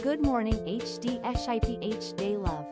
Good morning HDSIPH Day Love.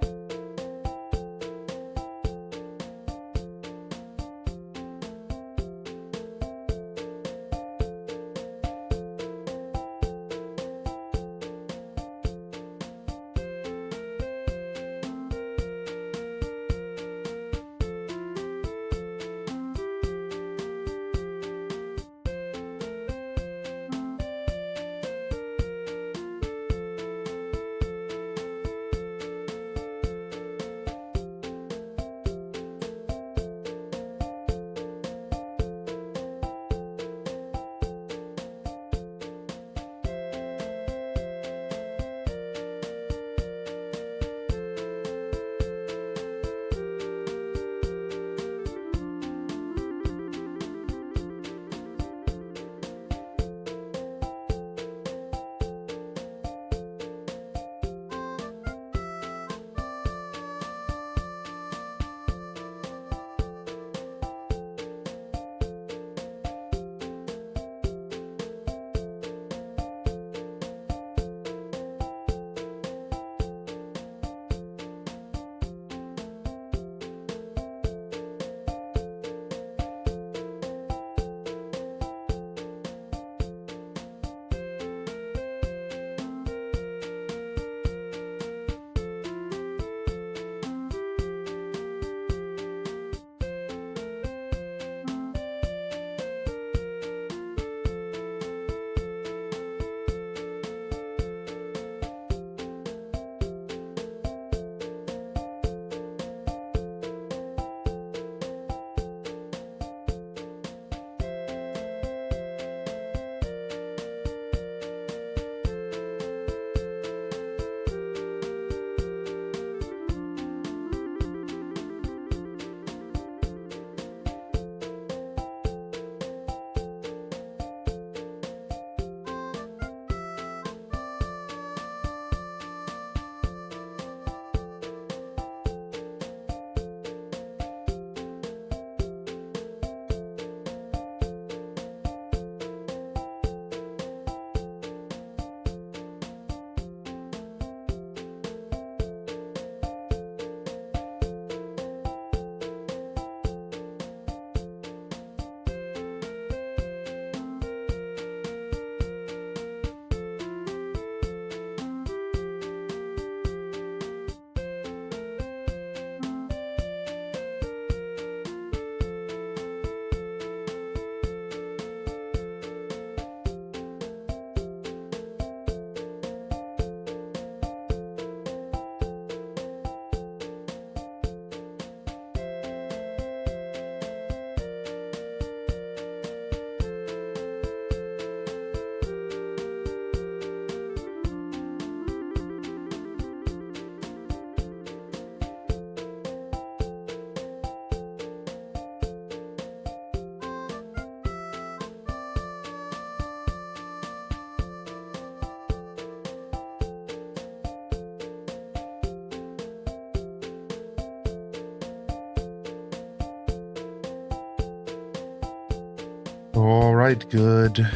All right, good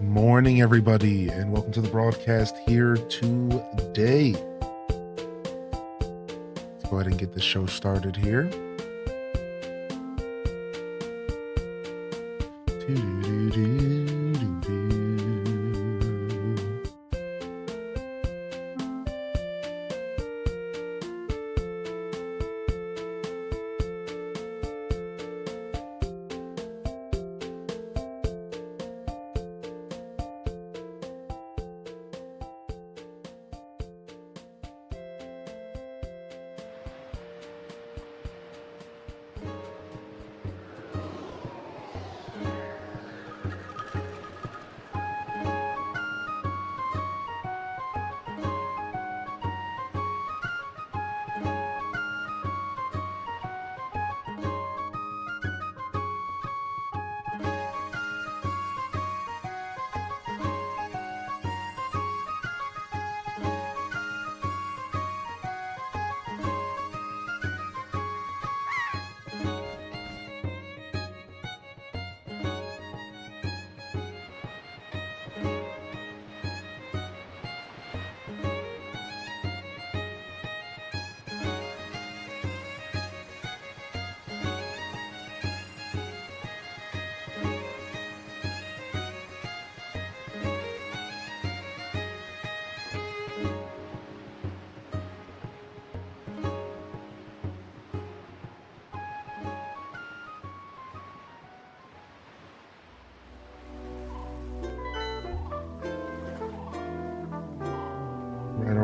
morning, everybody, and welcome to the broadcast here today. Let's go ahead and get the show started here.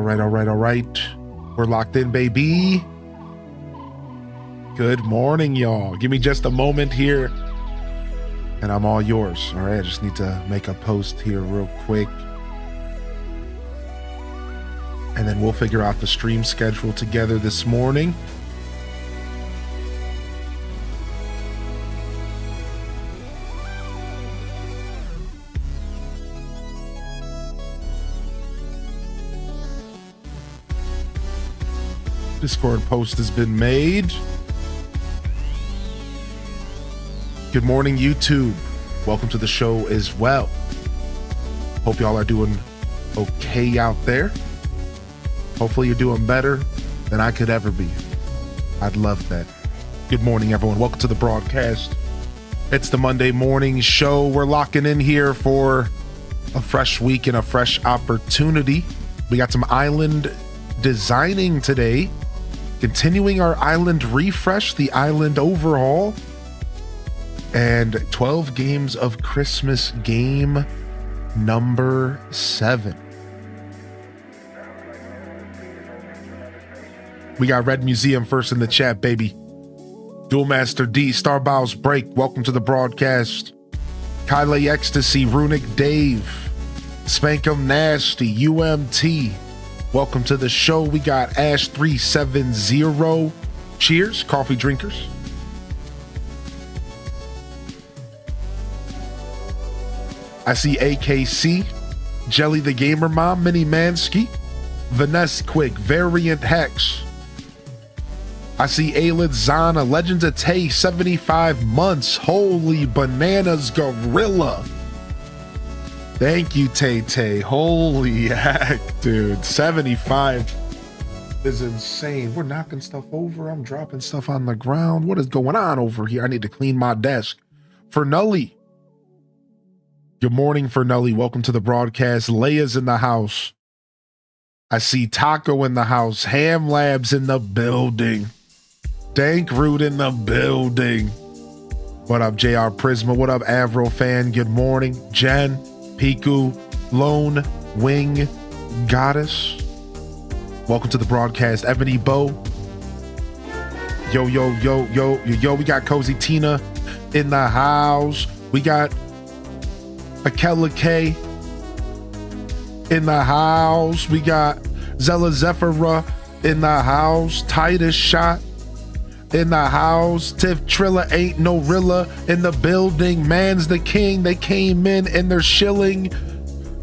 right. We're locked in, baby. Good morning, y'all. Give me just a moment here and I'm all yours. All right, I just need to make a post here real quick. And then we'll figure out the stream schedule together this morning. Discord post has been made. Good morning, YouTube. Welcome to the show as well. Hope y'all are doing okay out there. Hopefully you're doing better than I could ever be. I'd love that. Good morning, everyone. Welcome to the broadcast. It's the Monday morning show. We're locking in here for a fresh week and a fresh opportunity. We got some island designing today. Continuing our island refresh, the island overhaul, and 12 games of Christmas game number 7. We got Red Museum first in the chat, baby. Duelmaster D, Starbows Break, welcome to the broadcast. Kyle Ecstasy, Runic Dave, Spankum Nasty, UMT. Welcome to the show. We got Ash 370. Cheers, coffee drinkers. I see AKC, Jelly the Gamer Mom, Mini Mansky, Vanessa Quick, Variant Hex. I see Aelid Zana, Legends of Tay, 75 months. Holy bananas, Gorilla. Thank you, Tay. Holy heck, dude. 75 is insane. We're knocking stuff over. I'm dropping stuff on the ground. What is going on over here? I need to clean my desk. Fernully. Good morning, Fernully. Welcome to the broadcast. Leia's in the house. I see Taco in the house. Ham Labs in the building. Dank Root in the building. What up, JR Prisma? What up, Avro Fan? Good morning. Jen. Piku, Lone, Wing, Goddess. Welcome to the broadcast. Ebony Bow. Yo. We got Cozy Tina in the house. We got Akela K in the house. We got Zella Zephira in the house. Titus Shot in the house. Tiff Trilla ain't no Rilla in the building. Man's the king. They came in and they're shilling.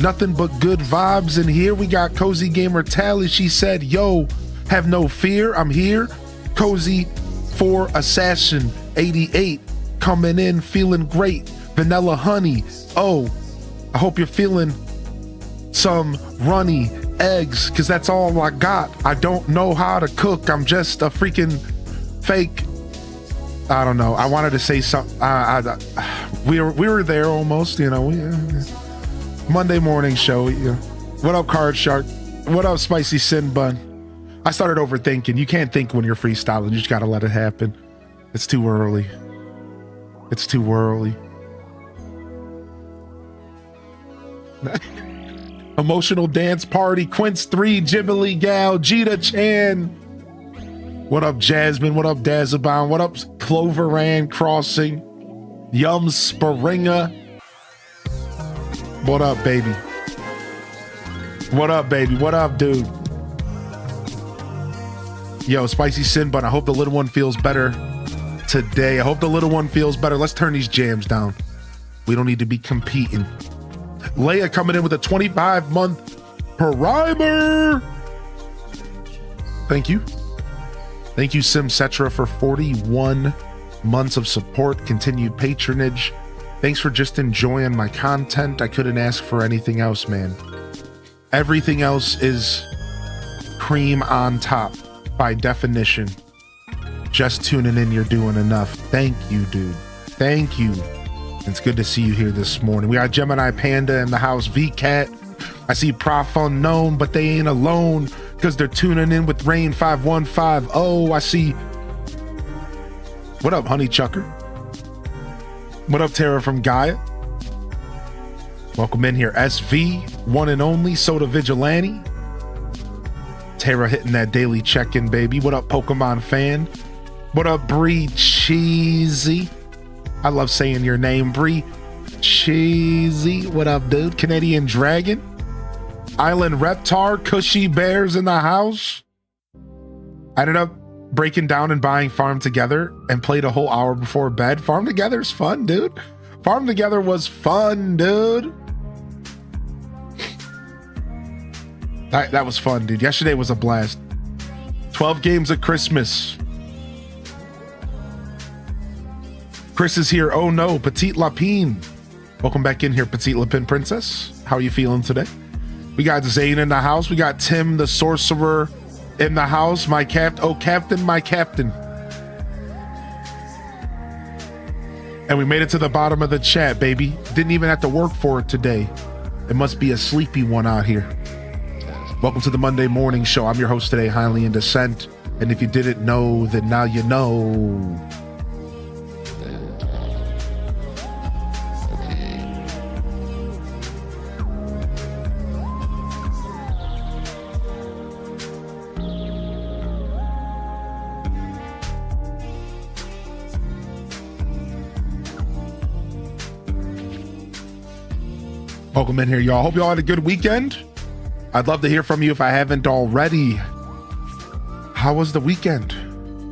Nothing but good vibes in here. We got Cozy Gamer Tally. She said, yo, have no fear. I'm here. Cozy for Assassin 88 coming in feeling great. Vanilla Honey. Oh, I hope you're feeling some runny eggs because that's all I got. I don't know how to cook. I'm just a freaking fake. I don't know. I wanted to say something. We were there almost, you know. Monday morning show. What up, Card Shark? What up, Spicy Sin Bun? I started overthinking. You can't think when you're freestyling. You just gotta let it happen. It's too early. It's too early. Emotional Dance Party. Quince 3, Ghibli Gal, Jita Chan. What up, Jasmine? What up, Dazabon? What up, Cloveran Crossing? Yum Springa. What up, baby? What up, baby? What up, dude? Yo, Spicy Sin Bun, I hope the little one feels better today. I hope the little one feels better. Let's turn these jams down. We don't need to be competing. Leia coming in with a 25-month primer. Thank you. Thank you, Simcetra, for 41 months of support, continued patronage. Thanks for just enjoying my content. I couldn't ask for anything else, man. Everything else is cream on top by definition. Just tuning in, you're doing enough. Thank you, dude. Thank you. It's good to see you here this morning. We got Gemini Panda in the house. VCat. I see Prof Unknown, but they ain't alone because they're tuning in with Rain 5150. Oh, I see. What up, Honey Chucker? What up, Tara from Gaia? Welcome in here. SV, one and only Soda Vigilante. Tara hitting that daily check-in, baby. What up, Pokemon fan? What up, Bree Cheesy? I love saying your name, Bree Cheesy. What up, dude? Canadian Dragon? Island Reptar, Cushy Bears in the house. I ended up breaking down and buying Farm Together and played a whole hour before bed. Farm Together's fun, dude. Farm Together was fun, dude. That was fun, dude. Yesterday was a blast. 12 games of Christmas. Chris is here. Oh no, Petite Lapine. Welcome back in here, Petite Lapine Princess. How are you feeling today? We got Zane in the house. We got Tim the Sorcerer in the house. My captain. Oh, Captain, my captain. And we made it to the bottom of the chat, baby. Didn't even have to work for it today. It must be a sleepy one out here. Welcome to the Monday Morning Show. I'm your host today, Highly in Descent. And if you didn't know, then now you know. Welcome in here, y'all. Hope y'all had a good weekend. I'd love to hear from you if I haven't already. How was the weekend?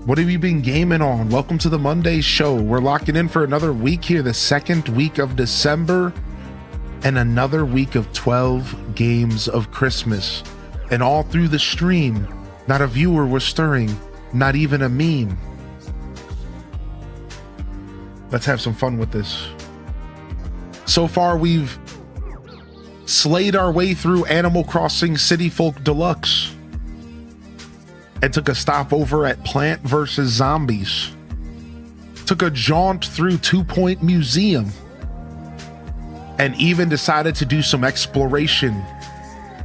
What have you been gaming on? Welcome to the Monday show. We're locking in for another week here, the second week of December, and another week of 12 games of Christmas. And all through the stream, not a viewer was stirring, not even a meme. Let's have some fun with this. So far, we've slayed our way through Animal Crossing City Folk Deluxe and took a stop over at Plant vs. Zombies. Took a jaunt through 2 Point Museum and even decided to do some exploration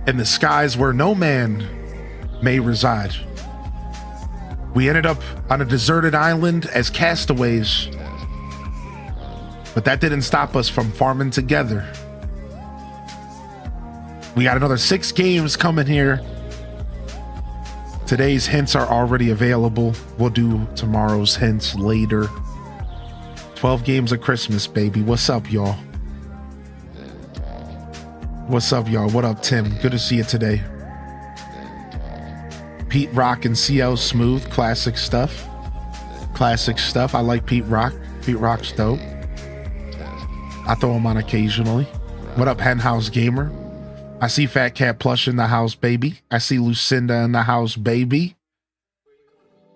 in the skies where no man may reside. We ended up on a deserted island as castaways, but that didn't stop us from farming together. We got another 6 games coming here. Today's hints are already available. We'll do tomorrow's hints later. 12 games of Christmas, baby. What's up, y'all? What's up, y'all? What up, Tim? Good to see you today. Pete Rock and CL Smooth. Classic stuff. Classic stuff. I like Pete Rock. Pete Rock's dope. I throw him on occasionally. What up, Henhouse Gamer? I see Fat Cat Plush in the house, baby. I see Lucinda in the house, baby.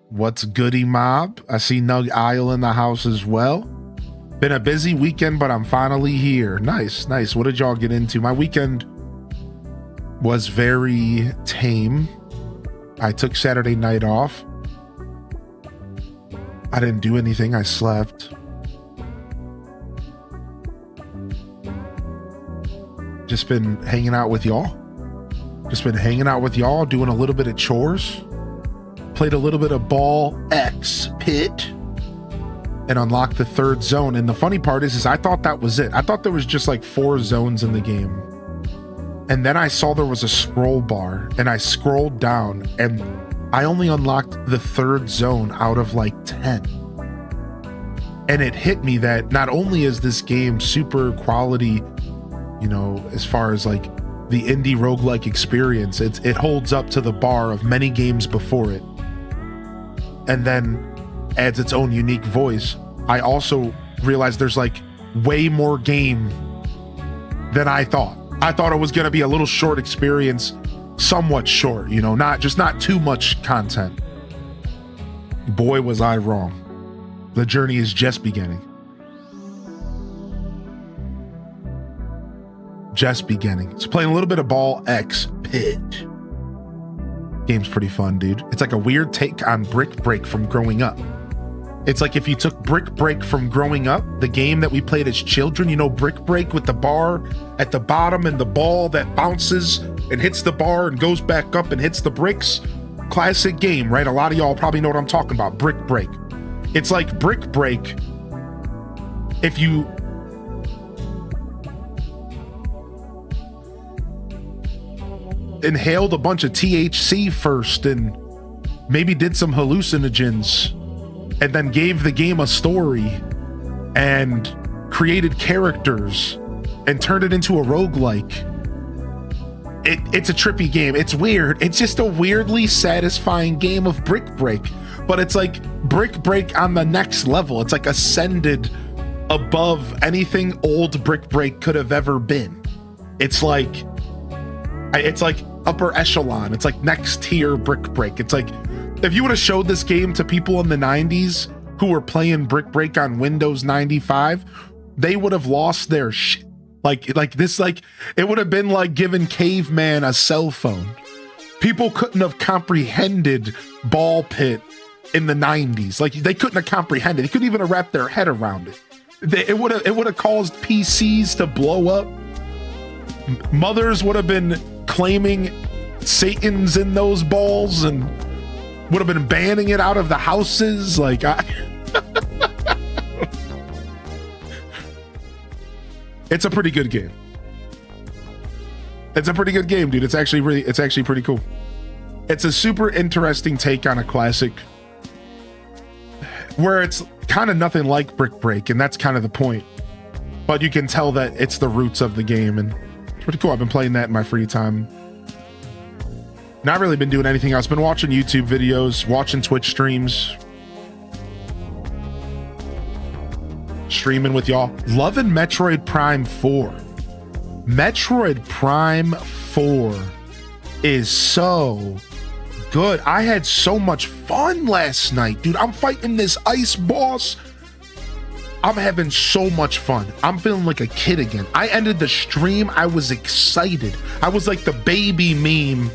What's Goody Mob? I see Nug Isle in the house as well. Been a busy weekend, but I'm finally here. Nice, nice. What did y'all get into? My weekend was very tame. I took Saturday night off. I didn't do anything. I slept. Just been hanging out with y'all. Doing a little bit of chores. Played a little bit of Ball X Pit and unlocked the 3rd zone. And the funny part is I thought that was it. I thought there was just like 4 zones in the game. And then I saw there was a scroll bar and I scrolled down and I only unlocked the 3rd zone out of like 10. And it hit me that not only is this game super quality, you know, as far as like the indie roguelike experience, it holds up to the bar of many games before it, and then adds its own unique voice. I also realized there's like way more game than I thought. I thought it was going to be a little short experience, somewhat short, you know, not too much content. Boy, was I wrong. The journey is just beginning. Just beginning. So playing a little bit of Ball X Pit. Game's pretty fun, dude. It's like a weird take on Brick Break from growing up. It's like if you took Brick Break from growing up, the game that we played as children, you know, Brick Break with the bar at the bottom and the ball that bounces and hits the bar and goes back up and hits the bricks. Classic game, right? A lot of y'all probably know what I'm talking about. Brick Break. It's like Brick Break if you inhaled a bunch of THC first and maybe did some hallucinogens and then gave the game a story and created characters and turned it into a roguelike. It's a trippy game. It's weird. It's just a weirdly satisfying game of Brick Break, but it's like Brick Break on the next level. It's like ascended above anything old Brick Break could have ever been. It's like upper echelon. It's like next tier Brick Break. It's like if you would have showed this game to people in the 90s who were playing Brick Break on Windows 95, they would have lost their shit. Like it would have been like giving Caveman a cell phone. People couldn't have comprehended Ball Pit in the 90s. Like they couldn't have comprehended. They couldn't even have wrapped their head around it. It would have caused PCs to blow up. Mothers would have been claiming Satan's in those balls and would have been banning it out of the houses. It's a pretty good game. It's a pretty good game, dude. It's actually pretty cool. It's a super interesting take on a classic where it's kind of nothing like Brick Break, and that's kind of the point. But you can tell that it's the roots of the game, and it's pretty cool. I've been playing that in my free time. Not really been doing anything else. Been watching YouTube videos, watching Twitch streams, streaming with y'all. Loving Metroid Prime 4. Metroid Prime 4 is so good. I had so much fun last night, dude. I'm fighting this ice boss. I'm having so much fun. I'm feeling like a kid again. I ended the stream. I was excited. I was like the baby meme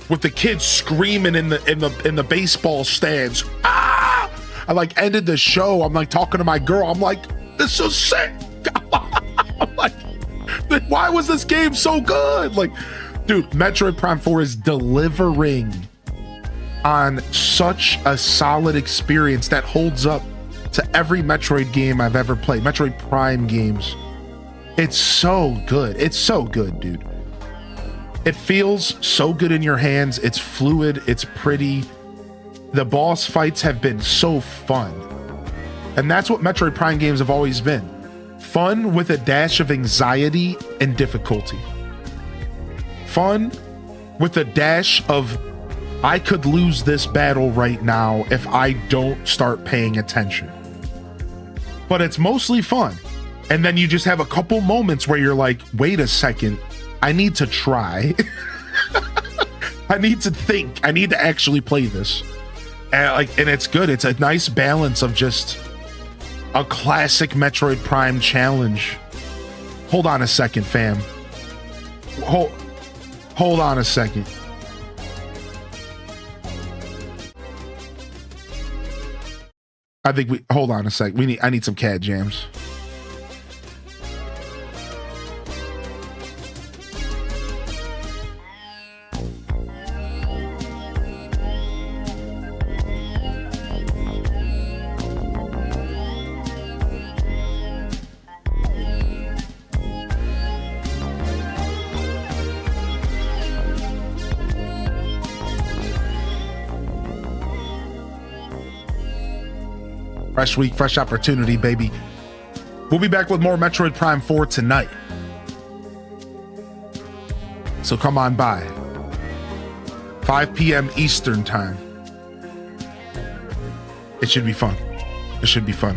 with the kids screaming in the baseball stands. Ah! I like ended the show. I'm like talking to my girl. I'm like, this is sick. I'm like, why was this game so good? Like, dude, Metroid Prime 4 is delivering on such a solid experience that holds up to every Metroid game I've ever played. Metroid Prime games. It's so good. It's so good, dude. It feels so good in your hands. It's fluid. It's pretty. The boss fights have been so fun. And that's what Metroid Prime games have always been. Fun with a dash of anxiety and difficulty. Fun with a dash of, I could lose this battle right now if I don't start paying attention. But it's mostly fun. And then you just have a couple moments where you're like, wait a second, I need to try. I need to think. I need to actually play this. And it's good. It's a nice balance of just a classic Metroid Prime challenge. Hold on a second, fam. Hold on a second. Hold on a sec. I need some cat jams. Fresh week, fresh opportunity, baby. We'll be back with more Metroid Prime 4 tonight. So come on by. 5 p.m. Eastern time. It should be fun. It should be fun.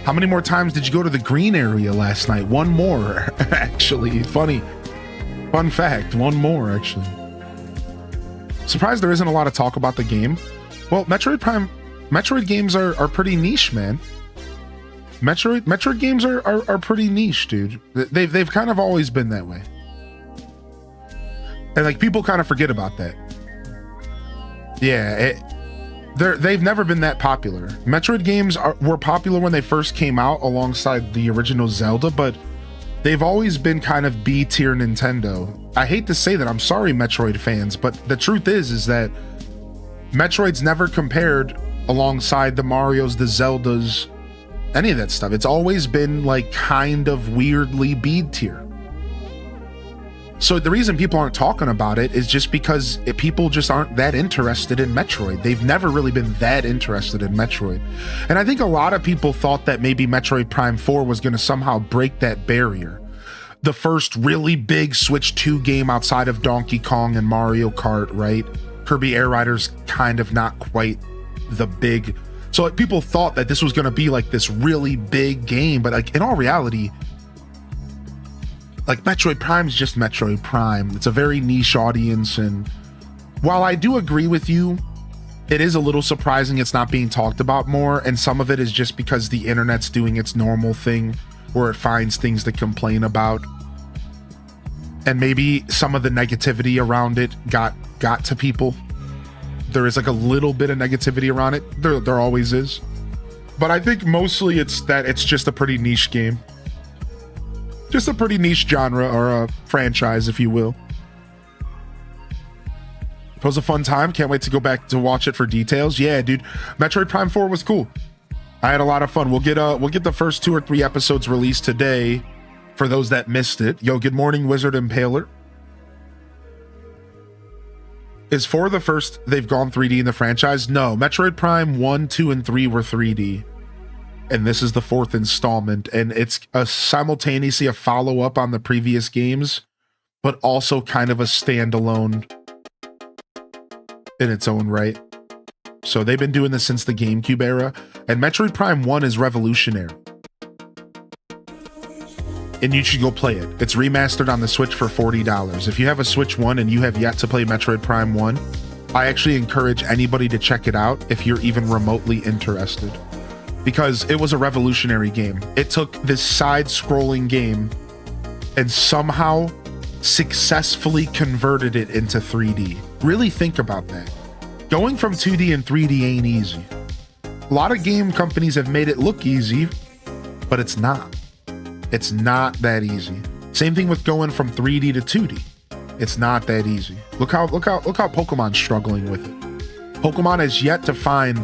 How many more times did you go to the green area last night? One more, actually. Funny. Fun fact, one more, actually. Surprised there isn't a lot of talk about the game. Well, Metroid games are pretty niche, man. Metroid games are pretty niche, dude. They've kind of always been that way. And like people kind of forget about that. Yeah, they've never been that popular. Metroid games were popular when they first came out alongside the original Zelda, but they've always been kind of B-tier Nintendo. I hate to say that, I'm sorry Metroid fans, but the truth is that Metroid's never compared alongside the Marios, the Zeldas, any of that stuff. It's always been like kind of weirdly B tier. So the reason people aren't talking about it is just because people just aren't that interested in Metroid. They've never really been that interested in Metroid. And I think a lot of people thought that maybe Metroid Prime 4 was going to somehow break that barrier. The first really big Switch 2 game outside of Donkey Kong and Mario Kart, right? Kirby Air Rider's kind of not quite the big. So like, people thought that this was going to be like this really big game, but like in all reality, like Metroid Prime is just Metroid Prime. It's a very niche audience, and while I do agree with you, it is a little surprising it's not being talked about more, and some of it is just because the internet's doing its normal thing where it finds things to complain about. And maybe some of the negativity around it got to people. There is like a little bit of negativity around it. There always is. But I think mostly it's that it's just a pretty niche game. Just a pretty niche genre, or a franchise, if you will. It was a fun time. Can't wait to go back to watch it for details. Yeah, dude. Metroid Prime 4 was cool. I had a lot of fun. We'll get the first 2 or 3 episodes released today for those that missed it. Yo, good morning, Wizard Impaler. Is 4 the first they've gone 3D in the franchise? No, Metroid Prime 1, 2, and 3 were 3D. And this is the 4th installment, and it's simultaneously a follow-up on the previous games, but also kind of a standalone in its own right. So they've been doing this since the GameCube era, and Metroid Prime 1 is revolutionary. And you should go play it. It's remastered on the Switch for $40. If you have a Switch 1 and you have yet to play Metroid Prime 1, I actually encourage anybody to check it out if you're even remotely interested. Because it was a revolutionary game. It took this side-scrolling game and somehow successfully converted it into 3D. Really think about that. Going from 2D and 3D ain't easy. A lot of game companies have made it look easy, but it's not. It's not that easy. Same thing with going from 3D to 2D. It's not that easy. Look how Pokemon's struggling with it. Pokemon has yet to find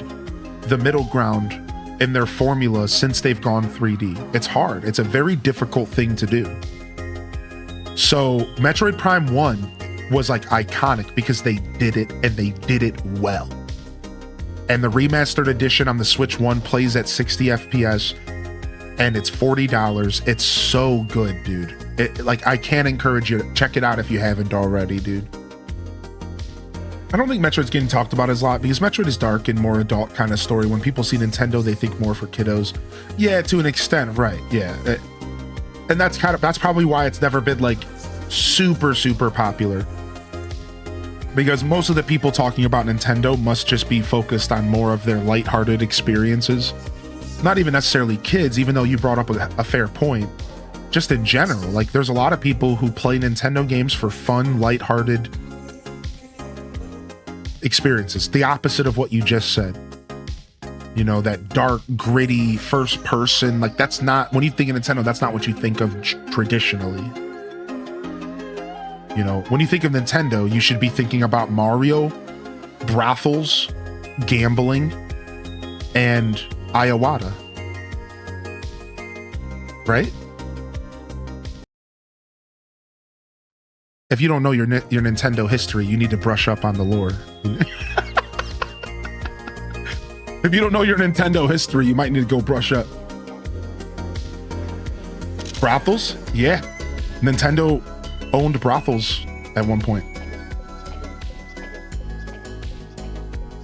the middle ground in their formula since they've gone 3D. It's hard. It's a very difficult thing to do. So Metroid Prime 1 was like iconic because they did it, and they did it well. And the remastered edition on the Switch 1 plays at 60 FPS, and it's $40. It's so good, dude. Like, I can't encourage you to check it out if you haven't already, dude. I don't think Metroid's getting talked about as a lot because Metroid is dark and more adult kind of story. When people see Nintendo, they think more for kiddos. Yeah, to an extent, right? Yeah, and that's probably why it's never been like super popular. Because most of the people talking about Nintendo must just be focused on more of their lighthearted experiences. Not even necessarily kids, even though you brought up a fair point. Just in general, like there's a lot of people who play Nintendo games for fun, lighthearted experiences, the opposite of what you just said. You know, that dark, gritty, first person, like that's not, when you think of Nintendo, that's not what you think of traditionally. You know, when you think of Nintendo, you should be thinking about Mario, brothels, gambling, and Iwata. Right? If you don't know your Nintendo history, you need to brush up on the lore. If you don't know your Nintendo history, you might need to go brush up. Brothels? Yeah. Nintendo owned brothels at one point.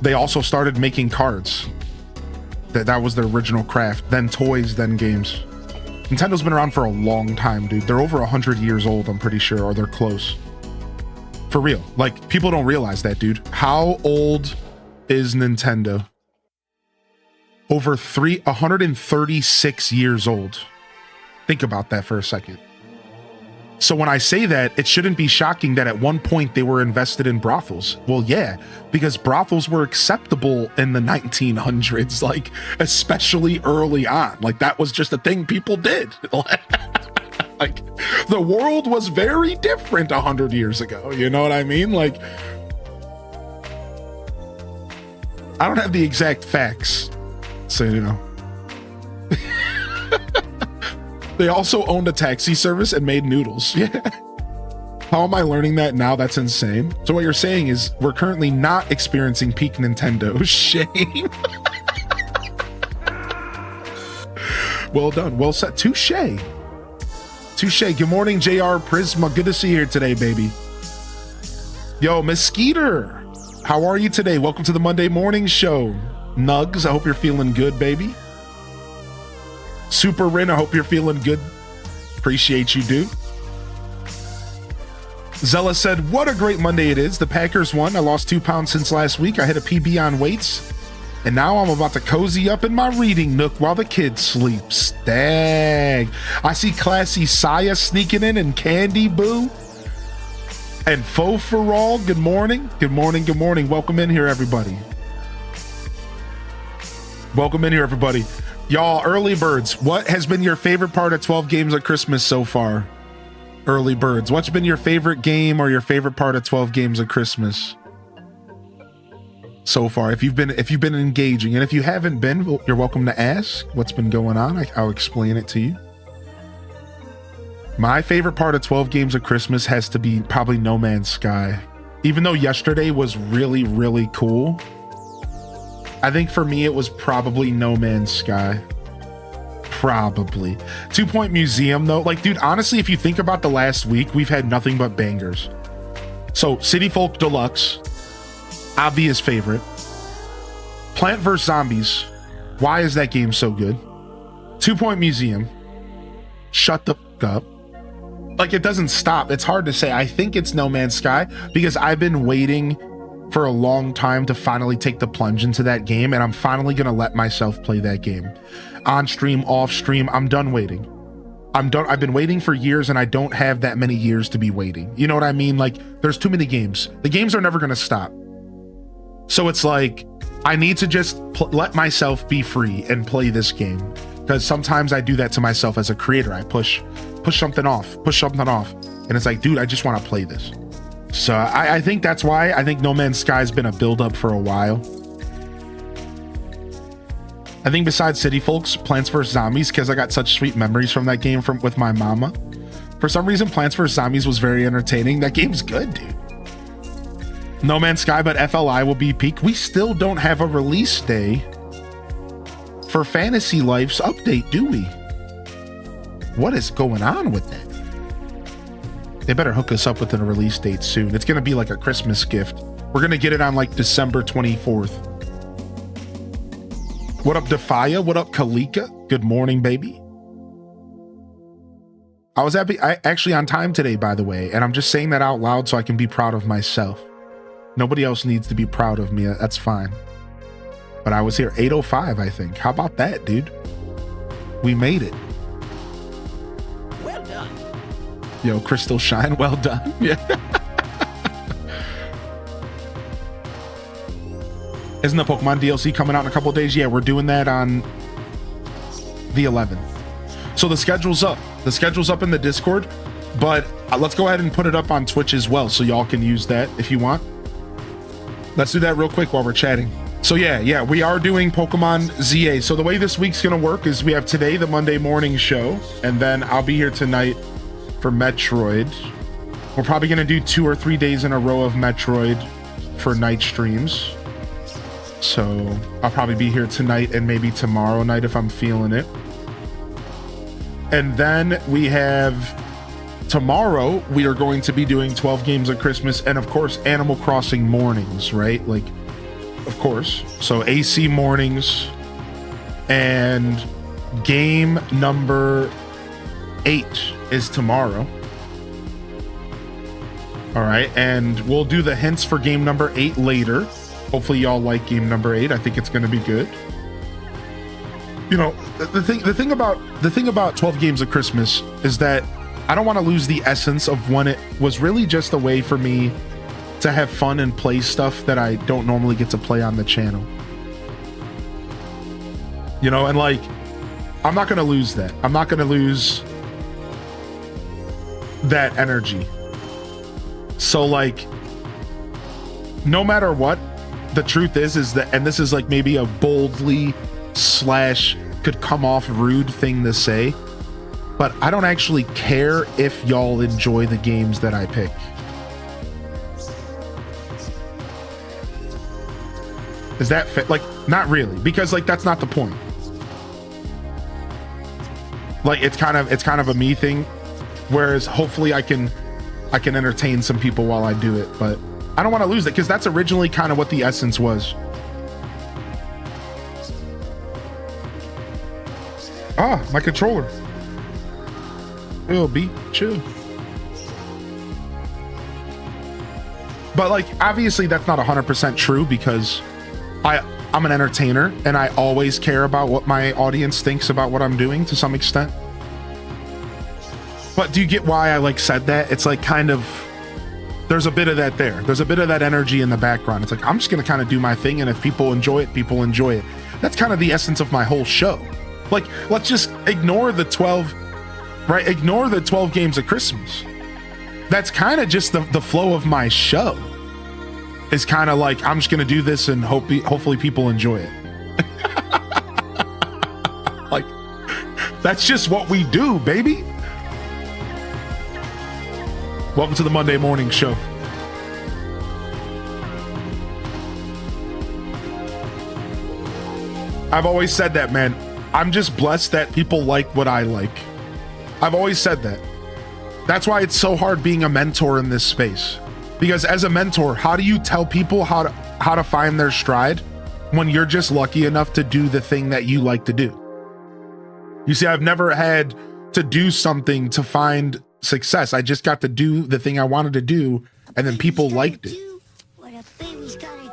They also started making cards. That was their original craft. Then toys, then games. Nintendo's been around for a long time, dude. They're over 100 years old, I'm pretty sure, or they're close. For real. Like, people don't realize that, dude. How old is Nintendo? Over 136 years old. Think about that for a second. So when I say that, it shouldn't be shocking that at one point they were invested in brothels. Well, yeah, because brothels were acceptable in the 1900s, like, especially early on. Like, that was just a thing people did. Like, the world was very different 100 years ago. You know what I mean? Like, I don't have the exact facts, so, you know. They also owned a taxi service and made noodles. Yeah. How am I learning that now? That's insane. So what you're saying is we're currently not experiencing peak Nintendo. Shame. Well done. Well said. Touche. Touche. Good morning, JR Prisma. Good to see you here today, baby. Yo, Miss Skeeter. How are you today? Welcome to the Monday morning show. Nugs, I hope you're feeling good, baby. Super Rin, I hope you're feeling good. Appreciate you, dude. Zella said, what a great Monday it is. The Packers won. I lost 2 pounds since last week. I hit a PB on weights. And now I'm about to cozy up in my reading nook while the kid sleeps. Dang. I see classy Saya sneaking in and Candy Boo. And Faux for all. Good morning. Good morning. Good morning. Welcome in here, everybody. Welcome in here, everybody. Y'all, early birds, what has been your favorite part of 12 games of Christmas so far? Early birds, what's been your favorite game or your favorite part of 12 games of Christmas so far? If you've been engaging, and if you haven't been, you're welcome to ask what's been going on. I'll explain it to you. My favorite part of 12 games of Christmas has to be probably No Man's Sky. Even though yesterday was really, really cool, I think for me it was probably No Man's Sky. Probably. 2 Point Museum though, like dude, honestly, if you think about the last week, we've had nothing but bangers. So City Folk Deluxe, obvious favorite. Plant vs. Zombies, why is that game so good? 2 Point Museum, shut the fuck up. Like it doesn't stop. It's hard to say. I think it's No Man's Sky because I've been waiting for a long time to finally take the plunge into that game, and I'm finally gonna let myself play that game. On stream, off stream, I'm done waiting. I'm done. I've been waiting for years and I don't have that many years to be waiting. You know what I mean? Like there's too many games. The games are never gonna stop. So it's like, I need to just let myself be free and play this game. Because sometimes I do that to myself as a creator. I push something off. And it's like, dude, I just want to play this. So I think that's why I think No Man's Sky's been a build-up for a while. I think besides City Folks, Plants vs. Zombies, because I got such sweet memories from that game with my mama. For some reason, Plants vs. Zombies was very entertaining. That game's good, dude. No Man's Sky, but FLI will be peak. We still don't have a release day for Fantasy Life's update, do we? What is going on with that? They better hook us up with a release date soon. It's gonna be like a Christmas gift. We're gonna get it on like December 24th. What up, Defia? What up, Kalika? Good morning, baby. I was actually on time today, by the way, and I'm just saying that out loud so I can be proud of myself. Nobody else needs to be proud of me. That's fine. But I was here 8:05, I think. How about that, dude? We made it. Well done. Yo, Crystal Shine, well done. Yeah. Isn't the Pokemon DLC coming out in a couple of days? Yeah, we're doing that on the 11th. So the schedule's up. The schedule's up in the Discord, but let's go ahead and put it up on Twitch as well, so y'all can use that if you want. Let's do that real quick while we're chatting. So yeah, we are doing Pokemon ZA. So the way this week's gonna work is we have today the Monday morning show, and then I'll be here tonight for Metroid. We're probably gonna do 2 or 3 days in a row of Metroid for night streams. So I'll probably be here tonight and maybe tomorrow night if I'm feeling it. And then we have tomorrow, we are going to be doing 12 games of Christmas and of course Animal Crossing mornings, right? Like, of course. So AC mornings, and game number 8 is tomorrow. All right, and we'll do the hints for game number 8 later. Hopefully y'all like game number 8. I think it's going to be good. You know, the thing about 12 games of Christmas is that I don't want to lose the essence of when it was really just a way for me to have fun and play stuff that I don't normally get to play on the channel. You know, and like, I'm not going to lose that. I'm not going to lose that energy. So like, no matter what, the truth is that, and this is like maybe a boldly / could come off rude thing to say, but I don't actually care if y'all enjoy the games that I pick. Is that like, not really, because like that's not the point. Like it's kind of a me thing, whereas hopefully I can entertain some people while I do it, but I don't want to lose it because that's originally kind of what the essence was. Ah, my controller. It'll be chill. But like, obviously that's not 100% true because I'm an entertainer and I always care about what my audience thinks about what I'm doing to some extent. But do you get why I like said that? It's like kind of, there's a bit of that there. There's a bit of that energy in the background. It's like, I'm just going to kind of do my thing. And if people enjoy it, people enjoy it. That's kind of the essence of my whole show. Like, let's just ignore the 12, right? Ignore the 12 games of Christmas. That's kind of just the flow of my show. It's kind of like, I'm just going to do this and hopefully people enjoy it. Like, that's just what we do, baby. Welcome to the Monday Morning Show. I've always said that, man. I'm just blessed that people like what I like. I've always said that. That's why it's so hard being a mentor in this space. Because as a mentor, how do you tell people how to find their stride when you're just lucky enough to do the thing that you like to do? You see, I've never had to do something to find success. I just got to do the thing I wanted to do, and then people liked it.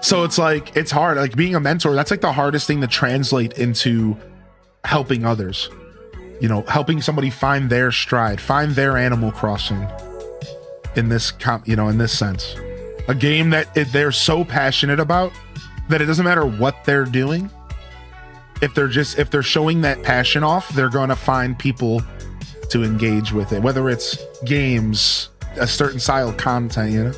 So it's like, it's hard. Like being a mentor, that's like the hardest thing to translate into helping others. You know, helping somebody find their stride, find their Animal Crossing in this, in this sense. A game that they're so passionate about that it doesn't matter what they're doing. If they're showing that passion off, they're going to find people to engage with it, whether it's games, a certain style of content, you know.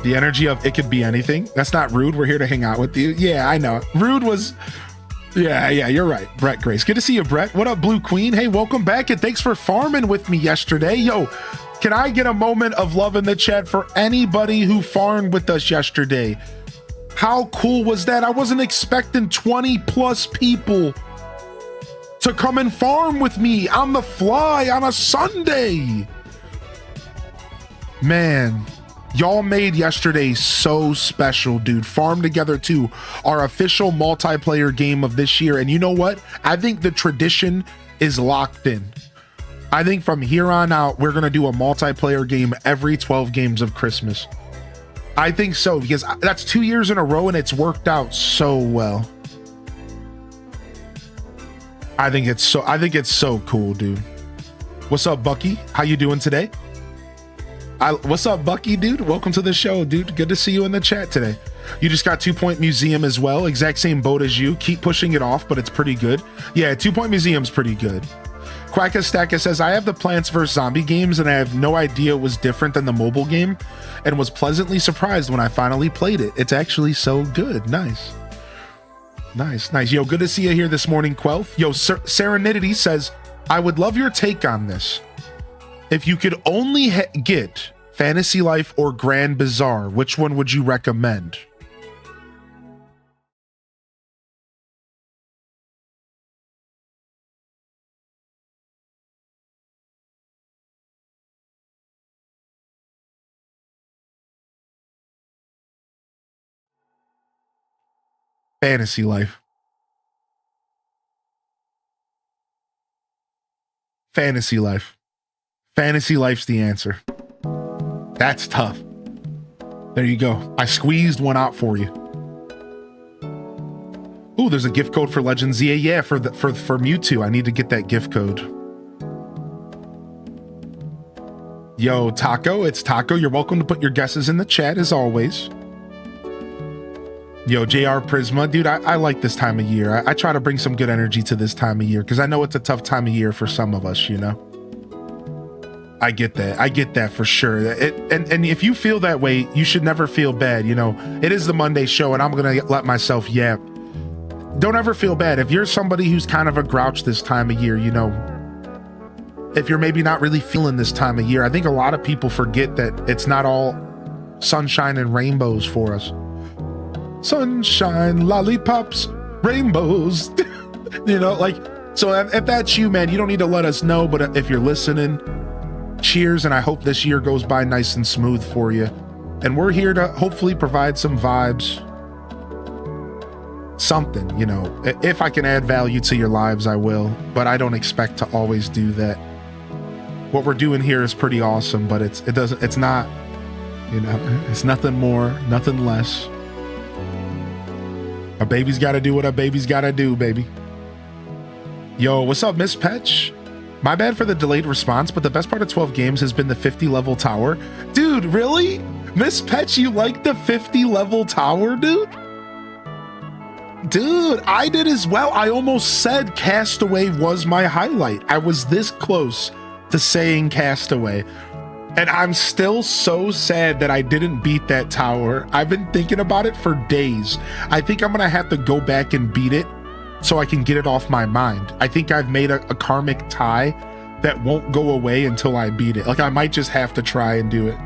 The energy of it could be anything. That's not rude. We're here to hang out with you. Yeah, I know. Rude was, yeah, you're right. Brett Grace. Good to see you, Brett. What up, Blue Queen? Hey, welcome back, and thanks for farming with me yesterday. Yo, can I get a moment of love in the chat for anybody who farmed with us yesterday? How cool was that? I wasn't expecting 20 plus people to come and farm with me on the fly on a Sunday. Man, y'all made yesterday so special, dude. Farm Together 2, our official multiplayer game of this year. And you know what? I think the tradition is locked in. I think from here on out, we're going to do a multiplayer game every 12 games of Christmas. I think so, because that's 2 years in a row and it's worked out so well. I think it's so cool, dude. What's up, Bucky? How you doing today? What's up, Bucky, dude? Welcome to the show, dude. Good to see you in the chat today. You just got 2 Point Museum as well. Exact same boat as you. Keep pushing it off, but it's pretty good. Yeah, 2 Point Museum's pretty good. Quacka Stacka says, I have the Plants vs. Zombie games and I have no idea it was different than the mobile game and was pleasantly surprised when I finally played it. It's actually so good. Nice. Yo, good to see you here this morning, Quelth. Yo, Serenity says, I would love your take on this. If you could only get Fantasy Life or Grand Bazaar, which one would you recommend? Fantasy Life. Fantasy Life. Fantasy Life's the answer. That's tough. There you go. I squeezed one out for you. Ooh, there's a gift code for Legends. Yeah, for Mewtwo. I need to get that gift code. Yo, Taco, it's Taco. You're welcome to put your guesses in the chat as always. Yo, JR Prisma, dude, I like this time of year. I try to bring some good energy to this time of year because I know it's a tough time of year for some of us, you know? I get that for sure. And if you feel that way, you should never feel bad, you know? It is the Monday show and I'm going to let myself yap. don't ever feel bad. If you're somebody who's kind of a grouch this time of year, you know, if you're maybe not really feeling this time of year, I think a lot of people forget that it's not all sunshine and rainbows for us. Sunshine, lollipops, rainbows. You know, like, so if that's you, man, you don't need to let us know. But if you're listening, cheers. And I hope this year goes by nice and smooth for you. And we're here to hopefully provide some vibes. Something, you know, if I can add value to your lives, I will. But I don't expect to always do that. What we're doing here is pretty awesome, but it's not, you know, it's nothing more, nothing less. A baby's got to do what a baby's got to do, baby. Yo, what's up, Miss Petch? My bad for the delayed response, but the best part of 12 games has been the 50 level tower. Dude, really? Miss Petch, you like the 50 level tower, dude? Dude, I did as well. I almost said Castaway was my highlight. I was this close to saying Castaway. And I'm still so sad that I didn't beat that tower. I've been thinking about it for days. I think I'm gonna have to go back and beat it so I can get it off my mind. I think I've made a karmic tie that won't go away until I beat it. Like, I might just have to try and do it.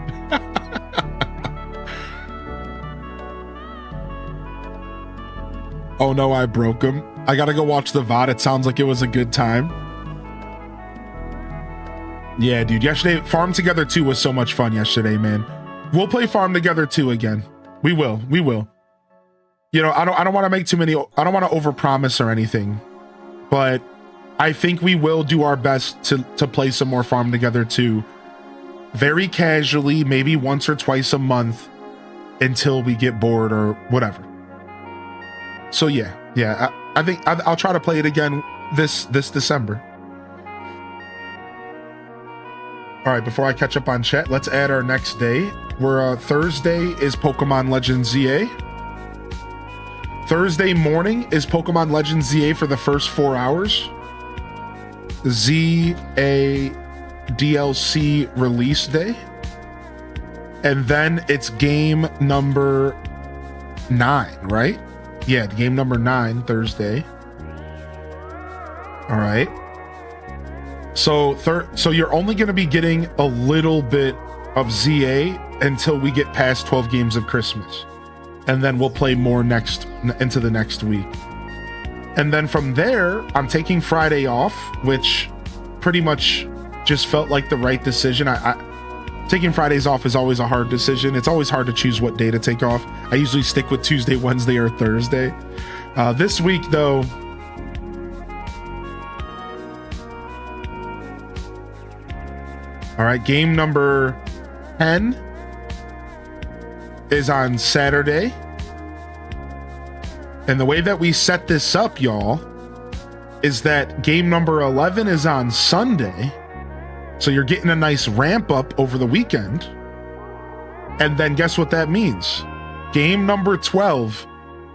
Oh no, I broke him. I gotta go watch the VOD. It sounds like it was a good time. Yeah, dude, yesterday, Farm Together 2 was so much fun yesterday, man. We'll play Farm Together 2 again. We will. You know, I don't want to make too many, I don't want to overpromise or anything, but I think we will do our best to play some more Farm Together 2 very casually, maybe once or twice a month until we get bored or whatever. So yeah, I think I'll try to play it again this December. All right, before I catch up on chat, let's add our next day. We're Thursday is Pokemon Legends ZA. Thursday morning is Pokemon Legends ZA for the first 4 hours. ZA DLC release day. And then it's game number 9, right? Yeah, game number 9, Thursday. All right. So you're only going to be getting a little bit of ZA until we get past 12 games of Christmas. And then we'll play more into the next week. And then from there, I'm taking Friday off, which pretty much just felt like the right decision. Taking Fridays off is always a hard decision. It's always hard to choose what day to take off. I usually stick with Tuesday, Wednesday, or Thursday. This week, though, all right, game number 10 is on Saturday. And the way that we set this up, y'all, is that game number 11 is on Sunday. So you're getting a nice ramp up over the weekend. And then guess what that means? Game number 12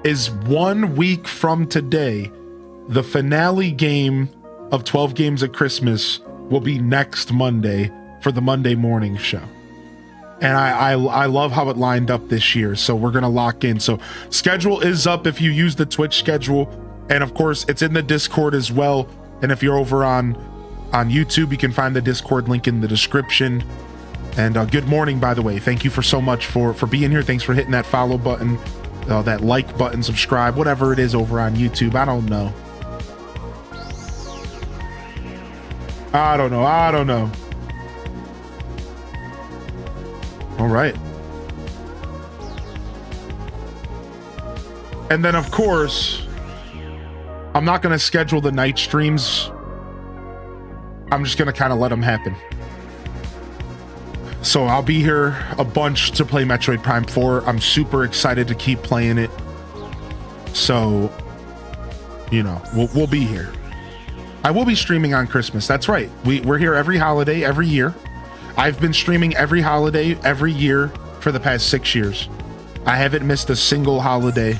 is 1 week from today. The finale game of 12 Games of Christmas will be next Monday for the Monday morning show. And I love how it lined up this year. So we're going to lock in. So schedule is up if you use the Twitch schedule. And of course, it's in the Discord as well. And if you're over on YouTube, you can find the Discord link in the description. And good morning, by the way. Thank you so much for being here. Thanks for hitting that follow button, that like button, subscribe, whatever it is over on YouTube. I don't know. All right. And then, of course, I'm not going to schedule the night streams. I'm just going to kind of let them happen. So I'll be here a bunch to play Metroid Prime 4. I'm super excited to keep playing it. So, you know, we'll be here. I will be streaming on Christmas. That's right. We're here every holiday, every year. I've been streaming every holiday, every year for the past 6 years. I haven't missed a single holiday.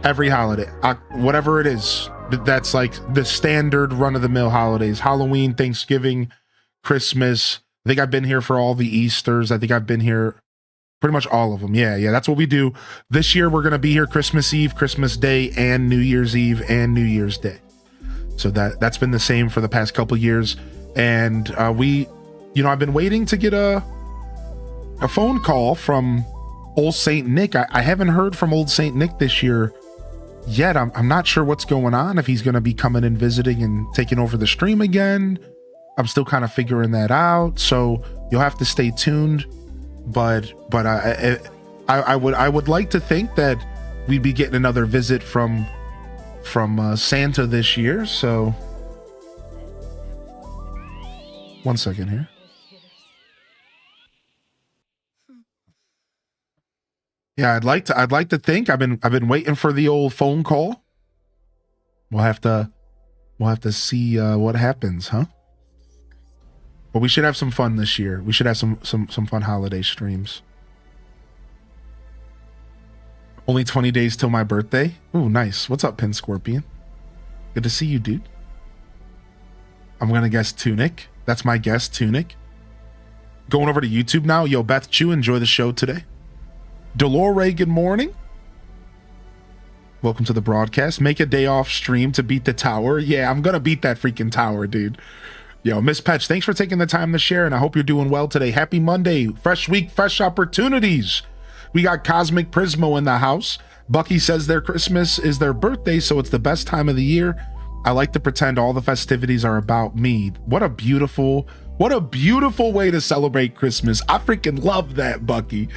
Every holiday, whatever it is, that's like the standard run-of-the-mill holidays. Halloween, Thanksgiving, Christmas. I think I've been here for all the Easters. I think I've been here Pretty much all of them. Yeah, that's what we do. This year we're gonna be here Christmas Eve, Christmas Day, and New Year's Eve and New Year's Day. So that's been the same for the past couple years. And I've been waiting to get a phone call from old Saint Nick. I haven't heard from old Saint Nick this year yet. I'm not sure what's going on, if he's gonna be coming and visiting and taking over the stream again. I'm still kind of figuring that out. So you'll have to stay tuned. But I would like to think that we'd be getting another visit from Santa this year. So one second here. Yeah, I'd like to think I've been waiting for the old phone call. We'll have to see what happens, huh? But we should have some fun this year. We should have some fun holiday streams. Only 20 days till my birthday. Ooh, nice. What's up, Pin Scorpion? Good to see you, dude. I'm gonna guess Tunic. That's my guess, Tunic. Going over to YouTube now. Yo, Beth Chu, enjoy the show today. Delore, good morning. Welcome to the broadcast. Make a day off stream to beat the tower. Yeah, I'm gonna beat that freaking tower, dude. Yo, Miss Petch, thanks for taking the time to share, and I hope you're doing well today. Happy Monday. Fresh week, fresh opportunities. We got Cosmic Prismo in the house. Bucky says their Christmas is their birthday, so it's the best time of the year. I like to pretend all the festivities are about me. What a beautiful way to celebrate Christmas. I freaking love that, Bucky.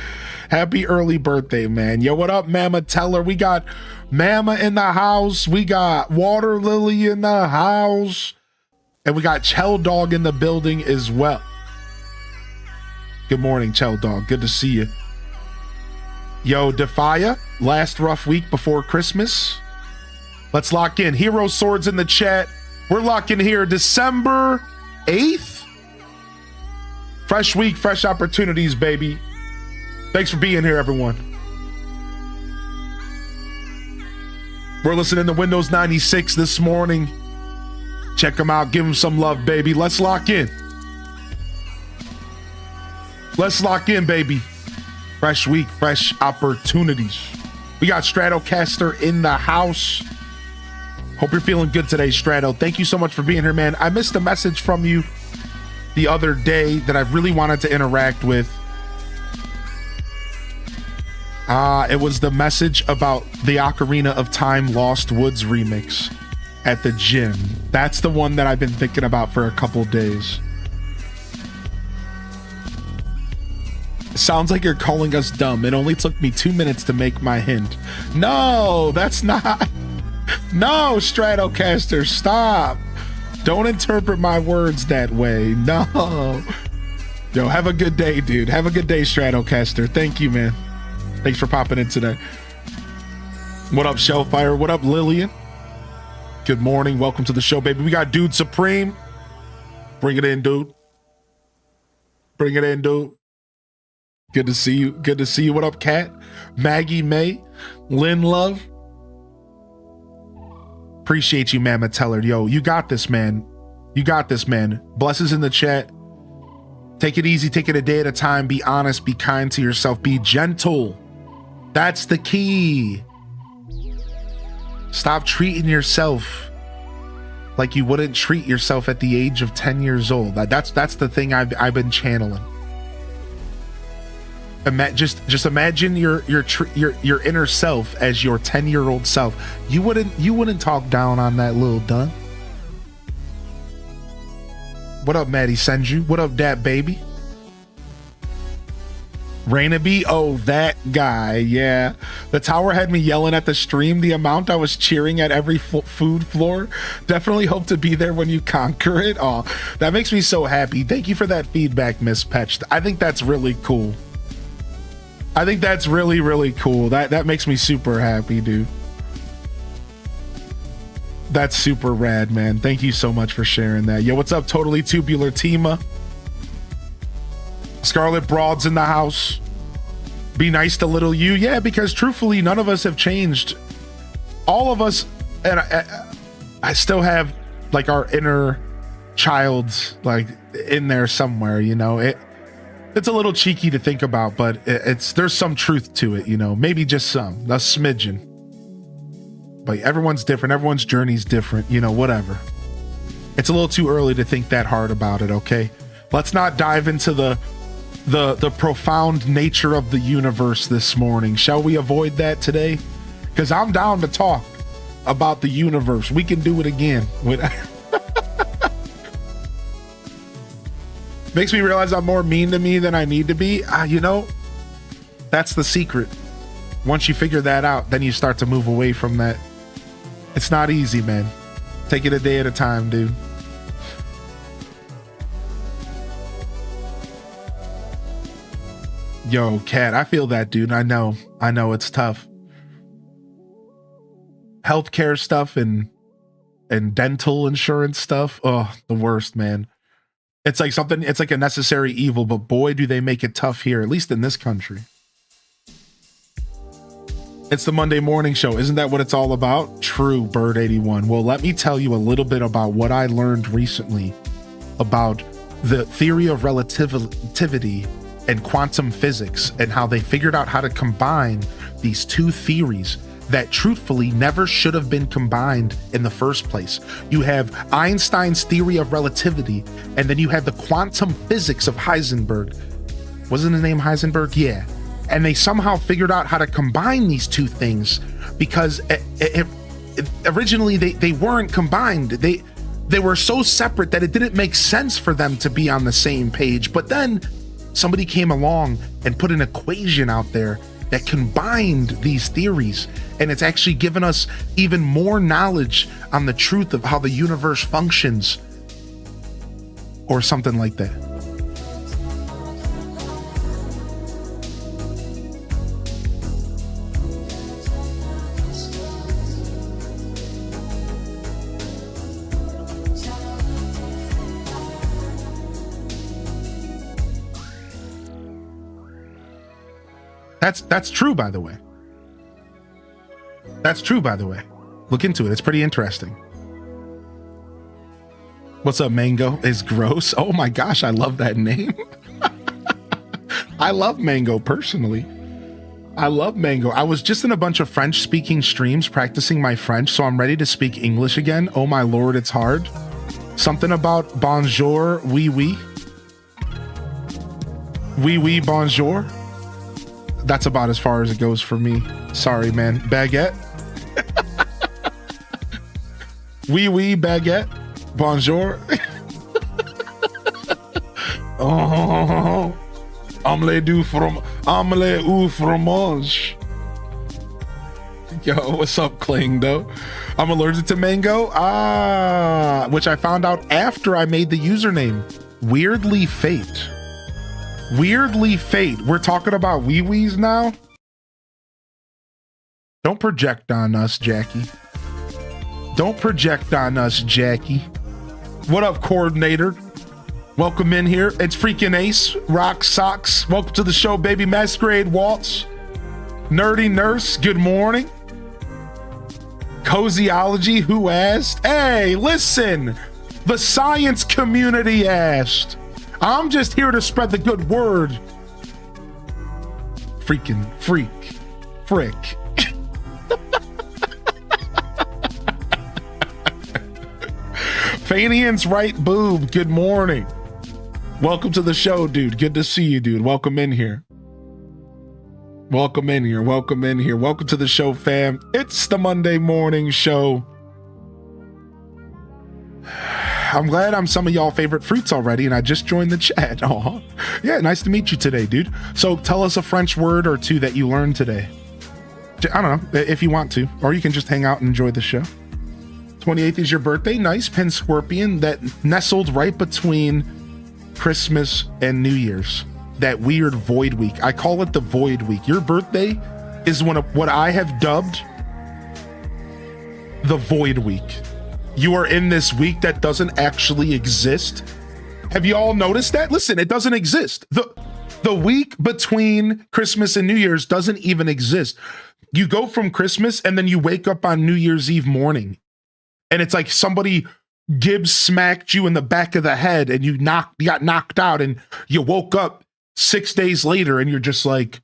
Happy early birthday, man. Yo, what up, Mama Teller? We got Mama in the house. We got Water Lily in the house. And we got Chell Dog in the building as well. Good morning, Chell Dog. Good to see you. Yo, Defia, last rough week before Christmas. Let's lock in. Hero Swords in the chat. We're locking here December 8th. Fresh week, fresh opportunities, baby. Thanks for being here, everyone. We're listening to Windows 96 this morning. Check them out. Give them some love, baby. Let's lock in. Let's lock in, baby. Fresh week, fresh opportunities. We got Stratocaster in the house. Hope you're feeling good today, Strato. Thank you so much for being here, man. I missed a message from you the other day that I really wanted to interact with. It was the message about the Ocarina of Time Lost Woods remix at the gym. That's the one that I've been thinking about for a couple days. Sounds like you're calling us dumb. It only took me 2 minutes to make my hint. No, that's not. No, Stratocaster, stop. Don't interpret my words that way. No. Yo, have a good day, dude. Have a good day, Stratocaster. Thank you, man. Thanks for popping in today. What up, Shellfire? What up, Lillian? Good morning. Welcome to the show, baby. We got Dude Supreme. Bring it in, dude. Bring it in, dude. Good to see you. Good to see you. What up, Kat? Maggie May. Lynn Love. Appreciate you, Mama Teller. Yo, you got this, man. You got this, man. Blesses in the chat. Take it easy. Take it a day at a time. Be honest. Be kind to yourself. Be gentle. That's the key. Stop treating yourself like you wouldn't treat yourself at the age of 10 years old. That's the thing I've been channeling. Just imagine your inner self as your 10-year-old self. You wouldn't talk down on that little dun. What up, Maddie Senju? What up, Dat Baby? Rainaby, oh, that guy, yeah. The tower had me yelling at the stream. The amount I was cheering at every food floor. Definitely hope to be there when you conquer it. Oh, that makes me so happy. Thank you for that feedback, Miss Petch. I think that's really cool. I think that's really, really cool. That makes me super happy, dude. That's super rad, man. Thank you so much for sharing that. Yo, what's up, Totally Tubular Tima? Scarlet Broad's in the house. Be nice to little you. Yeah, because truthfully, none of us have changed. All of us, and I still have like our inner child like in there somewhere, you know. It's a little cheeky to think about, but there's some truth to it, maybe just a smidgen. But everyone's different. Everyone's journey's different, whatever. It's a little too early to think that hard about it, okay? Let's not dive into the profound nature of the universe this morning. Shall we avoid that today? Because I'm down to talk about the universe. We can do it again. Makes me realize I'm more mean to me than I need to be. That's the secret. Once you figure that out, then you start to move away from that. It's not easy, man. Take it a day at a time, dude. Yo, Cat, I feel that, dude. I know it's tough. Healthcare stuff and dental insurance stuff. Oh, the worst, man. It's like a necessary evil, but boy, do they make it tough here, at least in this country. It's the Monday morning show. Isn't that what it's all about? True, Bird81. Well, let me tell you a little bit about what I learned recently about the theory of relativity and quantum physics and how they figured out how to combine these two theories that truthfully never should have been combined in the first place. You have Einstein's theory of relativity, and then you have the quantum physics of Heisenberg. Wasn't his name Heisenberg? Yeah. And they somehow figured out how to combine these two things because originally they weren't combined. They were so separate that it didn't make sense for them to be on the same page. But then somebody came along and put an equation out there that combined these theories, and it's actually given us even more knowledge on the truth of how the universe functions, or something like that. That's true, by the way. That's true, by the way. Look into it. It's pretty interesting. What's up, Mango? Is gross. Oh my gosh, I love that name. I love Mango personally. I love Mango. I was just in a bunch of French speaking streams practicing my French, so I'm ready to speak English again. Oh my Lord, it's hard. Something about bonjour, oui, oui. Oui, oui, bonjour. That's about as far as it goes for me. Sorry, man. Baguette. Oui, oui, baguette. Bonjour. Oh, omelette au fromage. Yo, what's up, Kling, though? I'm allergic to mango. Which I found out after I made the username. Weirdly Fate. Weirdly Fate. We're talking about wee-wees now? Don't project on us, Jackie. Don't project on us, Jackie. What up, coordinator? Welcome in here. It's freaking Ace. Rock Socks. Welcome to the show, baby. Masquerade Waltz. Nerdy Nurse. Good morning. Cozyology. Who asked? Hey, listen. The science community asked. I'm just here to spread the good word. Freaking freak. Frick. Fanian's right boob. Good morning. Welcome to the show, dude. Good to see you, dude. Welcome in here. Welcome in here. Welcome in here. Welcome to the show, fam. It's the Monday morning show. I'm glad I'm some of y'all favorite fruits already, and I just joined the chat. Oh, yeah, nice to meet you today, dude. So tell us a French word or two that you learned today. I don't know, if you want to, or you can just hang out and enjoy the show. 28th is your birthday. Nice, Pin Scorpion. That nestled right between Christmas and New Year's. That weird void week. I call it the void week. Your birthday is one of what I have dubbed the void week. You are in this week that doesn't actually exist. Have you all noticed that? Listen, it doesn't exist. The week between Christmas and New Year's doesn't even exist. You go from Christmas and then you wake up on New Year's Eve morning. And it's like somebody Gibbs smacked you in the back of the head and you got knocked out and you woke up 6 days later and you're just like,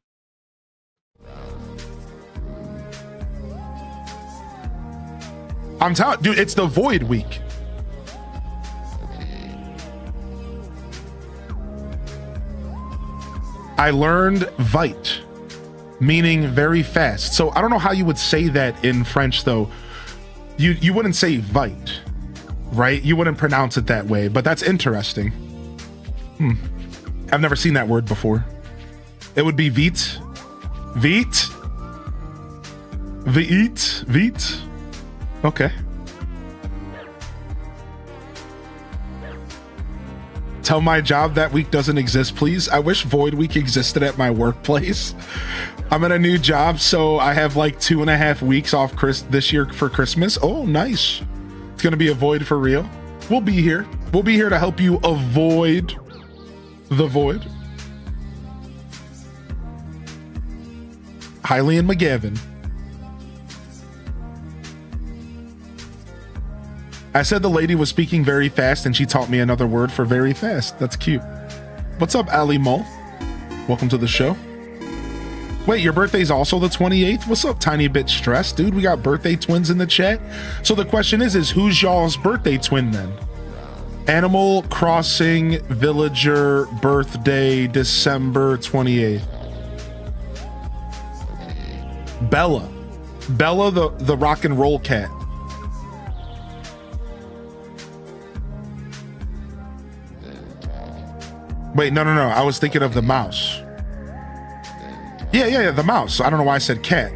I'm telling, dude, it's the void week. I learned vite, meaning very fast. So I don't know how you would say that in French though. You wouldn't say vite, right? You wouldn't pronounce it that way, but that's interesting. I've never seen that word before. It would be vite. Vite. Vite. Vite. Okay. Tell my job that week doesn't exist, please. I wish Void Week existed at my workplace. I'm at a new job, so I have like 2.5 weeks off this year for Christmas. Oh, nice. It's gonna be a void for real. We'll be here. We'll be here to help you avoid the void. Hailey and McGavin. I said the lady was speaking very fast and she taught me another word for very fast. That's cute. What's up, Ali Mull? Welcome to the show. Wait, your birthday's also the 28th? What's up, Tiny Bit Stressed? Dude, we got birthday twins in the chat. So the question is who's y'all's birthday twin then? Animal Crossing Villager birthday December 28th. Bella. Bella the rock and roll cat. Wait, no. I was thinking of the mouse. Yeah, the mouse. I don't know why I said cat.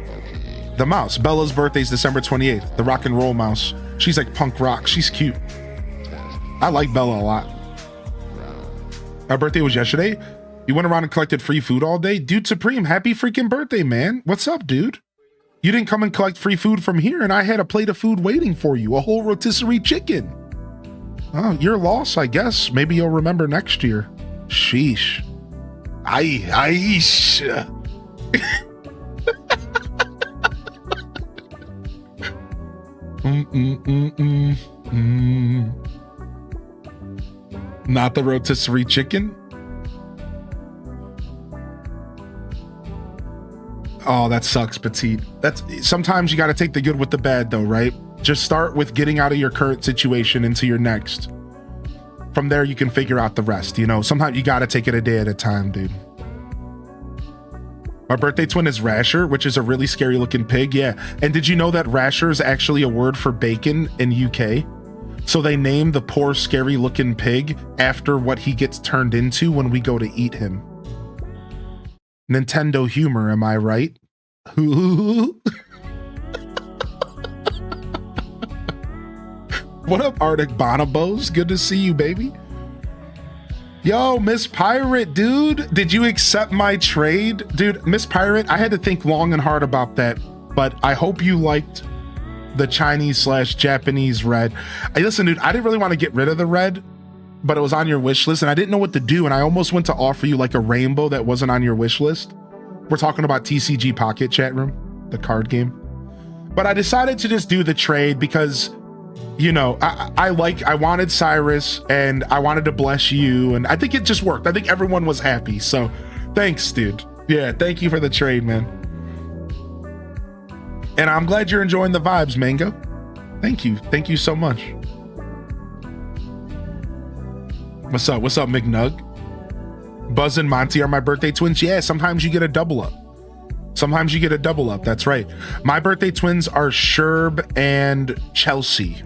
The mouse. Bella's birthday's December 28th. The rock and roll mouse. She's like punk rock. She's cute. I like Bella a lot. Our birthday was yesterday. You went around and collected free food all day? Dude Supreme, happy freaking birthday, man. What's up, dude? You didn't come and collect free food from here, and I had a plate of food waiting for you. A whole rotisserie chicken. Oh, your loss, I guess. Maybe you'll remember next year. Sheesh. Aish. Not the rotisserie chicken. Oh, that sucks, Petite. That's sometimes you got to take the good with the bad, though, right? Just start with getting out of your current situation into your next. From there, you can figure out the rest. You know, sometimes you got to take it a day at a time, dude. My birthday twin is Rasher, which is a really scary looking pig. Yeah. And did you know that Rasher is actually a word for bacon in UK? So they name the poor, scary looking pig after what he gets turned into when we go to eat him. Nintendo humor, am I right? What up, Arctic Bonobos? Good to see you, baby. Yo, Miss Pirate, dude. Did you accept my trade? Dude, Miss Pirate, I had to think long and hard about that, but I hope you liked the Chinese/Japanese red. Listen, dude, I didn't really want to get rid of the red, but it was on your wish list and I didn't know what to do, and I almost went to offer you like a rainbow that wasn't on your wish list. We're talking about TCG Pocket Chat Room, the card game. But I decided to just do the trade because, you know, I wanted Cyrus and I wanted to bless you, and I think it just worked. I think everyone was happy. So thanks, dude. Yeah, thank you for the trade, man. And I'm glad you're enjoying the vibes, Mango. Thank you. Thank you so much. What's up? What's up, McNug? Buzz and Monty are my birthday twins. Yeah, sometimes you get a double up. Sometimes you get a double up. That's right. My birthday twins are Sherb and Chelsea.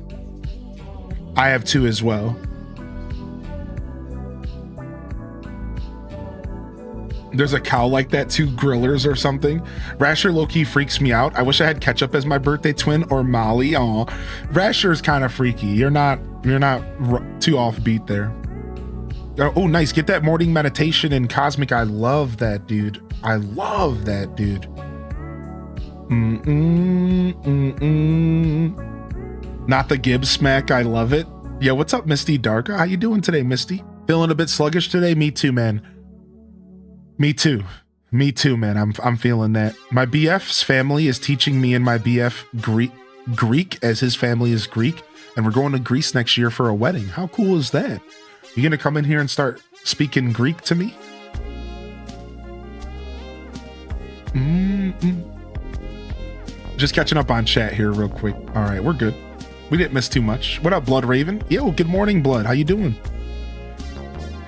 I have two as well. There's a cow like that, two grillers or something. Rasher low-key freaks me out. I wish I had Ketchup as my birthday twin or Molly. Aw, Rasher's kind of freaky. You're not too offbeat there. Oh, nice. Get that morning meditation in Cosmic. I love that, dude. I love that, dude. Not the Gibbs smack. I love it. Yo, what's up, Misty Darka? How you doing today, Misty? Feeling a bit sluggish today? Me too, man. Me too, man. I'm feeling that. My BF's family is teaching me and my BF Greek as his family is Greek, and we're going to Greece next year for a wedding. How cool is that? You gonna come in here and start speaking Greek to me? Just catching up on chat here real quick. All right, we're good. We didn't miss too much. What up, Blood Raven? Yo, good morning, Blood. How you doing?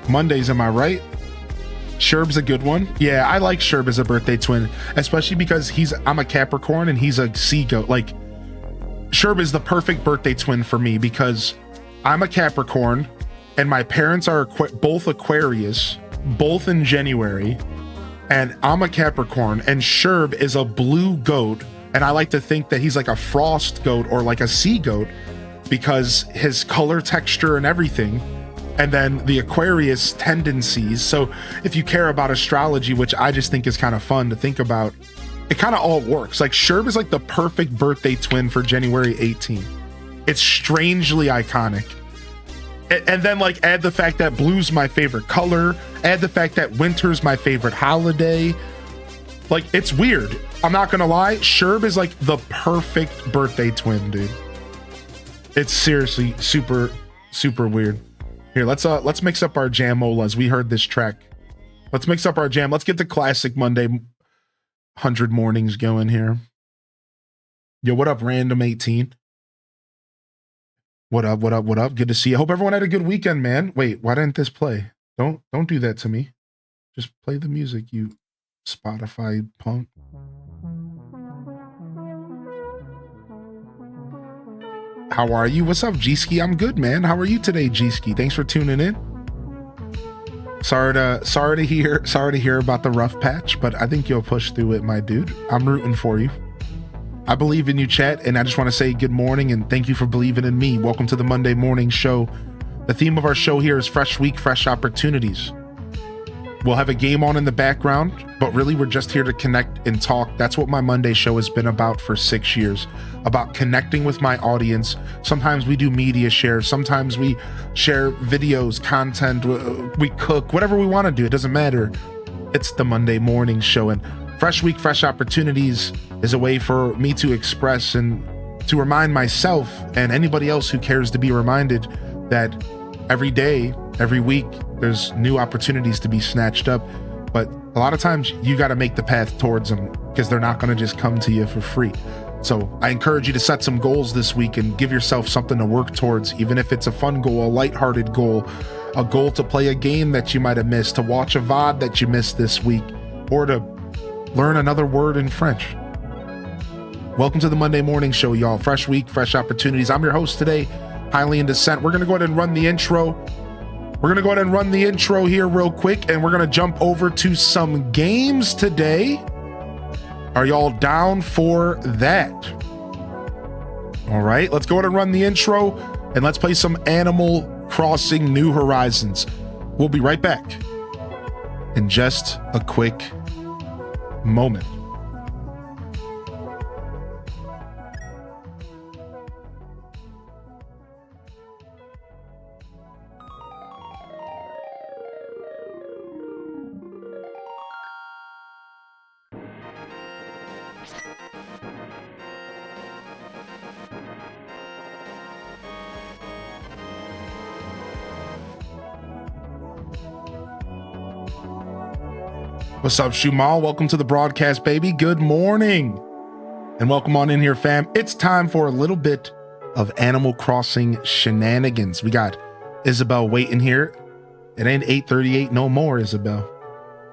Mondays, am I right? Sherb's a good one. Yeah, I like Sherb as a birthday twin, especially because I'm a Capricorn and he's a sea goat. Like, Sherb is the perfect birthday twin for me because I'm a Capricorn and my parents are both Aquarius, both in January, and I'm a Capricorn, and Sherb is a blue goat, and I like to think that he's like a frost goat or like a sea goat because his color texture and everything, and then the Aquarius tendencies. So if you care about astrology, which I just think is kind of fun to think about, it kind of all works. Like, Sherb is like the perfect birthday twin for January 18th. It's strangely iconic. And then, like, add the fact that blue's my favorite color, add the fact that winter's my favorite holiday. Like, it's weird. I'm not gonna lie, Sherb is like the perfect birthday twin, dude. It's seriously super, super weird. Here, let's mix up our Jamolas. We heard this track. Let's mix up our jam. Let's get the classic Monday 100 mornings going here. Yo, what up, Random 18? What up, what up, what up? Good to see you. I hope everyone had a good weekend, man. Wait, why didn't this play? Don't do that to me. Just play the music, you Spotify punk. How are you? What's up, G-Ski? I'm good, man. How are you today, G-Ski? Thanks for tuning in. Sorry to hear about the rough patch, but I think you'll push through it, my dude. I'm rooting for you. I believe in you, chat, and I just want to say good morning and thank you for believing in me. Welcome to the Monday morning show. The theme of our show here is fresh week, fresh opportunities. We'll have a game on in the background, but really we're just here to connect and talk. That's what my Monday show has been about for 6 years, about connecting with my audience. Sometimes we do media shares, sometimes we share videos, content, we cook, whatever we want to do. It doesn't matter. It's the Monday morning show, and fresh week, fresh opportunities is a way for me to express and to remind myself and anybody else who cares to be reminded that every day, every week, there's new opportunities to be snatched up. But a lot of times you got to make the path towards them because they're not going to just come to you for free. So I encourage you to set some goals this week and give yourself something to work towards, even if it's a fun goal, a lighthearted goal, a goal to play a game that you might have missed, to watch a VOD that you missed this week, or to learn another word in French. Welcome to the Monday morning show, y'all. Fresh week, fresh opportunities. I'm your host today, Highly in Descent. We're going to go ahead and run the intro. Here real quick, and we're going to jump over to some games today. Are y'all down for that? All right, let's go ahead and run the intro, and let's play some Animal Crossing New Horizons. We'll be right back in just a quick moment. What's up, Shumal? Welcome to the broadcast, baby. Good morning. And welcome on in here, fam. It's time for a little bit of Animal Crossing shenanigans. We got Isabel waiting here. It ain't 8:38 no more, Isabel.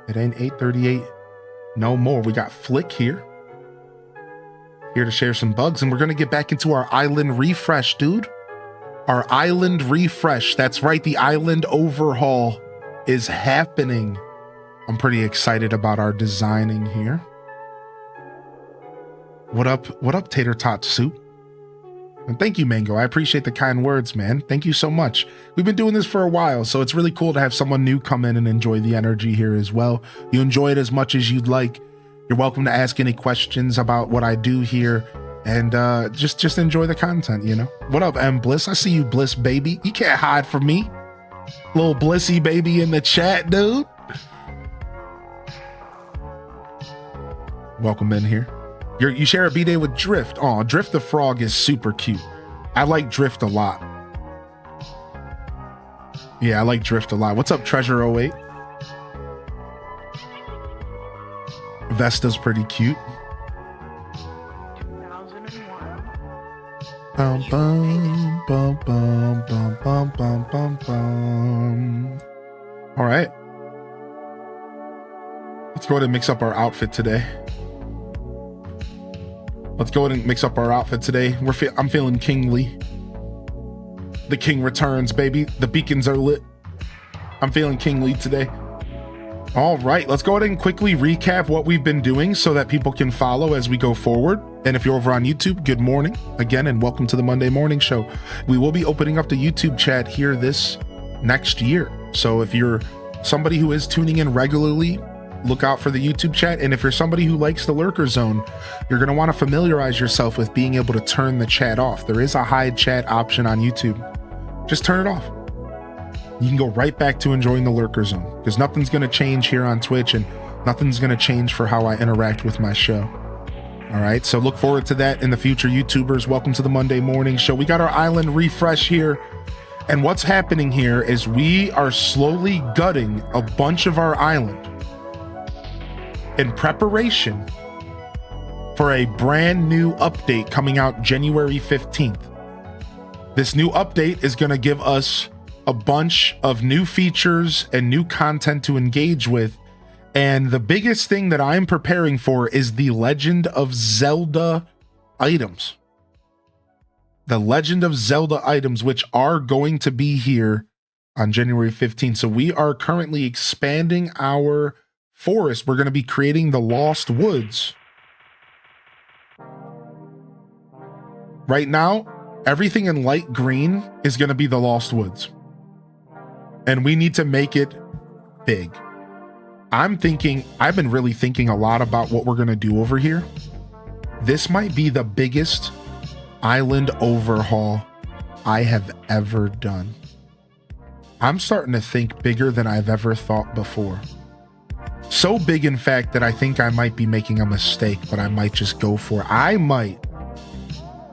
It ain't 8:38 no more. We got Flick here to share some bugs, and we're going to get back into our island refresh, dude. Our island refresh. That's right. The island overhaul is happening. I'm pretty excited about our designing here. What up, Tater Tot Soup? And thank you, Mango. I appreciate the kind words, man. Thank you so much. We've been doing this for a while, so it's really cool to have someone new come in and enjoy the energy here as well. You enjoy it as much as you'd like. You're welcome to ask any questions about what I do here, and just enjoy the content, you know? What up, M Bliss? I see you, Bliss baby. You can't hide from me. Little Blissy baby in the chat, dude. Welcome in here. You share a B-Day with Drift. Oh, Drift the Frog is super cute. I like Drift a lot. Yeah, I like Drift a lot. What's up, Treasure 08? Vesta's pretty cute. 2001. Bum, bum, bum, bum, bum, bum, bum, bum, bum. All right. Let's go ahead and mix up our outfit today. I'm feeling kingly. The king returns, baby. The beacons are lit. I'm feeling kingly today. All right, let's go ahead and quickly recap what we've been doing so that people can follow as we go forward. And if you're over on YouTube, good morning again, and welcome to the Monday Morning Show. We will be opening up the YouTube chat here this next year. So if you're somebody who is tuning in regularly, look out for the YouTube chat. And if you're somebody who likes the lurker zone, you're going to want to familiarize yourself with being able to turn the chat off. There is a hide chat option on YouTube. Just turn it off. You can go right back to enjoying the lurker zone because nothing's going to change here on Twitch and nothing's going to change for how I interact with my show. All right, so look forward to that in the future, YouTubers. Welcome to the Monday Morning Show. We got our island refresh here. And what's happening here is we are slowly gutting a bunch of our island in preparation for a brand new update coming out January 15th. This new update is going to give us a bunch of new features and new content to engage with. And the biggest thing that I'm preparing for is the Legend of Zelda items. The Legend of Zelda items, which are going to be here on January 15th. So we are currently expanding our forest. We're going to be creating the Lost Woods. Right now, everything in light green is going to be the Lost Woods. And we need to make it big. I've been really thinking a lot about what we're going to do over here. This might be the biggest island overhaul I have ever done. I'm starting to think bigger than I've ever thought before. So big, in fact, that I think I might be making a mistake, but I might just go for it. I might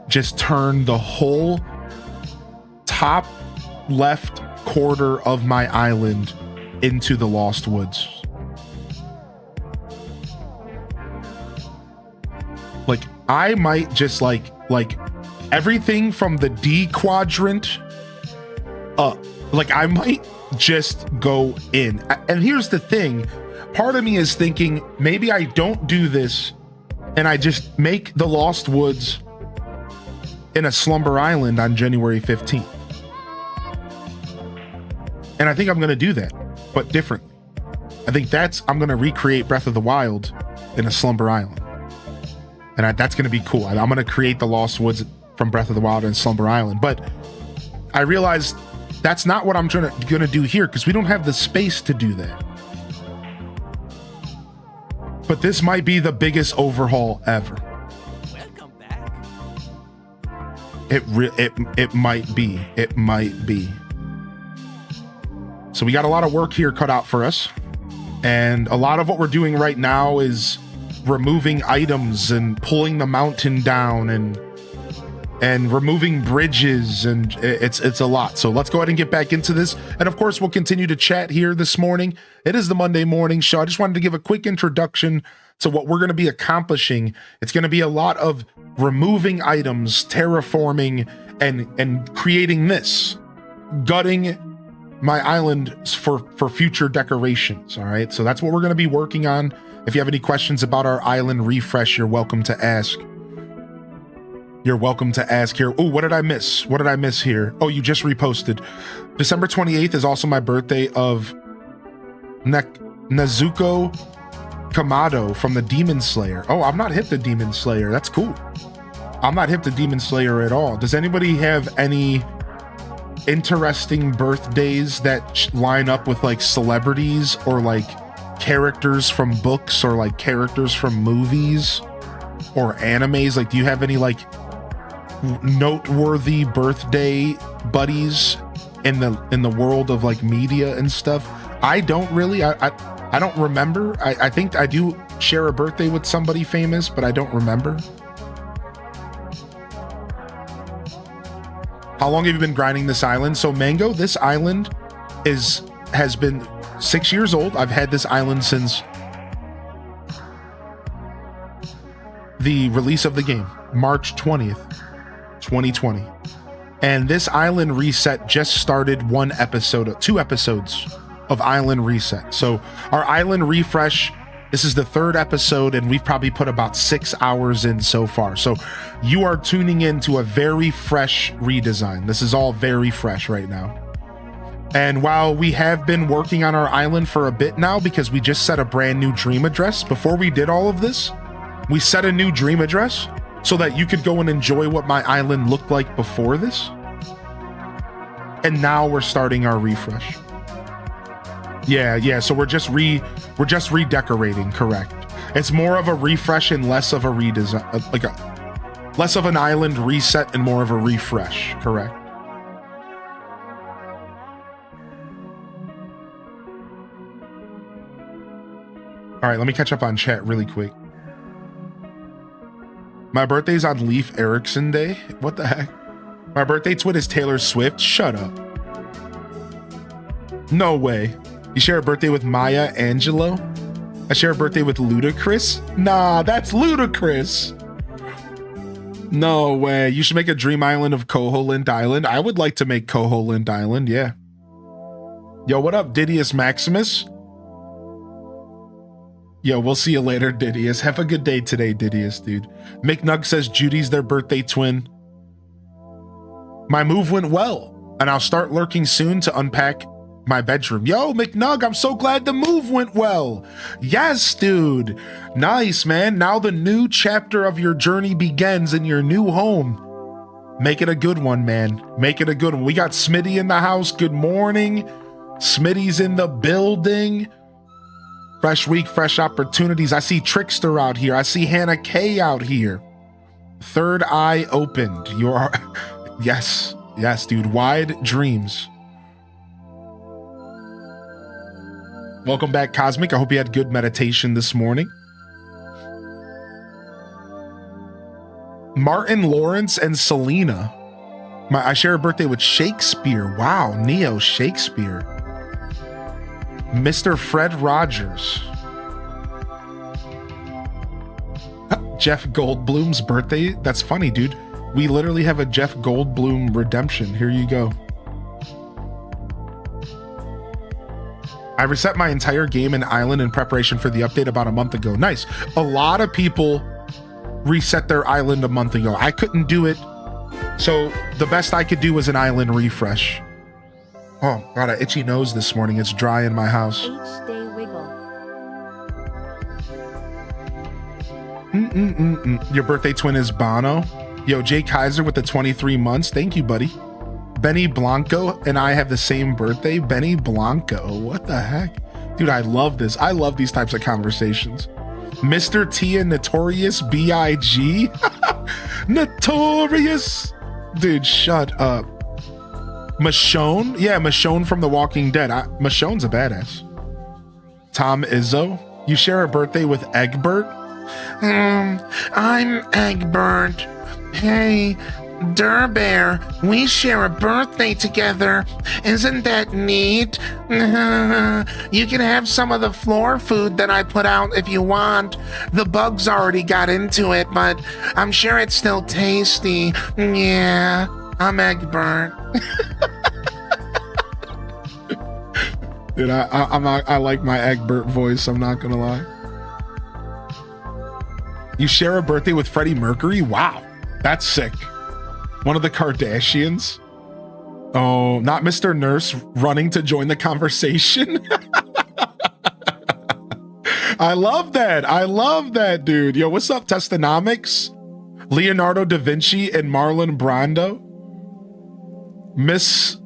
just turn the whole top left quarter of my island into the Lost Woods. Like, I might just like everything from the D quadrant up. Like, I might just go in. And here's the thing. Part of me is thinking maybe I don't do this and I just make the Lost Woods in a slumber island on January 15th. And I think I'm going to do that, but differently. I think I'm going to recreate Breath of the Wild in a slumber island. And that's going to be cool. I'm going to create the Lost Woods from Breath of the Wild in Slumber Island. But I realized that's not what I'm going to do here because we don't have the space to do that. But this might be the biggest overhaul ever. Welcome back. It might be. It might be. So we got a lot of work here cut out for us. And a lot of what we're doing right now is removing items and pulling the mountain down and removing bridges, and it's a lot. So let's go ahead and get back into this. And of course, we'll continue to chat here this morning. It is the Monday Morning Show. I just wanted to give a quick introduction to what we're going to be accomplishing. It's going to be a lot of removing items, terraforming, and creating this, gutting my island for future decorations. All right, so that's what we're going to be working on. If you have any questions about our island refresh, you're welcome to ask. You're welcome to ask here. Oh, what did I miss? What did I miss here? Oh, you just reposted. December 28th is also my birthday of Nezuko Kamado from the Demon Slayer. Oh, I'm not hip to Demon Slayer. That's cool. I'm not hip to Demon Slayer at all. Does anybody have any interesting birthdays that line up with like celebrities or like characters from books or like characters from movies or animes? Like, do you have any like noteworthy birthday buddies in the world of like media and stuff? I don't really. I don't remember. I think I do share a birthday with somebody famous, but I don't remember. How long have you been grinding this island? So Mango, this island has been 6 years old. I've had this island since the release of the game, March 20th, 2020. And this Island Reset just started two episodes of Island Reset. So our Island Refresh, this is the third episode, and we've probably put about 6 hours in so far. So you are tuning into a very fresh redesign. This is all very fresh right now. And while we have been working on our island for a bit now, because we just set a brand new dream address, before we did all of this, we set a new dream address so that you could go and enjoy what my island looked like before this. And now we're starting our refresh. Yeah, so we're just redecorating, correct. It's more of a refresh and less of a redesign, less of an island reset and more of a refresh, correct. All right, let me catch up on chat really quick. My birthday's on Leif Erikson Day. What the heck? My birthday twin is Taylor Swift. Shut up. No way. You share a birthday with Maya Angelou? I share a birthday with Ludacris? Nah, that's ludicrous. No way. You should make a dream island of Koholint Island. I would like to make Koholint Island, yeah. Yo, what up, Didius Maximus? Yo, we'll see you later, Didius. Have a good day today, Didius, dude. McNug says Judy's their birthday twin. My move went well, and I'll start lurking soon to unpack my bedroom. Yo, McNug, I'm so glad the move went well. Yes, dude. Nice, man. Now the new chapter of your journey begins in your new home. Make it a good one, man. Make it a good one. We got Smitty in the house. Good morning. Smitty's in the building. Fresh week, fresh opportunities. I see Trickster out here. I see Hannah K out here. Third eye opened. You're yes, dude. Wide dreams. Welcome back, Cosmic. I hope you had good meditation this morning. Martin Lawrence and Selena. I share a birthday with Shakespeare. Wow, Neo Shakespeare. Mr. Fred Rogers. Jeff Goldblum's birthday. That's funny, dude. We literally have a Jeff Goldblum redemption. Here you go. I reset my entire game and island in preparation for the update about a month ago. Nice. A lot of people reset their island a month ago. I couldn't do it. So the best I could do was an island refresh. Oh, got an itchy nose this morning. It's dry in my house. H-Day Wiggle. Your birthday twin is Bono. Yo, Jay Kaiser with the 23 months. Thank you, buddy. Benny Blanco and I have the same birthday. Benny Blanco. What the heck? Dude, I love this. I love these types of conversations. Mr. T and Notorious B.I.G. Notorious. Dude, shut up. Michonne? Yeah, Michonne from The Walking Dead. Michonne's a badass. Tom Izzo. You share a birthday with Egbert? I'm Egbert. Hey, Durbear, we share a birthday together. Isn't that neat? You can have some of the floor food that I put out if you want. The bugs already got into it, but I'm sure it's still tasty. Yeah, I'm Egbert. Dude, I like my Egbert voice, I'm not gonna lie. You share a birthday with Freddie Mercury? Wow, that's sick. One of the Kardashians? Oh, not Mr. Nurse running to join the conversation. I love that, dude. Yo, what's up, Testonomics? Leonardo da Vinci and Marlon Brando? Miss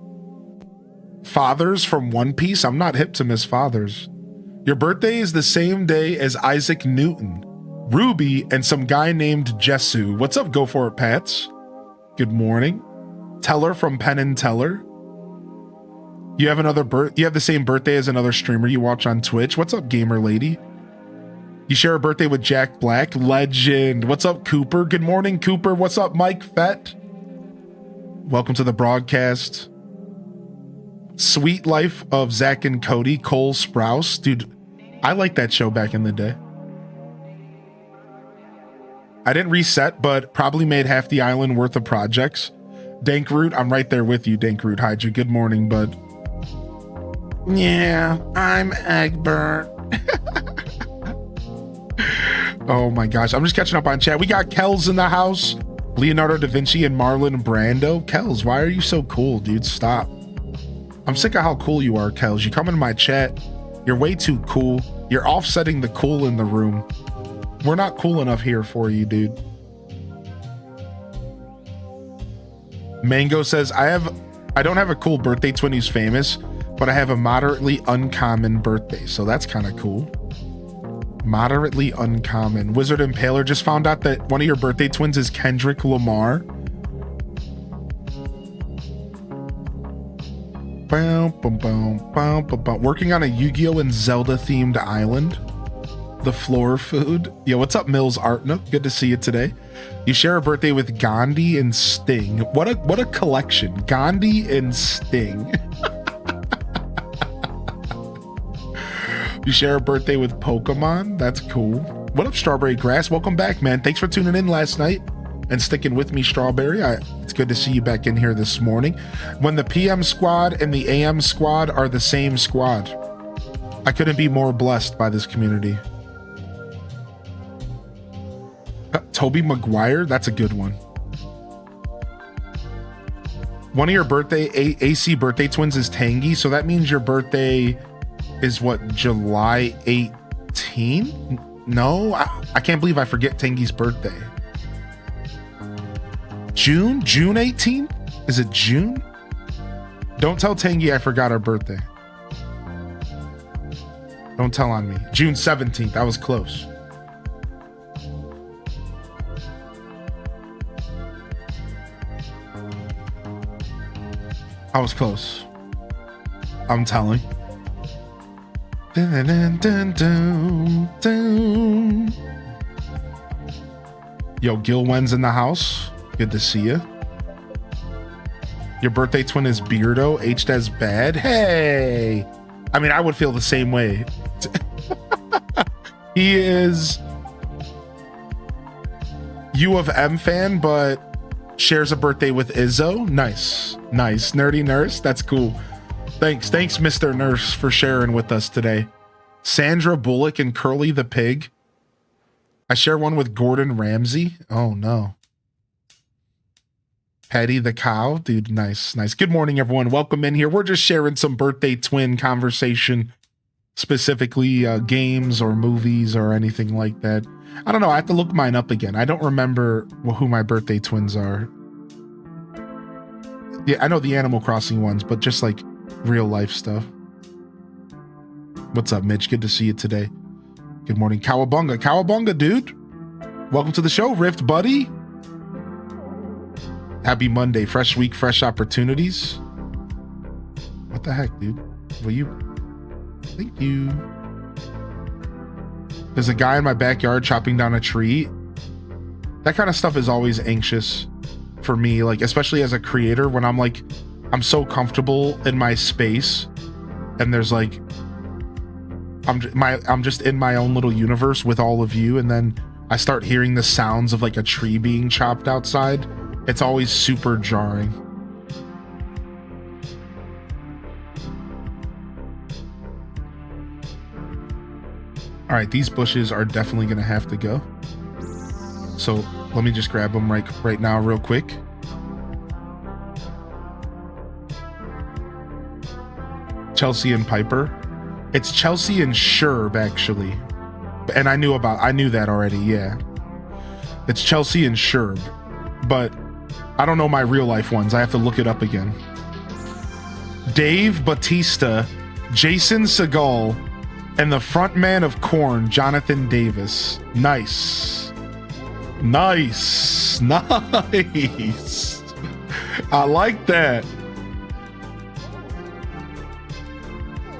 Fathers from One Piece? I'm not hip to Miss Fathers. Your birthday is the same day as Isaac Newton, Ruby, and some guy named Jesu. What's up, Go For It Pats? Good morning. Teller from Penn and Teller. You have you have the same birthday as another streamer you watch on Twitch. What's up, gamer lady? You share a birthday with Jack Black. Legend. What's up, Cooper? Good morning, Cooper. What's up, Mike Fett? Welcome to the broadcast. Sweet Life of Zach and Cody. Cole Sprouse. Dude, I liked that show back in the day. I didn't reset, but probably made half the island worth of projects. Dankroot, I'm right there with you, Dankroot Hydra. Good morning, bud. Yeah, I'm Egbert. Oh my gosh, I'm just catching up on chat. We got Kells in the house, Leonardo da Vinci and Marlon Brando. Kells, why are you so cool, dude? Stop. I'm sick of how cool you are, Kells. You come in my chat, you're way too cool. You're offsetting the cool in the room. We're not cool enough here for you, dude. Mango says, I don't have a cool birthday twin who's famous, but I have a moderately uncommon birthday, so that's kind of cool. Moderately uncommon. Wizard Impaler just found out that one of your birthday twins is Kendrick Lamar. Working on a Yu-Gi-Oh! And Zelda themed island. The floor food. Yo, what's up, Mills Artnook? Good to see you today. You share a birthday with Gandhi and Sting. What a collection. Gandhi and Sting. You share a birthday with Pokemon. That's cool. What up, Strawberry Grass? Welcome back, man. Thanks for tuning in last night and sticking with me, Strawberry. It's good to see you back in here this morning. When the PM squad and the AM squad are the same squad. I couldn't be more blessed by this community. Toby Maguire, that's a good one. One of your birthday AC birthday twins is Tangy, so that means your birthday is what, July 18? No, I can't believe I forget Tangy's birthday. June 18? Is it June? Don't tell Tangy I forgot her birthday. Don't tell on me. June 17th, I was close. I was close. I'm telling. Dun, dun, dun, dun, dun. Yo, Gil Wen's in the house. Good to see you. Your birthday twin is Beardo, aged as bad. Hey! I mean, I would feel the same way. He is U of M fan, but shares a birthday with Izzo. Nice. Nerdy Nurse. That's cool. Thanks, Mr. Nurse, for sharing with us today. Sandra Bullock and Curly the Pig. I share one with Gordon Ramsay. Oh, no. Patty the Cow. Dude, nice. Good morning, everyone. Welcome in here. We're just sharing some birthday twin conversation, specifically games or movies or anything like that. I don't know. I have to look mine up again. I don't remember who my birthday twins are. Yeah, I know the Animal Crossing ones, but just like real life stuff. What's up, Mitch? Good to see you today. Good morning, Cowabunga, dude. Welcome to the show, Rift buddy. Happy Monday, fresh week, fresh opportunities. What the heck, dude? Will you? Thank you. There's a guy in my backyard chopping down a tree. That kind of stuff is always anxious for me, like especially as a creator, when I'm so comfortable in my space and there's like I'm just in my own little universe with all of you, and then I start hearing the sounds of like a tree being chopped outside. It's always super jarring. All right, these bushes are definitely gonna have to go. So let me just grab them right now real quick. Chelsea and Piper. It's Chelsea and Sherb, actually. And I knew that already, yeah. It's Chelsea and Sherb. But I don't know my real life ones. I have to look it up again. Dave Bautista, Jason Segel, and the frontman of Korn, Jonathan Davis. Nice. I like that.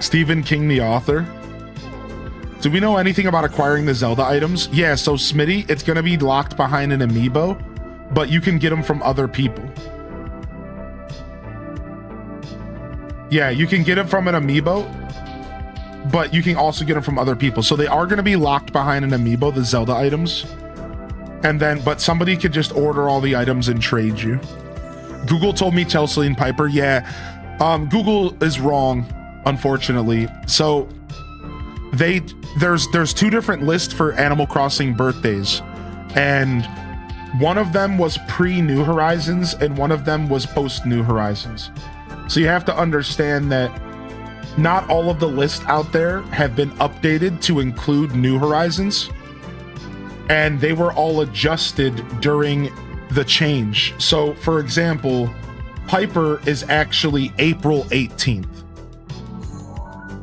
Stephen King, the author. Do we know anything about acquiring the Zelda items? Yeah, so Smitty, it's going to be locked behind an amiibo, but you can get them from other people. Yeah, you can get them from an amiibo, but you can also get them from other people. So they are going to be locked behind an amiibo, the Zelda items. And then, but somebody could just order all the items and trade you. Google told me Chelsea and Piper. Yeah, Google is wrong, unfortunately. So there's two different lists for Animal Crossing birthdays, and one of them was pre-New Horizons and one of them was post-New Horizons. So you have to understand that not all of the lists out there have been updated to include New Horizons, and they were all adjusted during the change. So for example, Piper is actually April 18th.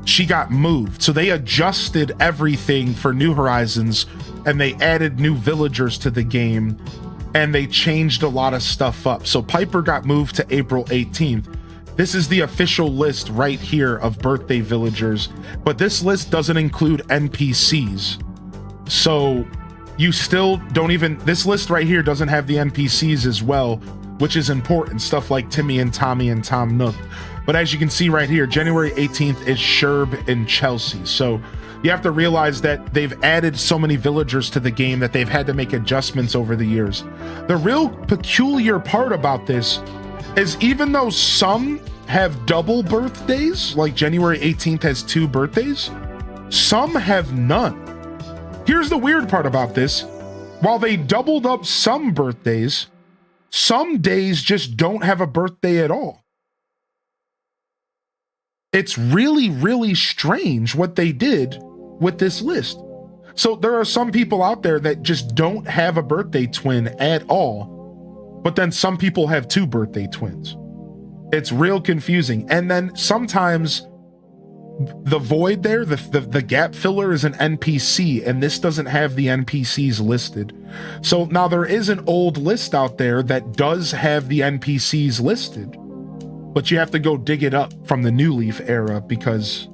She got moved. So they adjusted everything for New Horizons, and they added new villagers to the game, and they changed a lot of stuff up. So Piper got moved to April 18th. This is the official list right here of birthday villagers, but this list doesn't include NPCs. So you still don't even, this list right here doesn't have the NPCs as well, which is important. Stuff like Timmy and Tommy and Tom Nook. But as you can see right here, January 18th is Sherb and Chelsea. So you have to realize that they've added so many villagers to the game that they've had to make adjustments over the years. The real peculiar part about this is even though some have double birthdays, like January 18th has 2 birthdays, some have none. Here's the weird part about this. While they doubled up some birthdays, some days just don't have a birthday at all. It's really, really strange what they did with this list. So there are some people out there that just don't have a birthday twin at all, but then some people have 2 birthday twins. It's real confusing. And then sometimes the void there, the gap filler is an NPC, and this doesn't have the NPCs listed. So now there is an old list out there that does have the NPCs listed, but you have to go dig it up from the New Leaf era because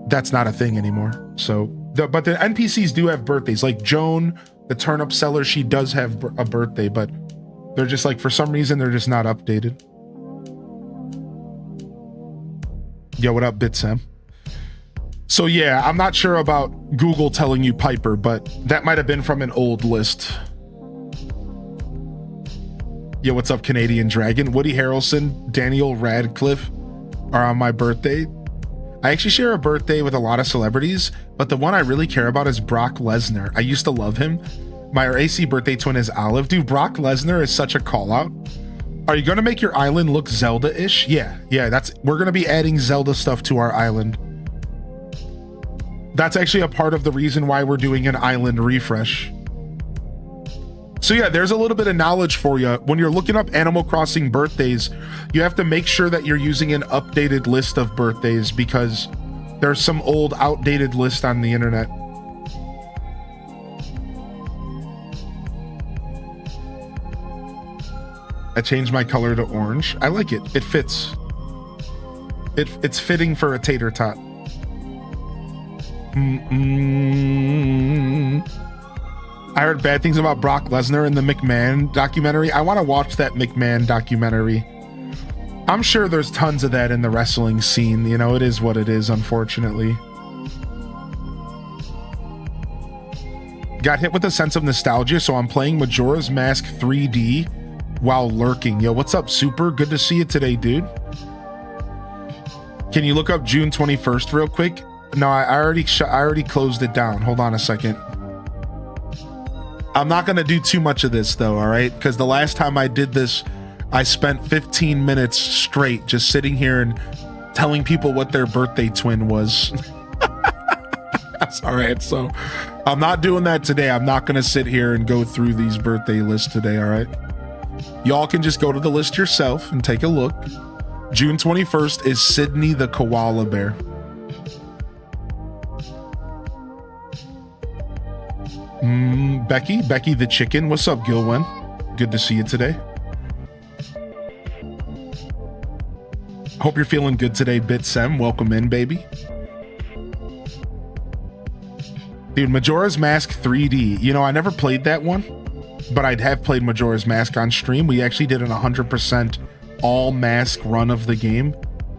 that's not a thing anymore. So, but the NPCs do have birthdays. Like Joan, the turnip seller, she does have a birthday, but they're just like, for some reason, they're just not updated. Yo, what up, Bitsam? So yeah, I'm not sure about Google telling you Piper, but that might have been from an old list. Yo, what's up, Canadian Dragon? Woody Harrelson, Daniel Radcliffe are on my birthday. I actually share a birthday with a lot of celebrities, but the one I really care about is Brock Lesnar. I used to love him. My AC birthday twin is Olive. Dude, Brock Lesnar is such a call out. Are you gonna make your island look Zelda-ish? Yeah, we're gonna be adding Zelda stuff to our island. That's actually a part of the reason why we're doing an island refresh. So yeah, there's a little bit of knowledge for you. When you're looking up Animal Crossing birthdays, you have to make sure that you're using an updated list of birthdays because there's some old outdated list on the internet. I changed my color to orange. I like it. It fits. It's fitting for a tater tot. I heard bad things about Brock Lesnar in the McMahon documentary. I want to watch that McMahon documentary. I'm sure there's tons of that in the wrestling scene. You know, it is what it is, unfortunately. Got hit with a sense of nostalgia, so I'm playing Majora's Mask 3D while lurking. Yo, what's up, Super? Good to see you today, dude. Can you look up June 21st real quick? No, I already closed it down. Hold on a second. I'm not gonna do too much of this though, all right? Because the last time I did this, I spent 15 minutes straight just sitting here and telling people what their birthday twin was. That's all right. So I'm not doing that today. I'm not gonna sit here and go through these birthday lists today, all right? Y'all can just go to the list yourself and take a look. June 21st is Sydney the koala bear. Becky the chicken. What's up, Gilwen? Good to see you today. Hope you're feeling good today, Bitsem. Welcome in, baby. Dude, Majora's Mask 3D. You know, I never played that one, but I have played Majora's Mask on stream. We actually did an 100% all mask run of the game,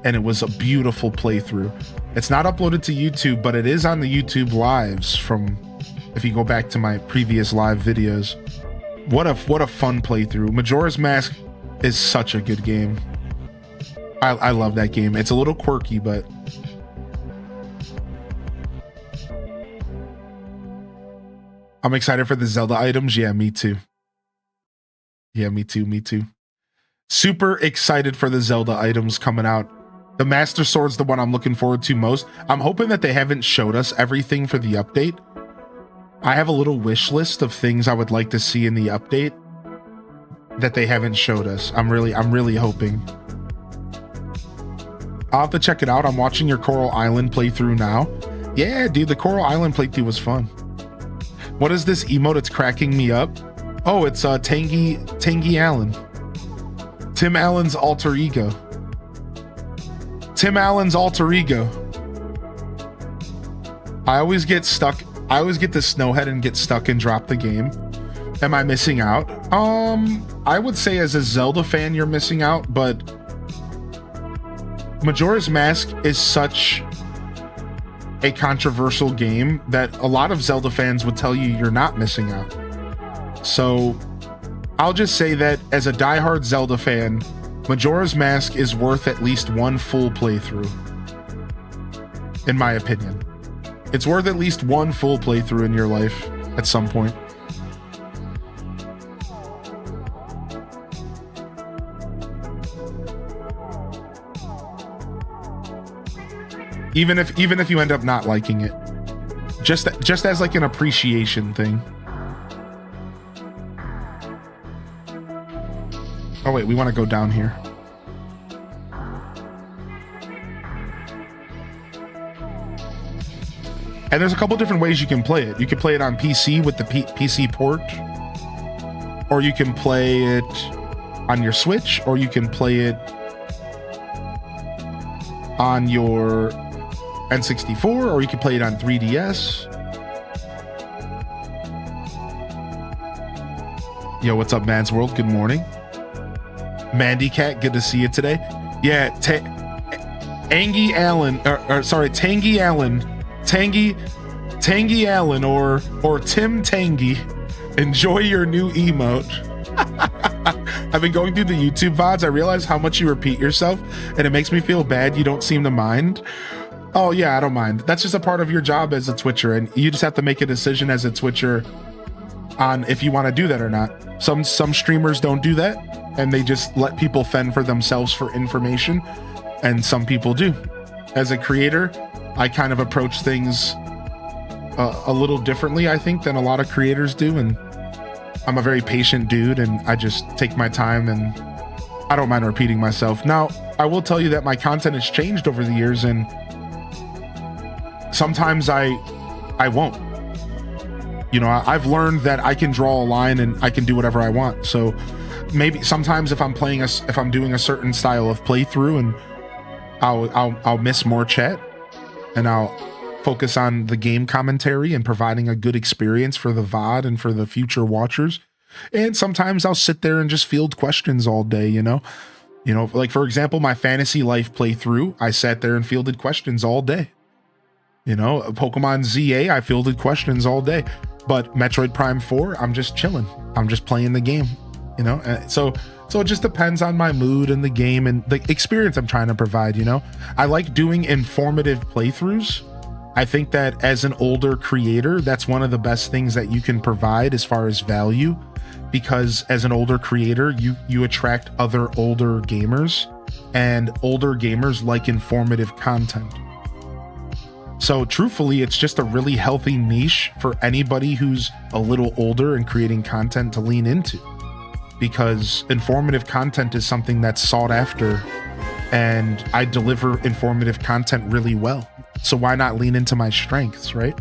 and it was a beautiful playthrough. It's not uploaded to YouTube, but it is on the YouTube lives from if you go back to my previous live videos. What a fun playthrough. Majora's Mask is such a good game. I love that game. It's a little quirky, but I'm excited for the Zelda items. Yeah, me too. Yeah, me too. Super excited for the Zelda items coming out. The Master Sword's the one I'm looking forward to most. I'm hoping that they haven't showed us everything for the update. I have a little wish list of things I would like to see in the update that they haven't showed us. I'm really hoping. I'll have to check it out. I'm watching your Coral Island playthrough now. Yeah, dude, the Coral Island playthrough was fun. What is this emote? It's cracking me up. Oh, it's Tangy Allen. Tim Allen's alter ego. Tim Allen's alter ego. I always get stuck. I always get the snowhead and get stuck and drop the game. Am I missing out? I would say as a Zelda fan, you're missing out, but Majora's Mask is such a controversial game that a lot of Zelda fans would tell you you're not missing out. So I'll just say that as a diehard Zelda fan, Majora's Mask is worth at least one full playthrough, in my opinion. It's worth at least one full playthrough in your life at some point. Even if you end up not liking it, just as like an appreciation thing. Oh wait, we want to go down here. And there's a couple different ways you can play it. You can play it on PC with the PC port, or you can play it on your Switch, or you can play it on your N64, or you can play it on 3DS. Yo, what's up, Man's World? Good morning. Mandy Cat, good to see you today. Yeah, Tangy Allen, Tangy Allen, or Tim Tangy. Enjoy your new emote. I've been going through the YouTube VODs. I realize how much you repeat yourself, and it makes me feel bad you don't seem to mind. Oh yeah, I don't mind. That's just a part of your job as a Twitcher, and you just have to make a decision as a Twitcher on if you want to do that or not. Some streamers don't do that, and they just let people fend for themselves for information, and some people do. As a creator, I kind of approach things a little differently, I think, than a lot of creators do, and I'm a very patient dude, and I just take my time, and I don't mind repeating myself. Now, I will tell you that my content has changed over the years, and sometimes I won't. You know, I've learned that I can draw a line and I can do whatever I want. So maybe sometimes if I'm doing a certain style of playthrough, and I'll miss more chat, and I'll focus on the game commentary and providing a good experience for the VOD and for the future watchers. And sometimes I'll sit there and just field questions all day, you know, like for example, my Fantasy Life playthrough, I sat there and fielded questions all day. You know, Pokemon ZA, I fielded questions all day. But Metroid Prime 4, I'm just chilling. I'm just playing the game, you know? So it just depends on my mood and the game and the experience I'm trying to provide, you know? I like doing informative playthroughs. I think that as an older creator, that's one of the best things that you can provide as far as value, because as an older creator, you attract other older gamers, and older gamers like informative content. So truthfully, it's just a really healthy niche for anybody who's a little older and creating content to lean into, because informative content is something that's sought after, and I deliver informative content really well. So why not lean into my strengths, right?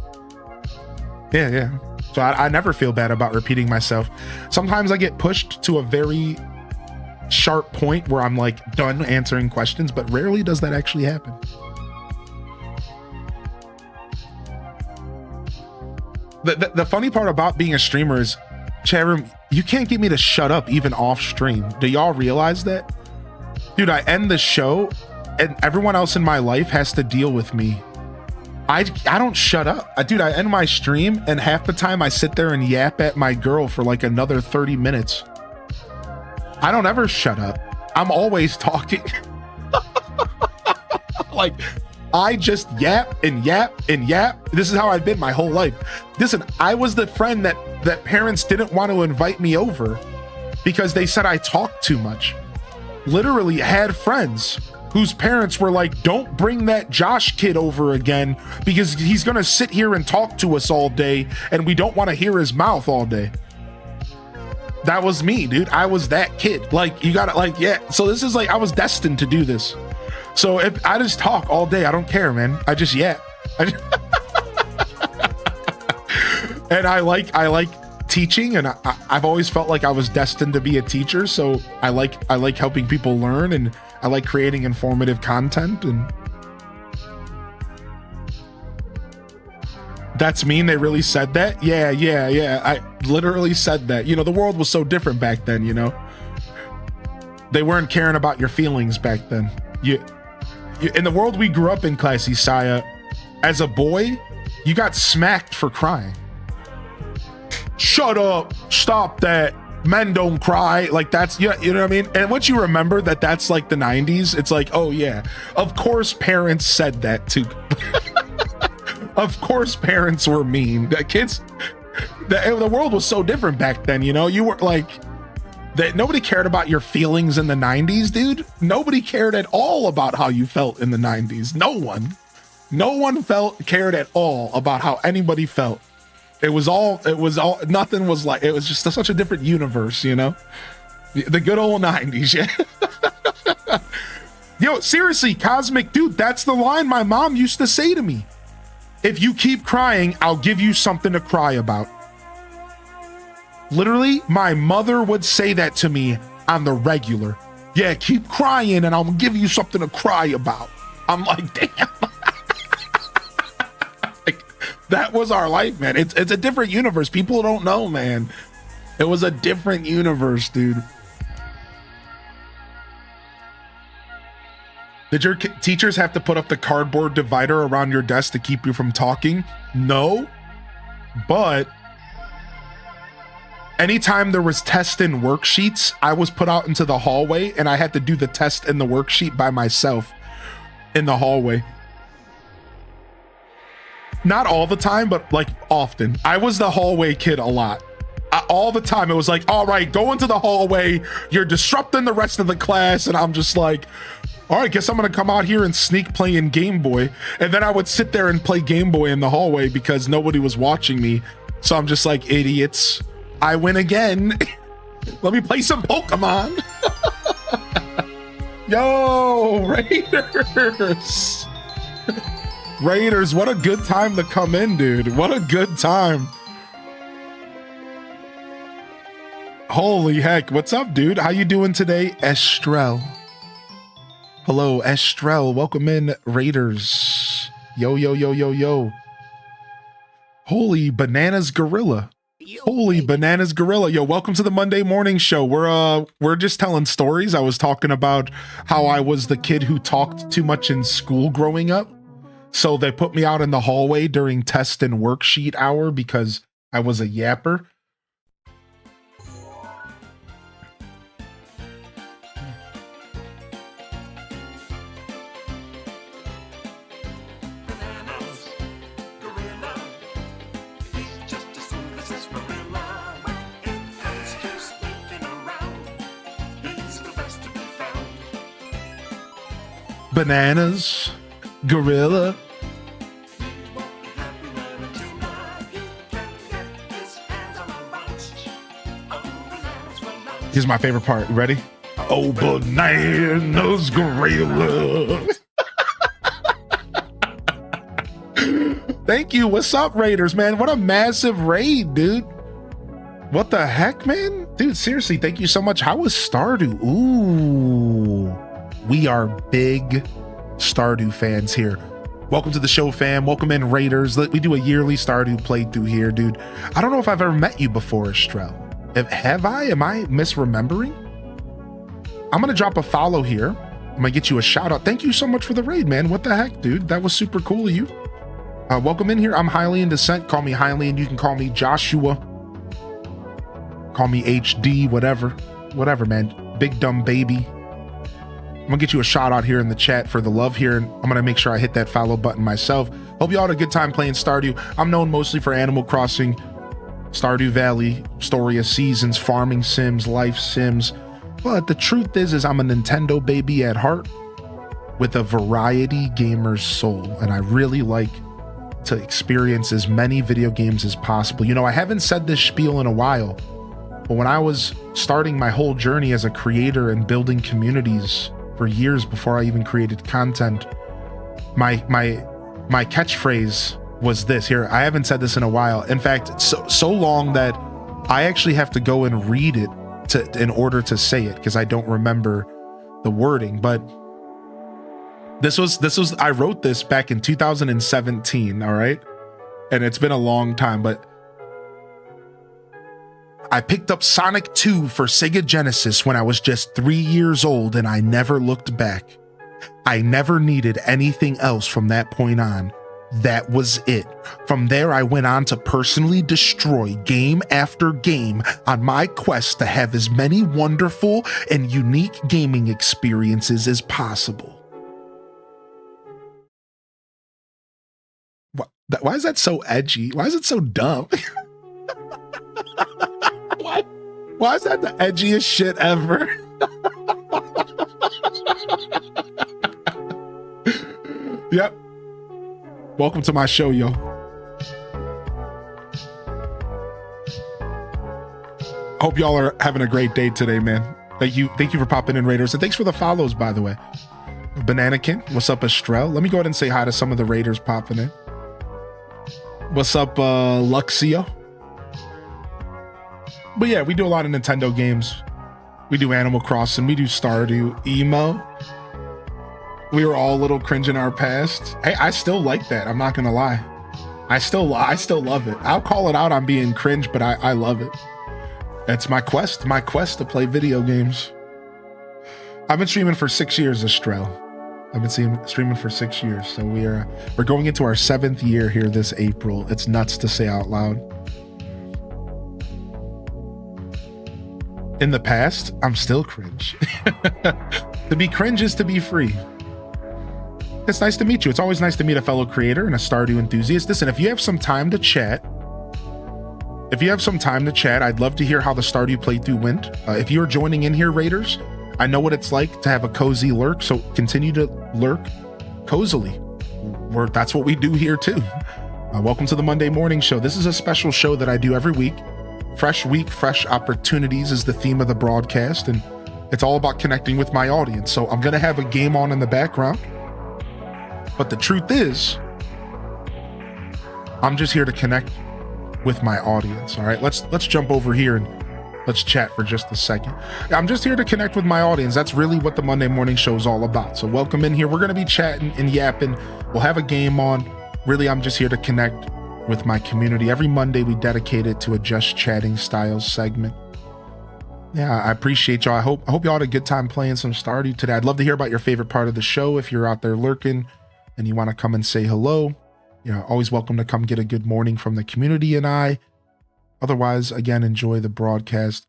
Yeah. So I never feel bad about repeating myself. Sometimes I get pushed to a very sharp point where I'm like done answering questions, but rarely does that actually happen. The funny part about being a streamer is, chat room, you can't get me to shut up even off stream. Do y'all realize that? Dude, I end the show and everyone else in my life has to deal with me. I don't shut up. Dude, I end my stream and half the time I sit there and yap at my girl for like another 30 minutes. I don't ever shut up. I'm always talking. Like, I just yap and yap and yap. This is how I've been my whole life. Listen, I was the friend that parents didn't want to invite me over because they said I talk too much. Literally had friends whose parents were like, don't bring that Josh kid over again because he's gonna sit here and talk to us all day and we don't want to hear his mouth all day. That was me, dude. I was that kid. Like, you gotta, like, yeah. So this is like, I was destined to do this. So if I just talk all day, I don't care, man. I just yap. And I like teaching, and I've always felt like I was destined to be a teacher. So I like helping people learn, and I like creating informative content. And that's mean. They really said that. Yeah. I literally said that. You know, the world was so different back then. You know, they weren't caring about your feelings back then. You in the world we grew up in, Classy Saya, as a boy, you got smacked for crying. Shut up, stop that, men don't cry. Like, that's, you know what I mean? And once you remember that that's like the 90s, it's like, oh yeah, of course parents said that too. Of course parents were mean. The kids, the world was so different back then, you know? You were like, that nobody cared about your feelings in the 90s, dude. Nobody cared at all about how you felt in the 90s. No one cared at all about how anybody felt. It was all, nothing was like, it was just such a different universe, you know? The good old 90s, yeah. Yo, seriously, Cosmic, dude, that's the line my mom used to say to me. If you keep crying, I'll give you something to cry about. Literally, my mother would say that to me on the regular. Yeah, keep crying and I'll give you something to cry about. I'm like, damn. Like, that was our life, man. It's a different universe. People don't know, man. It was a different universe, dude. Did your teachers have to put up the cardboard divider around your desk to keep you from talking? No, but anytime there was test and worksheets, I was put out into the hallway and I had to do the test and the worksheet by myself in the hallway. Not all the time, but like often. I was the hallway kid a lot. All the time. It was like, all right, go into the hallway. You're disrupting the rest of the class. And I'm just like, all right, guess I'm going to come out here and sneak playing Game Boy. And then I would sit there and play Game Boy in the hallway because nobody was watching me. So I'm just like, idiots. I win again. Let me play some Pokemon. Yo, Raiders. Raiders, what a good time to come in, dude. What a good time. Holy heck. What's up, dude? How you doing today, Estrell? Hello, Estrell. Welcome in, Raiders. Yo. Holy bananas gorilla. Holy bananas gorilla. Yo, welcome to the Monday morning show. We're just telling stories. I was talking about how I was the kid who talked too much in school growing up. So they put me out in the hallway during test and worksheet hour because I was a yapper. Bananas, gorilla. Here's my favorite part. Ready? Oh, bananas, gorilla. Thank you. What's up, Raiders, man? What a massive raid, dude. What the heck, man? Dude, seriously, thank you so much. How was Stardew? Ooh. We are big Stardew fans here. Welcome to the show, fam. Welcome in, Raiders. We do a yearly Stardew playthrough here, dude. I don't know if I've ever met you before, Estrell. Have I? Am I misremembering? I'm gonna drop a follow here. I'm gonna get you a shout out. Thank you so much for the raid, man. What the heck, dude? That was super cool of you. Welcome in here. I'm Highly in Descent. Call me Highly, and you can call me Joshua. Call me HD, whatever, man. Big dumb baby. I'm gonna get you a shout out here in the chat for the love here, and I'm gonna make sure I hit that follow button myself. Hope you all had a good time playing Stardew. I'm known mostly for Animal Crossing, Stardew Valley, Story of Seasons, farming sims, life sims. But the truth is I'm a Nintendo baby at heart with a variety gamer's soul, and I really like to experience as many video games as possible. You know, I haven't said this spiel in a while, but when I was starting my whole journey as a creator and building communities for years before I even created content, my catchphrase was this. Here, I haven't said this in a while. In fact, so long that I actually have to go and read it in order to say it, because I don't remember the wording. But this was I wrote this back in 2017, all right? And it's been a long time, but I picked up Sonic 2 for Sega Genesis when I was just 3 years old, and I never looked back. I never needed anything else from that point on. That was it. From there, I went on to personally destroy game after game on my quest to have as many wonderful and unique gaming experiences as possible. Why is that so edgy? Why is it so dumb? Why is that the edgiest shit ever? Yep. Welcome to my show, yo. Hope y'all are having a great day today, man. Thank you for popping in, Raiders, and thanks for the follows, by the way. Bananakin, what's up, Estrell? Let me go ahead and say hi to some of the Raiders popping in. What's up, Luxio? But yeah, we do a lot of Nintendo games. We do Animal Crossing, we do Stardew, Emo. We were all a little cringe in our past. Hey, I still like that. I'm not gonna lie. I still love it. I'll call it out on being cringe, but I love it. It's my quest to play video games. I've been streaming for 6 years, Estrell. I've been streaming for 6 years. So we're going into our 7th year here this April. It's nuts to say out loud. In the past, I'm still cringe. To be cringe is to be free. It's nice to meet you. It's always nice to meet a fellow creator and a Stardew enthusiast. Listen, if you have some time to chat, I'd love to hear how the Stardew playthrough went. If you're joining in here, Raiders, I know what it's like to have a cozy lurk, so continue to lurk cozily. That's what we do here too. Welcome to the Monday Morning Show. This is a special show that I do every week. Fresh week, fresh opportunities is the theme of the broadcast, and it's all about connecting with my audience. So I'm gonna have a game on in the background, but the truth is, I'm just here to connect with my audience. All right, let's jump over here and let's chat for just a second. I'm just here to connect with my audience. That's really what the Monday Morning Show is all about. So welcome in here. We're going to be chatting and yapping. We'll have a game on. Really, I'm just here to connect with my community. Every Monday, we dedicate it to a Just Chatting style segment. Yeah, I appreciate y'all. I hope y'all had a good time playing some Stardew today. I'd love to hear about your favorite part of the show. If you're out there lurking and you want to come and say hello, always welcome to come get a good morning from the community and I. Otherwise, again, enjoy the broadcast.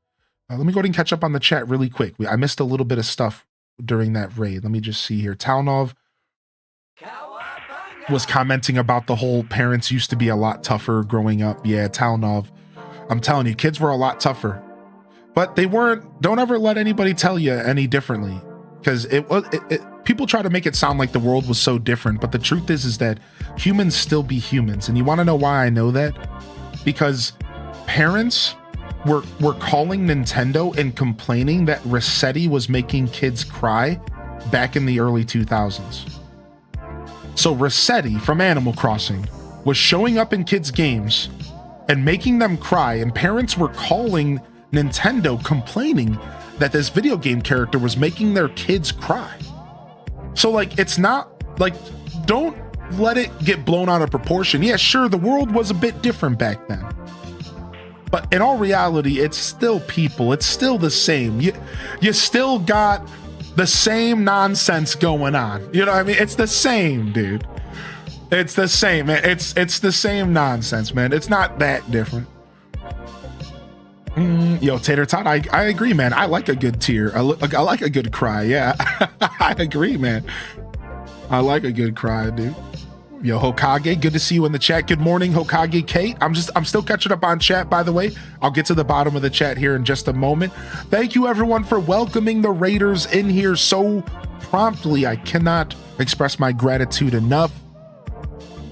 Let me go ahead and catch up on the chat really quick. I missed a little bit of stuff during that raid. Let me just see here. Talnov was commenting about the whole parents used to be a lot tougher growing up. Yeah, Talnov. I'm telling you, kids were a lot tougher. But they weren't. Don't ever let anybody tell you any differently. Because people try to make it sound like the world was so different. But the truth is that humans still be humans. And you want to know why I know that? Because parents were calling Nintendo and complaining that Resetti was making kids cry back in the early 2000s. So Resetti from Animal Crossing was showing up in kids' games and making them cry, and parents were calling Nintendo complaining that this video game character was making their kids cry. So it's not don't let it get blown out of proportion. Yeah, sure, the world was a bit different back then. But in all reality, it's still people. It's still the same. You still got the same nonsense going on. You know what I mean? It's the same, dude. It's the same, man. It's the same nonsense, man. It's not that different. Yo, Tater Tot, I agree, man. I like a good tear. I like a good cry. Yeah, I agree, man. I like a good cry, dude. Yo, Hokage, good to see you in the chat. Good morning, Hokage Kate. I'm still catching up on chat, by the way. I'll get to the bottom of the chat here in just a moment. Thank you, everyone, for welcoming the Raiders in here so promptly. I cannot express my gratitude enough.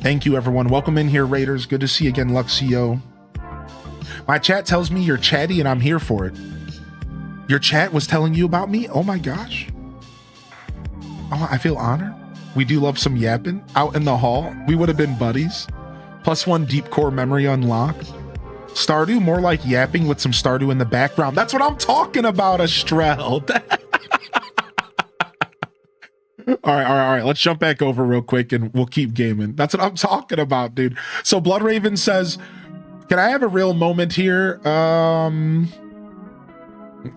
Thank you, everyone. Welcome in here, Raiders. Good to see you again, Luxio. My chat tells me you're chatty, and I'm here for it. Your chat was telling you about me? Oh my gosh. Oh, I feel honored. We do love some yapping out in the hall. We would have been buddies. +1 deep core memory unlocked. Stardew, more like yapping with some Stardew in the background. That's what I'm talking about, Estrell. All right. Let's jump back over real quick and we'll keep gaming. That's what I'm talking about, dude. So Blood Raven says, can I have a real moment here? And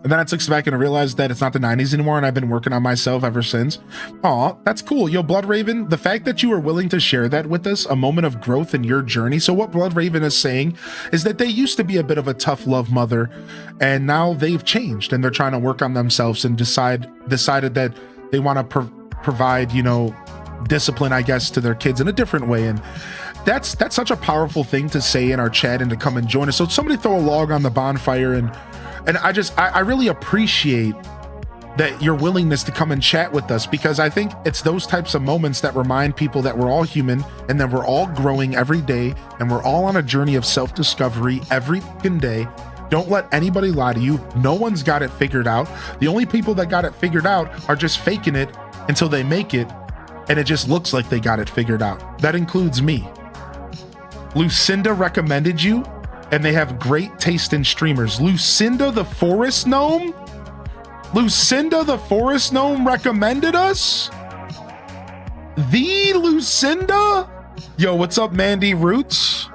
then I took back and I realized that it's not the 90s anymore, and I've been working on myself ever since. Aw, that's cool. Yo, Blood Raven, the fact that you were willing to share that with us, a moment of growth in your journey. So what Blood Raven is saying is that they used to be a bit of a tough love mother, and now they've changed and they're trying to work on themselves and decided that they want to provide, you know, discipline, I guess, to their kids in a different way. And that's such a powerful thing to say in our chat and to come and join us. So somebody throw a log on the bonfire, and I really appreciate that your willingness to come and chat with us, because I think it's those types of moments that remind people that we're all human and that we're all growing every day and we're all on a journey of self-discovery every fucking day. Don't let anybody lie to you. No one's got it figured out. The only people that got it figured out are just faking it until they make it, and it just looks like they got it figured out. That includes me. Lucinda recommended you, and they have great taste in streamers. Lucinda the Forest Gnome? Lucinda the Forest Gnome recommended us? The Lucinda? Yo, what's up, Mandy Roots?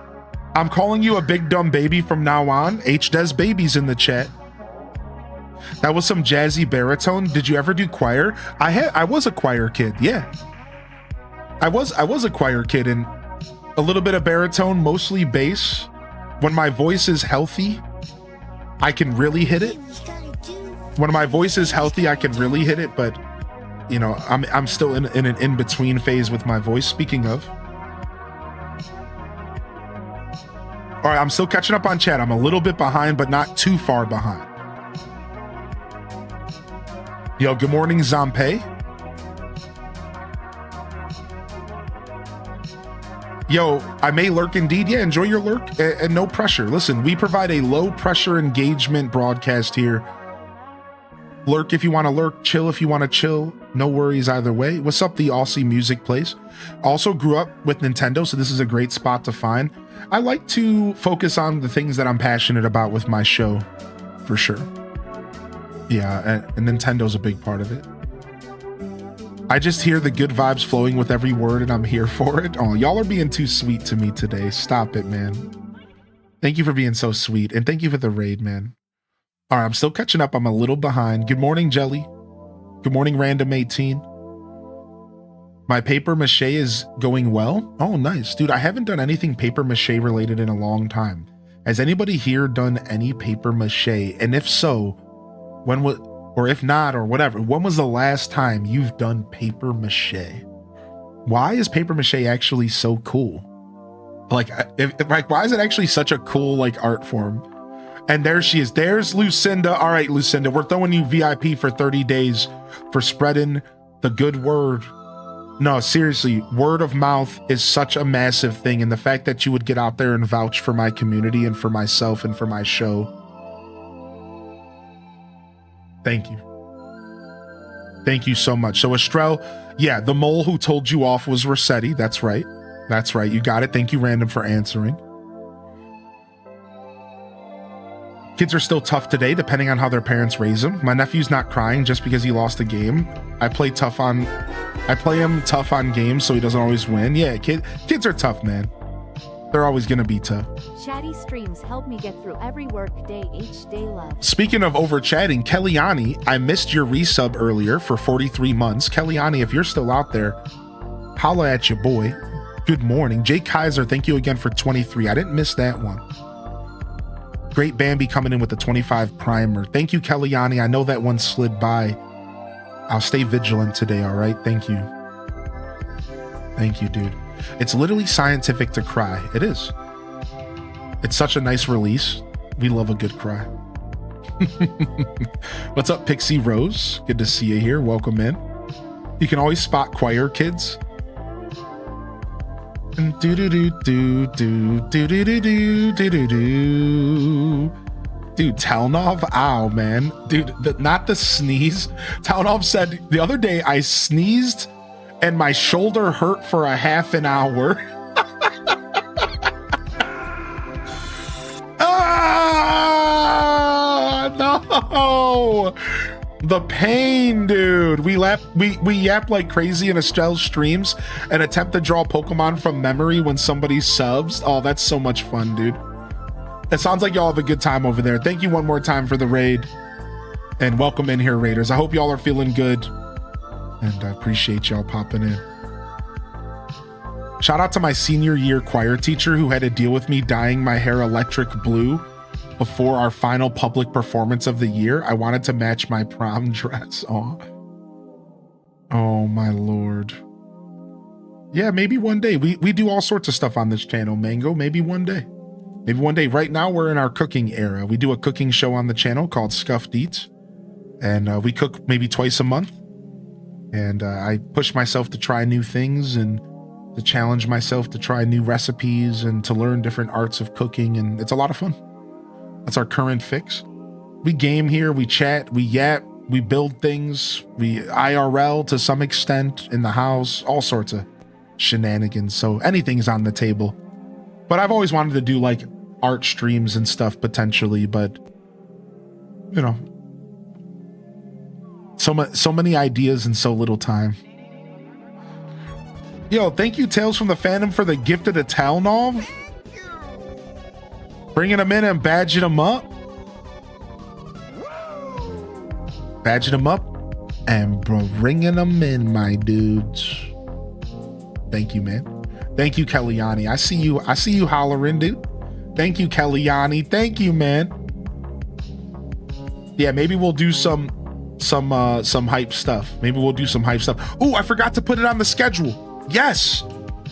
I'm calling you a big dumb baby from now on. H-Des Baby's in the chat. That was some jazzy baritone. Did you ever do choir? I was a choir kid, yeah. I was a choir kid, and a little bit of baritone, mostly bass. When my voice is healthy, I can really hit it. When my voice is healthy, I can really hit it, but you know, I'm still in an in-between phase with my voice. Speaking of. All right, I'm still catching up on chat. I'm a little bit behind, but not too far behind. Yo, good morning, Zampe. Yo, I may lurk indeed. Yeah, enjoy your lurk and no pressure. Listen, we provide a low pressure engagement broadcast here. Lurk if you want to lurk, chill if you want to chill. No worries either way. What's up, the Aussie Music Place? Also grew up with Nintendo, so this is a great spot to find. I like to focus on the things that I'm passionate about with my show, for sure. Yeah, and Nintendo's a big part of it. I just hear the good vibes flowing with every word, and I'm here for it. Oh, y'all are being too sweet to me today. Stop it, man. Thank you for being so sweet, and thank you for the raid, man. All right, I'm still catching up. I'm a little behind. Good morning, Jelly. Good morning, Random 18. My paper mache is going well. Oh, nice. Dude, I haven't done anything paper mache related in a long time. Has anybody here done any paper mache? And if so, when was, or if not, or whatever, when was the last time you've done paper mache? Why is paper mache actually so cool? Like, why is it actually such a cool, like, art form? And there she is. There's Lucinda. All right, Lucinda, we're throwing you VIP for 30 days for spreading the good word. No, seriously, word of mouth is such a massive thing. And the fact that you would get out there and vouch for my community and for myself and for my show. Thank you. Thank you so much. So Estrell, yeah, the mole who told you off was Rossetti. That's right. That's right. You got it. Thank you, Random, for answering. Kids are still tough today, depending on how their parents raise them. My nephew's not crying just because he lost a game. I play him tough on games so he doesn't always win. Yeah, kids are tough, man. They're always gonna be tough. Chatty streams help me get through every work day. Day love. Speaking of over chatting, Kellyanne, I missed your resub earlier for 43 months. Kellyanne, if you're still out there, holla at your boy. Good morning. Jake Kaiser, thank you again for 23. I didn't miss that one. Great Bambi coming in with the 25 primer. Thank you, Kellyanne. I know that one slid by. I'll stay vigilant today, all right? Thank you. Thank you, dude. It's literally scientific to cry. It is. It's such a nice release. We love a good cry. What's up, Pixie Rose? Good to see you here. Welcome in. You can always spot choir kids. Do do do do do do do do do do do do. Dude, Telnov, ow, man. Dude, not the sneeze. Telnov said the other day I sneezed and my shoulder hurt for a half an hour. Ah, no. The pain, dude. We yap like crazy in Estrell's streams and attempt to draw Pokemon from memory when somebody subs. Oh, that's so much fun, dude. It sounds like y'all have a good time over there. Thank you one more time for the raid. And welcome in here, Raiders. I hope y'all are feeling good. And I appreciate y'all popping in. Shout out to my senior year choir teacher who had to deal with me dyeing my hair electric blue before our final public performance of the year. I wanted to match my prom dress. Oh my Lord. Yeah, maybe one day. We do all sorts of stuff on this channel, Mango. Maybe one day. Maybe one day. Right now, we're in our cooking era. We do a cooking show on the channel called Scuffed Eats. And we cook maybe twice a month. And I push myself to try new things and to challenge myself to try new recipes and to learn different arts of cooking. And it's a lot of fun. That's our current fix. We game here, we chat, we yap, we build things, we IRL to some extent in the house, all sorts of shenanigans. So anything's on the table. But I've always wanted to do like art streams and stuff potentially, but you know, so many ideas in so little time. Yo, thank you, Tales from the Phantom, for the gift of the Talnov. Bringing them in and badging them up. Badging them up and bringing them in, my dudes. Thank you, man. Thank you, Kellyanne. I see you hollering, dude. Thank you, Kellyanne. Thank you, man. Yeah, maybe we'll do some hype stuff. Maybe we'll do some hype stuff. Oh, I forgot to put it on the schedule. Yes,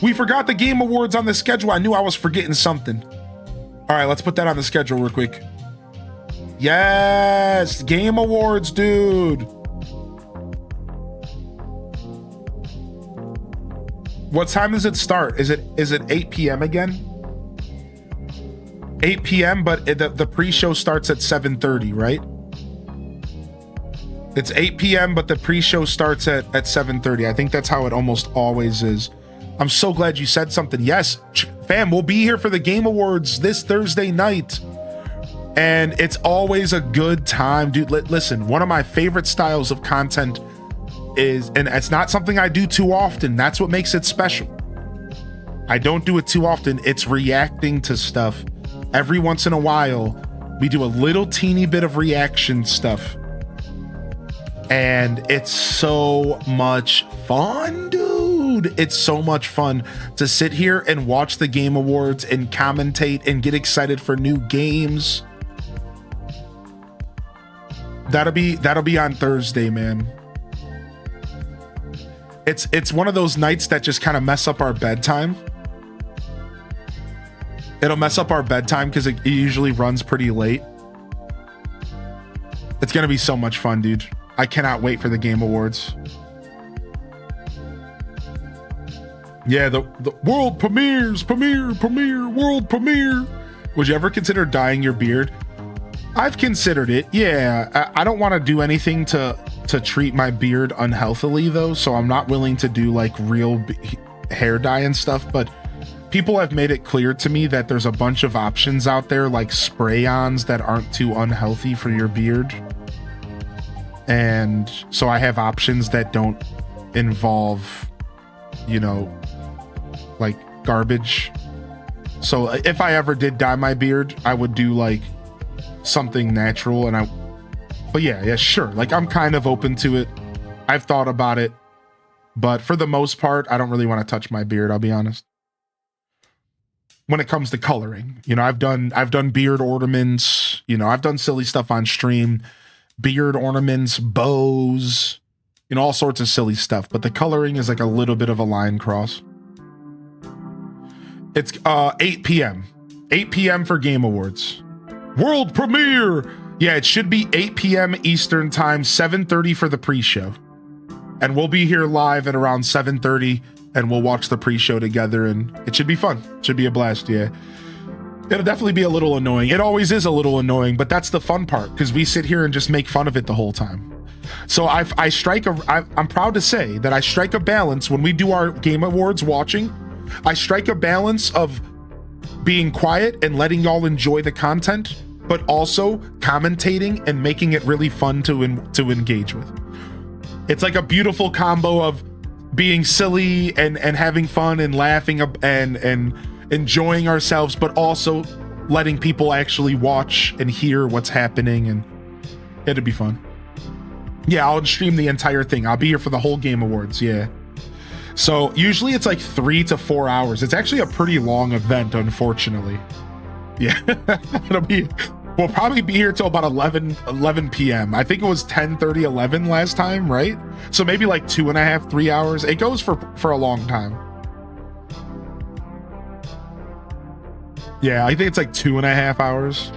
we forgot the Game Awards on the schedule. I knew I was forgetting something. All right, let's put that on the schedule real quick. Yes, Game Awards, dude. What time does it start? Is it 8 p.m. again? 8 p.m., but the pre-show starts at 7:30, right? It's 8 p.m., but the pre-show starts at 7:30. I think that's how it almost always is. I'm so glad you said something. Yes, fam, we'll be here for the Game Awards this Thursday night. And it's always a good time, dude. Listen, one of my favorite styles of content is, and it's not something I do too often. That's what makes it special. I don't do it too often. It's reacting to stuff. Every once in a while, we do a little teeny bit of reaction stuff. And it's so much fun, dude. It's so much fun to sit here and watch the Game Awards and commentate and get excited for new games. That'll be on Thursday, man. It's one of those nights that just kind of mess up our bedtime. It'll mess up our bedtime because it usually runs pretty late. It's gonna be so much fun, dude. I cannot wait for the Game Awards. Yeah, the world premieres, premiere, world premiere. Would you ever consider dyeing your beard? I've considered it. Yeah, I don't want to do anything to treat my beard unhealthily though, so I'm not willing to do like real hair dye and stuff, but people have made it clear to me that there's a bunch of options out there like spray-ons that aren't too unhealthy for your beard. And so I have options that don't involve, you know, like garbage. So if I ever did dye my beard, I would do like something natural. But yeah, sure. Like I'm kind of open to it. I've thought about it, but for the most part, I don't really want to touch my beard. I'll be honest. when it comes to coloring. You know, I've done beard ornaments, you know, I've done silly stuff on stream, beard ornaments, bows, you know, all sorts of silly stuff, but the coloring is like a little bit of a line cross. It's 8 p.m. 8 p.m. for Game Awards. World premiere! Yeah, it should be 8 p.m. Eastern time, 7:30 for the pre-show. And we'll be here live at around 7:30, and we'll watch the pre-show together, and it should be fun. It should be a blast, yeah. It'll definitely be a little annoying. It always is a little annoying, but that's the fun part, because we sit here and just make fun of it the whole time. So I'm proud to say that I strike a balance when we do our Game Awards watching. I strike a balance of being quiet and letting y'all enjoy the content, but also commentating and making it really fun to engage with. It's like a beautiful combo of being silly and having fun and laughing and enjoying ourselves, but also letting people actually watch and hear what's happening, and it'd be fun. Yeah, I'll stream the entire thing. I'll be here for the whole Game Awards, yeah. So usually it's like 3 to 4 hours. It's actually a pretty long event, unfortunately. Yeah, we'll probably be here till about 11 p.m. I think it was 10:30, 11 last time, right? So maybe like 2.5, 3 hours. It goes for a long time. Yeah, I think it's like 2.5 hours.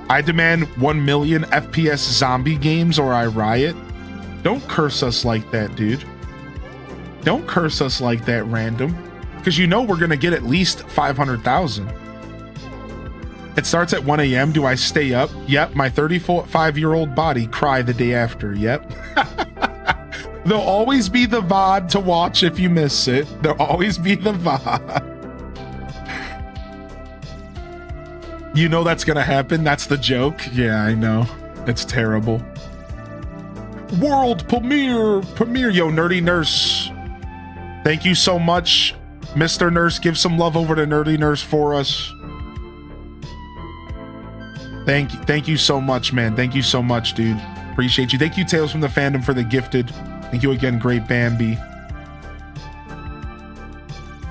I demand 1 million FPS zombie games or I riot. Don't curse us like that, dude. Don't curse us like that, random. Because you know we're going to get at least 500,000. It starts at 1 a.m. Do I stay up? Yep. My 35-year-old body cry the day after. Yep. There'll always be the VOD to watch if you miss it. There'll always be the VOD. You know that's going to happen. That's the joke. Yeah, I know. It's terrible. World premiere. Yo, Nerdy Nurse. Thank you so much, Mr. Nurse. Give some love over to Nerdy Nurse for us. Thank you so much, man. Thank you so much, dude. Appreciate you. Thank you, Tales from the Fandom, for the gifted. Thank you again, Great Bambi.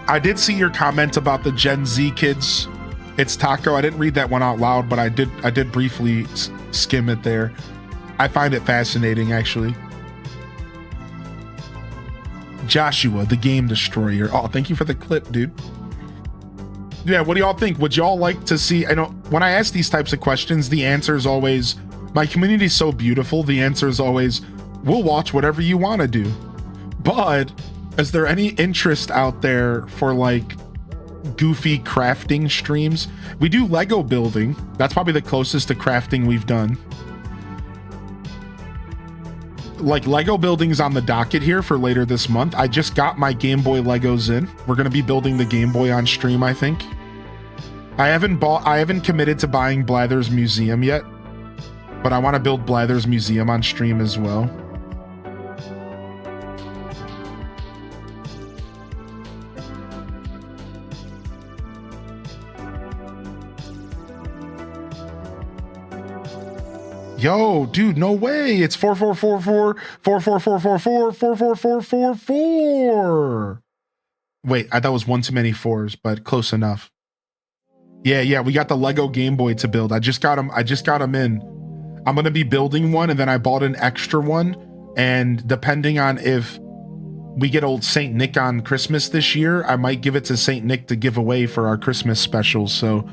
I did see your comment about the Gen Z kids. It's Taco. I didn't read that one out loud, but I did briefly skim it there. I find it fascinating, actually. Joshua, the Game Destroyer. Oh, thank you for the clip, dude. Yeah, what do y'all think? Would y'all like to see... I know when I ask these types of questions, the answer is always... My community is so beautiful. The answer is always, we'll watch whatever you want to do. But is there any interest out there for like goofy crafting streams? We do Lego building. That's probably the closest to crafting we've done. Like Lego building's on the docket here for later this month. I just got my Game Boy Legos in. We're going to be building the Game Boy on stream, I think. I haven't committed to buying Blather's Museum yet, but I want to build Blather's Museum on stream as well. Yo, dude, no way. It's 444444444444. Wait, I thought it was one too many fours, but close enough. Yeah, we got the Lego Game Boy to build. I just got them in. I'm going to be building one, and then I bought an extra one, and depending on if we get old Saint Nick on Christmas this year, I might give it to Saint Nick to give away for our Christmas special. So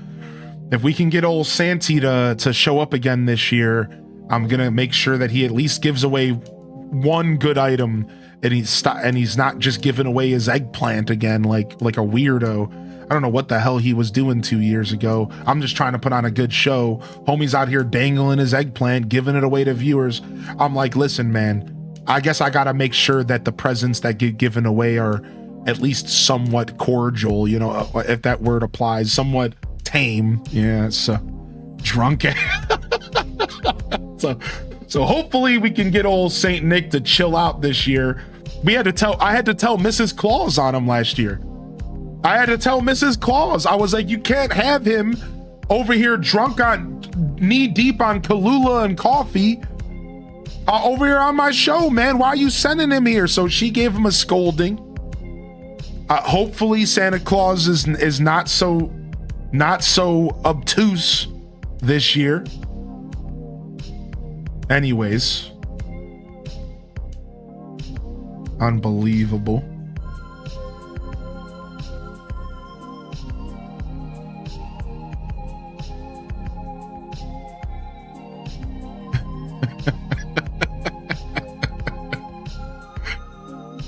if we can get old Santy to show up again this year, I'm gonna make sure that he at least gives away one good item, and he's not just giving away his eggplant again like a weirdo. I don't know what the hell he was doing 2 years ago. I'm just trying to put on a good show. Homie's out here dangling his eggplant, giving it away to viewers. I'm like, listen, man, I guess I gotta make sure that the presents that get given away are at least somewhat cordial, you know, if that word applies, somewhat tame. Yeah, so drunk. So hopefully we can get old Saint Nick to chill out this year. I had to tell Mrs. Claus on him last year. I had to tell Mrs. Claus. I was like, you can't have him over here drunk on knee deep on Kahlua and coffee over here on my show, man. Why are you sending him here? So she gave him a scolding. Hopefully Santa Claus is not so obtuse this year. Anyways, unbelievable.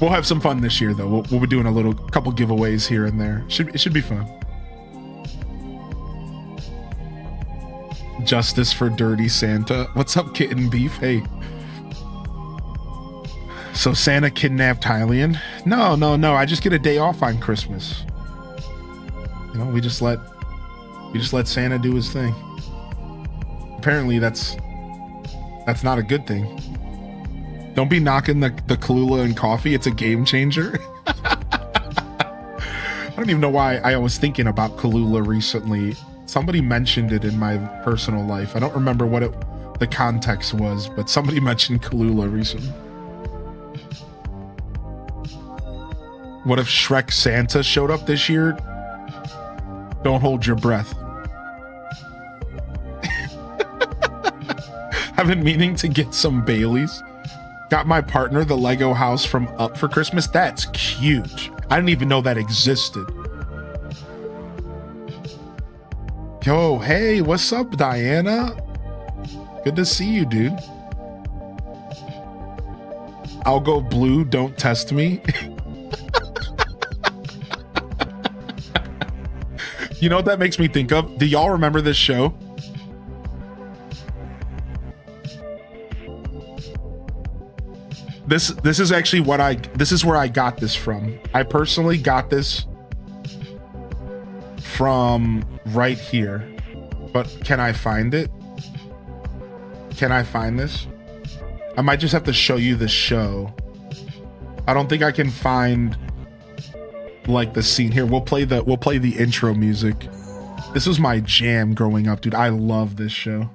We'll have some fun this year, though. We'll be doing a couple giveaways here and there. It should be fun. Justice for Dirty Santa. What's up, Kitten Beef? Hey. So Santa kidnapped Hylian? No. I just get a day off on Christmas. You know, we just let Santa do his thing. Apparently, that's not a good thing. Don't be knocking the Kahlua and coffee. It's a game changer. I don't even know why I was thinking about Kahlua recently. Somebody mentioned it in my personal life. I don't remember what the context was, but somebody mentioned Kahlua recently. What if Shrek Santa showed up this year? Don't hold your breath. I've been meaning to get some Baileys. Got my partner the Lego house from Up for Christmas. That's cute. I didn't even know that existed. Yo, hey, what's up, Diana? Good to see you, dude. I'll go blue, don't test me. You know what that makes me think of? Do y'all remember this show? This is actually this is where I got this from. I personally got this from right here. But can I find it? Can I find this? I might just have to show you the show. I don't think I can find like the scene here. We'll play the intro music. This was my jam growing up, dude. I love this show.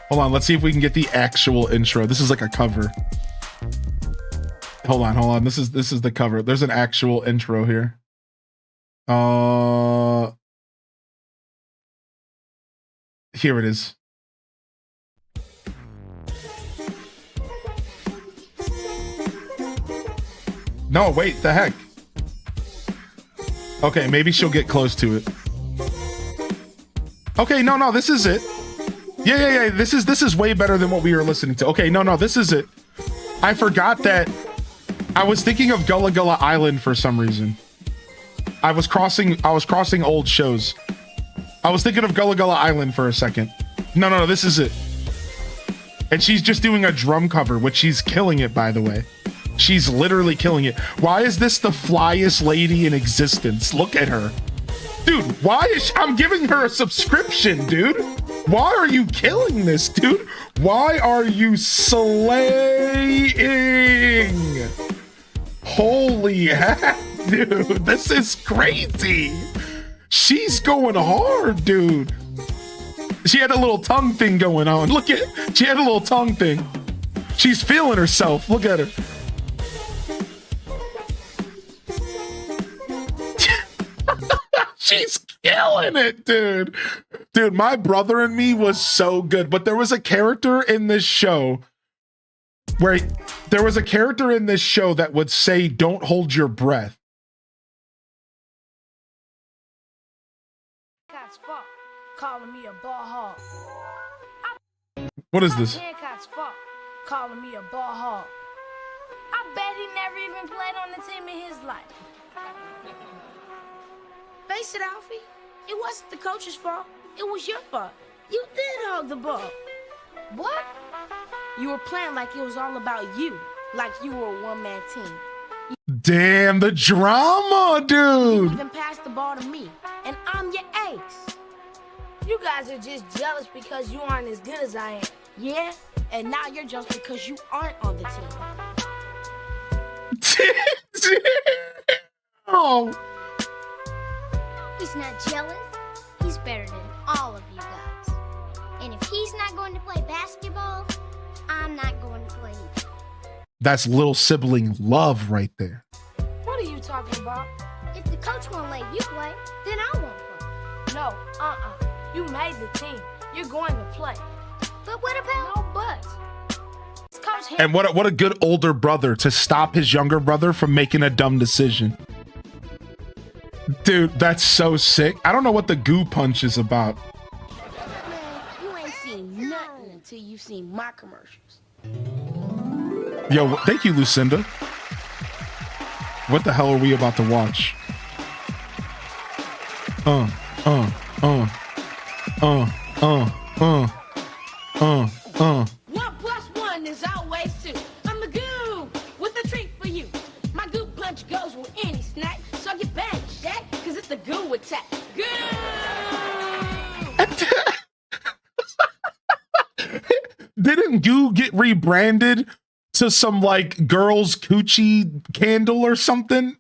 Hold on, let's see if we can get the actual intro. This is like a cover. Hold on. This is the cover. There's an actual intro here. Here it is. No, wait, the heck. Okay, maybe she'll get close to it. Okay, no, this is it. Yeah. This is way better than what we were listening to. Okay, no, this is it. I forgot that I was thinking of Gullah Gullah Island for some reason. I was crossing old shows. I was thinking of Gullah Gullah Island for a second. No, this is it. And she's just doing a drum cover, which she's killing it, by the way. She's literally killing it. Why is this the flyest lady in existence? Look at her. Dude, I'm giving her a subscription, dude. Why are you killing this, dude? Why are you slaying? Holy heck, dude. This is crazy. She's going hard, dude. She had a little tongue thing going on. She had a little tongue thing. She's feeling herself. Look at her. She's killing it, dude. Dude, my brother and me was so good. But there was a character in this show that would say, "Don't hold your breath." Calling me a ball hog. What is this? Hancock's fault calling me a ball hog. I bet he never even played on the team in his life. Face it, Alfie. It wasn't the coach's fault. It was your fault. You did hog the ball. What? You were playing like it was all about you, like you were a one-man team. Damn, the drama, You dude. even passed the ball to me, and I'm your ace. You guys are just jealous because you aren't as good as I am. Yeah, and now you're jealous because you aren't on the team. Oh. He's not jealous. He's better than all of you guys. And if he's not going to play basketball, I'm not going to play either. That's little sibling love right there. What are you talking about? If the coach won't let you play, then I won't play. No, You made the team. You're going to play. But what about... No buts. Coach And what a good older brother to stop his younger brother from making a dumb decision. Dude, that's so sick. I don't know what the goo punch is about. Man, you ain't seen nothing until you've seen my commercials. Yo, thank you, Lucinda. What the hell are we about to watch? One plus one is always two. I'm the goo with a treat for you. My goo punch goes with any snack, so get back, Shaq, cause it's the goo attack. Goo! Didn't Goo get rebranded to some like girls coochie candle or something?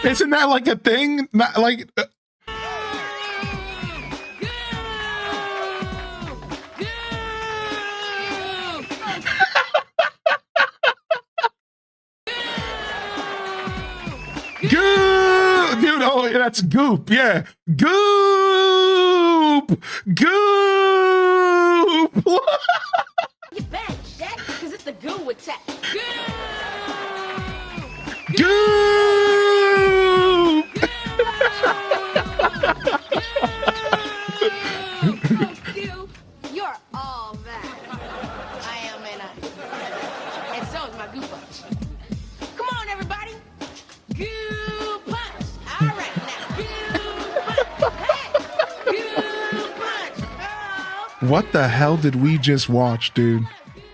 Isn't that like a thing? Not like Goop, dude. Oh, that's Goop. Yeah, Goop, Goop. Get back, Shaq, cause it's the goo attack. Goo! Goop. Goo, you're all that. I am, and so is my goo punch. Come on, everybody. Goo punch. All right, now. Goo punch. Hey, goo punch. Oh. What the hell did we just watch, dude?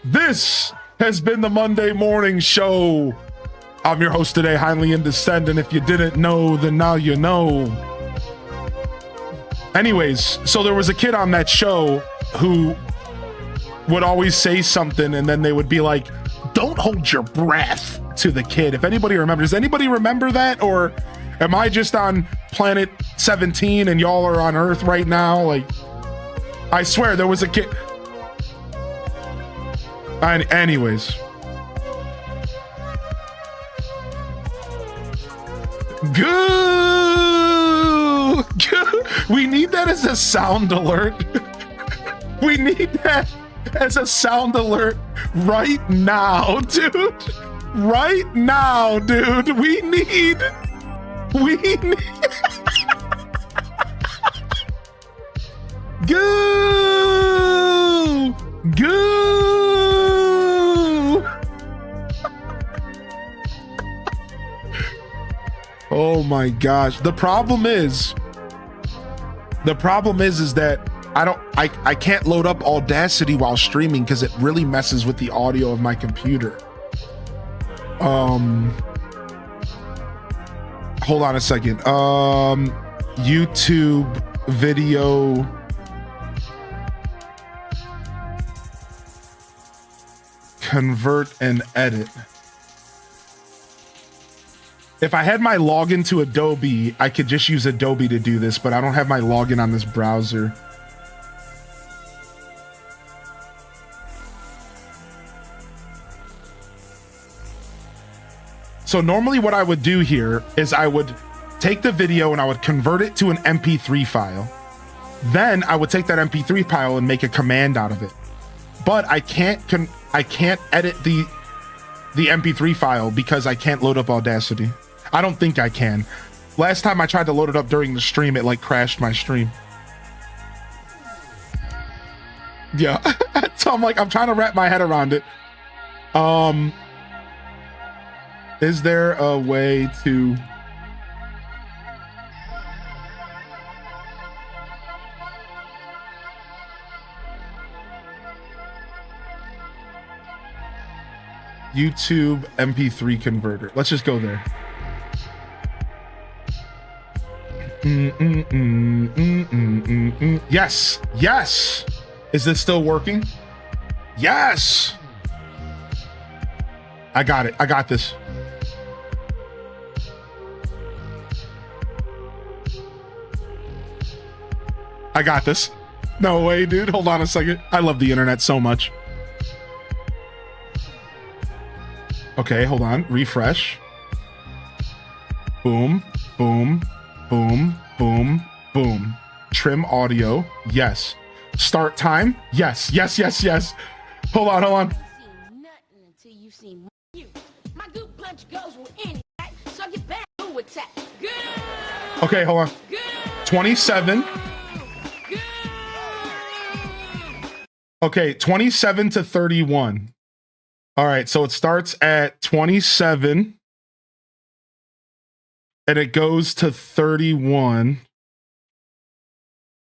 This has been the Monday Morning Show. I'm your host today, Heinley and Descendant. If you didn't know, then now you know. Anyways, so there was a kid on that show who would always say something and then they would be like, don't hold your breath to the kid. If anybody remembers, does anybody remember that? Or am I just on planet 17 and y'all are on Earth right now? Like, I swear there was a kid. Anyways. Goo! Goo! We need that as a sound alert. We need that as a sound alert right now, dude. Right now, dude. We need. Goo! Goo! Oh my gosh. The problem is that I can't load up Audacity while streaming because it really messes with the audio of my computer. Hold on a second. YouTube video. Convert and edit. If I had my login to Adobe, I could just use Adobe to do this, but I don't have my login on this browser. So normally what I would do here is I would take the video and I would convert it to an MP3 file. Then I would take that MP3 file and make a command out of it. But I can't edit the MP3 file because I can't load up Audacity. I don't think I can. Last time I tried to load it up during the stream, it like crashed my stream. Yeah. So I'm like, I'm trying to wrap my head around it. Is there a way to... YouTube MP3 converter. Let's just go there. Yes, yes. Is this still working? Yes. I got it. I got this. I got this. No way, dude. Hold on a second. I love the internet so much. Okay, hold on. Refresh. Boom, boom, boom, boom, boom. Trim audio. Yes. Start time. Yes, yes, yes, yes. Hold on, hold on. Seen nothing until you seen you. My good punch goes with any attack, so get back to attack. Good. Okay, hold on. 27. Okay, 27 to 31. All right, so it starts at 27 and it goes to 31.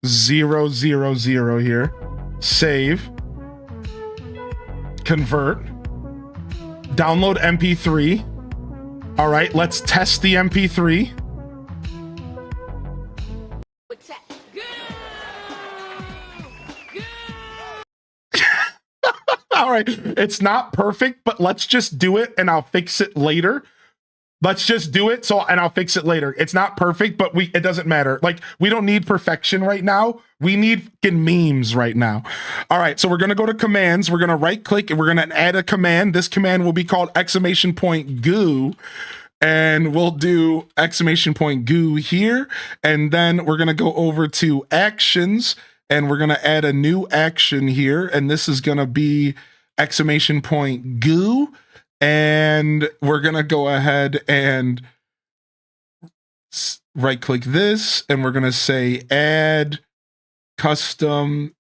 0, 0, 0 here. Save. Convert. Download MP3. All right, let's test the MP3. All right, it's not perfect, but let's just do it and I'll fix it later. Let's just do it and I'll fix it later. It's not perfect, but it doesn't matter. Like, we don't need perfection right now. We need fucking memes right now. All right, so we're gonna go to commands. We're gonna right click and we're gonna add a command. This command will be called !goo. And we'll do !goo here. And then we're gonna go over to actions and we're gonna add a new action here. And this is gonna be !goo. And we're going to go ahead and right click this and we're going to say add custom.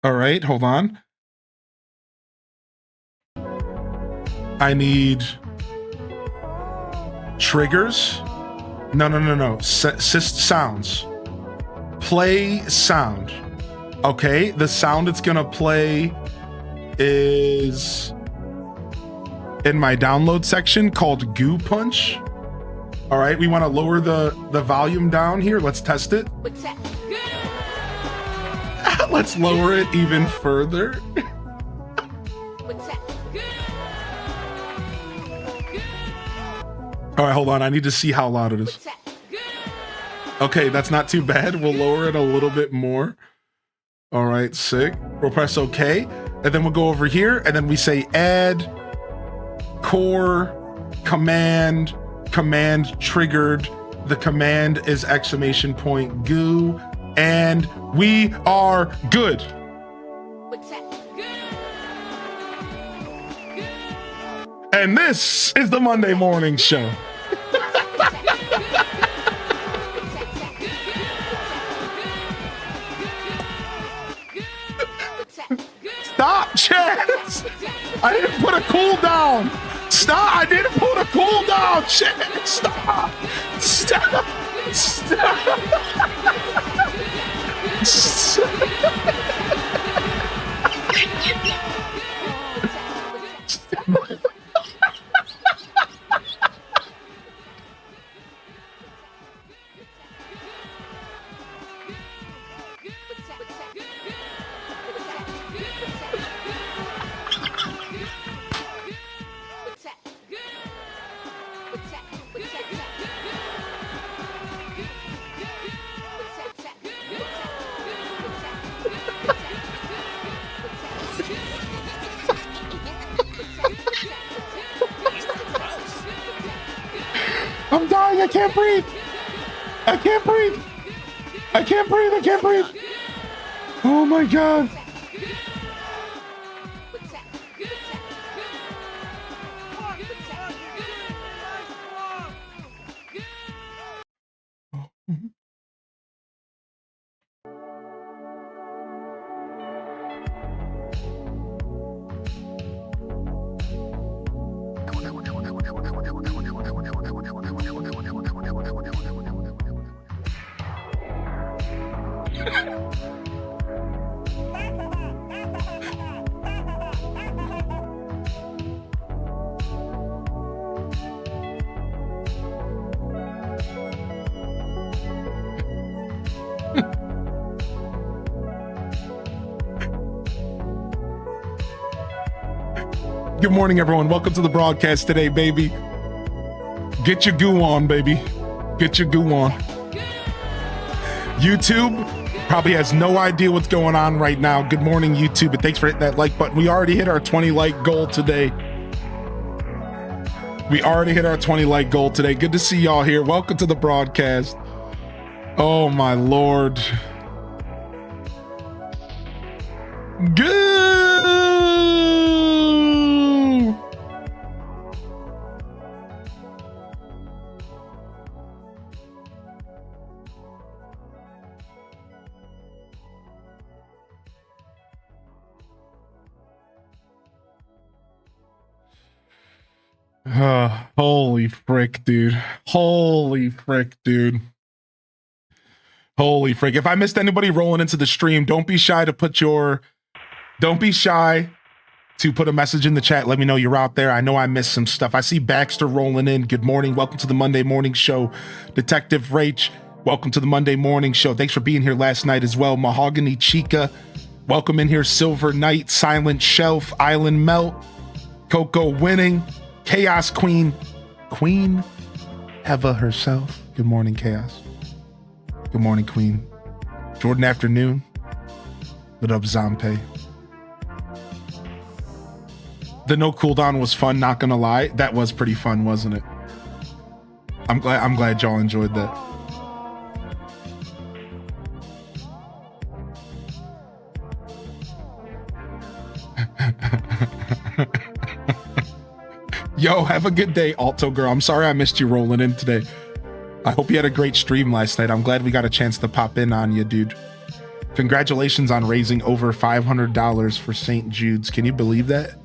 All right, hold on. I need triggers. No. Sounds. Play sound. Okay, the sound it's going to play is in my download section called Goo Punch. All right, we want to lower the volume down here. Let's test it. Let's lower it even further. All right, hold on. I need to see how loud it is. Okay, that's not too bad. We'll lower it a little bit more. All right, sick. We'll press OK. And then we'll go over here and then we say add core command triggered. The command is !goo, and we are good. And this is the Monday Morning Show. Stop, Chance! I didn't put a cooldown. Stop! I didn't put a cooldown. Chance, stop! Stop! Stop! Stop. I'm dying. I can't breathe. I can't breathe. I can't breathe. I can't breathe. Oh my God. Good morning, everyone. Welcome to the broadcast today, baby. Get your goo on, baby. Get your goo on. YouTube probably has no idea what's going on right now. Good morning, YouTube, and thanks for hitting that like button. We already hit our 20 like goal today. Good to see y'all here. Welcome to the broadcast. Oh, my Lord. Good. Holy frick, dude. Holy frick. If I missed anybody rolling into the stream, don't be shy to put a message in the chat. Let me know you're out there. I know I missed some stuff. I see Baxter rolling in. Good morning. Welcome to the Monday morning show. Detective Rach, welcome to the Monday morning show. Thanks for being here last night as well. Mahogany Chica, welcome in here. Silver Knight, Silent Shelf, Island Melt, Coco Winning, Chaos Queen Eva herself. Good morning, Chaos. Good morning, Queen. Jordan Afternoon. What up, Zampe? The no cooldown was fun, not gonna lie. That was pretty fun, wasn't it? I'm glad y'all enjoyed that. Yo, have a good day, Alto Girl. I'm sorry I missed you rolling in today. I hope you had a great stream last night. I'm glad we got a chance to pop in on you, dude. Congratulations on raising over $500 for St. Jude's. Can you believe that?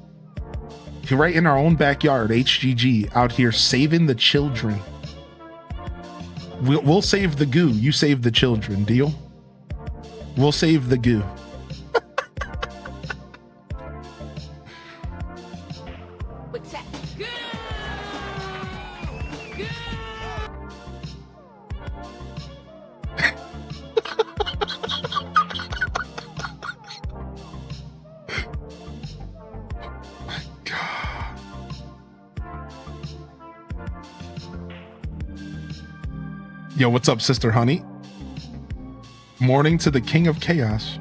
Right in our own backyard, HGG, out here saving the children. We'll save the goo. You save the children. Deal? We'll save the goo. Yo, what's up, Sister Honey? Morning to the King of Chaos.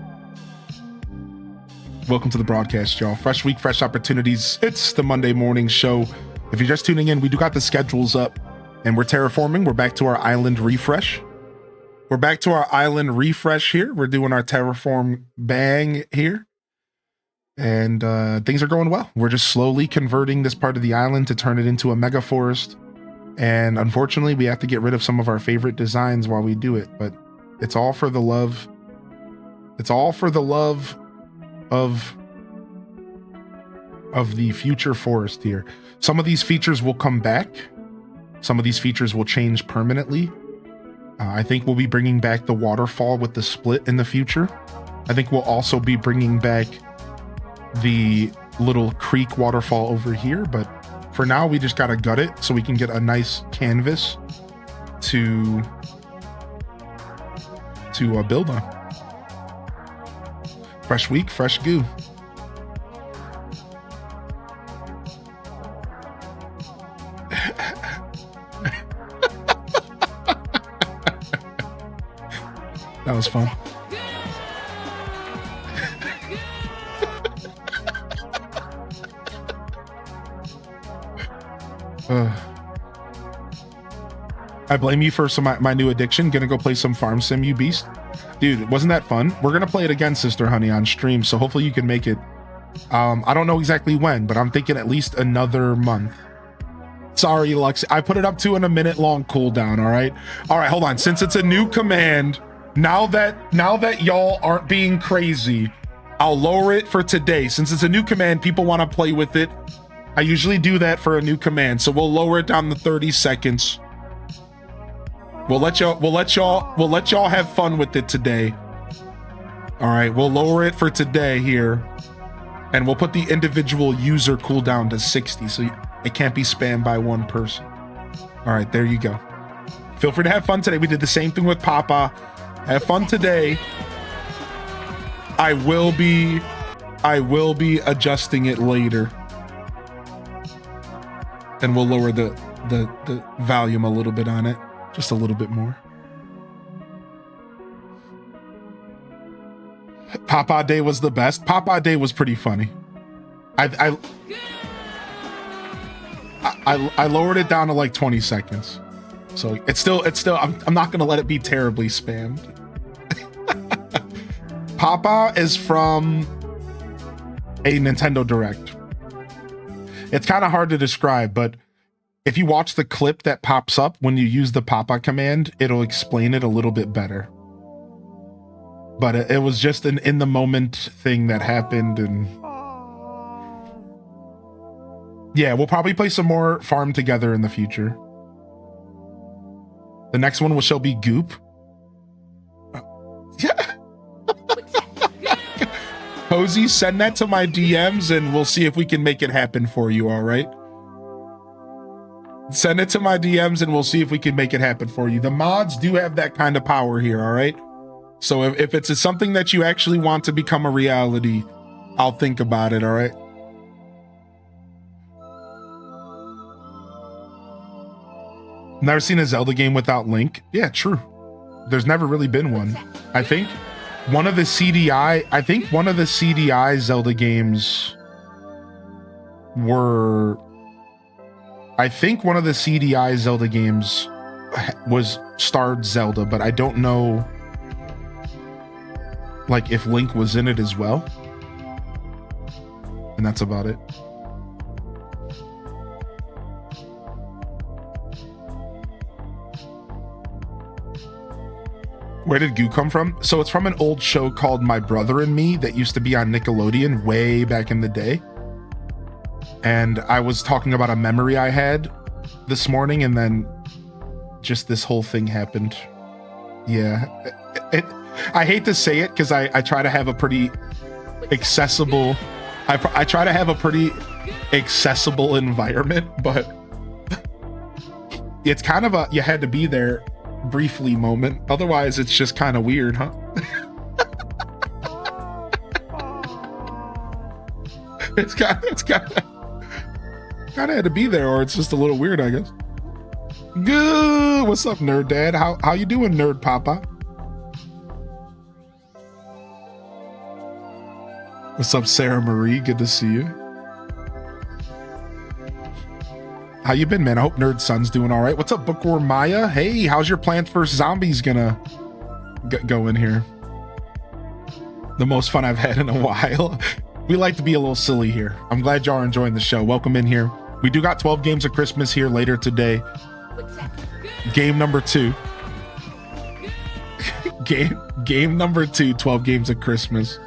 Welcome to the broadcast, y'all. Fresh week, fresh opportunities. It's the Monday morning show. If you're just tuning in, we do got the schedules up and we're terraforming. We're back to our island refresh. We're here. We're doing our terraform bang here. And things are going well. We're just slowly converting this part of the island to turn it into a mega forest. And unfortunately, we have to get rid of some of our favorite designs while we do it, but it's all for the love. It's all for the love of the future forest here. Some of these features will come back. Some of these features will change permanently. I think we'll be bringing back the waterfall with the split in the future. I think we'll also be bringing back the little creek waterfall over here, but for now, we just gotta gut it so we can get a nice canvas to build on. Fresh week, fresh goo. That was fun. I blame you for my new addiction. Gonna go play some Farm Sim, you beast. Dude, wasn't that fun? We're gonna play it again, Sister Honey, on stream, so hopefully you can make it. I don't know exactly when, but I'm thinking at least another month. Sorry, Lux. I put it up to a minute-long cooldown, all right? All right, hold on. Since it's a new command, now that y'all aren't being crazy, I'll lower it for today. Since it's a new command, people want to play with it. I usually do that for a new command, so we'll lower it down to 30 seconds. We'll let y'all have fun with it today. All right, we'll lower it for today here, and we'll put the individual user cooldown to 60, so it can't be spammed by one person. All right, there you go. Feel free to have fun today. We did the same thing with Papa. Have fun today. I will be adjusting it later. And we'll lower the volume a little bit on it, just a little bit more. Papa Day was the best. Papa Day was pretty funny. I lowered it down to like 20 seconds. So it's still I'm not gonna let it be terribly spammed. Papa is from a Nintendo Direct. It's kind of hard to describe, but if you watch the clip that pops up when you use the Papa command, it'll explain it a little bit better. But it was just an in the moment thing that happened, and yeah, we'll probably play some more Farm together in the future. The next one shall be Goop. Yeah. Posey, send that to my DMs and we'll see if we can make it happen for you, all right? Send it to my DMs and we'll see if we can make it happen for you. The mods do have that kind of power here, all right? So if it's something that you actually want to become a reality, I'll think about it, all right? Never seen a Zelda game without Link? Yeah, true. There's never really been one. I think one of the CDI Zelda games were... I think one of the CDI Zelda games was starred Zelda, but I don't know like if Link was in it as well. And that's about it. Where did Goo come from? So it's from an old show called My Brother and Me that used to be on Nickelodeon way back in the day. And I was talking about a memory I had this morning, and then just this whole thing happened. Yeah. I hate to say it because I try to have a pretty accessible... I try to have a pretty accessible environment, but it's kind of a you had to be there briefly moment. Otherwise, it's just kind of weird, huh? it's kind of had to be there, or it's just a little weird, I guess. Good. What's up, Nerd Dad? How you doing, Nerd Papa? What's up, Sarah Marie? Good to see you. How you been, man? I hope Nerd Son's doing all right. What's up, Bookworm Maya? Hey, how's your Plants vs. Zombies gonna go in here? The most fun I've had in a while. We like to be a little silly here. I'm glad y'all are enjoying the show. Welcome in here. We do got 12 games of Christmas here later today. Game number 2. Game number 2, 12 games of Christmas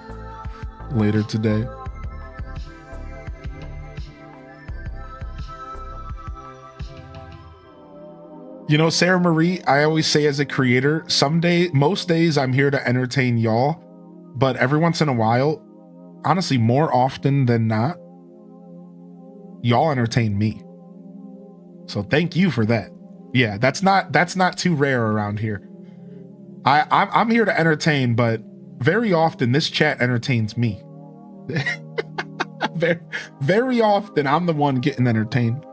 later today. You know, Sarah Marie, I always say as a creator, most days I'm here to entertain y'all, but every once in a while, honestly, more often than not, y'all entertain me. So thank you for that. Yeah, that's not too rare around here. I'm here to entertain, but very often this chat entertains me. very, very often I'm the one getting entertained.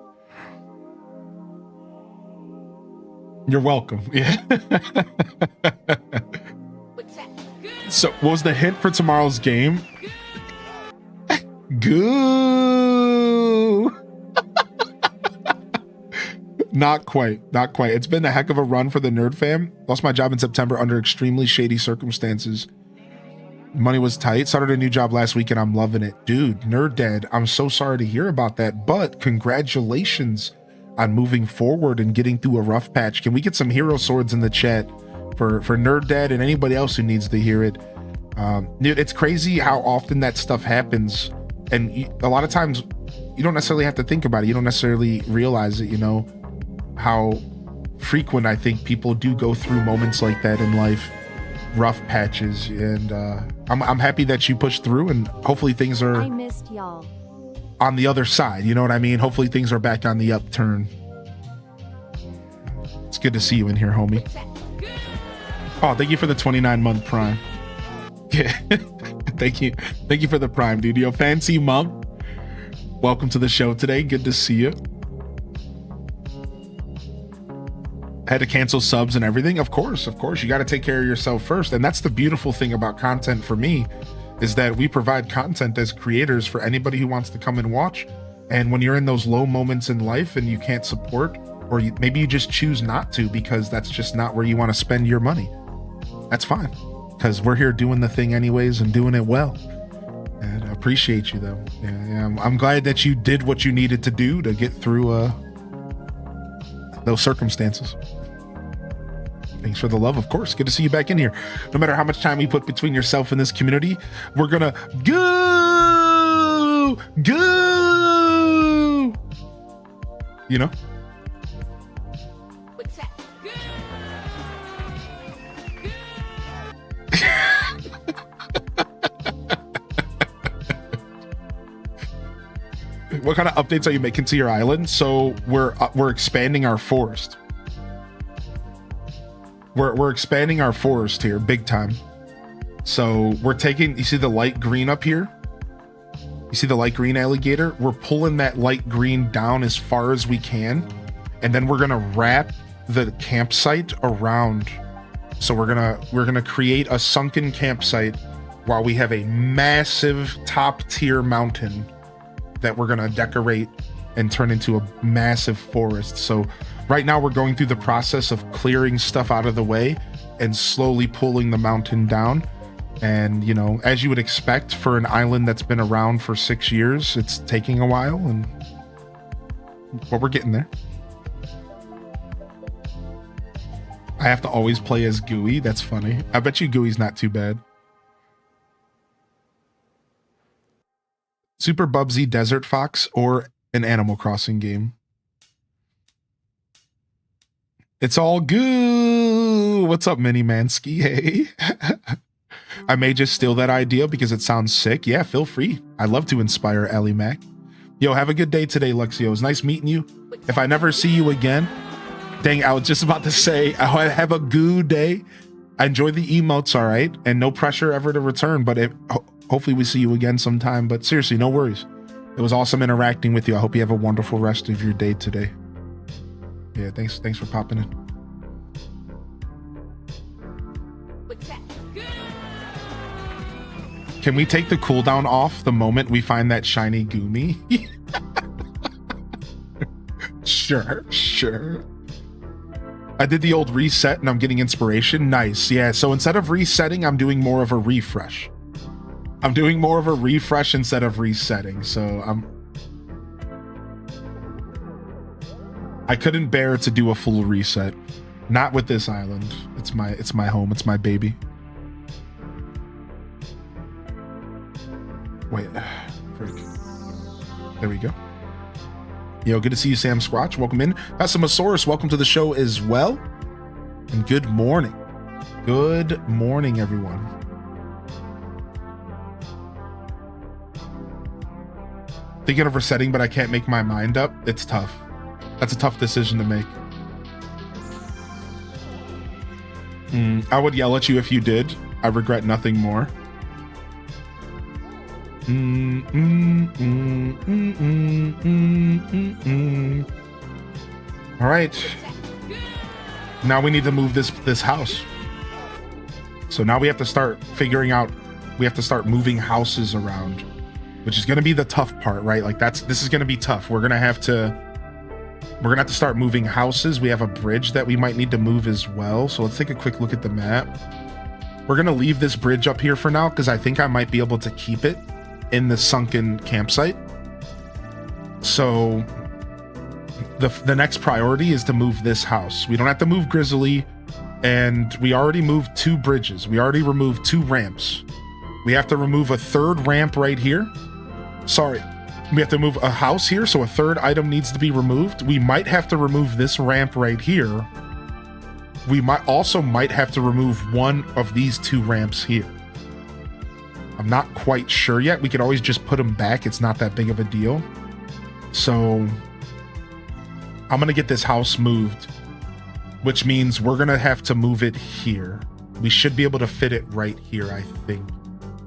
You're welcome. Yeah. So what was the hint for tomorrow's game? Goo. Not quite. It's been a heck of a run for the Nerd Fam. Lost my job in September under extremely shady circumstances. Money was tight. Started a new job last week and I'm loving it. Dude, Nerd Dad, I'm so sorry to hear about that, but congratulations on moving forward and getting through a rough patch. Can we get some hero swords in the chat for Nerd Dad and anybody else who needs to hear it? Dude, it's crazy how often that stuff happens. And a lot of times you don't necessarily have to think about it. You don't necessarily realize it, you know, how frequent I think people do go through moments like that in life, rough patches. And I'm happy that you pushed through, and hopefully things are I missed y'all on the other side. You know what I mean? Hopefully things are back on the upturn. It's good to see you in here, homie. Oh, thank you for the 29-month Prime. Yeah. Thank you for the Prime, dude. Yo, Fancy Mom, welcome to the show today. Good to see you. had to cancel subs and everything. Of course, you got to take care of yourself first. And that's the beautiful thing about content for me, is that we provide content as creators for anybody who wants to come and watch. And when you're in those low moments in life and you can't support, or maybe you just choose not to because that's just not where you want to spend your money, that's fine, because we're here doing the thing anyways and doing it well. And I appreciate you though. Yeah, I'm glad that you did what you needed to do to get through those circumstances. Thanks for the love, of course. Good to see you back in here. No matter how much time we put between yourself and this community, we're gonna go. You know? What's that? What kind of updates are you making to your island? So we're expanding our forest. We're expanding our forest here big time. So we're taking, you see the light green up here? You see the light green alligator? We're pulling that light green down as far as we can. And then we're gonna wrap the campsite around. So we're gonna create a sunken campsite while we have a massive top tier mountain that we're gonna decorate and turn into a massive forest. So right now we're going through the process of clearing stuff out of the way and slowly pulling the mountain down. And you know, as you would expect for an island that's been around for 6 years, it's taking a while, but we're getting there. I have to always play as Gooey. That's funny. I bet you Gooey's not too bad. Super Bubsy Desert Fox or an Animal Crossing game. It's all good. What's up, Mini Mansky? Hey. I may just steal that idea because it sounds sick. Yeah, feel free. I love to inspire Ellie Mac. Yo, have a good day today, Luxio. It was nice meeting you. If I never see you again, dang, I was just about to say, I have a good day. I enjoy the emotes, all right? And no pressure ever to return, but hopefully we see you again sometime. But seriously, no worries. It was awesome interacting with you. I hope you have a wonderful rest of your day today. Yeah, thanks for popping in. Can we take the cooldown off the moment we find that shiny Goomy? Sure. I did the old reset and I'm getting inspiration. Nice. Yeah, so instead of resetting, I'm doing more of a refresh. I'm doing more of a refresh instead of resetting. So I couldn't bear to do a full reset. Not with this island. It's my home. It's my baby. Wait, frick. There we go. Yo, good to see you, Sam Squatch. Welcome in. Pessimosaurus, welcome to the show as well. And good morning. Good morning, everyone. Thinking of resetting, but I can't make my mind up. It's tough. That's a tough decision to make. I would yell at you if you did. I regret nothing more. All right. Now we need to move this house. So now we have to start figuring out, we have to start moving houses around, which is going to be the tough part, right? Like this is going to be tough. We're going to have to start moving houses. We have a bridge that we might need to move as well. So let's take a quick look at the map. We're going to leave this bridge up here for now because I think I might be able to keep it in the sunken campsite. So the next priority is to move this house. We don't have to move Grizzly, and we already moved 2 bridges. We already removed 2 ramps. We have to remove a 3rd ramp right here. Sorry, we have to move a house here, so a 3rd item needs to be removed. We might have to remove this ramp right here. We might have to remove one of these 2 ramps here. I'm not quite sure yet. We could always just put them back. It's not that big of a deal. So I'm going to get this house moved, which means we're going to have to move it here. We should be able to fit it right here, I think,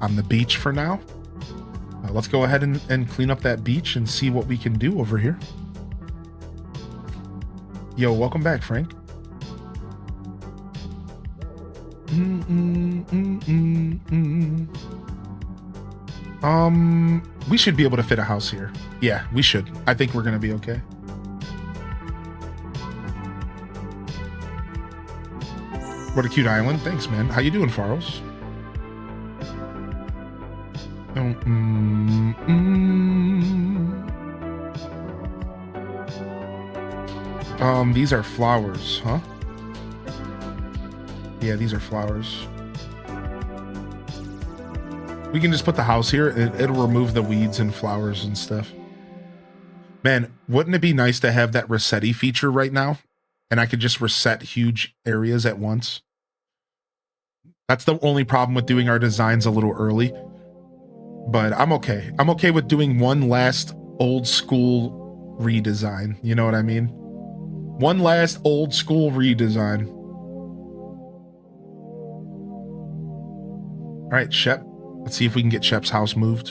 on the beach for now. Let's go ahead and clean up that beach and see what we can do over here. Yo, welcome back, Frank. We should be able to fit a house here. Yeah, we should. I think we're gonna be okay. What a cute island. Thanks, man. How you doing, Faros? These are flowers, huh? Yeah, these are flowers. We can just put the house here. It'll remove the weeds and flowers and stuff. Man, wouldn't it be nice to have that Resetti feature right now? And I could just reset huge areas at once. That's the only problem with doing our designs a little early. But I'm okay. I'm okay with doing one last old school redesign. You know what I mean? One last old school redesign. All right, Shep. Let's see if we can get Shep's house moved.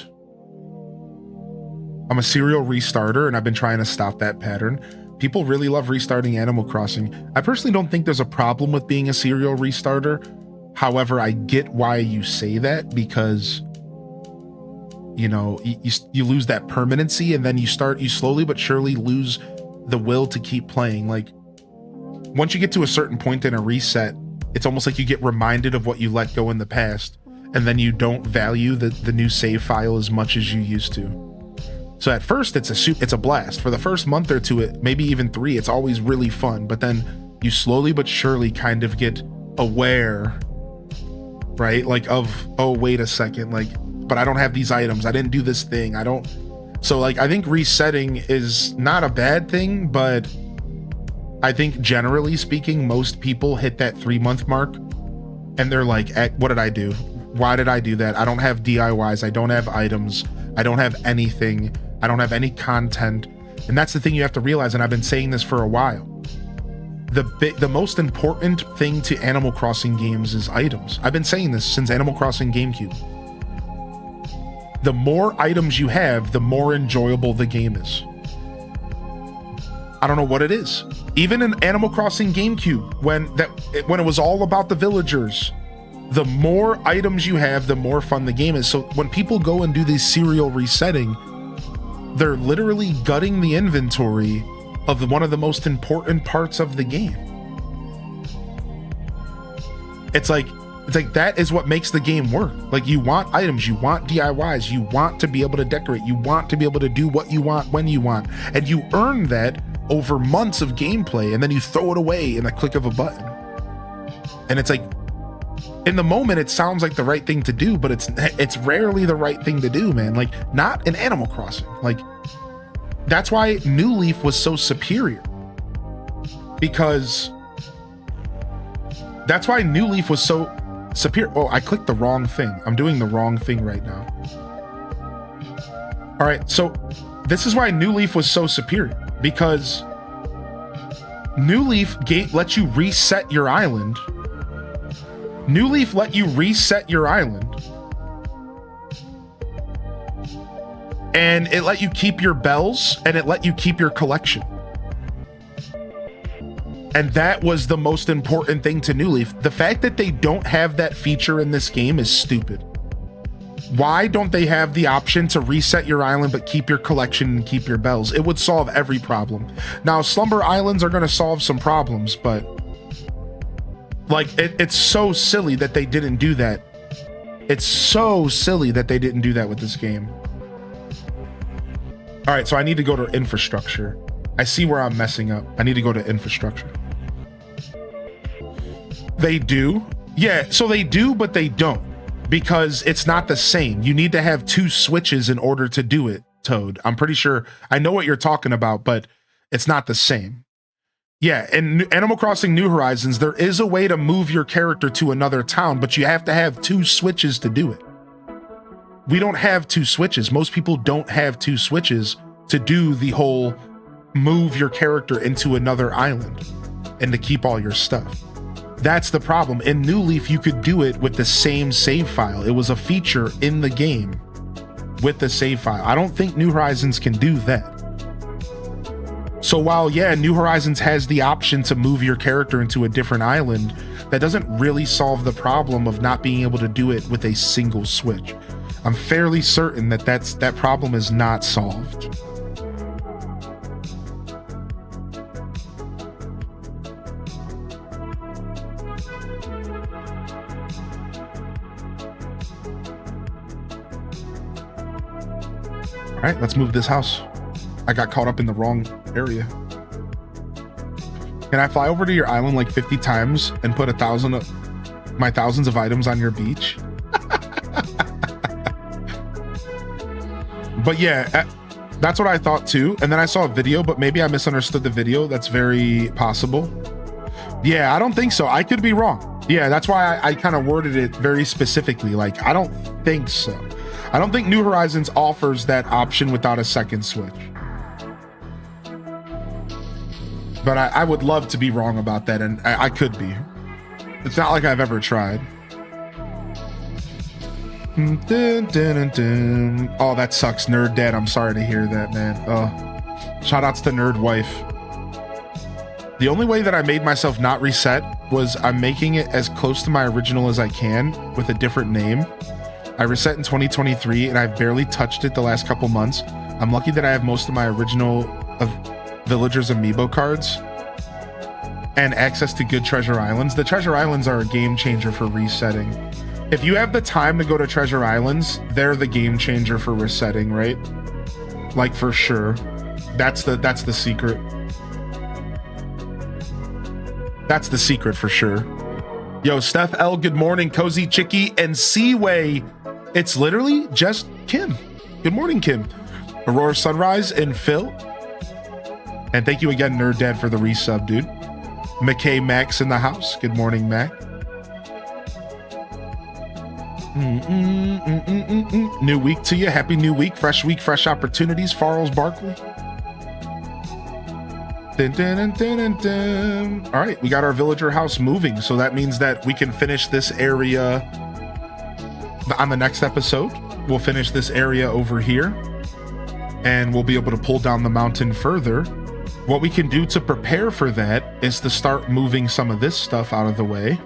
I'm a serial restarter, and I've been trying to stop that pattern. People really love restarting Animal Crossing. I personally don't think there's a problem with being a serial restarter. However, I get why you say that, because you know, you lose that permanency, and then you slowly but surely lose the will to keep playing. Like, once you get to a certain point in a reset, it's almost like you get reminded of what you let go in the past, and then you don't value the new save file as much as you used to. So at first it's a blast. For the first month or two, maybe even 3, it's always really fun, but then you slowly but surely kind of get aware, right? Like of, oh, wait a second, like, but I don't have these items. I didn't do this thing. So like, I think resetting is not a bad thing, but I think generally speaking, most people hit that 3-month mark and they're like, what did I do? Why did I do that? I don't have DIYs. I don't have items. I don't have anything. I don't have any content. And that's the thing you have to realize. And I've been saying this for a while. The most important thing to Animal Crossing games is items. I've been saying this since Animal Crossing GameCube. The more items you have, the more enjoyable the game is. I don't know what it is. Even in Animal Crossing GameCube, when it was all about the villagers, the more items you have, the more fun the game is. So when people go and do this serial resetting, they're literally gutting the inventory of one of the most important parts of the game. It's like that is what makes the game work. Like, you want items, you want DIYs, you want to be able to decorate, you want to be able to do what you want when you want, and you earn that over months of gameplay, and then you throw it away in a click of a button. And it's like, in the moment it sounds like the right thing to do, but it's rarely the right thing to do, man. Like, not in Animal Crossing. Like, that's why New Leaf was so superior, because that's why New Leaf was so superior. Oh, I clicked the wrong thing. I'm doing the wrong thing right now. All right, so this is why New Leaf was so superior, because New Leaf lets you reset your island. New Leaf let you reset your island, and it let you keep your bells, and it let you keep your collection. And that was the most important thing to New Leaf. The fact that they don't have that feature in this game is stupid. Why don't they have the option to reset your island but keep your collection and keep your bells? It would solve every problem. Now, Slumber Islands are going to solve some problems, but like, it's so silly that they didn't do that. It's so silly that they didn't do that with this game. All right, so I need to go to infrastructure. I see where I'm messing up. I need to go to infrastructure. They do. Yeah, so they do, but they don't, because it's not the same. You need to have 2 switches in order to do it, Toad. I'm pretty sure I know what you're talking about, but it's not the same. Yeah, in Animal Crossing New Horizons, there is a way to move your character to another town, but you have to have 2 switches to do it. We don't have 2 switches. Most people don't have 2 switches to do the whole move your character into another island and to keep all your stuff. That's the problem. In New Leaf, you could do it with the same save file. It was a feature in the game with the save file. I don't think New Horizons can do that. So while, yeah, New Horizons has the option to move your character into a different island, that doesn't really solve the problem of not being able to do it with a single switch. I'm fairly certain that that problem is not solved. All right, let's move this house. I got caught up in the wrong area. Can I fly over to your island like 50 times and put my thousands of items on your beach? But yeah, that's what I thought too. And then I saw a video, but maybe I misunderstood the video. That's very possible. Yeah, I don't think so. I could be wrong. Yeah, that's why I kind of worded it very specifically. Like, I don't think so. I don't think New Horizons offers that option without a second switch. But I would love to be wrong about that, and I could be. It's not like I've ever tried. Dun, dun, dun, dun. Oh, that sucks, Nerd Dad. I'm sorry to hear that, man. Shout outs to Nerd Wife. The only way that I made myself not reset was I'm making it as close to my original as I can with a different name. I reset in 2023 and I've barely touched it the last couple months. I'm lucky that I have most of my original Villagers Amiibo cards and access to good Treasure Islands. The Treasure Islands are a game changer for resetting. If you have the time to go to Treasure Islands, they're the game changer for resetting, right? Like, for sure. That's the secret. That's the secret for sure. Yo, Steph L, good morning. Cozy Chicky and Seaway. It's literally just Kim. Good morning, Kim. Aurora Sunrise and Phil. And thank you again, Nerd Dad, for the resub, dude. McKay Max in the house. Good morning, Mac. New week to you. Happy new week. Fresh week, fresh opportunities. Farrell's Barkley. Dun, dun, dun, dun, dun. All right, we got our villager house moving, so that means that we can finish this area on the next episode. We'll finish this area over here, and we'll be able to pull down the mountain further. What we can do to prepare for that is to start moving some of this stuff out of the way.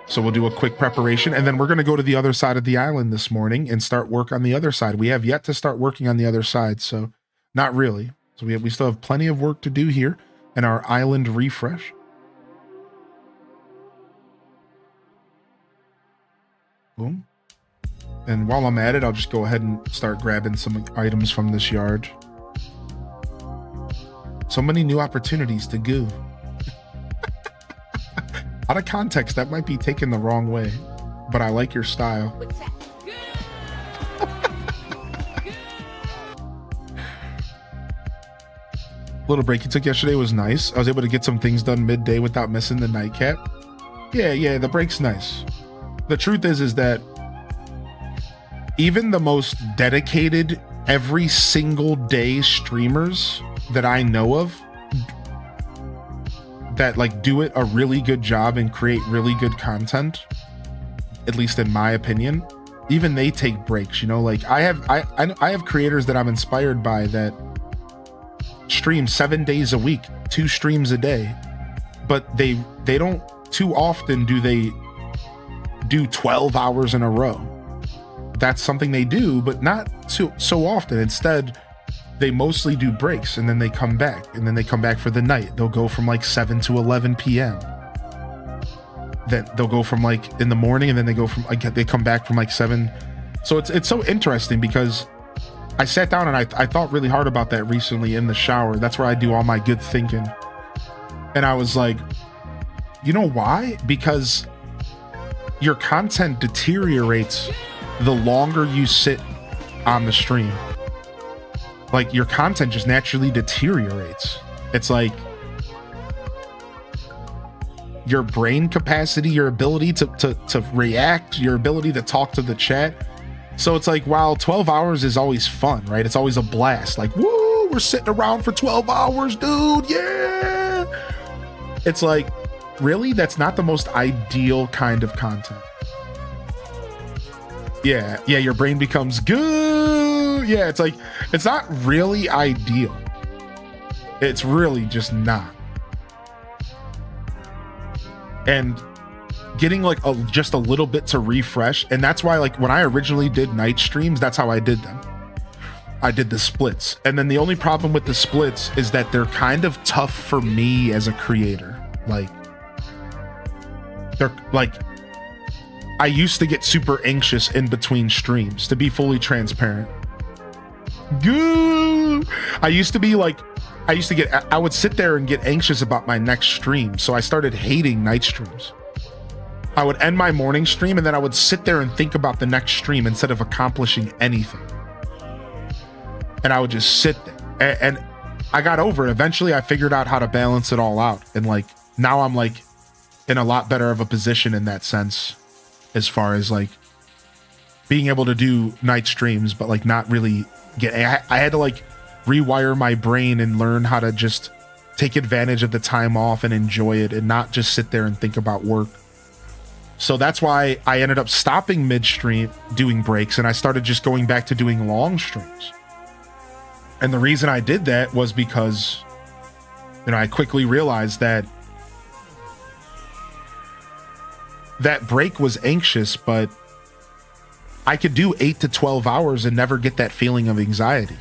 So we'll do a quick preparation, and then we're going to go to the other side of the island this morning and start work on the other side. We have yet to start working on the other side, so not really. So we still have plenty of work to do here in our island refresh. Boom. And while I'm at it, I'll just go ahead and start grabbing some items from this yard. So many new opportunities to go. Out of context, that might be taken the wrong way, but I like your style. Little break you took yesterday was nice. I was able to get some things done midday without missing the nightcap. Yeah, the break's nice. The truth is that even the most dedicated every single day streamers that I know of that like do it a really good job and create really good content, at least in my opinion, even they take breaks, you know. Like I have creators that I'm inspired by that stream 7 days a week, 2 streams a day, but they don't too often do they do 12 hours in a row. That's something they do, but not so often. Instead, they mostly do breaks and then they come back, and then they come back for the night. They'll go from like 7 to 11 p.m. Then they'll go from like in the morning, and then they come back from like 7. So it's so interesting because I sat down and I thought really hard about that recently in the shower. That's where I do all my good thinking. And I was like, you know why? Because your content deteriorates the longer you sit on the stream. Like your content just naturally deteriorates. It's like your brain capacity, your ability to react, your ability to talk to the chat. So it's like, while 12 hours is always fun, right? It's always a blast. Like, woo, we're sitting around for 12 hours, dude. Yeah. It's like, really? That's not the most ideal kind of content. Yeah, your brain becomes good. Yeah, it's like, it's not really ideal. It's really just not. and getting like just a little bit to refresh. And that's why, like, when I originally did night streams, that's how I did them. I did the splits. And then the only problem with the splits is that they're kind of tough for me as a creator. Like, they're like, I used to get super anxious in between streams, to be fully transparent. I used to I would sit there and get anxious about my next stream. So I started hating night streams. I would end my morning stream and then I would sit there and think about the next stream instead of accomplishing anything. And I would just sit there, and I got over it. Eventually I figured out how to balance it all out. And like, now I'm like in a lot better of a position in that sense, as far as like being able to do night streams, but like not really I had to like rewire my brain and learn how to just take advantage of the time off and enjoy it and not just sit there and think about work. So that's why I ended up stopping midstream doing breaks, and I started just going back to doing long streams. And the reason I did that was because, you know, I quickly realized that that break was anxious, but I could do 8 to 12 hours and never get that feeling of anxiety.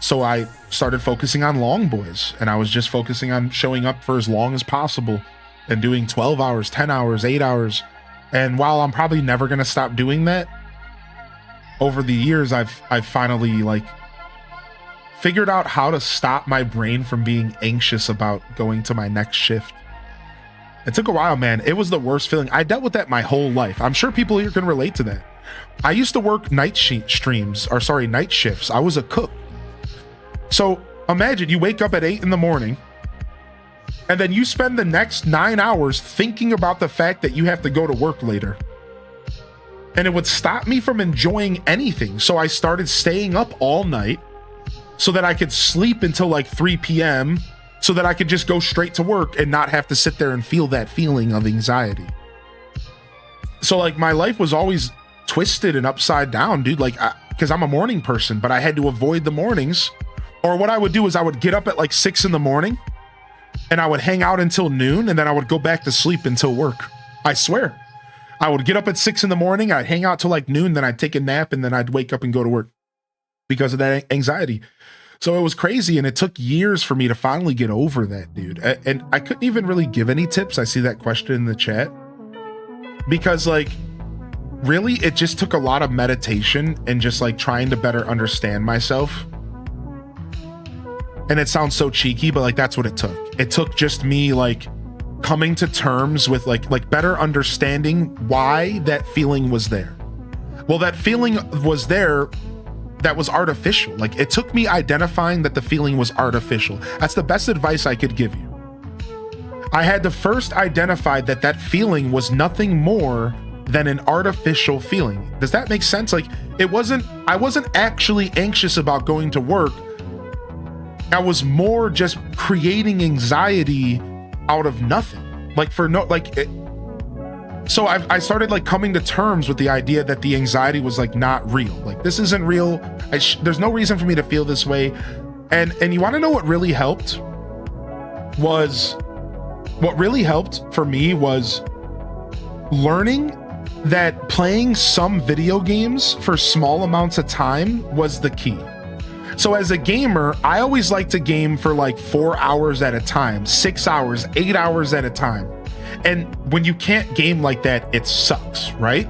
So I started focusing on long boys, and I was just focusing on showing up for as long as possible and doing 12 hours, 10 hours, 8 hours. And while I'm probably never going to stop doing that, over the years, I've finally like figured out how to stop my brain from being anxious about going to my next shift. It took a while, man. It was the worst feeling. I dealt with that my whole life. I'm sure people here can relate to that. I used to work night shifts. I was a cook. So imagine you wake up at 8 in the morning and then you spend the next 9 hours thinking about the fact that you have to go to work later. And it would stop me from enjoying anything. So I started staying up all night so that I could sleep until like 3 p.m. so that I could just go straight to work and not have to sit there and feel that feeling of anxiety. So like my life was always twisted and upside down, dude. Like, because I'm a morning person, but I had to avoid the mornings. Or what I would do is I would get up at like 6 in the morning and I would hang out until noon, and then I would go back to sleep until work. I swear. I would get up at 6 in the morning, I'd hang out till like noon, then I'd take a nap, and then I'd wake up and go to work because of that anxiety. So it was crazy, and it took years for me to finally get over that, dude. And I couldn't even really give any tips. I see that question in the chat. Because like, really, it just took a lot of meditation and just like trying to better understand myself. And it sounds so cheeky, but like that's what it took. It took just me like coming to terms with like better understanding why that feeling was there. Well, that feeling was there that was artificial. Like, it took me identifying that the feeling was artificial. That's the best advice I could give you. I had to first identify that that feeling was nothing more than an artificial feeling. Does that make sense? Like, I wasn't actually anxious about going to work. I was more just creating anxiety out of nothing. So I started like coming to terms with the idea that the anxiety was like not real. Like, this isn't real. There's no reason for me to feel this way. And you want to know what really helped? What really helped for me was learning that playing some video games for small amounts of time was the key. So as a gamer, I always like to game for like 4 hours at a time, 6 hours, 8 hours at a time. And when you can't game like that, it sucks, right?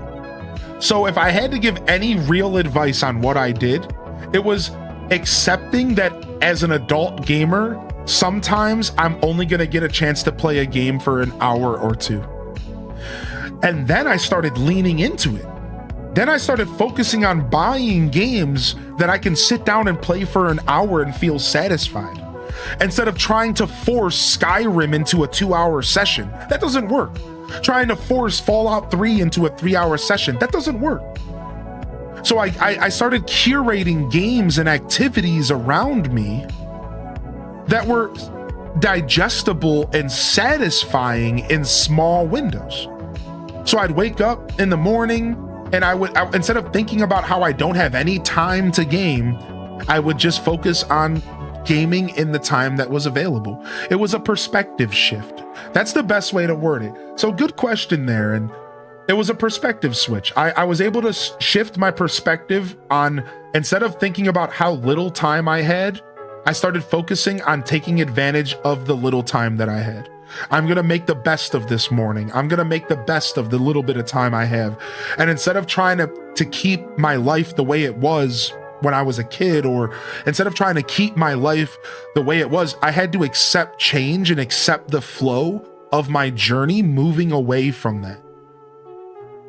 So if I had to give any real advice on what I did, it was accepting that as an adult gamer, sometimes I'm only going to get a chance to play a game for an hour or two. And then I started leaning into it. Then I started focusing on buying games that I can sit down and play for an hour and feel satisfied, instead of trying to force Skyrim into a 2-hour session. That doesn't work. Trying to force Fallout 3 into a 3-hour session. That doesn't work. So I started curating games and activities around me that were digestible and satisfying in small windows. So I'd wake up in the morning and I would, instead of thinking about how I don't have any time to game, I would just focus on gaming in the time that was available. It was a perspective shift. That's the best way to word it. So good question there. And it was a perspective switch. I was able to shift my perspective on, instead of thinking about how little time I had, I started focusing on taking advantage of the little time that I had. I'm going to make the best of this morning. I'm going to make the best of the little bit of time I have. And instead of trying to keep my life the way it was when I was a kid, or instead of trying to keep my life the way it was, I had to accept change and accept the flow of my journey moving away from that.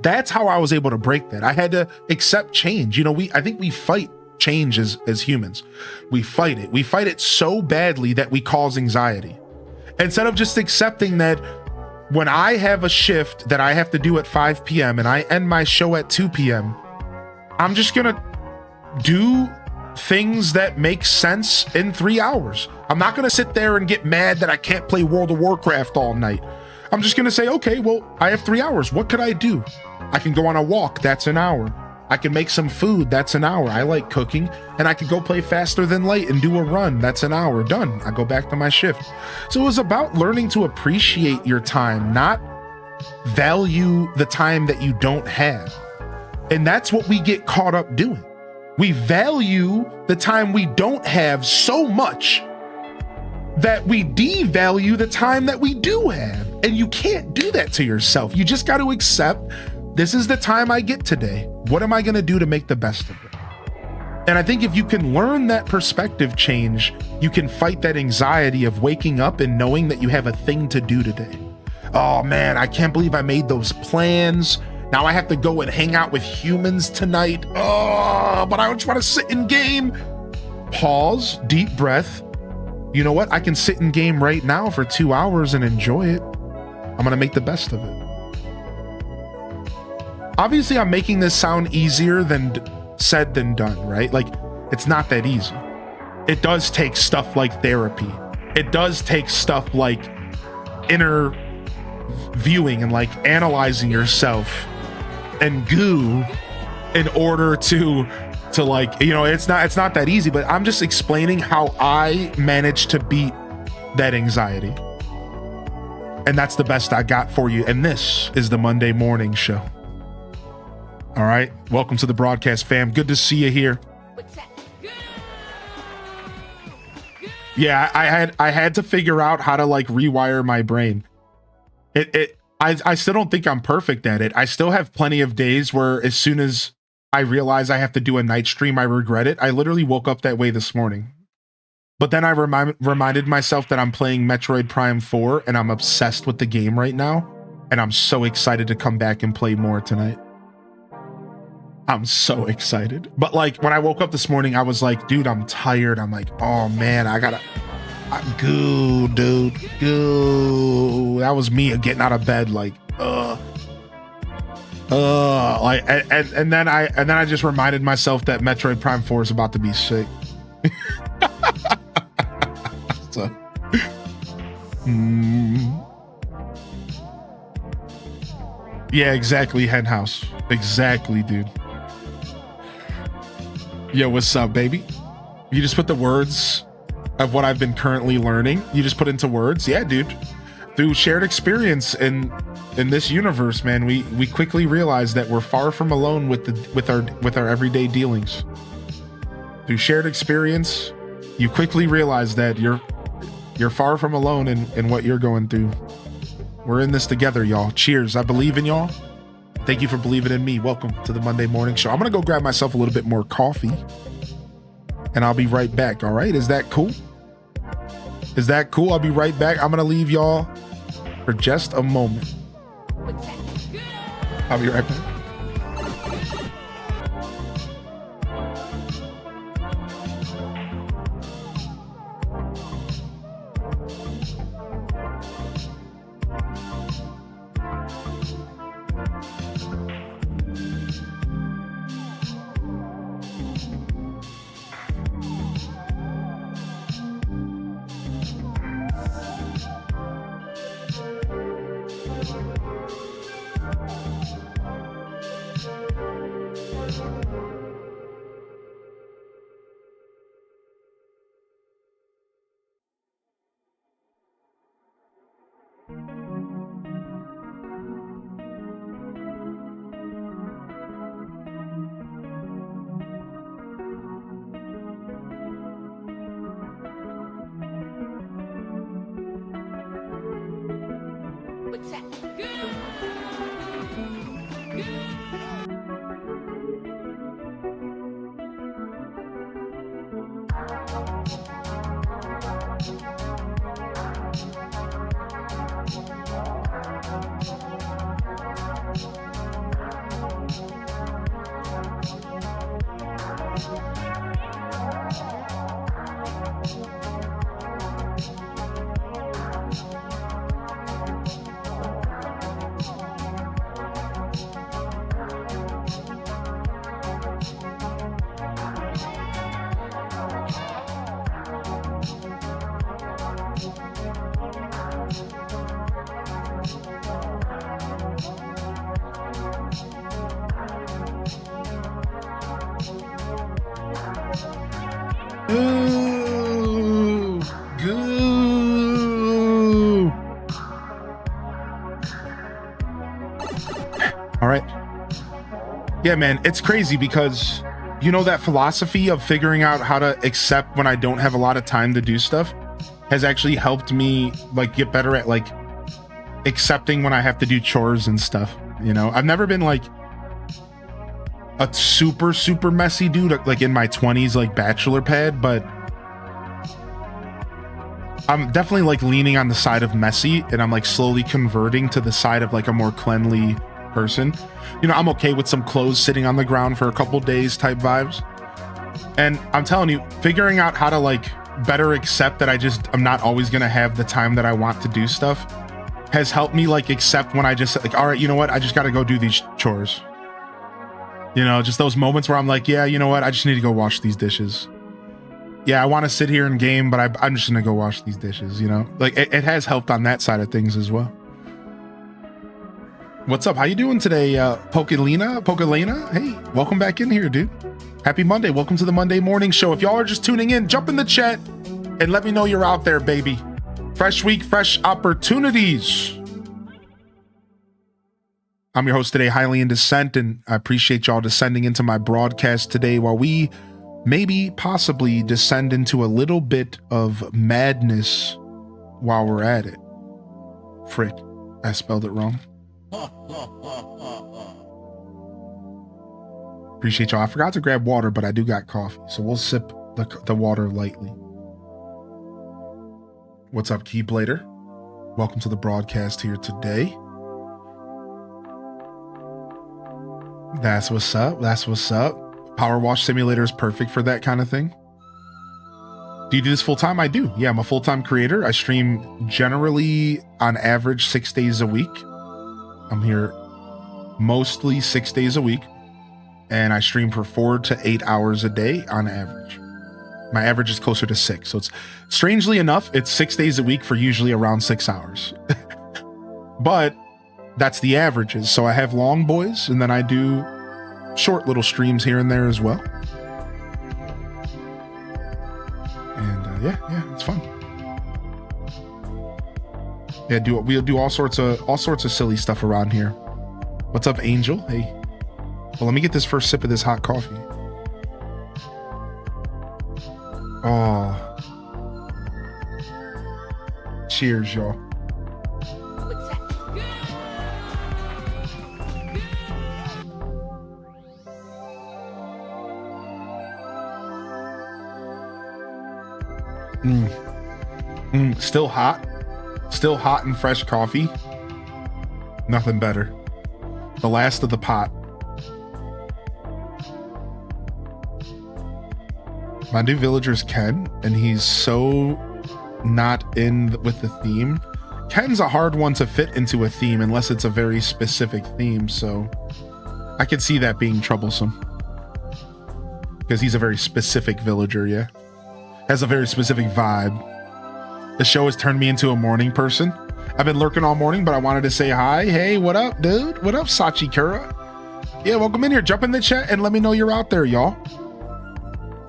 That's how I was able to break that. I had to accept change. You know, I think we fight change as humans. We fight it. We fight it so badly that we cause anxiety. Instead of just accepting that when I have a shift that I have to do at 5 p.m. and I end my show at 2 p.m., I'm just going to do things that make sense in 3 hours. I'm not going to sit there and get mad that I can't play World of Warcraft all night. I'm just going to say, okay, well, I have 3 hours. What could I do? I can go on a walk. That's an hour. I can make some food. That's an hour. I like cooking. And I could go play Faster Than Light and do a run. That's an hour. Done. I go back to my shift. So it was about learning to appreciate your time, not value the time that you don't have. And that's what we get caught up doing. We value the time we don't have so much that we devalue the time that we do have. And you can't do that to yourself. You just got to accept, this is the time I get today. What am I going to do to make the best of it? And I think if you can learn that perspective change, you can fight that anxiety of waking up and knowing that you have a thing to do today. Oh man, I can't believe I made those plans. Now I have to go and hang out with humans tonight. Oh, but I just want to sit in game. Pause, deep breath. You know what? I can sit in game right now for 2 hours and enjoy it. I'm going to make the best of it. Obviously, I'm making this sound easier than said than done, right? Like, it's not that easy. It does take stuff like therapy. It does take stuff like inner viewing and like analyzing yourself and goo in order to like, you know, it's not that easy, but I'm just explaining how I managed to beat that anxiety. And that's the best I got for you. And this is the Monday Morning Show. All right. Welcome to the broadcast, fam. Good to see you here. Yeah, I had to figure out how to like rewire my brain. I still don't think I'm perfect at it. I still have plenty of days where as soon as I realize I have to do a night stream, I regret it. I literally woke up that way this morning. But then I reminded myself that I'm playing Metroid Prime 4 and I'm obsessed with the game right now. And I'm so excited to come back and play more tonight. I'm so excited. But like when I woke up this morning, I was like, dude, I'm tired. I'm like, oh man, dude. That was me getting out of bed like, like, and then I just reminded myself that Metroid Prime 4 is about to be sick. So, yeah, exactly, Henhouse. Exactly, dude. Yo, what's up, baby? You just put the words of what I've been currently learning. You just put into words. Yeah, dude. Through shared experience in this universe, man, we quickly realize that we're far from alone with our everyday dealings. Through shared experience, you quickly realize that you're far from alone in what you're going through. We're in this together, y'all. Cheers. I believe in y'all. Thank you for believing in me. Welcome to the Monday Morning Show. I'm gonna go grab myself a little bit more coffee and I'll be right back. All right, is that cool? Is that cool? I'll be right back. I'm gonna leave y'all for just a moment. I'll be right back. Ooh, goo. All right. Yeah, man, it's crazy because you know that philosophy of figuring out how to accept when I don't have a lot of time to do stuff has actually helped me like get better at like accepting when I have to do chores and stuff. You know, I've never been like a super messy dude like in my 20s, like bachelor pad, but I'm definitely like leaning on the side of messy, and I'm like slowly converting to the side of like a more cleanly person. You know, I'm okay with some clothes sitting on the ground for a couple days type vibes. And I'm telling you, figuring out how to like better accept that I'm not always gonna have the time that I want to do stuff has helped me like accept when I just like, all right, you know what, I just gotta go do these chores. You know, just those moments where I'm like, yeah, you know what, I just need to go wash these dishes. Yeah, I want to sit here and game, but I'm just gonna go wash these dishes, you know? Like, it has helped on that side of things as well. What's up? How you doing today, Pokelina? Hey, welcome back in here, dude. Happy Monday. Welcome to the Monday Morning Show. If y'all are just tuning in, jump in the chat and let me know you're out there, baby. Fresh week, fresh opportunities. I'm your host today, Highly in Descent, and I appreciate y'all descending into my broadcast today while we maybe possibly descend into a little bit of madness while we're at it. Frick, I spelled it wrong. Appreciate y'all. I forgot to grab water, but I do got coffee, so we'll sip the water lightly. What's up, Keyblader? Welcome to the broadcast here today. That's what's up. That's what's up. Power Wash Simulator is perfect for that kind of thing. Do you do this full time? I do. Yeah, I'm a full-time creator. I stream generally on average 6 days a week. I'm here mostly 6 days a week, and I stream for 4 to 8 hours a day on average. My average is closer to 6. So it's strangely enough, it's 6 days a week for usually around 6 hours. But that's the averages. So I have long boys, and then I do short little streams here and there as well. And yeah, it's fun. Yeah, we'll do all sorts of silly stuff around here. What's up, Angel? Hey. Well, let me get this first sip of this hot coffee. Oh. Cheers, y'all. Still hot and fresh coffee. Nothing better. The last of the pot. My new villager's Ken, and he's so not in with the theme. Ken's a hard one to fit into a theme unless it's a very specific theme, so I could see that being troublesome. Because he's a very specific villager, yeah? Has a very specific vibe. The show has turned me into a morning person. I've been lurking all morning, but I wanted to say hi. Hey, what up, dude? What up, Sachikura? Yeah, welcome in here. Jump in the chat and let me know you're out there, y'all.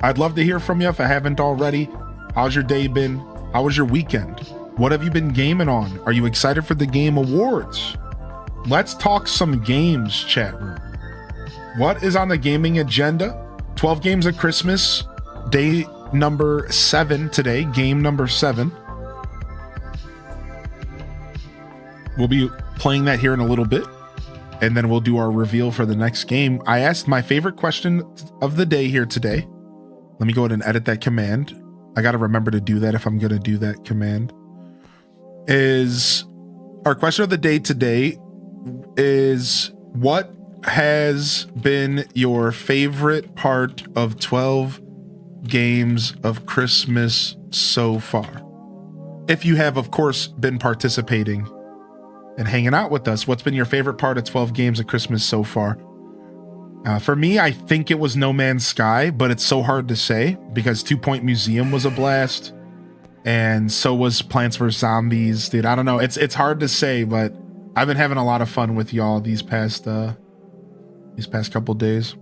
I'd love to hear from you if I haven't already. How's your day been? How was your weekend? What have you been gaming on? Are you excited for the Game Awards? Let's talk some games, chat room. What is on the gaming agenda? 12 Games of Christmas, day number 7 today, game number 7. We'll be playing that here in a little bit, and then we'll do our reveal for the next game. I asked my favorite question of the day here today. Let me go ahead and edit that command. I got to remember to do that if I'm going to do that command. Is our question of the day today is, what has been your favorite part of 12 games of Christmas so far? If you have, of course, been participating and hanging out with us, what's been your favorite part of 12 games of Christmas so far? For me, I think it was No Man's Sky, but it's so hard to say because 2 Point Museum was a blast, and so was Plants vs. Zombies. Dude, I don't know. It's hard to say, but I've been having a lot of fun with y'all these past couple days.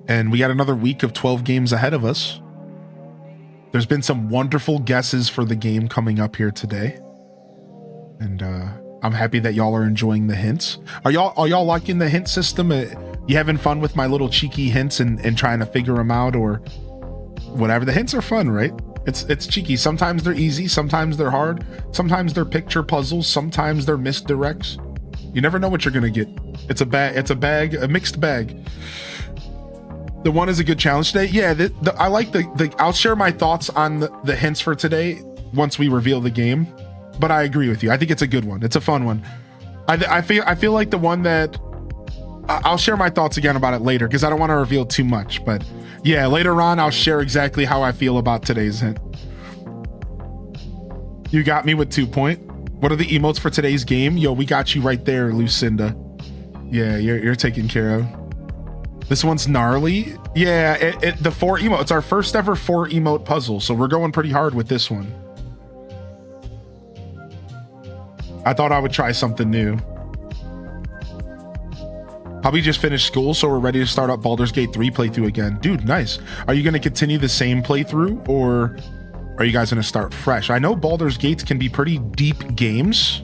And we got another week of 12 games ahead of us. There's been some wonderful guesses for the game coming up here today. And I'm happy that y'all are enjoying the hints. Are y'all liking the hint system? You having fun with my little cheeky hints and trying to figure them out or whatever? The hints are fun, right? It's cheeky. Sometimes they're easy, sometimes they're hard, sometimes they're picture puzzles, sometimes they're misdirects. You never know what you're gonna get. It's a mixed bag. The one is a good challenge today. Yeah, I like the I'll share my thoughts on the hints for today once we reveal the game. But I agree with you. I think it's a good one. It's a fun one. I feel like the one that I'll share my thoughts again about it later because I don't want to reveal too much. But yeah, later on I'll share exactly how I feel about today's hint. You got me with 2 Point. What are the emotes for today's game? Yo, we got you right there, Lucinda. Yeah, you're taken care of. This one's gnarly. Yeah, the 4 emote. It's our first ever 4 emote puzzle, so we're going pretty hard with this one. I thought I would try something new. Hobby just finished school, so we're ready to start up Baldur's Gate 3 playthrough again. Dude, nice. Are you going to continue the same playthrough, or are you guys going to start fresh? I know Baldur's Gates can be pretty deep games.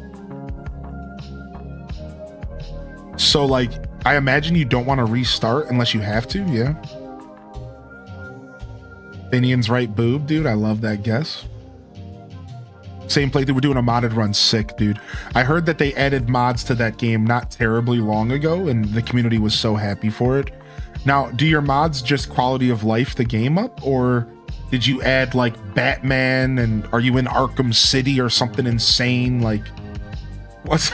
So, like, I imagine you don't want to restart unless you have to, yeah. Finian's right boob, dude. I love that guess. Same playthrough. We're doing a modded run. Sick, dude. I heard that they added mods to that game not terribly long ago, and the community was so happy for it. Now, do your mods just quality of life the game up, or did you add like Batman, and are you in Arkham City or something insane? Like, what's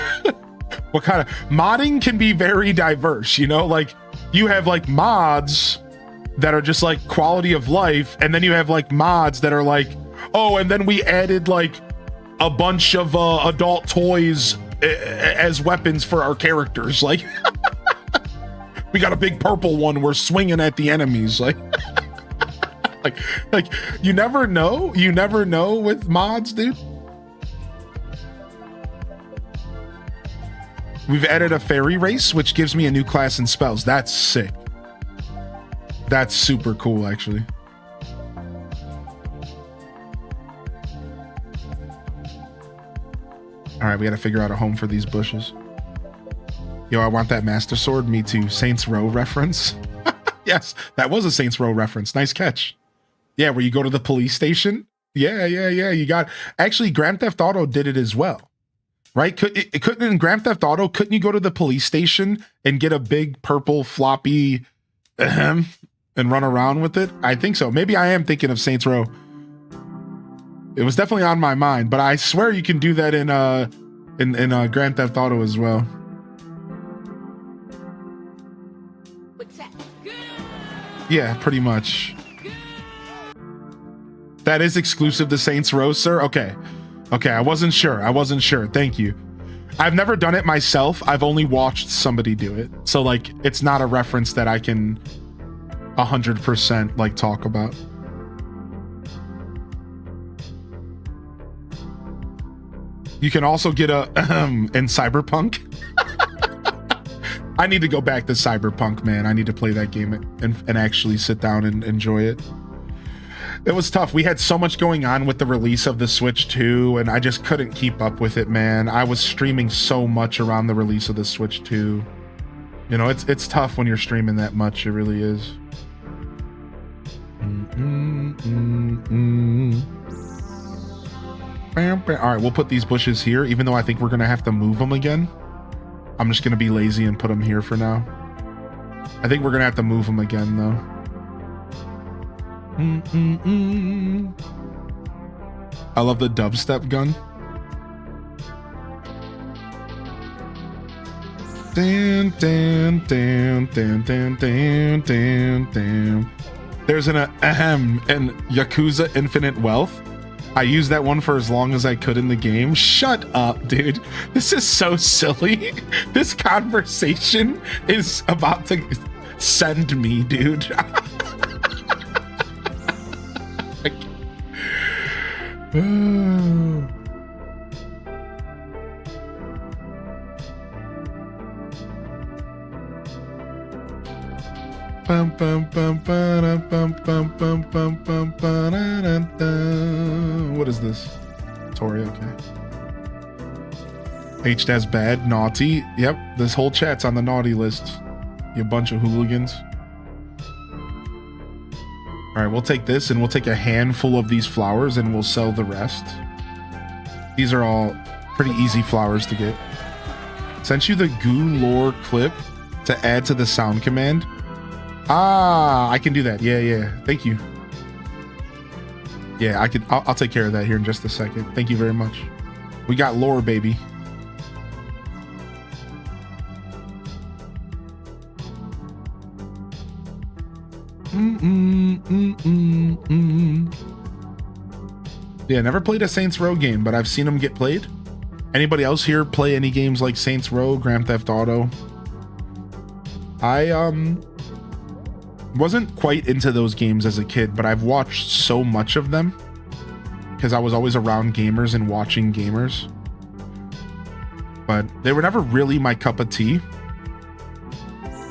what kind of modding can be very diverse, you know? Like, you have like mods that are just like quality of life, and then you have like mods that are like, oh, and then we added like a bunch of adult toys as weapons for our characters. Like, we got a big purple one we're swinging at the enemies. Like, like you never know. You never know with mods, dude. We've added a fairy race, which gives me a new class and spells. That's sick. That's super cool, actually. All right, we got to figure out a home for these bushes. Yo, I want that Master Sword. Me too. Saints Row reference. Yes, that was a Saints Row reference. Nice catch. Yeah, where you go to the police station. Yeah. You got... Actually, Grand Theft Auto did it as well. Right? Couldn't in Grand Theft Auto, couldn't you go to the police station and get a big purple floppy and run around with it? I think so. Maybe I am thinking of Saints Row. It was definitely on my mind, but I swear you can do that in Grand Theft Auto as well. What's that? Yeah, pretty much. That is exclusive to Saints Row, sir? Okay, I wasn't sure. Thank you. I've never done it myself. I've only watched somebody do it. So, like, it's not a reference that I can 100% like talk about. You can also get a in Cyberpunk. I need to go back to Cyberpunk, man. I need to play that game and actually sit down and enjoy it. It was tough. We had so much going on with the release of the Switch 2, and I just couldn't keep up with it, man. I was streaming so much around the release of the Switch 2. You know, it's tough when you're streaming that much. It really is. All right, we'll put these bushes here, even though I think we're going to have to move them again. I'm just going to be lazy and put them here for now. I think we're going to have to move them again, though. I love the dubstep gun. Dan, dan, dan, dan, dan, dan, dan, dan. There's an ahem in Yakuza Infinite Wealth. I used that one for as long as I could in the game. Shut up, dude. This is so silly. This conversation is about to send me, dude. What is this? Tori, okay. H-Daz bad, naughty. Yep, this whole chat's on the naughty list. You bunch of hooligans. All right, we'll take this and we'll take a handful of these flowers and we'll sell the rest. These are all pretty easy flowers to get. Sent you the goo lore clip to add to the sound command. Ah, I can do that. Yeah. Thank you. Yeah, I'll take care of that here in just a second. Thank you very much. We got lore, baby. Yeah, never played a Saints Row game, but I've seen them get played. Anybody else here play any games like Saints Row, Grand Theft Auto? I wasn't quite into those games as a kid, but I've watched so much of them because I was always around gamers and watching gamers. But they were never really my cup of tea.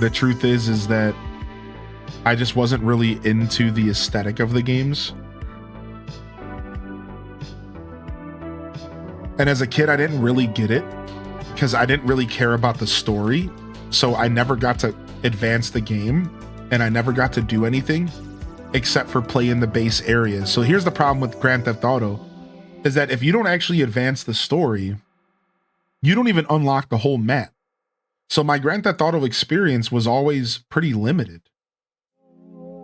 The truth is that I just wasn't really into the aesthetic of the games. And as a kid, I didn't really get it because I didn't really care about the story. So I never got to advance the game and I never got to do anything except for play in the base areas. So here's the problem with Grand Theft Auto is that if you don't actually advance the story, you don't even unlock the whole map. So my Grand Theft Auto experience was always pretty limited.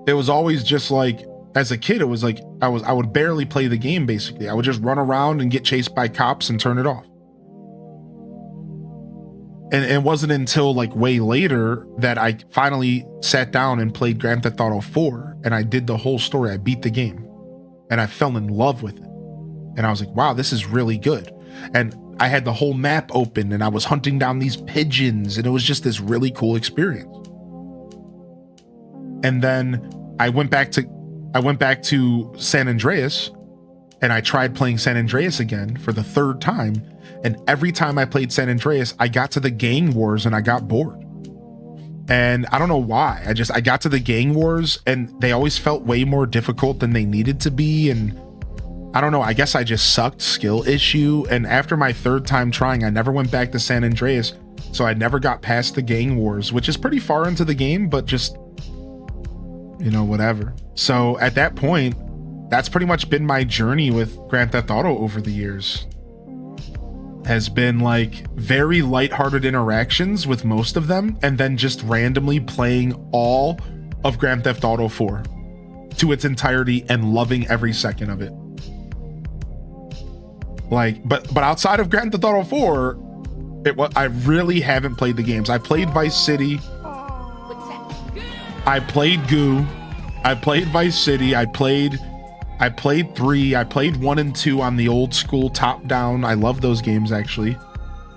It was always just like, as a kid, it was like I would barely play the game basically. I would just run around and get chased by cops and turn it off. And it wasn't until like way later that I finally sat down and played Grand Theft Auto 4 and I did the whole story. I beat the game and I fell in love with it. And I was like, wow, this is really good. And I had the whole map open and I was hunting down these pigeons and it was just this really cool experience. And then I went back to San Andreas and I tried playing San Andreas again for the third time. And every time I played San Andreas, I got to the gang wars and I got bored. And I don't know why. I got to the gang wars and they always felt way more difficult than they needed to be. And I don't know, I guess I just sucked, skill issue. And after my third time trying, I never went back to San Andreas. So I never got past the gang wars, which is pretty far into the game, but just, you know, whatever. So at that point, that's pretty much been my journey with Grand Theft Auto over the years. Has been like very lighthearted interactions with most of them, and then just randomly playing all of Grand Theft Auto 4 to its entirety and loving every second of it. Like, but outside of Grand Theft Auto 4, I really haven't played the games. I played Vice City. I played Goo. I played Vice City. I played 3. I played 1 and 2 on the old school top down. I love those games actually.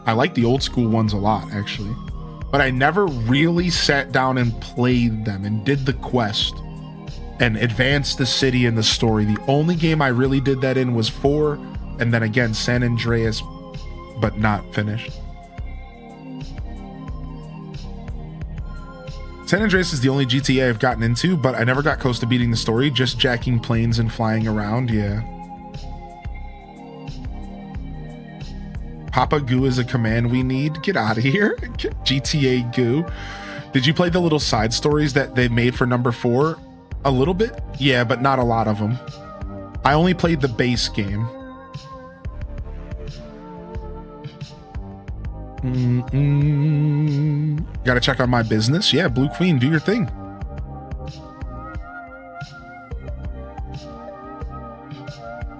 I like the old school ones a lot actually. But I never really sat down and played them and did the quest and advanced the city and the story. The only game I really did that in was 4 and then again San Andreas, but not finished. San Andreas is the only GTA I've gotten into, but I never got close to beating the story, just jacking planes and flying around, yeah. Papa Goo is a command we need. Get out of here. GTA Goo. Did you play the little side stories that they made for number 4? A little bit? Yeah, but not a lot of them. I only played the base game. Gotta check on my business. Yeah, Blue Queen, do your thing.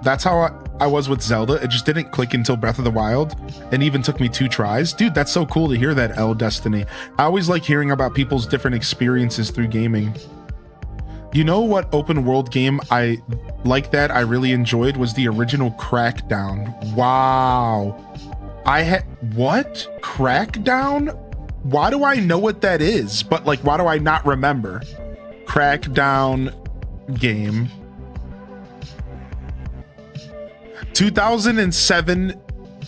That's how I was with Zelda. It just didn't click until Breath of the Wild, and even took me 2 tries. Dude, that's so cool to hear that, L Destiny. I always like hearing about people's different experiences through gaming. You know what open world game I really enjoyed was the original Crackdown. Wow. What? Crackdown? Why do I know what that is? But like, why do I not remember? Crackdown game. 2007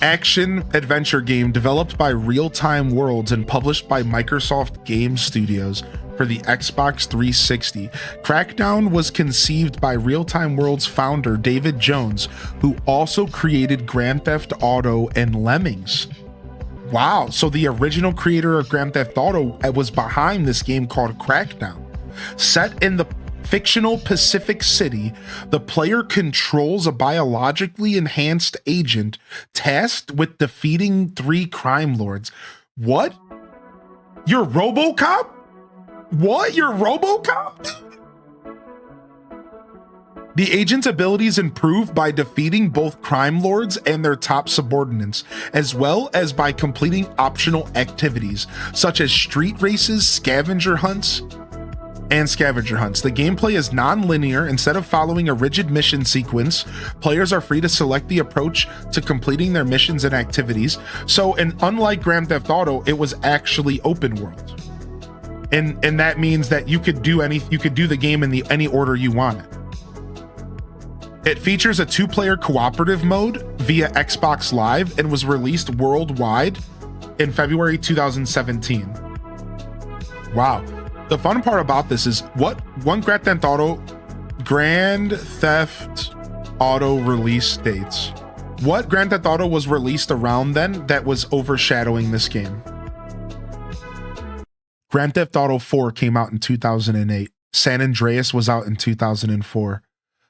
action adventure game developed by Real Time Worlds and published by Microsoft Game Studios for the Xbox 360. Crackdown was conceived by Real Time Worlds founder David Jones, who also created Grand Theft Auto and Lemmings. Wow, so the original creator of Grand Theft Auto was behind this game called Crackdown. Set in the fictional Pacific City, the player controls a biologically enhanced agent tasked with defeating 3 crime lords. What? You're RoboCop? What? You're RoboCop? The agent's abilities improve by defeating both crime lords and their top subordinates, as well as by completing optional activities such as street races, scavenger hunts. The gameplay is non-linear. Instead of following a rigid mission sequence, players are free to select the approach to completing their missions and activities. So, and unlike Grand Theft Auto, it was actually open world. And that means that you could do the game in any order you want it. It features a 2-player cooperative mode via Xbox Live and was released worldwide in February 2017. Wow. The fun part about this is Grand Theft Auto release dates. What Grand Theft Auto was released around then that was overshadowing this game? Grand Theft Auto 4 came out in 2008. San Andreas was out in 2004.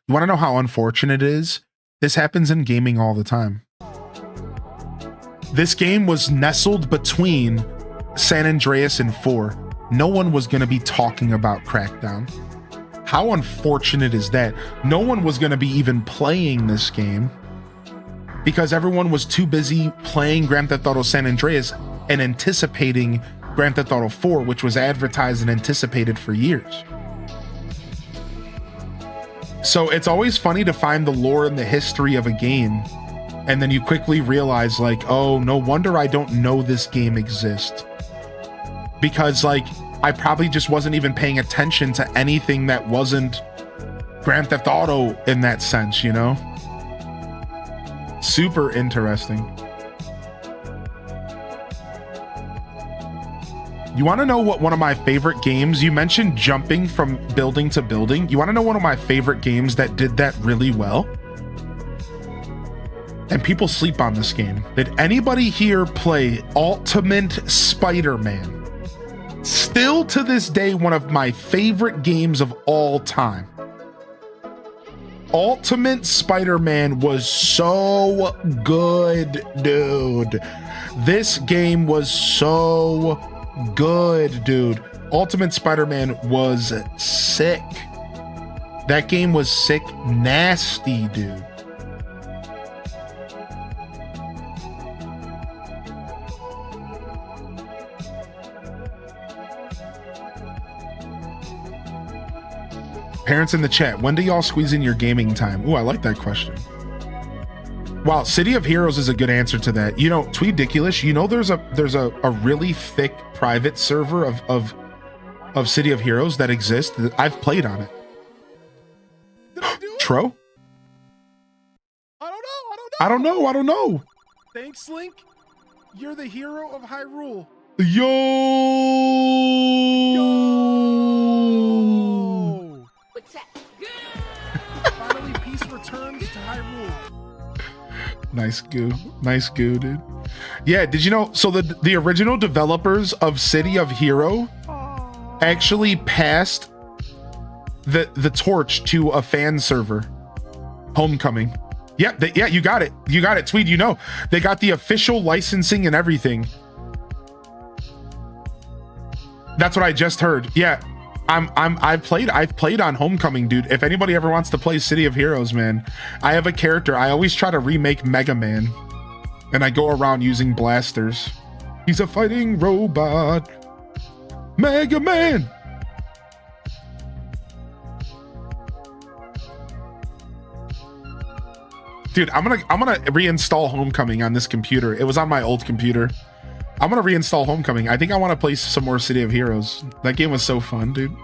You want to know how unfortunate it is? This happens in gaming all the time. This game was nestled between San Andreas and 4. No one was going to be talking about Crackdown. How unfortunate is that? No one was going to be even playing this game because everyone was too busy playing Grand Theft Auto San Andreas and anticipating Grand Theft Auto 4, which was advertised and anticipated for years. So it's always funny to find the lore and the history of a game, and then you quickly realize, like, oh, no wonder I don't know this game exists. Because, like, I probably just wasn't even paying attention to anything that wasn't Grand Theft Auto in that sense, you know? Super interesting. You want to know what one of my favorite games, you mentioned jumping from building to building. You want to know one of my favorite games that did that really well? And people sleep on this game. Did anybody here play Ultimate Spider-Man? Still to this day, one of my favorite games of all time. Ultimate Spider-Man was so good, dude. This game was so good, dude. Ultimate Spider-Man was sick. That game was sick, nasty, dude. Parents in the chat, when do y'all squeeze in your gaming time? Ooh, I like that question. Wow, City of Heroes is a good answer to that. You know, Tweediculous, you know there's a really thick private server of City of Heroes that exists. I've played on it. Tro? I don't know. Thanks, Link. You're the hero of Hyrule. Yo! What's that? Finally, peace returns to Hyrule. Nice goo, dude. Yeah, did you know, so the original developers of City of Hero actually passed the torch to a fan server. Homecoming. Yeah, you got it, Tweed, you know. They got the official licensing and everything. That's what I just heard. Yeah. I've played on Homecoming, dude. If anybody ever wants to play City of Heroes, man, I have a character. I always try to remake Mega Man, and I go around using blasters. He's a fighting robot. Mega Man. Dude, I'm gonna reinstall Homecoming on this computer. It was on my old computer. I'm gonna reinstall Homecoming. I think I want to play some more City of Heroes. That game was so fun, dude.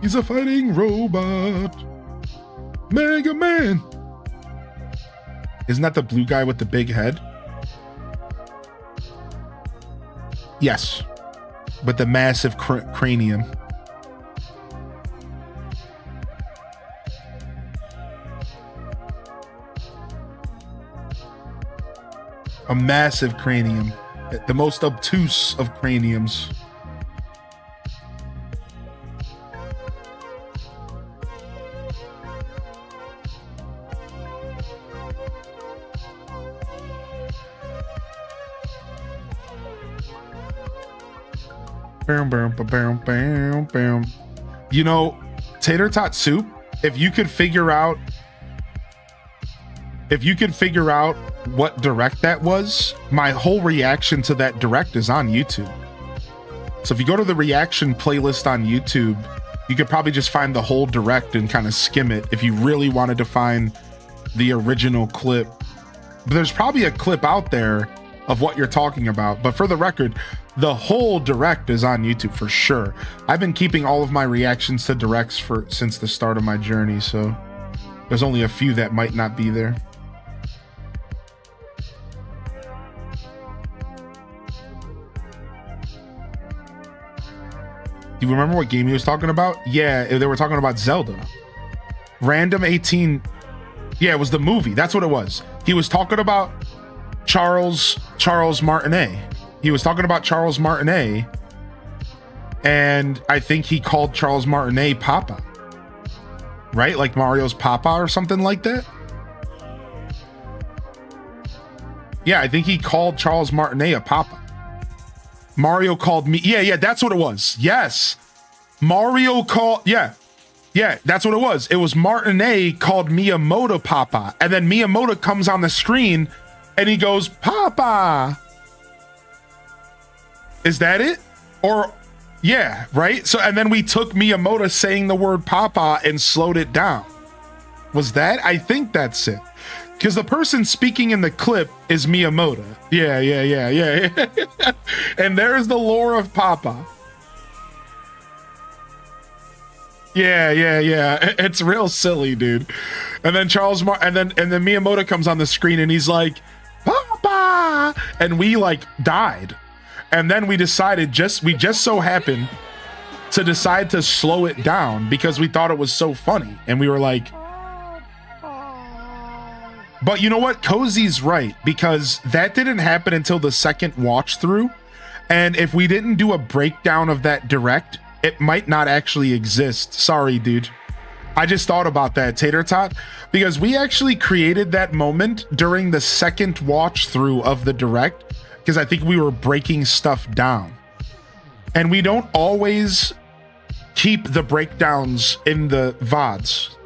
He's a fighting robot. Mega Man. Isn't that the blue guy with the big head? Yes. With the massive cranium. A massive cranium. The most obtuse of craniums. Bam, bam, bam, bam, bam. You know, Tater Tot Soup, if you could figure out what direct that was, my whole reaction to that direct is on YouTube. So if you go to the reaction playlist on YouTube, you could probably just find the whole direct and kind of skim it if you really wanted to find the original clip. But there's probably a clip out there of what you're talking about. But for the record, the whole direct is on YouTube for sure. I've been keeping all of my reactions to directs since the start of my journey, so there's only a few that might not be there. Do you remember what game he was talking about? Yeah, they were talking about Zelda. Random 18. Yeah, it was the movie. That's what it was. He was talking about Charles Martinet. He was talking about Charles Martinet, and I think he called Charles Martinet Papa. Right? Like Mario's Papa or something like that? Yeah, I think he called Charles Martinet a Papa. Mario called me. Yeah, that's what it was. Yes. Mario called. Yeah, that's what it was. It was Martinet called Miyamoto Papa. And then Miyamoto comes on the screen and he goes, Papa. Is that it? Or, yeah, right? So, and then we took Miyamoto saying the word Papa and slowed it down. Was that? I think that's it. Because the person speaking in the clip is Miyamoto. Yeah. And there's the lore of Papa. Yeah. It's real silly, dude. And then and then Miyamoto comes on the screen and he's like, Papa! And we like died. And then we decided we just so happened to decide to slow it down because we thought it was so funny. And we were like, but you know what? Cozy's right, because that didn't happen until the second watch through. And if we didn't do a breakdown of that direct, it might not actually exist. Sorry, dude. I just thought about that, Tater Tot, because we actually created that moment during the second watch through of the direct, because I think we were breaking stuff down. And we don't always keep the breakdowns in the VODs.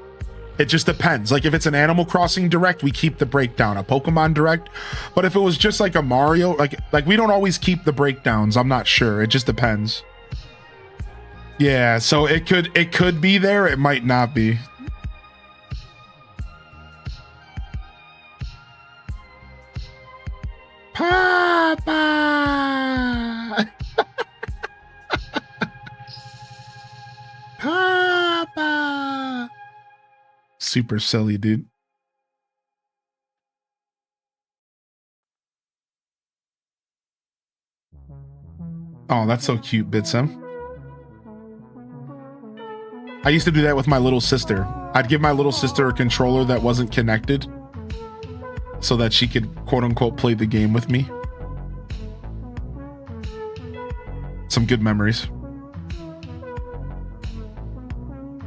It just depends. Like if it's an Animal Crossing direct, we keep the breakdown. A Pokemon direct, but if it was just like a Mario, like we don't always keep the breakdowns. I'm not sure. It just depends. Yeah, so it could be there. It might not be. Papa. Papa. Super silly, dude. Oh, that's so cute, Bitsum. I used to do that with my little sister. I'd give my little sister a controller that wasn't connected so that she could quote unquote play the game with me. Some good memories.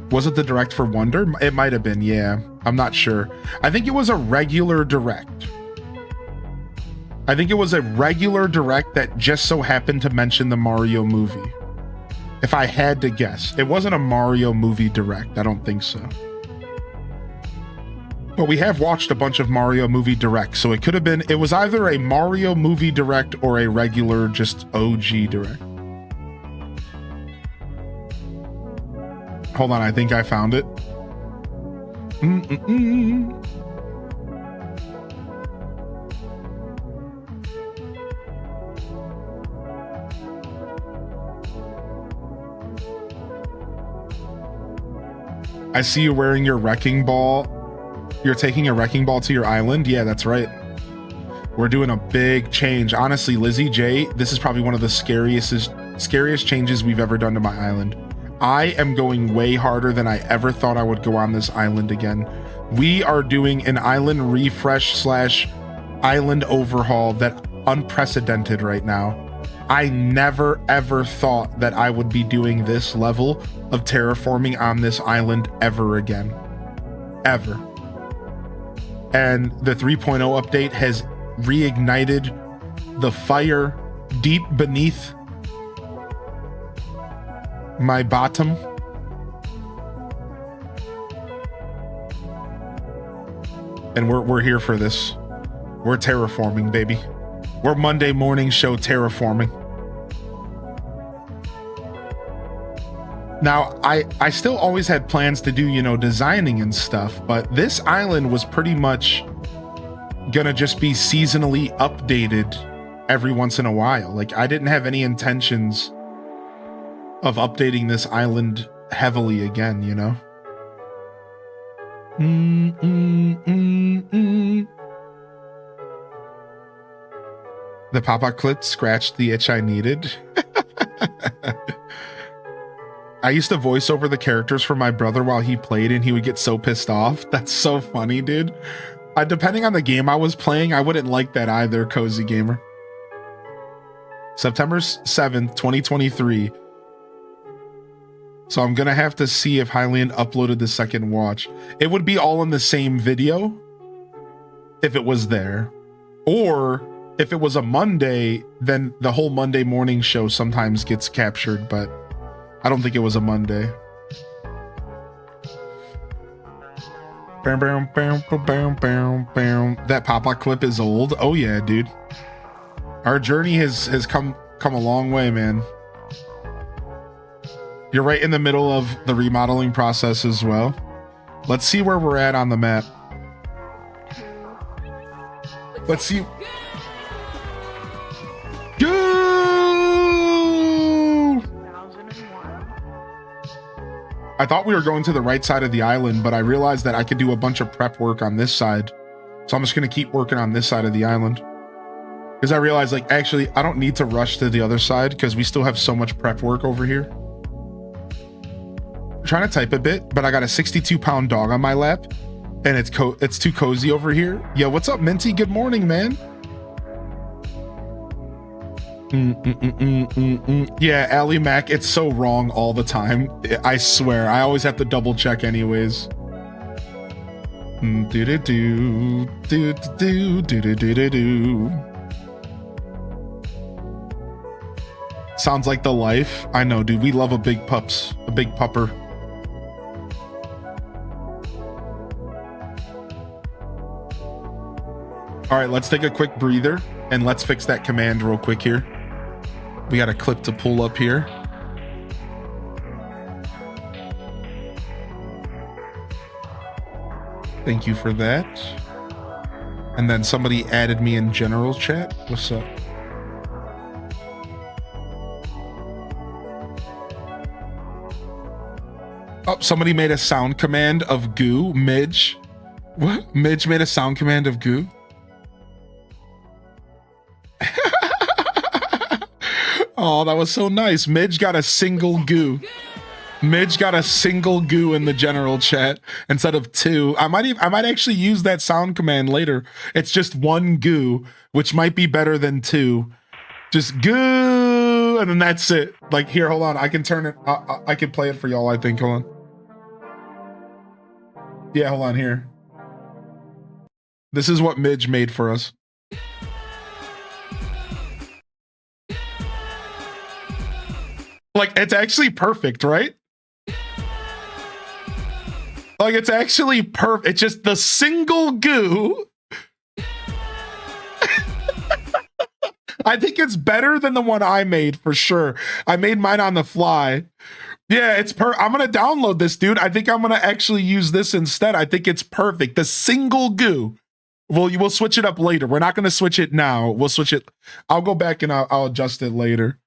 Was it the direct for Wonder? It might have been, yeah. I'm not sure. I think it was a regular direct. I think it was a regular direct that just so happened to mention the Mario movie. If I had to guess. It wasn't a Mario movie direct. I don't think so. But we have watched a bunch of Mario movie directs, so it could have been, it was either a Mario movie direct or a regular just OG direct. Hold on, I think I found it. I see you wearing your wrecking ball. You're taking a wrecking ball to your island? Yeah, that's right. We're doing a big change. Honestly, Lizzie J, this is probably one of the scariest changes we've ever done to my island. I am going way harder than I ever thought I would go on this island again. We are doing an island refresh / island overhaul that unprecedented right now. I never ever thought that I would be doing this level of terraforming on this island ever again. Ever. And the 3.0 update has reignited the fire deep beneath my bottom. And we're here for this. We're terraforming, baby. We're Monday morning show terraforming. Now, I still always had plans to do, you know, designing and stuff, but this island was pretty much gonna just be seasonally updated every once in a while. Like, I didn't have any intentions of updating this island heavily again, you know? The Papa clip scratched the itch I needed. I used to voice over the characters for my brother while he played, and he would get so pissed off. That's so funny, dude. Depending on the game I was playing, I wouldn't like that either, Cozy Gamer. September 7th, 2023. So I'm gonna have to see if Hylian uploaded the second watch. It would be all in the same video if it was there. Or if it was a Monday, then the whole Monday morning show sometimes gets captured, but I don't think it was a Monday. That Papa clip is old. Oh yeah, dude. Our journey has come a long way, man. You're right in the middle of the remodeling process as well. Let's see where we're at on the map. Let's see. Go! I thought we were going to the right side of the island, but I realized that I could do a bunch of prep work on this side. So I'm just going to keep working on this side of the island. Because I realized, like, actually, I don't need to rush to the other side because we still have so much prep work over here. I'm trying to type a bit, but I got a 62-pound dog on my lap, and it's too cozy over here. Yo, what's up, Minty? Good morning, man. Yeah, Ally Mac, it's so wrong all the time. I swear, I always have to double check anyways. Sounds like the life. I know, dude. We love a big pupper. All right, let's take a quick breather and let's fix that command real quick here. We got a clip to pull up here. Thank you for that. And then somebody added me in general chat. What's up? Oh, somebody made a sound command of goo. Midge. What? Midge made a sound command of goo? Oh, that was so nice. Midge got a single goo. Midge got a single goo in the general chat instead of two. I might actually use that sound command later. It's just one goo, which might be better than two. Just goo, and then that's it. Like, here, hold on. I can turn it. I can play it for y'all, I think. Hold on. Yeah, hold on here. This is what Midge made for us. Like, it's actually perfect, right? Like, it's actually perfect. It's just the single goo. I think it's better than the one I made for sure. I made mine on the fly. Yeah, it's I'm going to download this, dude. I think I'm going to actually use this instead. I think it's perfect. The single goo. Well, we'll switch it up later. We're not going to switch it now. We'll switch it. I'll go back and I'll adjust it later.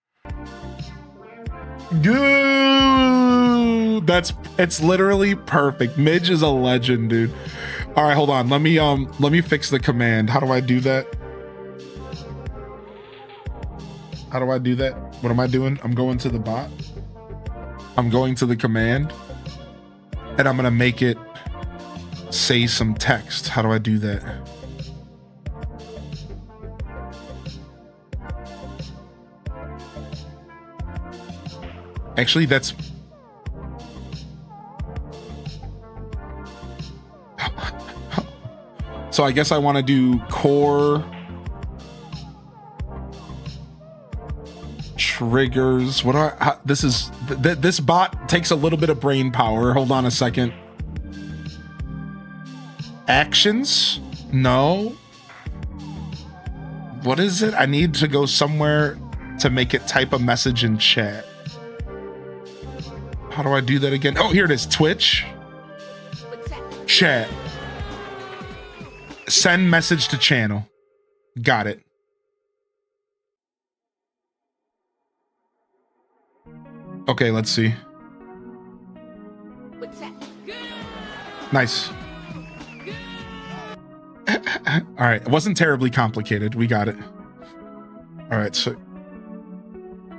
Goo. It's literally perfect. Midge is a legend, dude. All right, hold on. Let me fix the command. How do I do that? How do I do that? What am I doing? I'm going to the bot. I'm going to the command and I'm going to make it say some text. How do I do that? Actually, that's... So I guess I want to do core triggers. What do I... this bot takes a little bit of brain power. Hold on a second. Actions? No. What is it? I need to go somewhere to make it type a message in chat. How do I do that again? Oh, here it is. Twitch. Chat. Send message to channel. Got it. Okay, let's see. Nice. All right, it wasn't terribly complicated. We got it. All right, so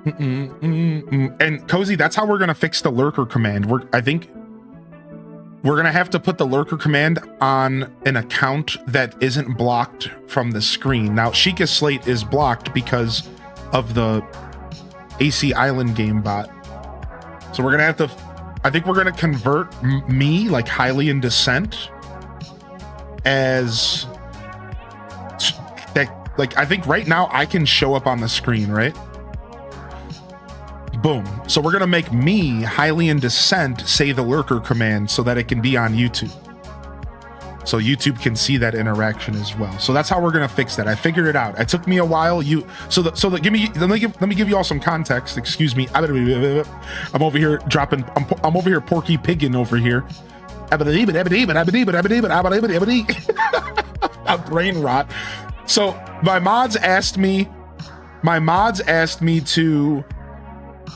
and Cozy, that's how we're gonna fix the lurker command. I think we're gonna have to put the lurker command on an account that isn't blocked from the screen. Now, Sheikah Slate is blocked because of the AC Island game bot. So we're gonna have to. I think we're gonna convert me, like Hylian Descent, as that. Like, I think right now I can show up on the screen, right? Boom. So we're gonna make me, Hylian Descent, say the lurker command so that it can be on YouTube. So YouTube can see that interaction as well. So that's how we're gonna fix that. I figured it out. It took me a while. Let me give you all some context. Excuse me. I'm over here dropping. I'm over here Porky Piggin over here. A brain rot. So my mods asked me to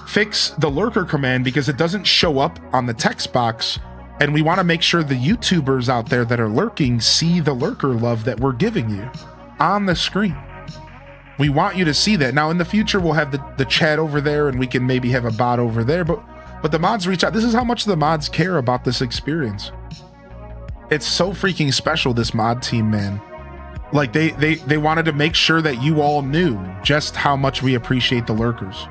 fix the lurker command because it doesn't show up on the text box, and we want to make sure the YouTubers out there that are lurking see the lurker love that we're giving you on the screen. We want you to see that. Now in the future we'll have the chat over there, and we can maybe have a bot over there, but the mods reach out. This is how much the mods care about this experience. It's so freaking special, this mod team, man. Like they wanted to make sure that you all knew just how much we appreciate the lurkers.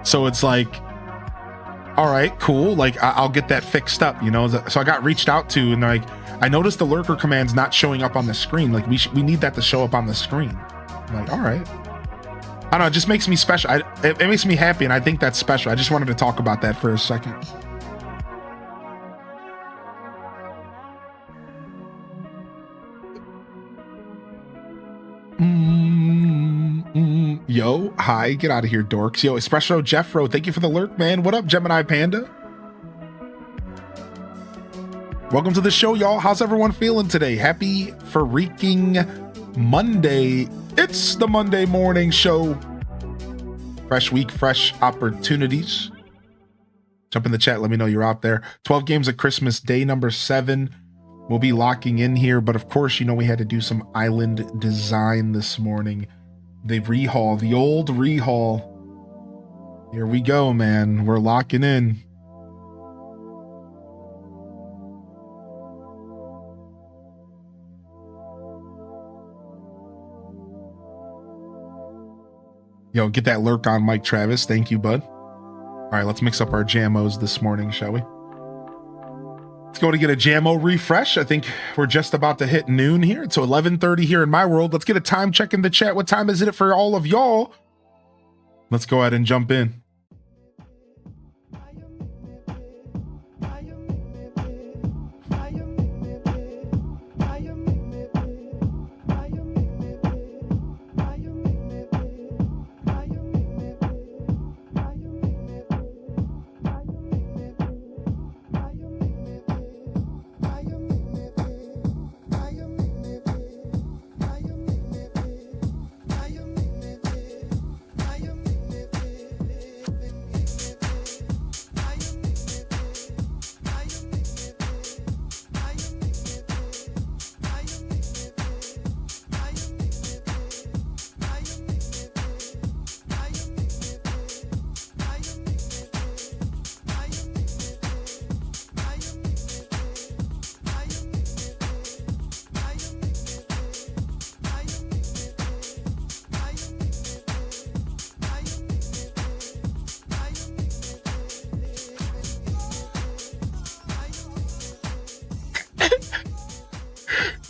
So it's like, all right, cool. Like I'll get that fixed up, you know? So I got reached out to, and like, I noticed the lurker command's not showing up on the screen. Like we need that to show up on the screen. I'm like, all right. I don't know, it just makes me special. It makes me happy, and I think that's special. I just wanted to talk about that for a second. Yo, hi, get out of here, dorks. Yo, Espresso Jeffro, thank you for the lurk, man. What up, Gemini Panda? Welcome to the show, y'all. How's everyone feeling today? Happy freaking Monday. It's the Monday morning show. Fresh week, fresh opportunities. Jump in the chat, let me know you're out there. 12 games of Christmas, day number 7. We'll be locking in here, but of course, you know we had to do some island design this morning. The rehaul, the old rehaul. Here we go, man. We're locking in. Yo, get that lurk on, Mike Travis. Thank you, bud. All right, let's mix up our jamos this morning, shall we? Let's go to get a Jamo refresh. I think we're just about to hit noon here. It's 11:30 here in my world. Let's get a time check in the chat. What time is it for all of y'all? Let's go ahead and jump in.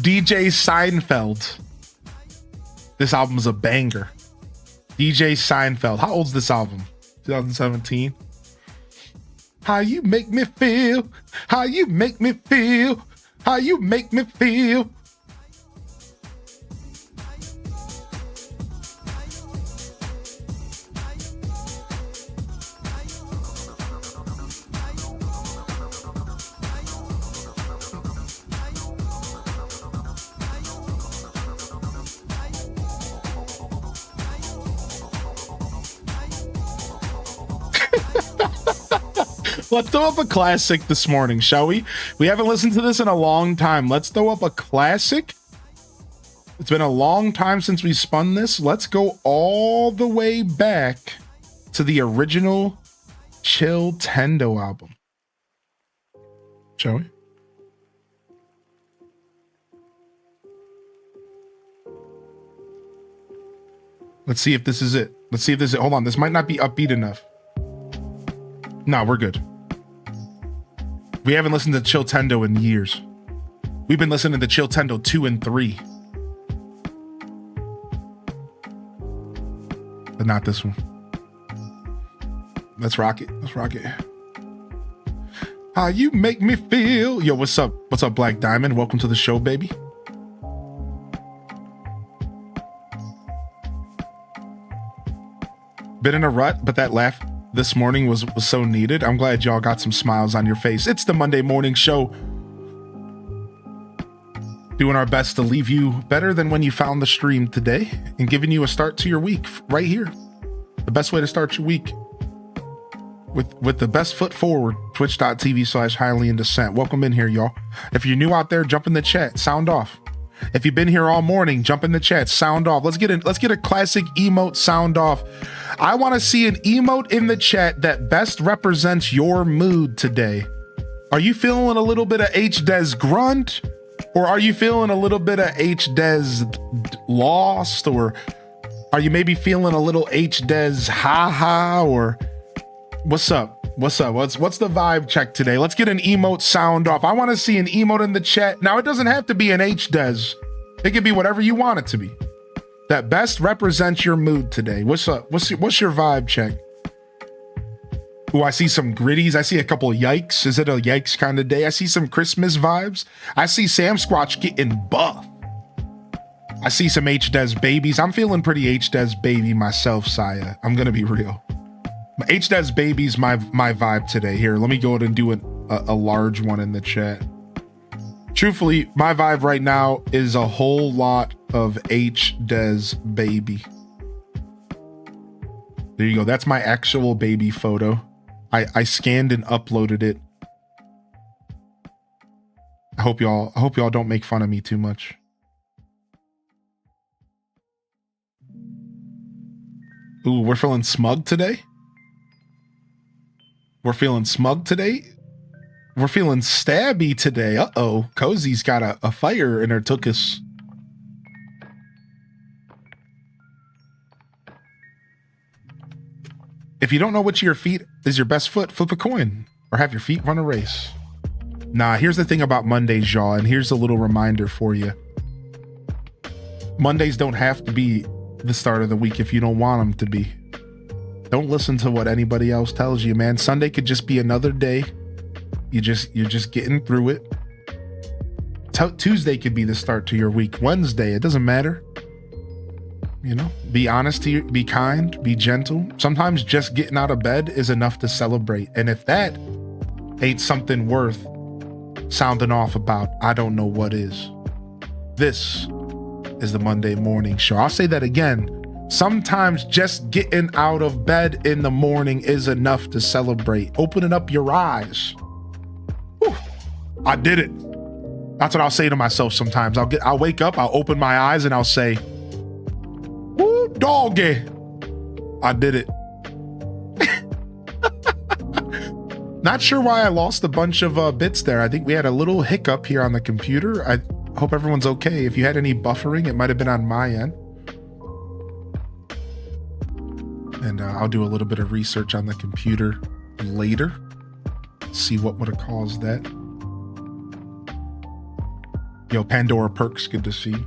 DJ Seinfeld. This album's a banger. DJ Seinfeld. How old's this album? 2017. How you make me feel. How you make me feel. How you make me feel. Let's throw up a classic this morning, shall we? We haven't listened to this in a long time. Let's throw up a classic. It's been a long time since we spun this. Let's go all the way back to the original Chill Tendo album. Shall we? Let's see if this is it. Let's see if this is it. Hold on. This might not be upbeat enough. No, we're good. We haven't listened to Chill Tendo in years. We've been listening to Chill Tendo 2 and 3. But not this one. Let's rock it. Let's rock it. How you make me feel. Yo, what's up? What's up, Black Diamond? Welcome to the show, baby. Been in a rut, but that laugh this morning was so needed. I'm glad y'all got some smiles on your face. It's the Monday morning show. Doing our best to leave you better than when you found the stream today and giving you a start to your week right here. The best way to start your week with the best foot forward. Twitch.tv/HighlyInDescent. Welcome in here, y'all. If you're new out there, jump in the chat. Sound off. If you've been here all morning, jump in the chat. Sound off. Let's get a classic emote sound off. I want to see an emote in the chat that best represents your mood today. Are you feeling a little bit of H-Des grunt? Or are you feeling a little bit of H-Des lost? Or are you maybe feeling a little H-Des ha-ha? Or what's up? What's up? What's the vibe check today? Let's get an emote sound off. I want to see an emote in the chat. Now, it doesn't have to be an H-Des. It can be whatever you want it to be. That best represents your mood today. What's up? What's your vibe check? Oh, I see some gritties. I see a couple of yikes. Is it a yikes kind of day? I see some Christmas vibes. I see Sam Squatch getting buff. I see some H-Des babies. I'm feeling pretty H-Des baby myself, Saya. I'm going to be real. H-Des baby's my vibe today. Here, let me go ahead and do a large one in the chat. Truthfully, my vibe right now is a whole lot of H-Des baby. There you go. That's my actual baby photo. I scanned and uploaded it. I hope y'all don't make fun of me too much. Ooh, we're feeling smug today? We're feeling smug today? We're feeling stabby today. Uh-oh. Cozy's got a fire in her tuchus. If you don't know which of your feet is your best foot, flip a coin or have your feet run a race. Nah, here's the thing about Mondays, y'all, and here's a little reminder for you. Mondays don't have to be the start of the week if you don't want them to be. Don't listen to what anybody else tells you, man. Sunday could just be another day. You're just getting through it. Tuesday could be the start to your week. Wednesday, it doesn't matter. You know, be honest to you, be kind, be gentle. Sometimes just getting out of bed is enough to celebrate. And if that ain't something worth sounding off about, I don't know what is. This is the Monday Morning Show. I'll say that again. Sometimes just getting out of bed in the morning is enough to celebrate. Opening up your eyes. Whew, I did it. That's what I'll say to myself sometimes. I'll wake up, I'll open my eyes and I'll say, woo, doggy. I did it. Not sure why I lost a bunch of bits there. I think we had a little hiccup here on the computer. I hope everyone's okay. If you had any buffering, it might have been on my end. And I'll do a little bit of research on the computer later. See what would have caused that. Yo, Pandora Perks, good to see you.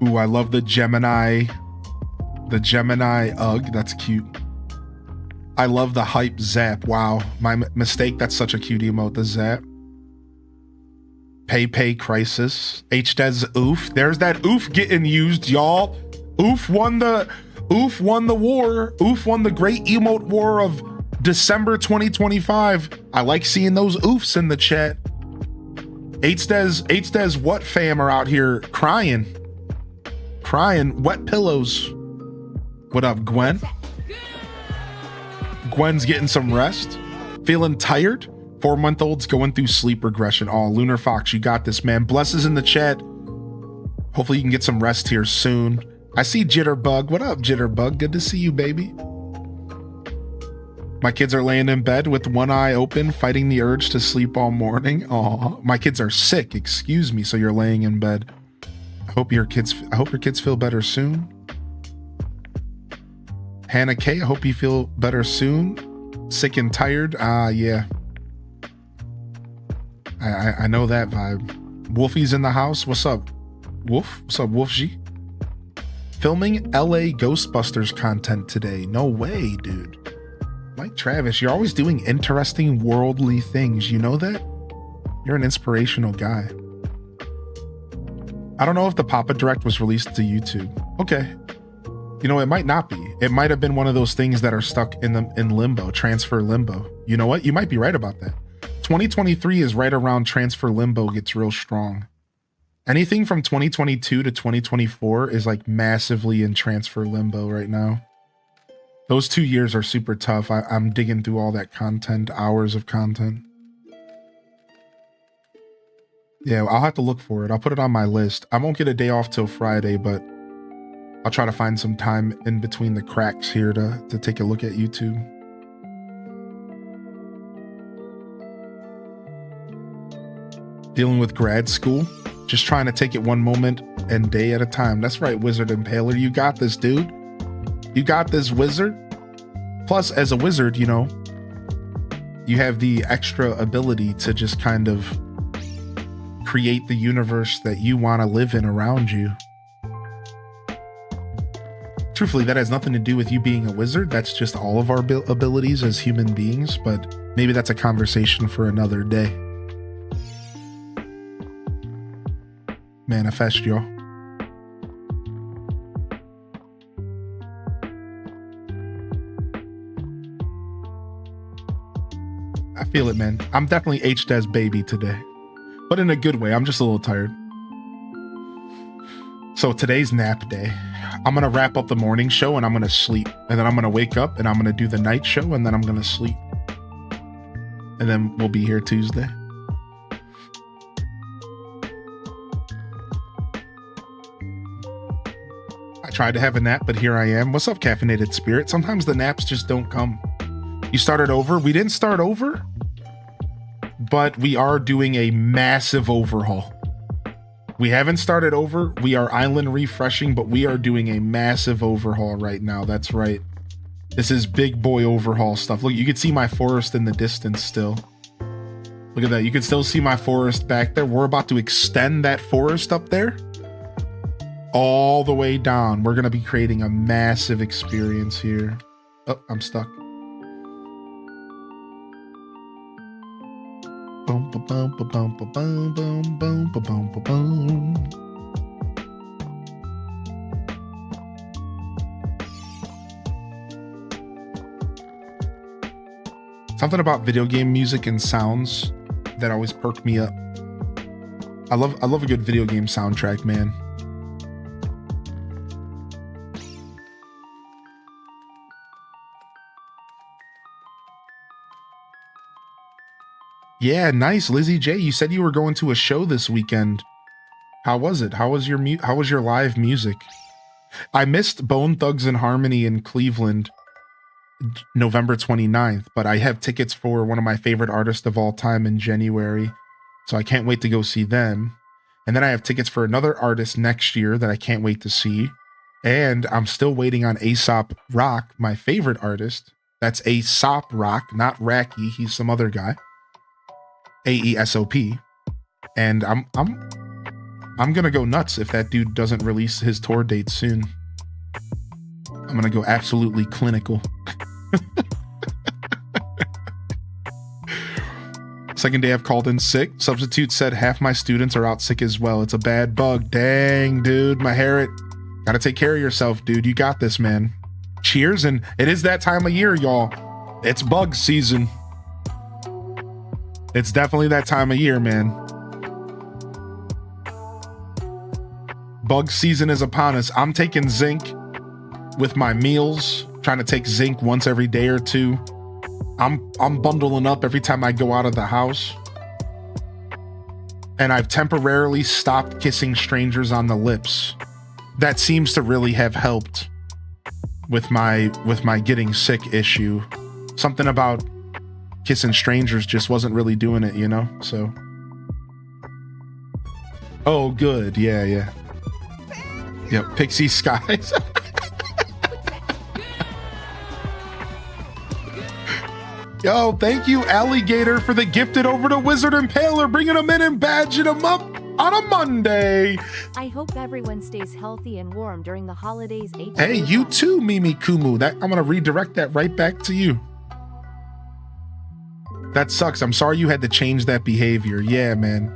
Ooh, I love the Gemini. The Gemini Ugg, that's cute. I love the hype Zap. Wow, my mistake. That's such a cute emote, the Zap. Pay Crisis. HDez Oof. There's that Oof getting used, y'all. Oof won the war. Oof won the great emote war of December 2025. I like seeing those oofs in the chat. HDez what fam are out here crying. Wet pillows. What up, Gwen? Gwen's getting some rest. Feeling tired? 4-month-old's going through sleep regression. Oh, Lunar Fox, you got this, man. Blesses in the chat. Hopefully you can get some rest here soon. I see Jitterbug. What up, Jitterbug? Good to see you, baby. My kids are laying in bed with one eye open, fighting the urge to sleep all morning. Oh, my kids are sick. Excuse me. So you're laying in bed. I hope your kids feel better soon. Hannah K, I hope you feel better soon. Sick and tired. Yeah. I know that vibe. Wolfie's in the house. What's up, Wolf? What's up, Wolfie? Filming LA Ghostbusters content today. No way, dude. Mike Travis, you're always doing interesting worldly things. You know that? You're an inspirational guy. I don't know if the Papa Direct was released to YouTube. Okay. You know, it might not be. It might have been one of those things that are stuck in limbo, transfer limbo. You know what? You might be right about that. 2023 is right around transfer limbo gets real strong. Anything from 2022 to 2024 is like massively in transfer limbo right now. Those 2 years are super tough. I'm digging through all that content, hours of content. Yeah, I'll have to look for it. I'll put it on my list. I won't get a day off till Friday, but I'll try to find some time in between the cracks here to take a look at YouTube. Dealing with grad school. Just trying to take it one moment and day at a time. That's right, Wizard Impaler. You got this, dude. You got this, Wizard. Plus, as a wizard, you know, you have the extra ability to just kind of create the universe that you want to live in around you. Truthfully, that has nothing to do with you being a wizard. That's just all of our abilities as human beings, but maybe that's a conversation for another day. Manifest, y'all. I feel it, man. I'm definitely HDez baby today, but in a good way. I'm just a little tired. So today's nap day. I'm going to wrap up the morning show and I'm going to sleep. And then I'm going to wake up and I'm going to do the night show and then I'm going to sleep. And then we'll be here Tuesday. I tried to have a nap, but here I am. What's up, Caffeinated Spirit? Sometimes the naps just don't come. You started over? We didn't start over, but we are doing a massive overhaul. We haven't started over. We are island refreshing, but we are doing a massive overhaul right now. That's right. This is big boy overhaul stuff. Look, you can see my forest in the distance still. Look at that. You can still see my forest back there. We're about to extend that forest up there all the way down. We're going to be creating a massive experience here. Oh, I'm stuck. Boom, boom, boom, boom, boom, boom, boom, boom, boom, boom, boom. Something about video game music and sounds that always perk me up. I love a good video game soundtrack, man. Yeah, nice, Lizzie J. You said you were going to a show this weekend. How was it? How was your live music? I missed Bone Thugs and Harmony in Cleveland, November 29th, but I have tickets for one of my favorite artists of all time in January, so I can't wait to go see them. And then I have tickets for another artist next year that I can't wait to see. And I'm still waiting on Aesop Rock, my favorite artist. That's Aesop Rock, not Racky. He's some other guy. AESOP, and I'm gonna go nuts if that dude doesn't release his tour date soon. I'm gonna go absolutely clinical. Second day I've called in sick. Substitute said half my students are out sick as well. It's a bad bug. Dang, dude. Maharit, gotta take care of yourself, dude. You got this, man. Cheers, and it is that time of year, y'all. It's bug season. It's definitely that time of year, man. Bug season is upon us. I'm taking zinc with my meals, trying to take zinc once every day or two. I'm bundling up every time I go out of the house. And I've temporarily stopped kissing strangers on the lips. That seems to really have helped with my getting sick issue. Something about kissing strangers just wasn't really doing it, you know? So. Oh, good. Yeah. Yep, Pixie Skies. Yo, thank you, Alligator, for the gifted over to Wizard Impaler, bringing them in and badging them up on a Monday. I hope everyone stays healthy and warm during the holidays. Hey, you too, Mimi Kumu. I'm gonna redirect that right back to you. That sucks. I'm sorry you had to change that behavior. Yeah, man.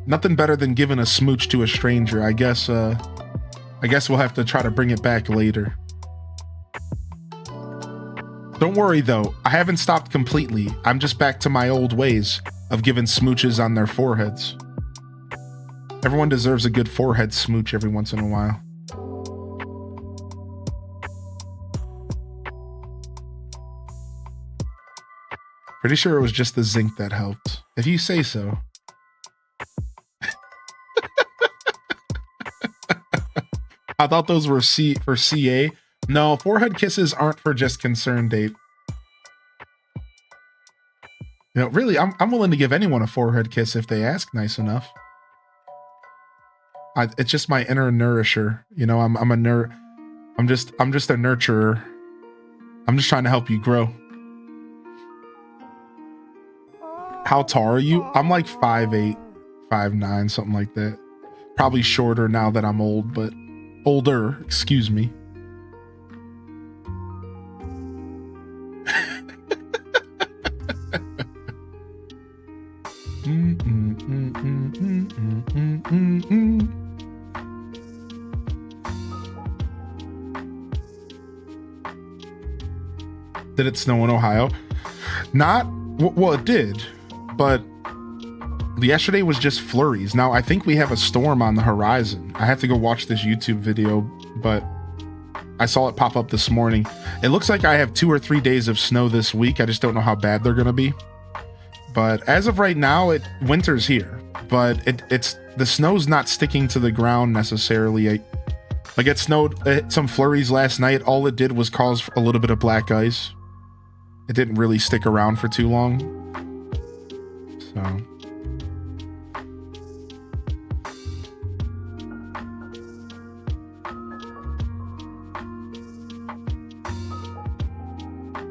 Nothing better than giving a smooch to a stranger. I guess we'll have to try to bring it back later. Don't worry though, I haven't stopped completely. I'm just back to my old ways of giving smooches on their foreheads. Everyone deserves a good forehead smooch every once in a while. Pretty sure it was just the zinc that helped, if you say so. I thought those were for CA. No, forehead kisses aren't for just concern date. You know, really, I'm willing to give anyone a forehead kiss if they ask nice enough. It's just my inner nourisher. You know, I'm just a nurturer. I'm just trying to help you grow. How tall are you? I'm like 5'8", 5'9", something like that. Probably shorter now that I'm old, but older, excuse me. Did it snow in Ohio? Not, well, it did, but yesterday was just flurries. Now, I think we have a storm on the horizon. I have to go watch this YouTube video, but I saw it pop up this morning. It looks like I have 2 or 3 days of snow this week. I just don't know how bad they're going to be. But as of right now, winter's here. But the snow's not sticking to the ground necessarily. Like it snowed some flurries last night. All it did was cause a little bit of black ice. It didn't really stick around for too long. So.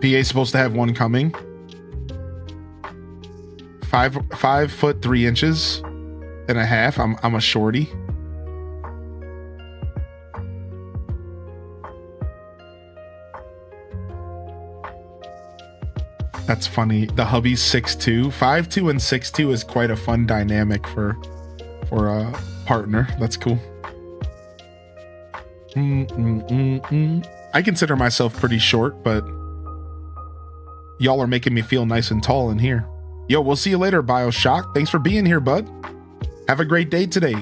PA's supposed to have one coming. 5 foot 3 inches and a half. I'm a shorty. That's funny. The hubby's 6'2". 5'2" and 6'2" is quite a fun dynamic for a partner. That's cool. I consider myself pretty short, but y'all are making me feel nice and tall in here. Yo, we'll see you later, BioShock. Thanks for being here, bud. Have a great day today.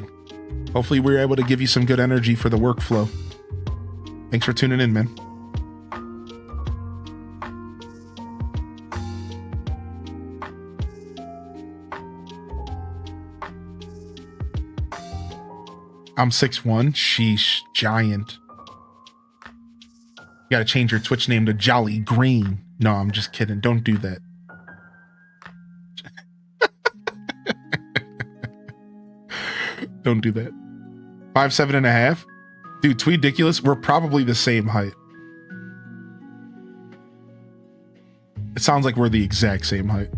Hopefully we were able to give you some good energy for the workflow. Thanks for tuning in, man. I'm 6'1". Sheesh, giant. You gotta change your Twitch name to Jolly Green. No, I'm just kidding. Don't do that. Don't do that. 5'7.5". Dude, Tweediculous, we're probably the same height. It sounds like we're the exact same height.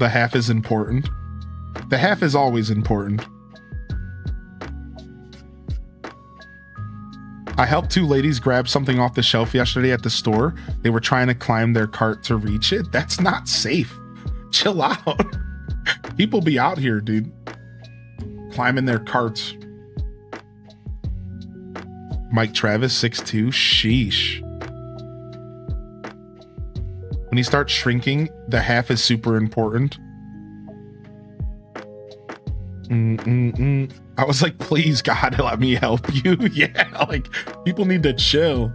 the half is important. The half is always important. I helped two ladies grab something off the shelf yesterday at the store. They were trying to climb their cart to reach it. That's not safe. Chill out. People be out here, dude. Climbing their carts. Mike Travis, 6'2". Sheesh. When he starts shrinking, the half is super important. I was like, please, God, let me help you. Yeah, like, people need to chill.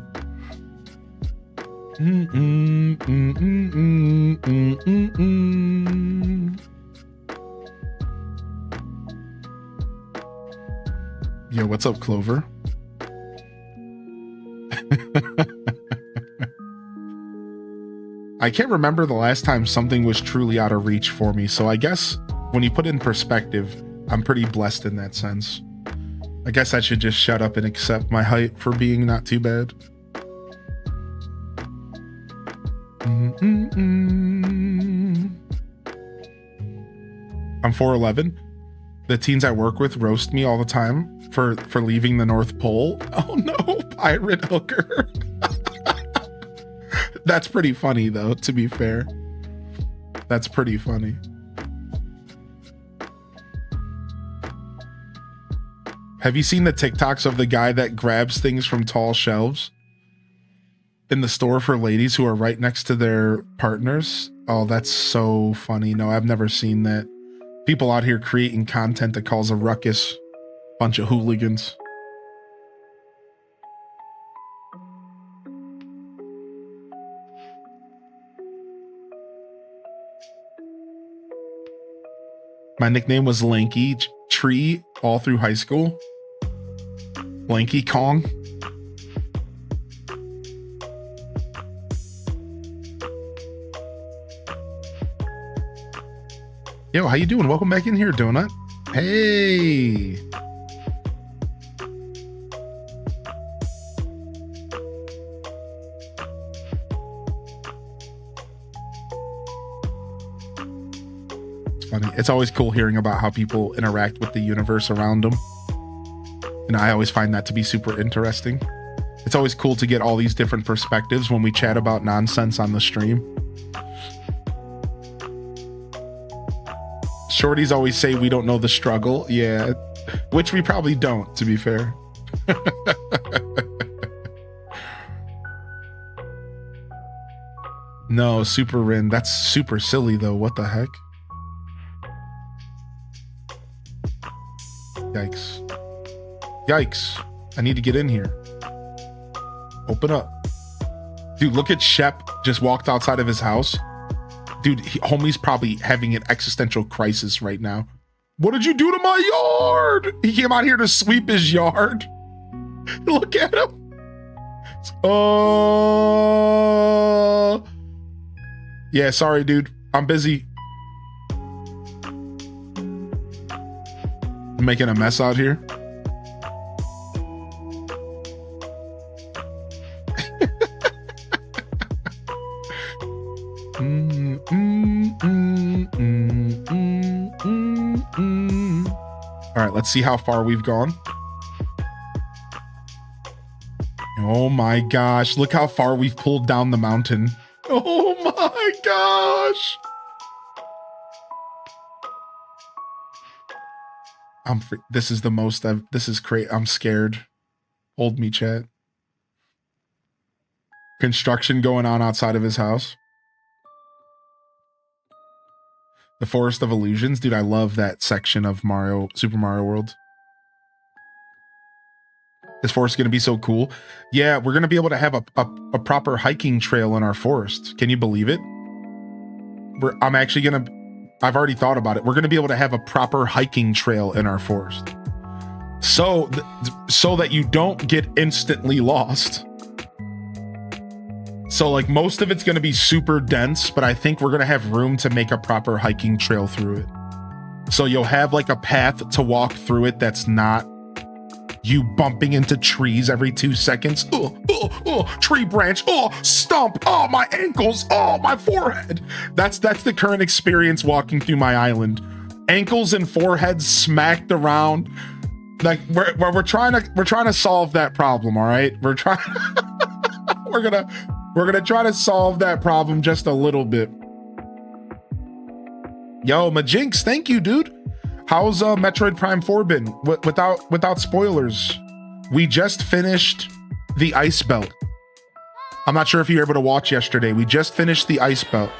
Yo, what's up, Clover? I can't remember the last time something was truly out of reach for me, so I guess when you put it in perspective, I'm pretty blessed in that sense. I guess I should just shut up and accept my height for being not too bad. I'm 4'11". The teens I work with roast me all the time for leaving the North Pole. Oh no, pirate hooker. That's pretty funny though, to be fair. That's pretty funny. Have you seen the TikToks of the guy that grabs things from tall shelves in the store for ladies who are right next to their partners? Oh, that's so funny. No, I've never seen that. People out here creating content that calls a ruckus. Bunch of hooligans. My nickname was Lanky Tree all through high school. Lanky Kong. Yo, how you doing? Welcome back in here, Donut. Hey. Funny. It's always cool hearing about how people interact with the universe around them. And I always find that to be super interesting. It's always cool to get all these different perspectives when we chat about nonsense on the stream. Shorties always say we don't know the struggle. Yeah, which we probably don't, to be fair. No, Super Rin. That's super silly, though. What the heck? Yikes. Yikes. I need to get in here. Open up. Dude, look at Shep just walked outside of his house. Dude, homie's probably having an existential crisis right now. What did you do to my yard? He came out here to sweep his yard. Look at him. Oh. Yeah, sorry, dude. I'm busy. I'm making a mess out here. All right, let's see how far we've gone. Oh my gosh, look how far we've pulled down the mountain. Oh my gosh. This is the most this is crazy. I'm scared. Hold me, chat. Construction going on outside of his house. The Forest of Illusions. Dude, I love that section of Super Mario World. This forest is going to be so cool. Yeah, we're going to be able to have a proper hiking trail in our forest. Can you believe it? I'm actually going to... I've already thought about it. We're going to be able to have a proper hiking trail in our forest. So that you don't get instantly lost. So like most of it's going to be super dense, but I think we're going to have room to make a proper hiking trail through it. So you'll have like a path to walk through it that's not you bumping into trees every 2 seconds. Tree branch. Stump. My ankles. My forehead. That's the current experience walking through my island. Ankles and forehead smacked around. Like we're trying to solve that problem. All right, we're gonna try to solve that problem just a little bit. Yo, Majinx, thank you, dude. How's Metroid Prime 4 been? Without spoilers, we just finished the Ice Belt. I'm not sure if you were able to watch yesterday. We just finished the Ice Belt.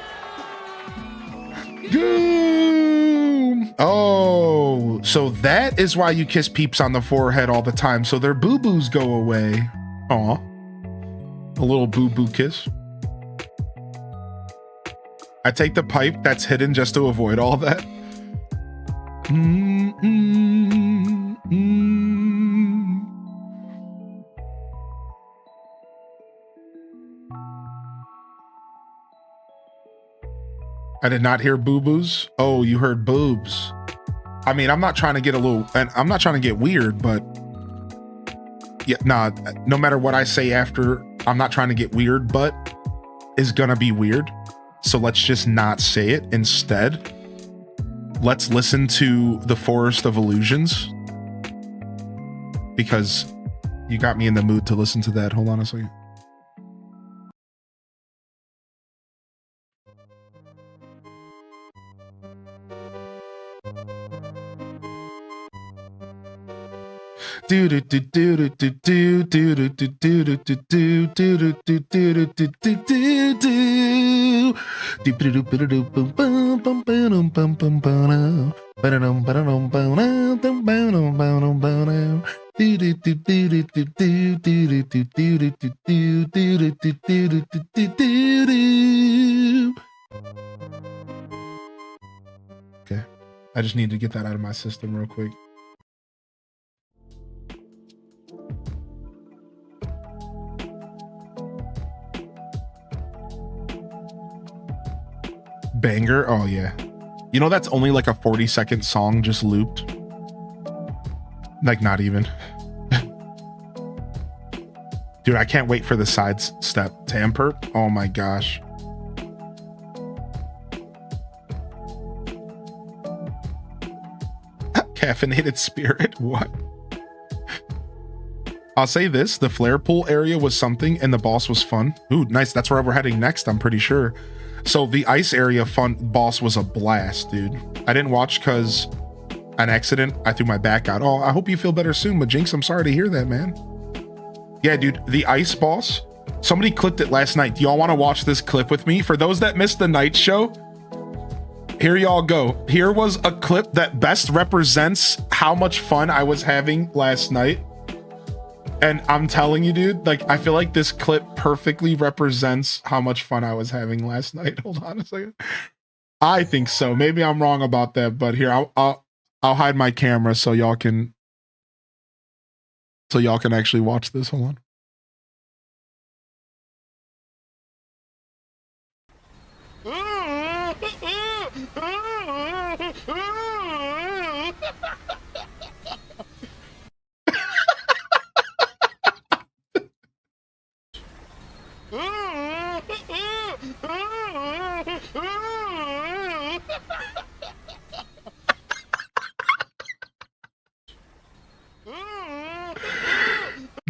Oh, so that is why you kiss peeps on the forehead all the time, so their boo-boos go away. Aw, a little boo-boo kiss. I take the pipe that's hidden just to avoid all that. I did not hear boo-boos. Oh, you heard boobs. I mean, I'm not trying to get I'm not trying to get weird, but yeah, nah, no matter what I say after, I'm not trying to get weird, but is gonna be weird. So let's just not say it. Instead, let's listen to The Forest of Illusions, because you got me in the mood to listen to that. Hold on a second. Okay, I just need to get that out of my system real quick. Banger. Oh yeah, you know that's only like a 40-second song just looped, like not even. Dude, I can't wait for the side step tamper. Oh my gosh. Caffeinated spirit. What? I'll say this, the flare pool area was something and the boss was fun. Ooh, nice. That's where we're heading next, I'm pretty sure. So the ice area boss was a blast, dude. I didn't watch because an accident. I threw my back out. Oh, I hope you feel better soon, Majinx. I'm sorry to hear that, man. Yeah, dude, the ice boss. Somebody clipped it last night. Do y'all want to watch this clip with me? For those that missed the night show, here y'all go. Here was a clip that best represents how much fun I was having last night. And I'm telling you, dude, like, I feel like this clip perfectly represents how much fun I was having last night. Hold on a second. I think so. Maybe I'm wrong about that, but here, I'll hide my camera so y'all can actually watch this. Hold on.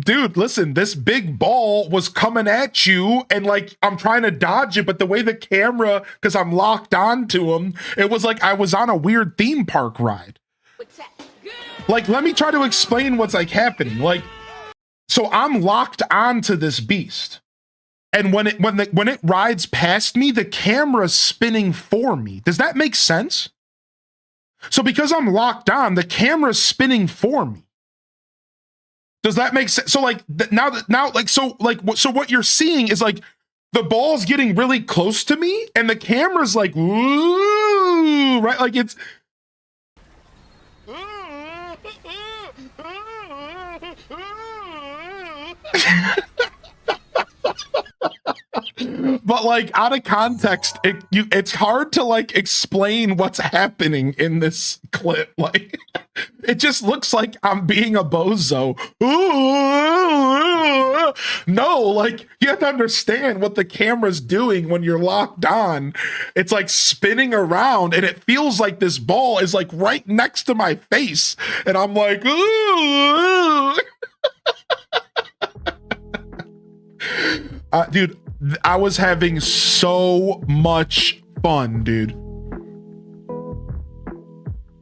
Dude, listen, this big ball was coming at you and like I'm trying to dodge it, but the way the camera, because I'm locked onto him, it was like I was on a weird theme park ride. Like, let me try to explain what's like happening. Like, so I'm locked onto this beast. And when it rides past me, the camera's spinning for me. Does that make sense? So because I'm locked on, the camera's spinning for me. Does that make sense? So like so what you're seeing is like the ball's getting really close to me and the camera's like, ooh, right? Like it's but like out of context, it's hard to like explain what's happening in this clip. Like It just looks like I'm being a bozo. Ooh, no, like you have to understand what the camera's doing when you're locked on. It's like spinning around and it feels like this ball is like right next to my face. And I'm like, ooh. Dude, I was having so much fun, dude.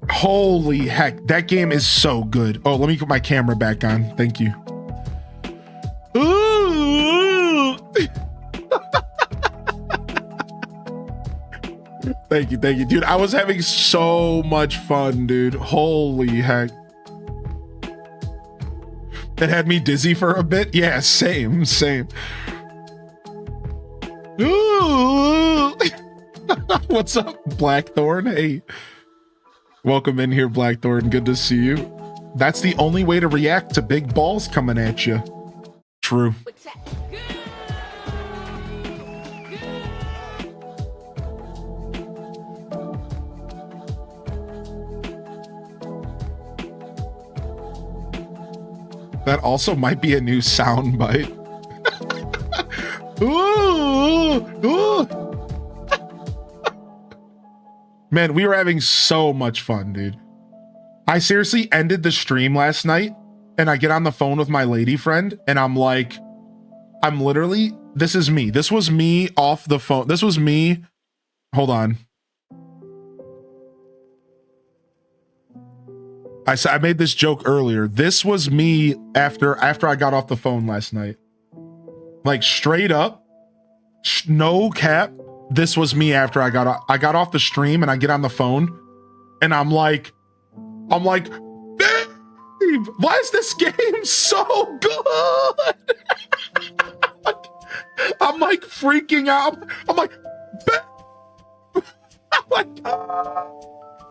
Holy heck, that game is so good. Oh, let me put my camera back on. Thank you. Ooh. Thank you, dude. I was having so much fun, dude. Holy heck. It had me dizzy for a bit. Yeah, same. Ooh. What's up, Blackthorn? Hey. Welcome in here, Blackthorn. Good to see you. That's the only way to react to big balls coming at you. True. That also might be a new sound bite. Ooh, ooh. Man, we were having so much fun, dude. I seriously ended the stream last night and I get on the phone with my lady friend and I'm like, this is me. This was me off the phone. This was me. Hold on. I made this joke earlier. This was me after I got off the phone last night. Like straight up, no cap. This was me after I got off the stream and I get on the phone and I'm like, babe, why is this game so good? I'm like freaking out. I'm like, babe. I'm like,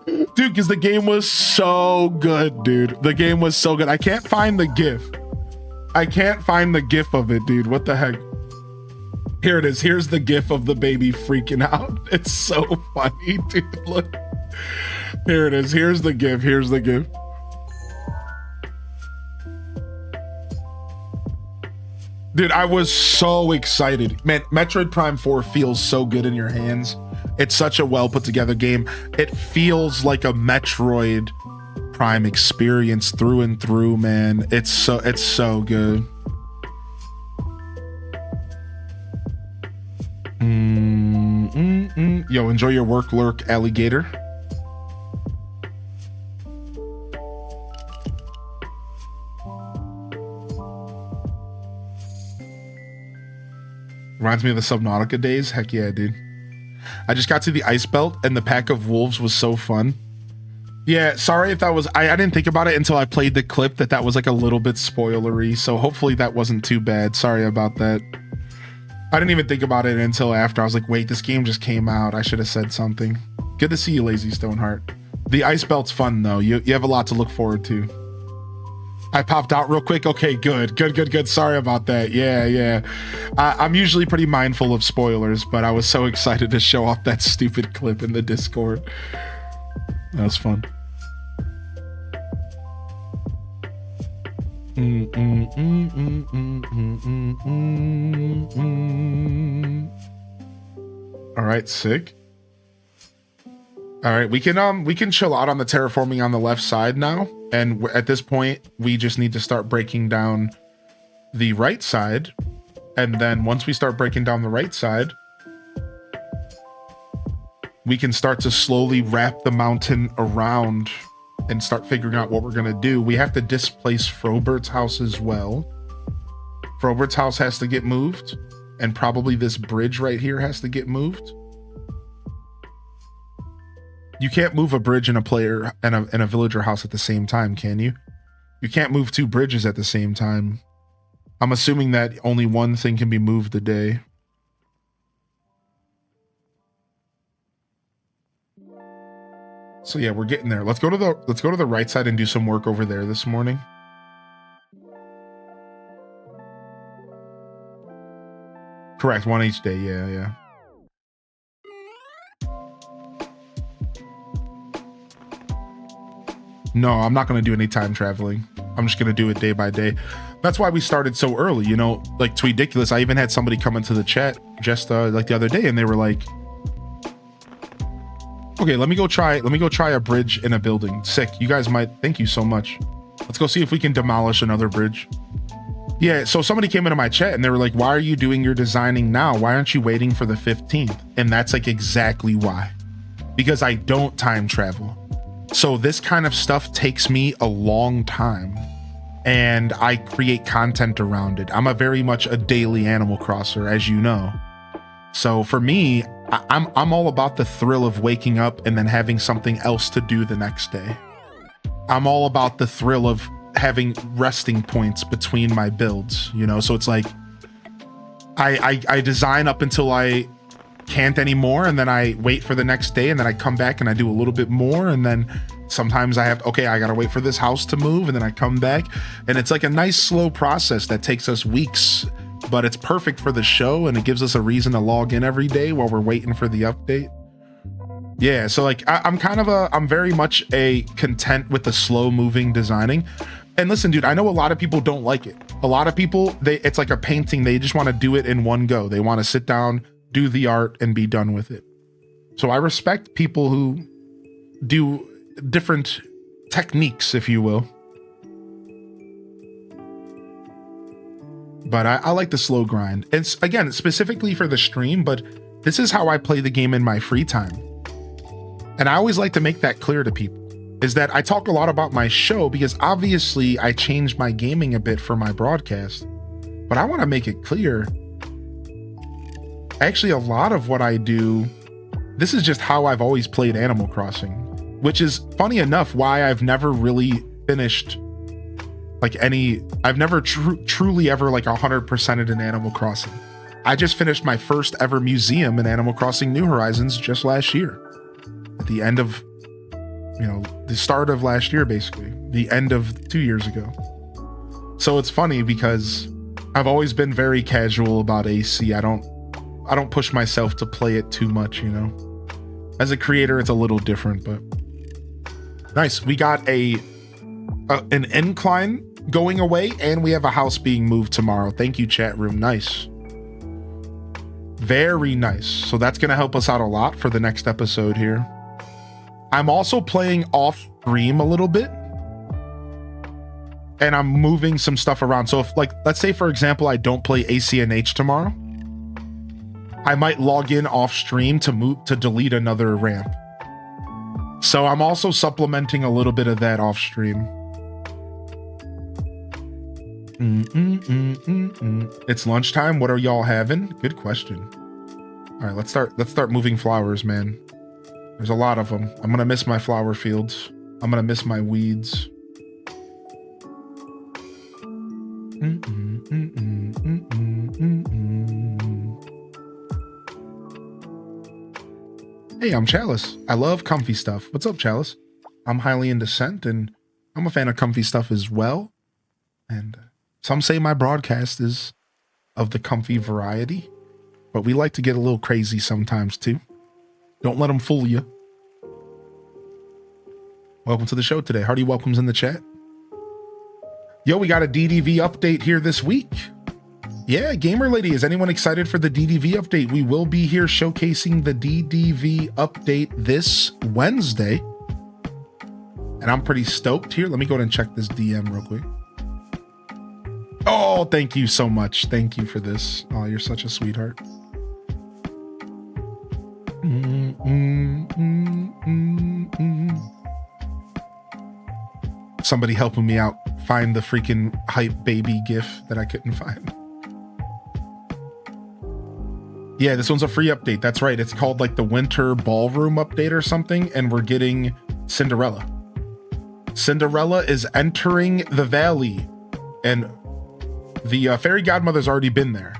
dude, because the game was so good, dude. The game was so good. I can't find the GIF. I can't find the GIF of it, dude. What the heck? Here it is. Here's the GIF of the baby freaking out. It's so funny, dude. Look. Here it is. Here's the GIF. Here's the GIF. Dude, I was so excited. Man, Metroid Prime 4 feels so good in your hands. It's such a well put together game. It feels like a Metroid Prime experience through and through, man. It's so good. Yo, enjoy your work, Lurk Alligator. Reminds me of the Subnautica days. Heck yeah, dude. I just got to the ice belt and the pack of wolves was so fun. Yeah, sorry if that was, I didn't think about it until I played the clip that was like a little bit spoilery. So hopefully that wasn't too bad. Sorry about that. I didn't even think about it until after. I was like, wait, this game just came out. I should have said something. Good to see you, Lazy Stoneheart. The ice belt's fun though. You have a lot to look forward to. I popped out real quick. Okay, good. Sorry about that. Yeah. I'm usually pretty mindful of spoilers, but I was so excited to show off that stupid clip in the Discord. That was fun. All right, sick. All right, we can chill out on the terraforming on the left side now. And at this point, we just need to start breaking down the right side. And then once we start breaking down the right side, we can start to slowly wrap the mountain around and start figuring out what we're going to do. We have to displace Frobert's house as well. Frobert's house has to get moved. And probably this bridge right here has to get moved. You can't move a bridge and a player and a villager house at the same time, can you? You can't move two bridges at the same time. I'm assuming that only one thing can be moved a day. So yeah, we're getting there. Let's go to the right side and do some work over there this morning. Correct, one each day. Yeah. No, I'm not going to do any time traveling. I'm just going to do it day by day. That's why we started so early, you know, like Tweediculous. I even had somebody come into the chat just like the other day, and they were like, okay, let me go try a bridge in a building. Sick. You guys might, thank you so much. Let's go see if we can demolish another bridge. Yeah, so somebody came into my chat and they were like, why are you doing your designing now? Why aren't you waiting for the 15th? And that's like exactly why. Because I don't time travel. So this kind of stuff takes me a long time, and I create content around it. I'm a very much a daily Animal Crosser, as you know. So for me, I'm all about the thrill of waking up and then having something else to do the next day. I'm all about the thrill of having resting points between my builds, you know? So it's like, I design up until I can't anymore, and then I wait for the next day, and then I come back and I do a little bit more, and then sometimes I gotta wait for this house to move, and then I come back, and it's like a nice slow process that takes us weeks, but it's perfect for the show, and it gives us a reason to log in every day while we're waiting for the update. Yeah, so like I'm very much a content with the slow moving designing. And listen, dude, I know a lot of people don't like it. A lot of people, it's like a painting. They just want to do it in one go. They want to sit down, do the art, and be done with it. So I respect people who do different techniques, if you will. But I like the slow grind. It's, again, specifically for the stream, but this is how I play the game in my free time. And I always like to make that clear to people, is that I talk a lot about my show because obviously I changed my gaming a bit for my broadcast, but I want to make it clear. Actually, a lot of what I do, this is just how I've always played Animal Crossing, which is funny enough why I've never really finished like I've never truly ever like 100%ed in Animal Crossing. I just finished my first ever museum in Animal Crossing New Horizons just last year. At the end of, you know, the start of last year, basically, the end of 2 years ago. So it's funny because I've always been very casual about AC. I don't push myself to play it too much, you know. As a creator, it's a little different, but nice. We got an incline going away, and we have a house being moved tomorrow. Thank you, chat room. Nice. Very nice. So that's going to help us out a lot for the next episode here. I'm also playing off stream a little bit, and I'm moving some stuff around. So if, like, let's say for example, I don't play ACNH tomorrow, I might log in off stream to delete another ramp. So I'm also supplementing a little bit of that off stream. It's lunchtime. What are y'all having? Good question. All right, let's start moving flowers, man. There's a lot of them. I'm gonna miss my flower fields. I'm gonna miss my weeds. Hey, I'm Chalice. I love comfy stuff. What's up, Chalice? I'm highly into scent, and I'm a fan of comfy stuff as well. And some say my broadcast is of the comfy variety, but we like to get a little crazy sometimes too. Don't let them fool you. Welcome to the show today. Hearty welcomes in the chat. Yo, we got a DDV update here this week. Yeah, Gamer Lady, is anyone excited for the DDV update? We will be here showcasing the DDV update this Wednesday. And I'm pretty stoked here. Let me go ahead and check this DM real quick. Oh, thank you so much. Thank you for this. Oh, you're such a sweetheart. Somebody helping me out find the freaking hype baby gif that I couldn't find. Yeah, this one's a free update. That's right. It's called like the Winter Ballroom update or something, and we're getting Cinderella. Cinderella is entering the valley, and the fairy godmother's already been there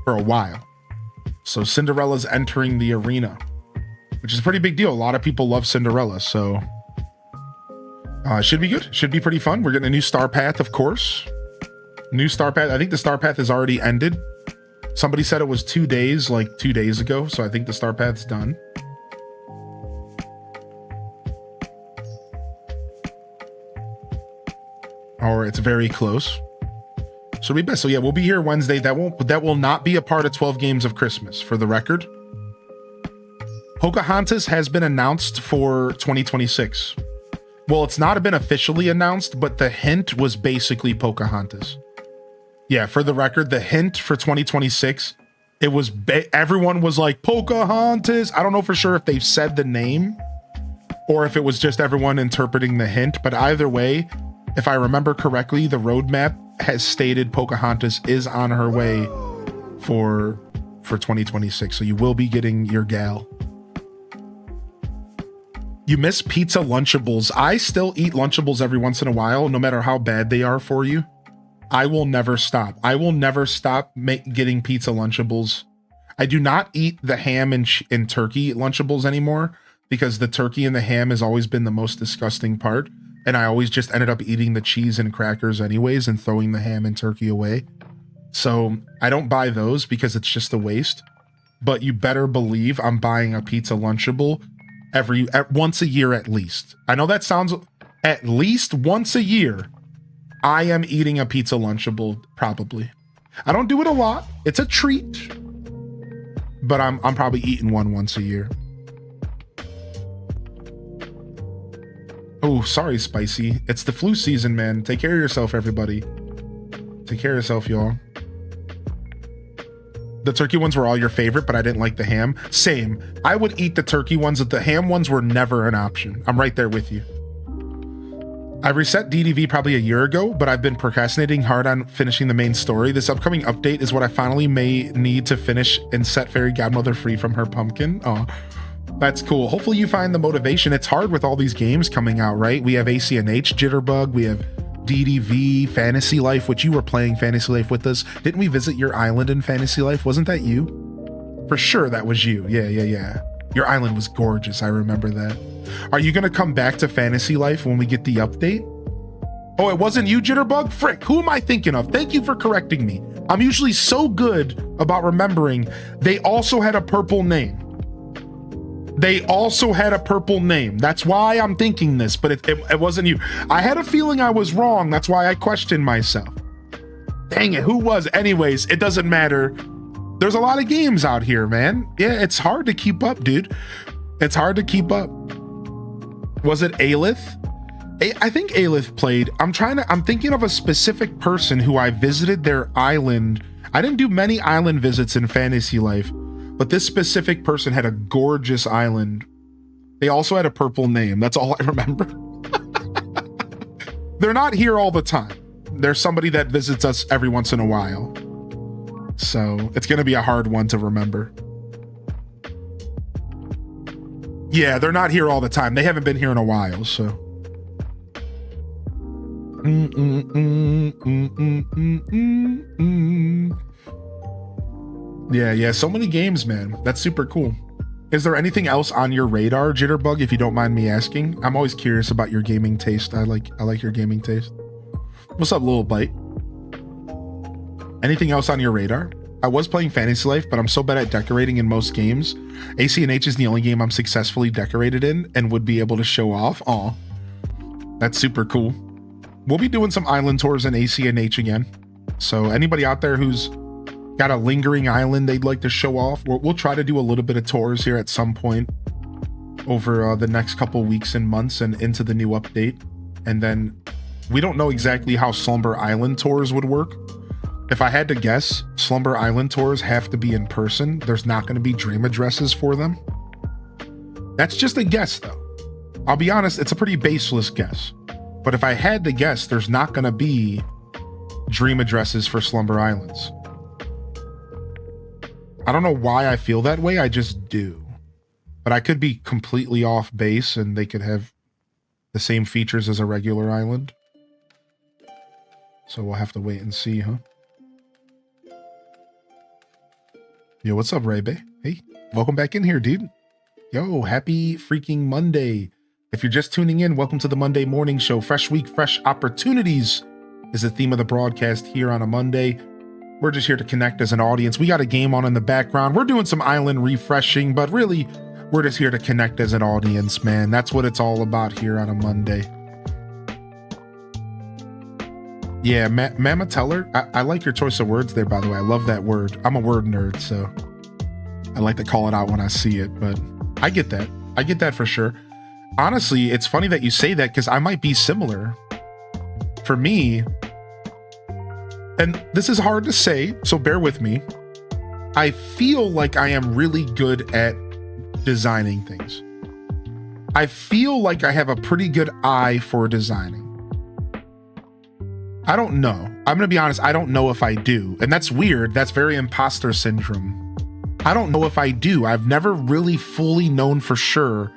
for a while. So Cinderella's entering the arena, which is a pretty big deal. A lot of people love Cinderella, so should be good. Should be pretty fun. We're getting a new star path, of course. New star path. I think the star path has already ended. Somebody said it was 2 days, like 2 days ago, so I think the star path's done. or it's very close. So it'll be best. So yeah, we'll be here Wednesday. That will not be a part of 12 Games of Christmas, for the record. Pocahontas has been announced for 2026. Well, it's not been officially announced, but the hint was basically Pocahontas. Yeah, for the record, the hint for 2026, it was everyone was like Pocahontas. I don't know for sure if they've said the name or if it was just everyone interpreting the hint, but either way, if I remember correctly, the roadmap has stated Pocahontas is on her way for 2026. So you will be getting your gal. You miss pizza Lunchables. I still eat Lunchables every once in a while, no matter how bad they are for you. I will never stop. I will never stop getting pizza Lunchables. I do not eat the ham and turkey Lunchables anymore because the turkey and the ham has always been the most disgusting part. And I always just ended up eating the cheese and crackers anyways and throwing the ham and turkey away. So I don't buy those because it's just a waste. But you better believe I'm buying a pizza Lunchable once a year at least. I know that sounds at least once a year. I am eating a pizza Lunchable probably. I don't do it a lot. It's a treat. But I'm probably eating one once a year. Oh, sorry, Spicy. It's the flu season, man. Take care of yourself, everybody. Take care of yourself, y'all. The turkey ones were all your favorite, but I didn't like the ham. Same. I would eat the turkey ones. The ham ones were never an option. I'm right there with you. I reset DDV probably a year ago, but I've been procrastinating hard on finishing the main story. This upcoming update is what I finally may need to finish and set Fairy Godmother free from her pumpkin. Oh, that's cool. Hopefully you find the motivation. It's hard with all these games coming out, right? We have ACNH Jitterbug. We have DDV, Fantasy Life, which you were playing Fantasy Life with us. Didn't we visit your island in Fantasy Life? Wasn't that you? For sure that was you. Yeah. Your island was gorgeous. I remember that. Are you going to come back to Fantasy Life when we get the update? Oh, it wasn't you, Jitterbug? Frick, who am I thinking of? Thank you for correcting me. I'm usually so good about remembering. They also had a purple name. That's why I'm thinking this, but it wasn't you. I had a feeling I was wrong. That's why I questioned myself. Dang it, who was? Anyways, it doesn't matter. There's a lot of games out here, man. Yeah, it's hard to keep up, dude. It's hard to keep up. Was it Aelith? I think Aelith played. I'm thinking of a specific person who I visited their island. I didn't do many island visits in Fantasy Life, but this specific person had a gorgeous island. They also had a purple name. That's all I remember. They're not here all the time. There's somebody that visits us every once in a while. So it's going to be a hard one to remember. Yeah, they're not here all the time. They haven't been here in a while, so. Yeah, so many games, man. That's super cool. Is there anything else on your radar, Jitterbug, if you don't mind me asking? I'm always curious about your gaming taste. I like your gaming taste. What's up, Little Bite? Anything else on your radar? I was playing Fantasy Life, but I'm so bad at decorating in most games. ACNH is the only game I'm successfully decorated in and would be able to show off. Aw, that's super cool. We'll be doing some island tours in ACNH again. So anybody out there who's got a lingering island they'd like to show off, we'll try to do a little bit of tours here at some point over the next couple weeks and months and into the new update. And then we don't know exactly how Slumber Island tours would work. If I had to guess, Slumber Island tours have to be in person. There's not going to be dream addresses for them. That's just a guess, though. I'll be honest, it's a pretty baseless guess. But if I had to guess, there's not going to be dream addresses for Slumber Islands. I don't know why I feel that way, I just do. But I could be completely off base and they could have the same features as a regular island. So we'll have to wait and see, huh? Yo, what's up, Ray-Bay? Hey, welcome back in here, dude. Yo, happy freaking Monday. If you're just tuning in, welcome to the Monday Morning Show. Fresh week, fresh opportunities is the theme of the broadcast here on a Monday. We're just here to connect as an audience. We got a game on in the background. We're doing some island refreshing, but really, we're just here to connect as an audience, man. That's what it's all about here on a Monday. Yeah, Mama Teller. I like your choice of words there, by the way. I love that word. I'm a word nerd, so I like to call it out when I see it, but I get that. I get that for sure. Honestly, it's funny that you say that because I might be similar. For me, and this is hard to say, so bear with me. I feel like I am really good at designing things. I feel like I have a pretty good eye for designing. I don't know. I'm going to be honest. I don't know if I do. And that's weird. That's very imposter syndrome. I don't know if I do. I've never really fully known for sure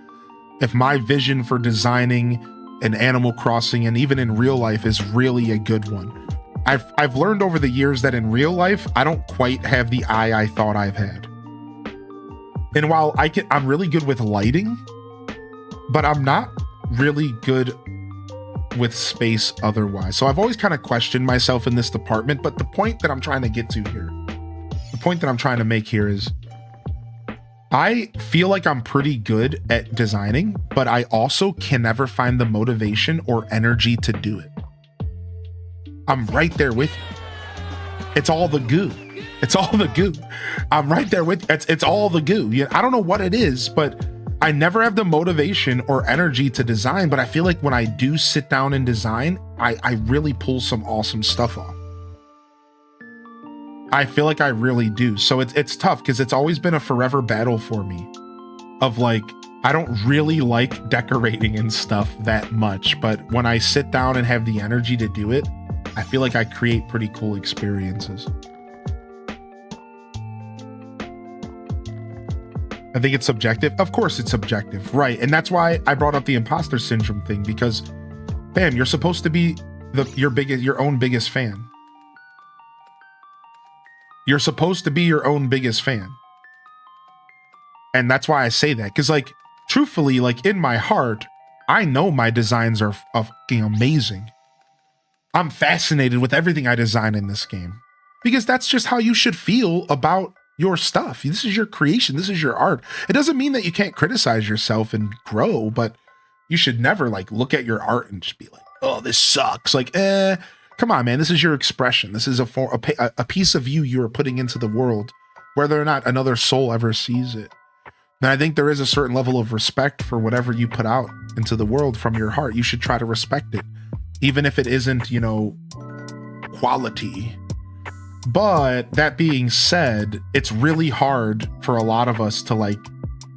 if my vision for designing an Animal Crossing and even in real life is really a good one. I've learned over the years that in real life, I don't quite have the eye I thought I've had. And while I'm really good with lighting, but I'm not really good with space otherwise. So I've always kind of questioned myself in this department, but the point that I'm trying to get to here, the point that I'm trying to make here is I feel like I'm pretty good at designing, but I also can never find the motivation or energy to do it. I'm right there with you. It's all the goo. It's all the goo. I'm right there with you. It's all the goo. I don't know what it is, but I never have the motivation or energy to design, but I feel like when I do sit down and design, I really pull some awesome stuff off. I feel like I really do. So it's tough because it's always been a forever battle for me of like, I don't really like decorating and stuff that much, but when I sit down and have the energy to do it, I feel like I create pretty cool experiences. I think it's subjective. Of course it's subjective, right? And that's why I brought up the imposter syndrome thing, because bam, you're supposed to be your own biggest fan. You're supposed to be your own biggest fan. And that's why I say that, because like truthfully, like in my heart, I know my designs are fucking amazing. I'm fascinated with everything I design in this game, because that's just how you should feel about your stuff. This is your creation. This is your art. It doesn't mean that you can't criticize yourself and grow, but you should never like look at your art and just be like, oh, this sucks. Like, come on, man. This is your expression. This is a piece of you you're putting into the world, whether or not another soul ever sees it. And I think there is a certain level of respect for whatever you put out into the world from your heart. You should try to respect it, even if it isn't, quality. But that being said, it's really hard for a lot of us to like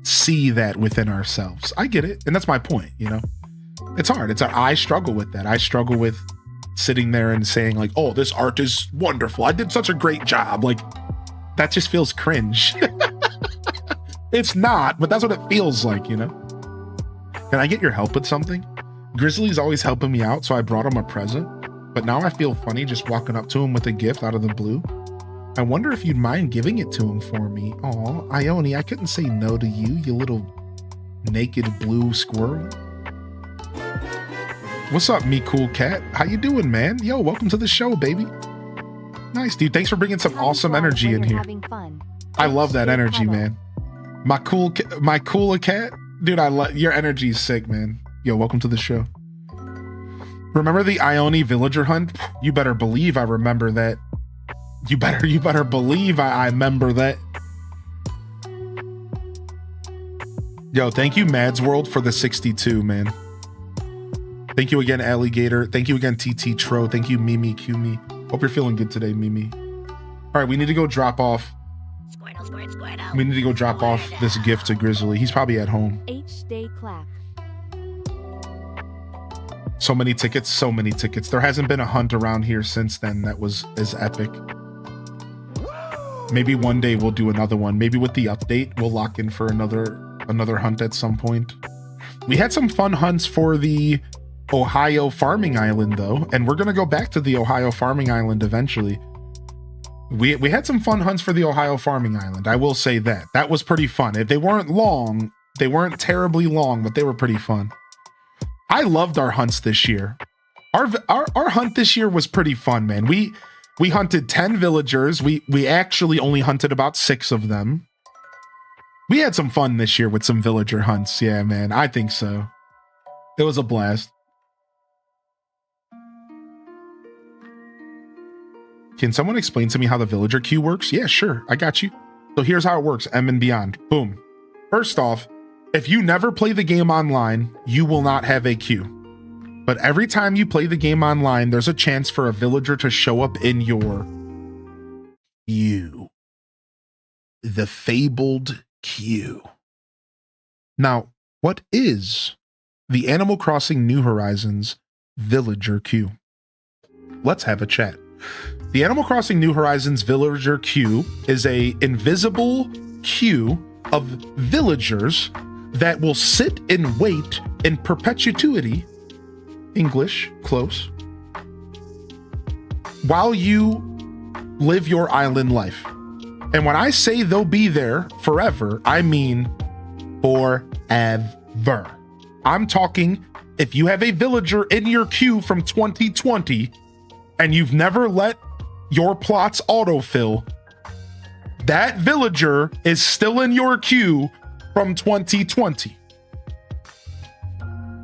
see that within ourselves. I get it. And that's my point, It's hard. I struggle with that. I struggle with sitting there and saying like, oh, this art is wonderful. I did such a great job. Like, that just feels cringe. It's not, but that's what it feels like, Can I get your help with something? Grizzly's always helping me out, so I brought him a present. But now I feel funny just walking up to him with a gift out of the blue. I wonder if you'd mind giving it to him for me. Aw, Ione, I couldn't say no to you, you little naked blue squirrel. What's up, me cool cat? How you doing, man? Yo, welcome to the show, baby. Nice, dude. Thanks for bringing some awesome energy in here. I love that energy, man. My cool cat? Dude, I love your energy is sick, man. Yo, welcome to the show. Remember the Ione villager hunt? You better believe I remember that. You better believe I remember that. Yo, thank you, Mads World, for the 62, man. Thank you again, Alligator. Thank you again, TT Tro. Thank you, Mimi Kumi. Hope you're feeling good today, Mimi. All right, we need to go drop off. We need to go drop off this gift to Grizzly. He's probably at home. H-Day clap. So many tickets, so many tickets. There hasn't been a hunt around here since then that was as epic. Maybe one day we'll do another one. Maybe with the update, we'll lock in for another hunt at some point. We had some fun hunts for the Ohio Farming Island, though, and we're going to go back to the Ohio Farming Island eventually. We had some fun hunts for the Ohio Farming Island. I will say that. That was pretty fun. They weren't long. They weren't terribly long, but they were pretty fun. I loved our hunts this year. Our hunt this year was pretty fun, man. We hunted 10 villagers. We actually only hunted about 6 of them. We had some fun this year with some villager hunts. Yeah, man, I think so. It was a blast. Can someone explain to me how the villager queue works? Yeah, sure. I got you. So here's how it works. M and beyond. Boom. First off, if you never play the game online, you will not have a queue. But every time you play the game online, there's a chance for a villager to show up in your queue. The fabled queue. Now, what is the Animal Crossing New Horizons villager queue? Let's have a chat. The Animal Crossing New Horizons villager queue is a invisible queue of villagers that will sit and wait in perpetuity, English, close, while you live your island life. And when I say they'll be there forever, I mean forever. I'm talking if you have a villager in your queue from 2020 and you've never let your plots autofill, that villager is still in your queue from 2020.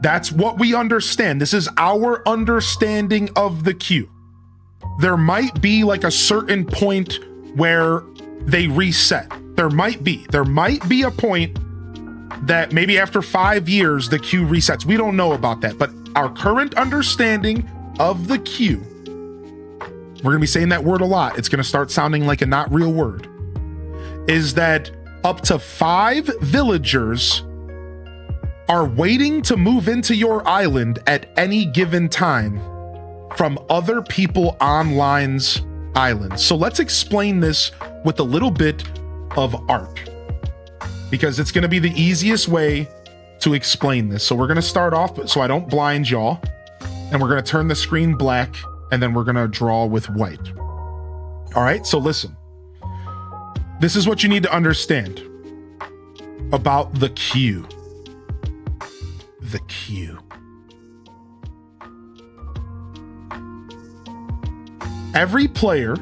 That's what we understand. This is our understanding of the queue. There might be like a certain point where they reset. There might be a point that maybe after 5 years, the queue resets. We don't know about that, but our current understanding of the queue, we're gonna be saying that word a lot. It's gonna start sounding like a not real word, is that up to 5 villagers are waiting to move into your island at any given time from other people online's islands. So let's explain this with a little bit of art, because it's going to be the easiest way to explain this. So we're going to start off, so I don't blind y'all, and we're going to turn the screen black, and then we're going to draw with white. All right, so listen. This is what you need to understand about the queue. The queue. Every player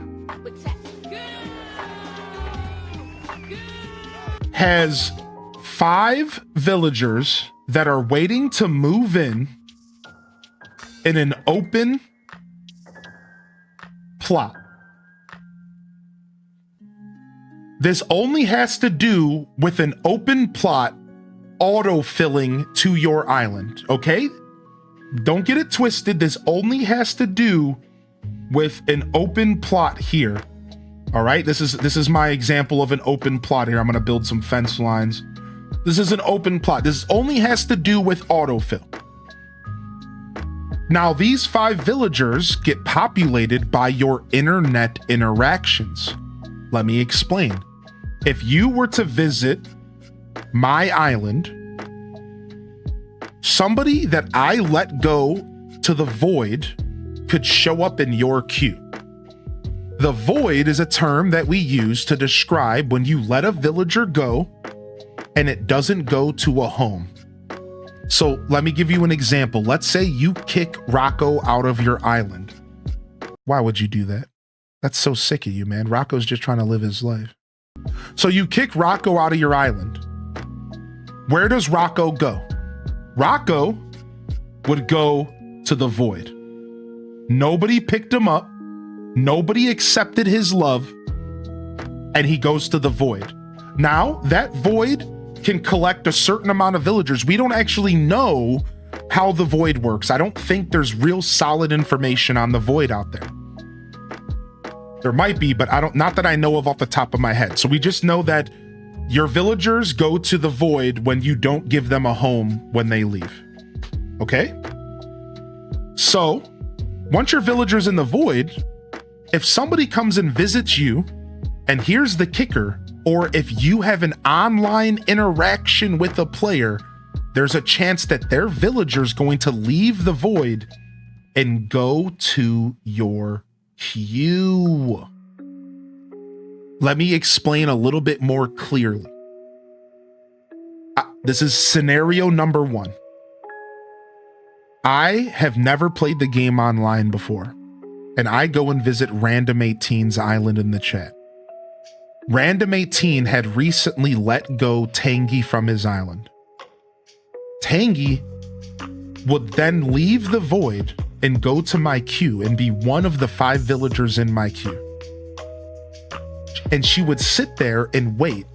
has 5 villagers that are waiting to move in an open plot. This only has to do with an open plot auto-filling to your island, okay? Don't get it twisted. This only has to do with an open plot here. All right, this is my example of an open plot here. I'm gonna build some fence lines. This is an open plot. This only has to do with autofill. Now, these 5 villagers get populated by your internet interactions. Let me explain. If you were to visit my island, somebody that I let go to the void could show up in your queue. The void is a term that we use to describe when you let a villager go and it doesn't go to a home. So let me give you an example. Let's say you kick Rocco out of your island. Why would you do that? That's so sick of you, man. Rocco's just trying to live his life. So you kick Rocco out of your island. Where does Rocco go? Rocco would go to the void. Nobody picked him up. Nobody accepted his love. And he goes to the void. Now, that void can collect a certain amount of villagers. We don't actually know how the void works. I don't think there's real solid information on the void out there. There might be, but not that I know of off the top of my head. So we just know that your villagers go to the void when you don't give them a home when they leave. Okay? So, once your villager's in the void, if somebody comes and visits you, and here's the kicker, or if you have an online interaction with a player, there's a chance that their villager's going to leave the void and go to your queue. Let me explain a little bit more clearly. This is scenario number 1. I have never played the game online before, and I go and visit Random 18's island in the chat. Random 18 had recently let go Tangy from his island. Tangy would then leave the void and go to my queue and be one of the 5 villagers in my queue. And she would sit there and wait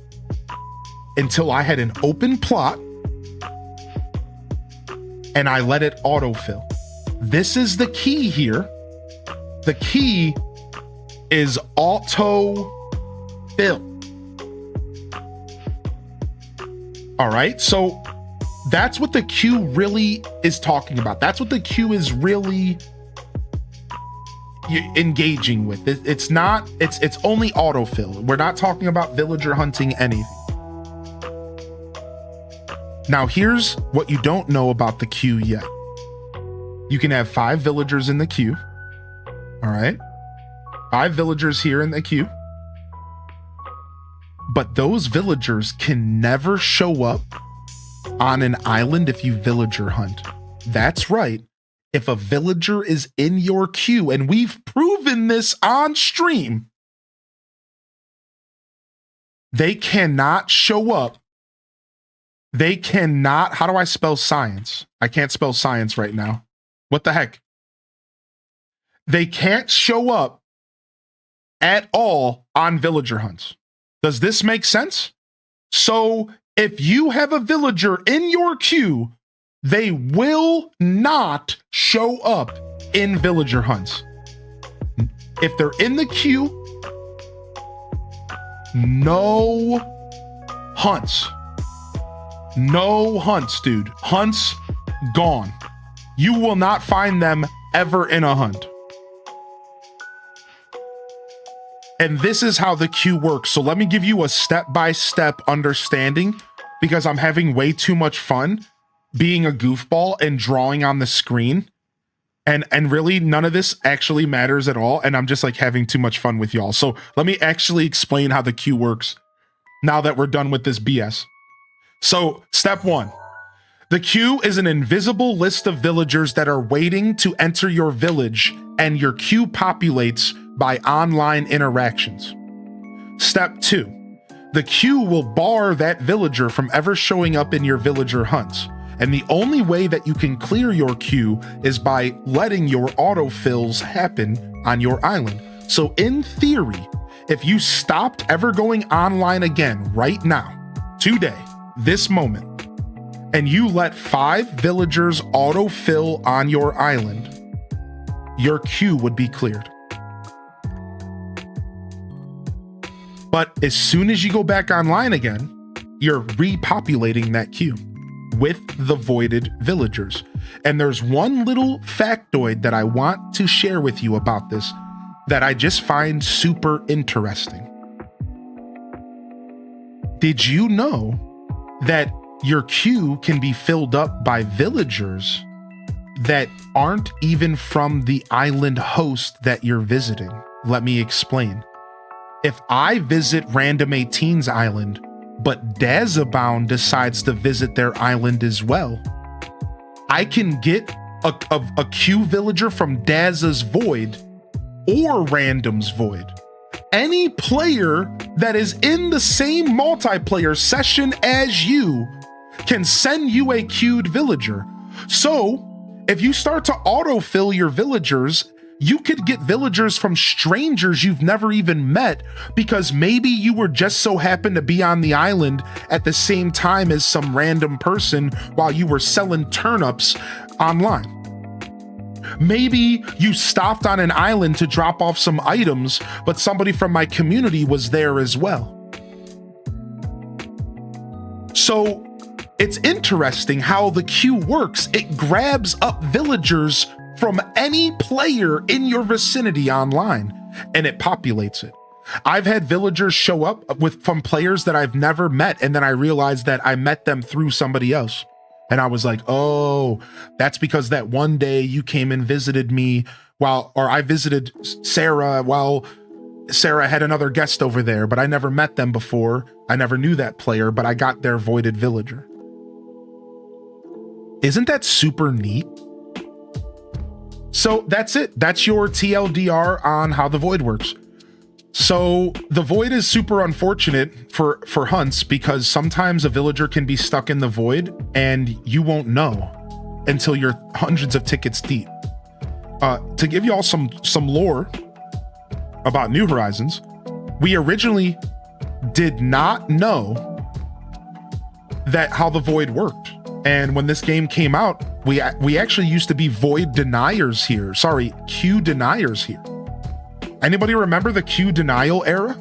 until I had an open plot and I let it autofill. This is the key here. The key is autofill. All right, so that's what the queue really is talking about. That's what the queue is really engaging with. It's not, it's only autofill. We're not talking about villager hunting anything. Now, here's what you don't know about the queue yet. You can have 5 villagers in the queue. All right. 5 villagers here in the queue. But those villagers can never show up on an island if you villager hunt. That's right. If a villager is in your queue, and we've proven this on stream, they cannot show up. They cannot, how do I spell science? I can't spell science right now. What the heck? They can't show up at all on villager hunts. Does this make sense? So if you have a villager in your queue, they will not show up in villager hunts. If they're in the queue, no hunts. No hunts, dude. Hunts gone. You will not find them ever in a hunt. And this is how the queue works. So let me give you a step-by-step understanding, because I'm having way too much fun being a goofball and drawing on the screen. And really none of this actually matters at all. And I'm just like having too much fun with y'all. So let me actually explain how the queue works now that we're done with this BS. So step 1, the queue is an invisible list of villagers that are waiting to enter your village, and your queue populates by online interactions. Step 2, the queue will bar that villager from ever showing up in your villager hunts. And the only way that you can clear your queue is by letting your autofills happen on your island. So in theory, if you stopped ever going online again right now, today, this moment, and you let 5 villagers autofill on your island, your queue would be cleared. But as soon as you go back online again, you're repopulating that queue with the voided villagers. And there's one little factoid that I want to share with you about this that I just find super interesting. Did you know that your queue can be filled up by villagers that aren't even from the island host that you're visiting? Let me explain. If I visit Random 18's island, but Dazabound decides to visit their island as well, I can get a queue villager from Daza's Void or Random's Void. Any player that is in the same multiplayer session as you can send you a queued villager. So if you start to autofill your villagers, you could get villagers from strangers you've never even met, because maybe you were just so happened to be on the island at the same time as some random person while you were selling turnips online. Maybe you stopped on an island to drop off some items, but somebody from my community was there as well. So it's interesting how the queue works. It grabs up villagers from any player in your vicinity online, and it populates it. I've had villagers show up from players that I've never met, and then I realized that I met them through somebody else. And I was like, oh, that's because that one day you came and visited me or I visited Sarah while Sarah had another guest over there, but I never met them before. I never knew that player, but I got their voided villager. Isn't that super neat? So that's it. That's your TLDR on how the void works. So the void is super unfortunate for hunts, because sometimes a villager can be stuck in the void and you won't know until you're hundreds of tickets deep. to give y'all some lore about New Horizons, we originally did not know that how the void worked. And when this game came out, we actually used to be void deniers here. Sorry, Q deniers here. Anybody remember the Q denial era?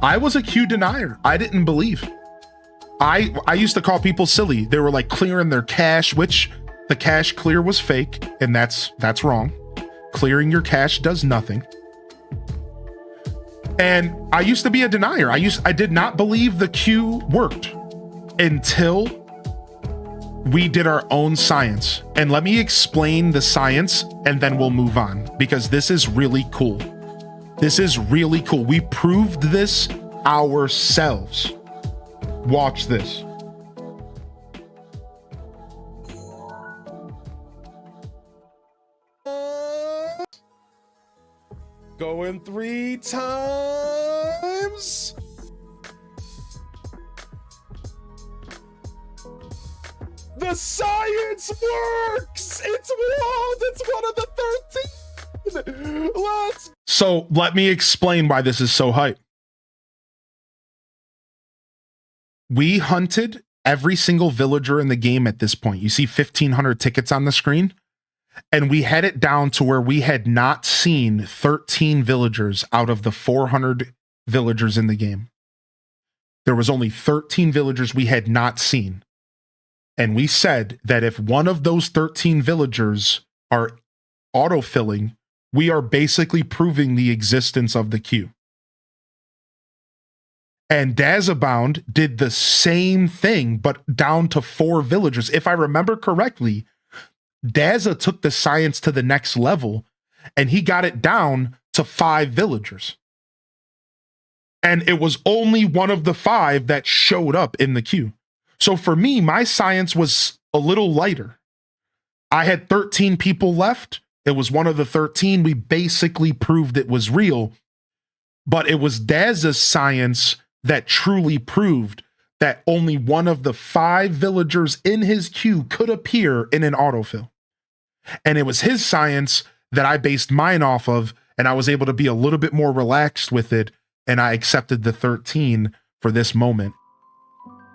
I was a Q denier. I didn't believe. I used to call people silly. They were like clearing their cache, which the cache clear was fake, and that's wrong. Clearing your cache does nothing. And I used to be a denier. I did not believe the Q worked until we did our own science. And let me explain the science and then we'll move on, because this is really cool. This is really cool. We proved this ourselves. Watch this. Going 3 times. The science works! It's one of the 13! Let's... So let me explain why this is so hype. We hunted every single villager in the game at this point. You see 1,500 tickets on the screen. And we had it down to where we had not seen 13 villagers out of the 400 villagers in the game. There was only 13 villagers we had not seen. And we said that if one of those 13 villagers are autofilling, we are basically proving the existence of the queue. And Dazabound did the same thing, but down to 4 villagers. If I remember correctly, Daza took the science to the next level and he got it down to 5 villagers. And it was only one of the 5 that showed up in the queue. So for me, my science was a little lighter. I had 13 people left. It was one of the 13. We basically proved it was real. But it was Daza's science that truly proved that only one of the 5 villagers in his queue could appear in an autofill. And it was his science that I based mine off of, and I was able to be a little bit more relaxed with it, and I accepted the 13 for this moment.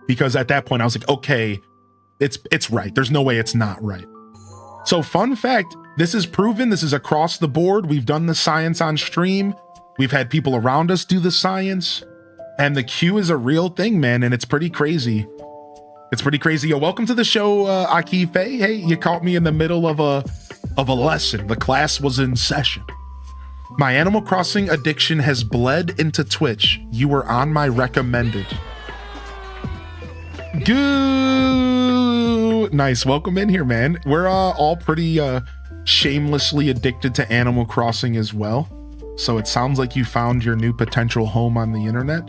Because at that point I was like, okay, it's right. There's no way it's not right. So fun fact, this is proven. This is across the board. We've done the science on stream. We've had people around us do the science, and the queue is a real thing, man. And it's pretty crazy. It's pretty crazy. Yo, welcome to the show, Akife. Hey, you caught me in the middle of a lesson. The class was in session. My Animal Crossing addiction has bled into Twitch. You were on my recommended. Good. Nice. Welcome in here, man. We're all pretty shamelessly addicted to Animal Crossing as well. So it sounds like you found your new potential home on the internet.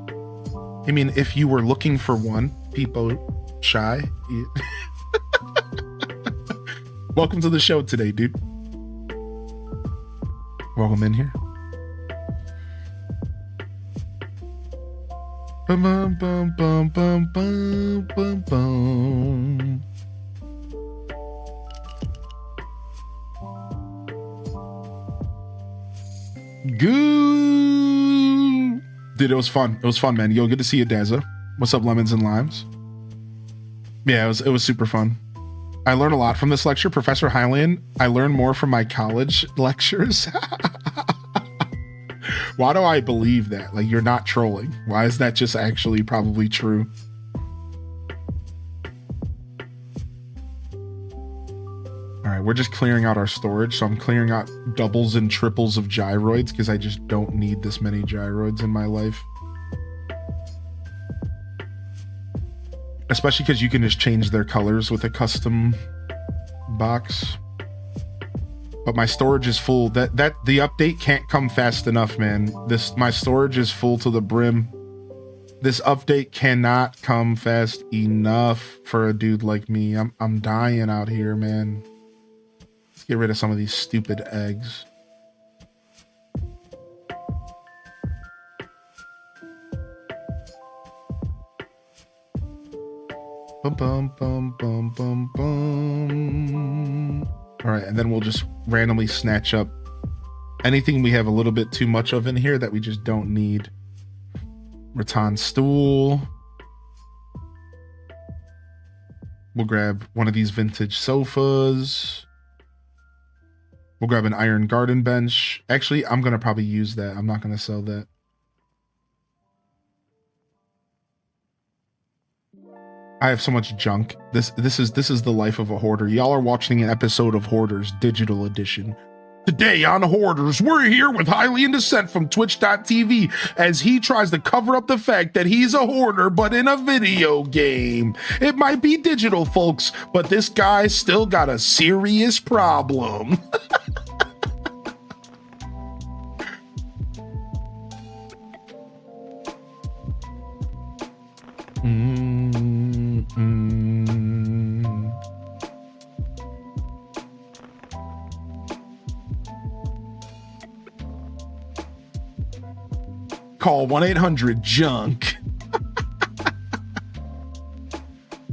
I mean, if you were looking for one, people shy. Welcome to the show today, dude. Welcome in here. Bum, bum, bum, bum, bum, bum, bum, bum. Good. Dude, it was fun. It was fun, man. Yo, good to see you, Daza. What's up, lemons and limes? Yeah, it was super fun. I learned a lot from this lecture. Professor Hylian, I learned more from my college lectures. Why do I believe that? Like, you're not trolling. Why is that just actually probably true? All right, we're just clearing out our storage. So I'm clearing out doubles and triples of gyroids because I just don't need this many gyroids in my life. Especially because you can just change their colors with a custom box. But my storage is full. The update can't come fast enough, man. My storage is full to the brim. This update cannot come fast enough for a dude like me. I'm dying out here, man. Let's get rid of some of these stupid eggs. Bum, bum, bum, bum, bum, bum. All right, and then we'll just randomly snatch up Anything we have a little bit too much of in here that we just don't need. Rattan stool. We'll grab one of these vintage sofas. We'll grab an iron garden bench. Actually, I'm going to probably use that. I'm not going to sell that. I have so much junk. This is the life of a hoarder. Y'all are watching an episode of Hoarders Digital Edition. Today on Hoarders, we're here with Highly in Descent from Twitch.tv as he tries to cover up the fact that he's a hoarder, but in a video game. It might be digital, folks, but this guy still got a serious problem. Call 1-800-JUNK.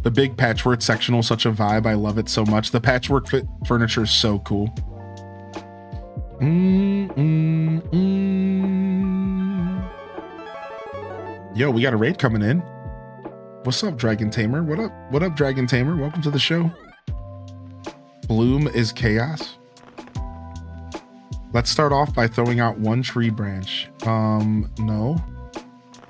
The big patchwork sectional, such a vibe. I love it so much. The patchwork furniture is so cool. Yo, we got a raid coming in. What's up, Dragon Tamer? What up? What up, Dragon Tamer? Welcome to the show. Bloom is chaos. Let's start off by throwing out one tree branch. No.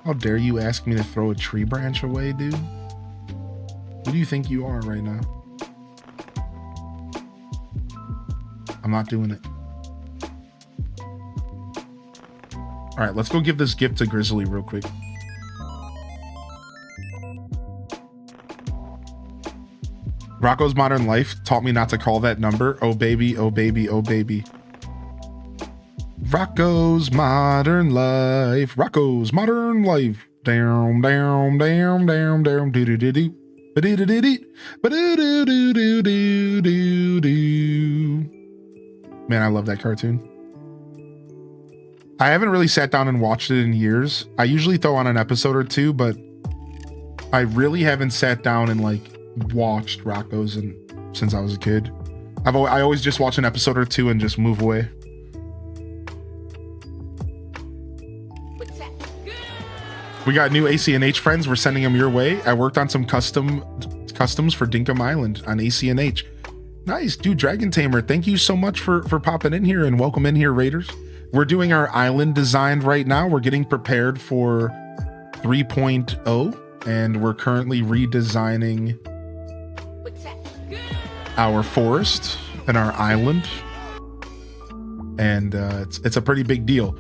How dare you ask me to throw a tree branch away, dude? Who do you think you are right now? I'm not doing it. All right, let's go give this gift to Grizzly real quick. Rocco's Modern Life taught me not to call that number. Oh, baby, oh, baby, oh, baby. Rocco's Modern Life. Rocco's Modern Life. Down, down, down, down, down. Do do do do. Ba do do do do. Ba do do do do do do do. Man, I love that cartoon. I haven't really sat down and watched it in years. I usually throw on an episode or two, but I really haven't sat down and like watched Rocco's since I was a kid. I always just watch an episode or two and just move away. We got new ACNH friends. We're sending them your way. I worked on some customs for Dinkum Island on ACNH. Nice, dude. Dragon Tamer, thank you so much for popping in here and welcome in here, Raiders. We're doing our island design right now. We're getting prepared for 3.0 and we're currently redesigning our forest and our island. And it's a pretty big deal.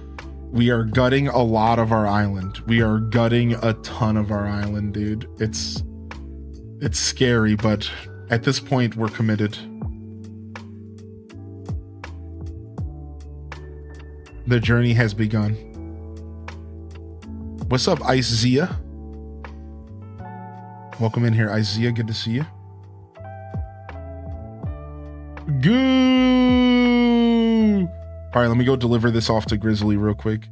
We are gutting a lot of our island. We are gutting a ton of our island, dude. It's scary, but at this point, we're committed. The journey has begun. What's up, Ice Zia? Welcome in here, Ice Zia. Good to see you. Go! All right, let me go deliver this off to Grizzly real quick.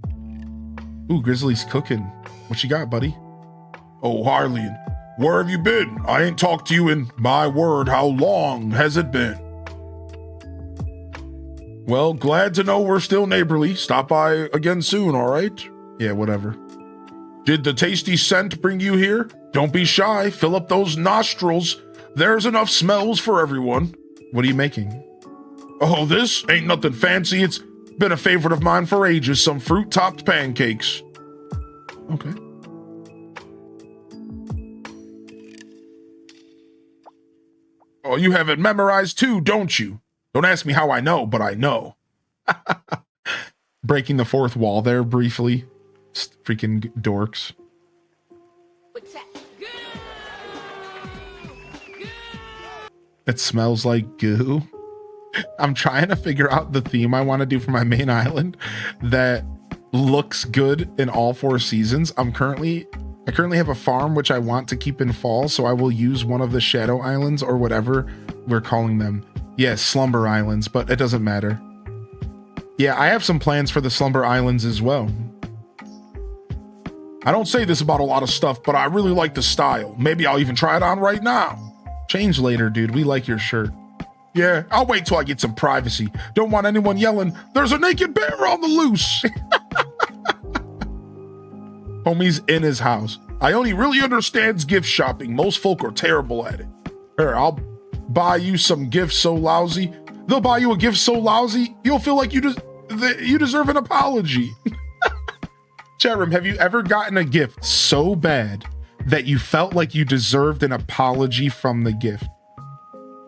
Ooh, Grizzly's cooking. What you got, buddy? Oh, Harleyan, where have you been? I ain't talked to you in, my word, how long has it been? Well, glad to know we're still neighborly. Stop by again soon, all right? Yeah, whatever. Did the tasty scent bring you here? Don't be shy. Fill up those nostrils. There's enough smells for everyone. What are you making? Oh, this ain't nothing fancy. It's been a favorite of mine for ages. Some fruit-topped pancakes. Okay. Oh, you have it memorized too, don't you? Don't ask me how I know, but I know. Breaking the fourth wall there briefly. Freaking dorks. It smells like goo. I'm trying to figure out the theme I want to do for my main island that looks good in all 4 seasons. I currently have a farm which I want to keep in fall, so I will use one of the shadow islands or whatever we're calling them. Yes, slumber islands, but it doesn't matter. Yeah, I have some plans for the slumber islands as well. I don't say this about a lot of stuff, but I really like the style. Maybe I'll even try it on right now. Change later, dude. We like your shirt. Yeah, I'll wait till I get some privacy. Don't want anyone yelling, "There's a naked bear on the loose." Homie's in his house. I only really understands gift shopping. Most folk are terrible at it. Here, I'll buy you some gifts so lousy. They'll buy you a gift so lousy, you'll feel like you deserve an apology. Chat room, have you ever gotten a gift so bad that you felt like you deserved an apology from the gift?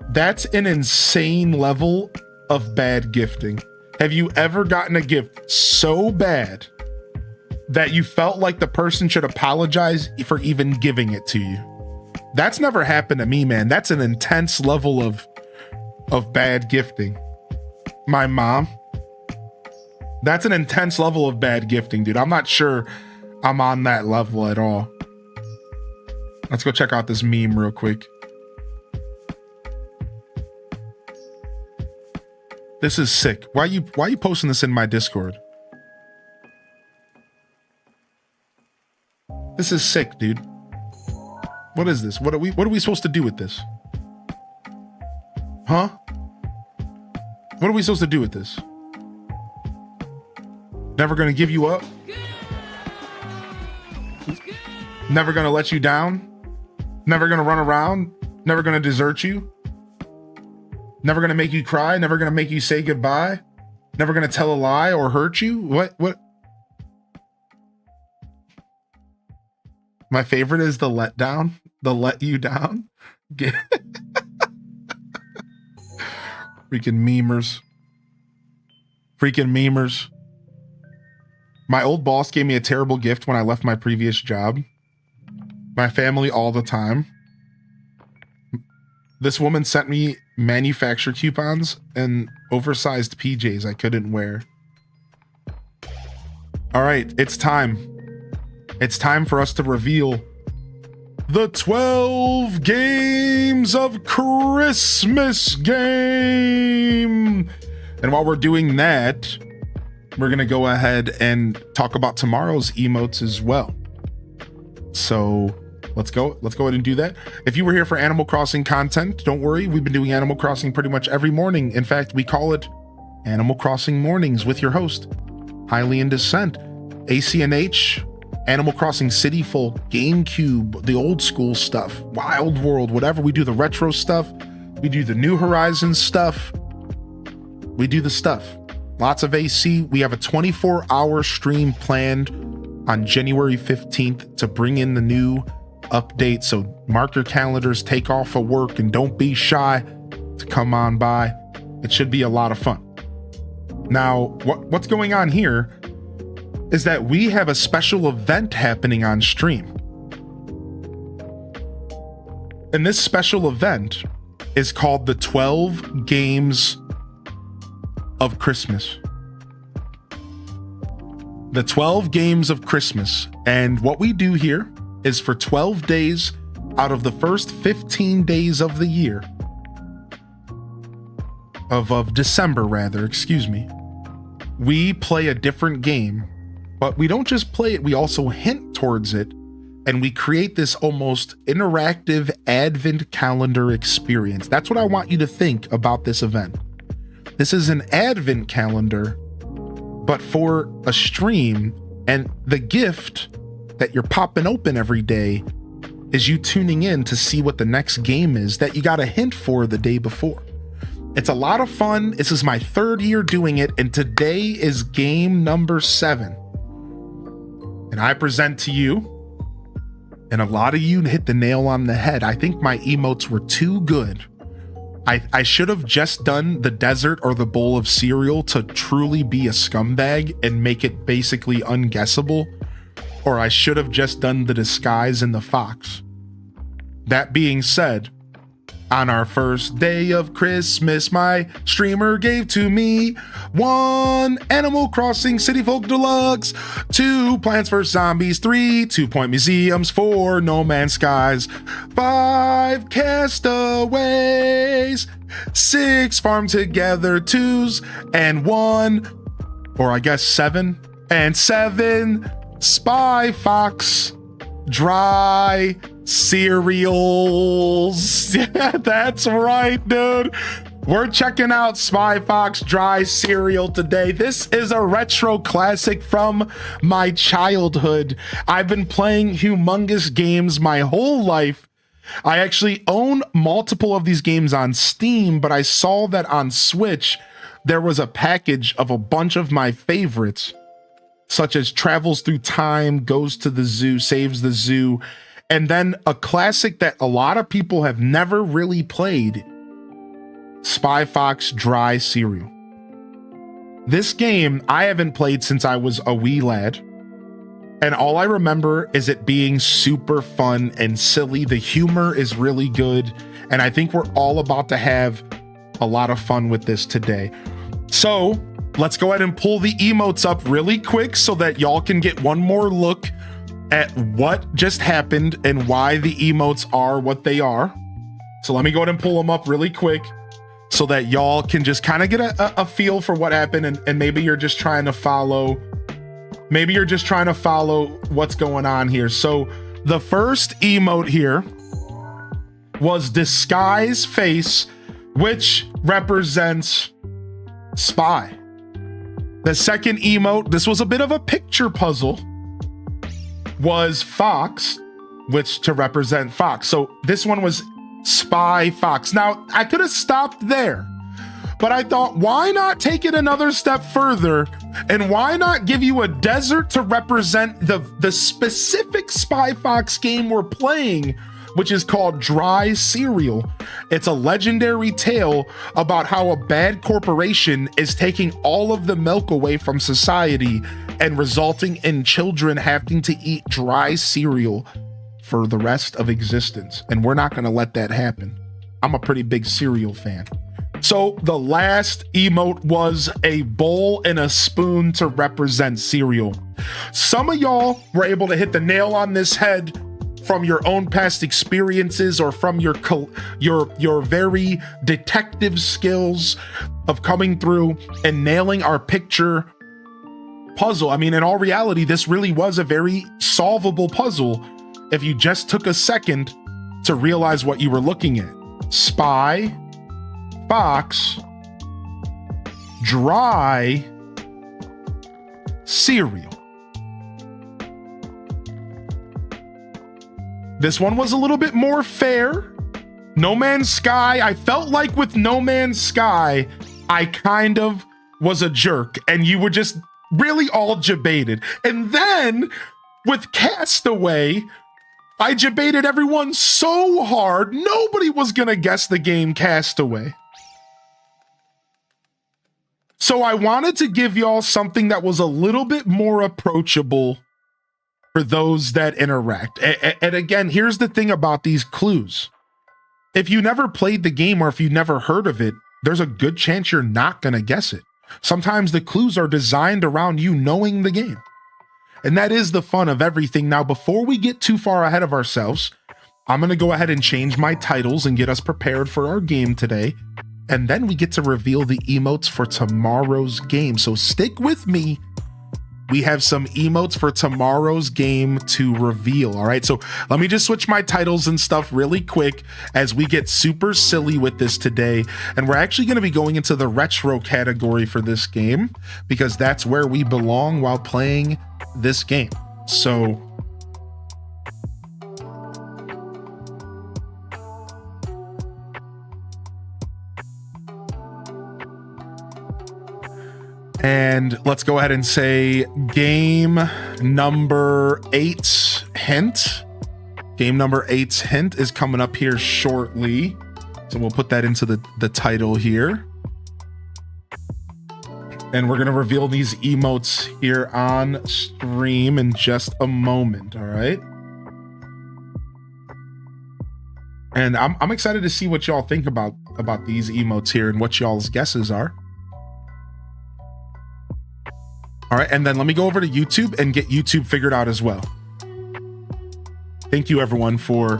That's an insane level of bad gifting. Have you ever gotten a gift so bad that you felt like the person should apologize for even giving it to you? That's never happened to me, man. That's an intense level of bad gifting. My mom. That's an intense level of bad gifting, dude. I'm not sure I'm on that level at all. Let's go check out this meme real quick. This is sick. Why are you posting this in my Discord? This is sick, dude. What is this? What are we supposed to do with this? Huh? What are we supposed to do with this? Never gonna give you up? Never gonna let you down? Never gonna run around? Never gonna desert you? Never gonna make you cry? Never gonna make you say goodbye? Never gonna tell a lie or hurt you? What? My favorite is the letdown, the let you down. Freaking memers. Freaking memers. My old boss gave me a terrible gift when I left my previous job. My family all the time. This woman sent me manufacturer coupons and oversized PJs I couldn't wear. All right, it's time. It's time for us to reveal the 12 games of Christmas game. And while we're doing that, we're going to go ahead and talk about tomorrow's emotes as well. So let's go ahead and do that. If you were here for Animal Crossing content, don't worry. We've been doing Animal Crossing pretty much every morning. In fact, we call it Animal Crossing Mornings with your host, Highly in Descent, ACNH, Animal Crossing City Folk, GameCube, the old school stuff, Wild World, whatever. We do the retro stuff. We do the New Horizons stuff. We do the stuff. Lots of AC. We have a 24-hour stream planned on January 15th to bring in the new update. So mark your calendars, take off of work, and don't be shy to come on by. It should be a lot of fun. Now, what's going on here is that we have a special event happening on stream. And this special event is called the 12 Games of Christmas. The 12 Games of Christmas. And what we do here is for 12 days out of the first 15 days of the year, of December rather, excuse me, we play a different game. But we don't just play it, we also hint towards it, and we create this almost interactive advent calendar experience. That's what I want you to think about this event. This is an advent calendar, but for a stream, and the gift that you're popping open every day is you tuning in to see what the next game is that you got a hint for the day before. It's a lot of fun. This is my 3rd year doing it, and today is game number 7. And I present to you, and a lot of you hit the nail on the head. I think my emotes were too good. I should have just done the desert or the bowl of cereal to truly be a scumbag and make it basically unguessable. Or I should have just done the disguise and the fox. That being said, on our first day of Christmas, my streamer gave to me 1 Animal Crossing City Folk Deluxe, 2 Plants vs. Zombies, 3 2 Point Museums, 4 No Man's Skies, 5 Castaways, 6 Farm Together 2s, and 1, or I guess 7, and 7 Spy Fox dry cereals. Yeah, that's right, dude. We're checking out Spy Fox Dry Cereal today. This is a retro classic from my childhood. I've been playing humongous games my whole life. I actually own multiple of these games on Steam, but I saw that on Switch, there was a package of a bunch of my favorites, such as Travels Through Time, Goes to the Zoo, Saves the Zoo, and then a classic that a lot of people have never really played, Spy Fox Dry Cereal. This game I haven't played since I was a wee lad, and all I remember is it being super fun and silly. The humor is really good, and I think we're all about to have a lot of fun with this today. So let's go ahead and pull the emotes up really quick so that y'all can get one more look at what just happened and why the emotes are what they are. So let me go ahead and pull them up really quick so that y'all can just kind of get a feel for what happened, and maybe you're just trying to follow what's going on here. So the first emote here was Disguise Face, which represents Spy. The second emote, this was a bit of a picture puzzle, was Fox, which to represent Fox. So this one was Spy Fox. Now, I could have stopped there, but I thought, why not take it another step further? And why not give you a desert to represent the specific Spy Fox game we're playing, which is called Dry Cereal. It's a legendary tale about how a bad corporation is taking all of the milk away from society and resulting in children having to eat dry cereal for the rest of existence. And we're not going to let that happen. I'm a pretty big cereal fan. So the last emote was a bowl and a spoon to represent cereal. Some of y'all were able to hit the nail on this head from your own past experiences or from your very detective skills of coming through and nailing our picture puzzle. I mean, in all reality, this really was a very solvable puzzle if you just took a second to realize what you were looking at. Spy Fox Dry Cereal. This one was a little bit more fair. No Man's Sky, I felt like with No Man's Sky, I kind of was a jerk and you were just really all debated. And then with Castaway, I debated everyone so hard, nobody was gonna guess the game Castaway. So I wanted to give y'all something that was a little bit more approachable for those that interact. And again, here's the thing about these clues. If you never played the game or if you never heard of it, there's a good chance you're not gonna guess it. Sometimes the clues are designed around you knowing the game. And that is the fun of everything. Now, before we get too far ahead of ourselves, I'm going to go ahead and change my titles and get us prepared for our game today. And then we get to reveal the emotes for tomorrow's game. So stick with me. We have some emotes for tomorrow's game to reveal. All right. So let me just switch my titles and stuff really quick as we get super silly with this today. And we're actually going to be going into the retro category for this game because that's where we belong while playing this game. So and let's go ahead and say game number 8's hint. Game number 8's hint is coming up here shortly. So we'll put that into the title here. And we're going to reveal these emotes here on stream in just a moment. All right. And I'm excited to see what y'all think about these emotes here and what y'all's guesses are. All right. And then let me go over to YouTube and get YouTube figured out as well. Thank you everyone for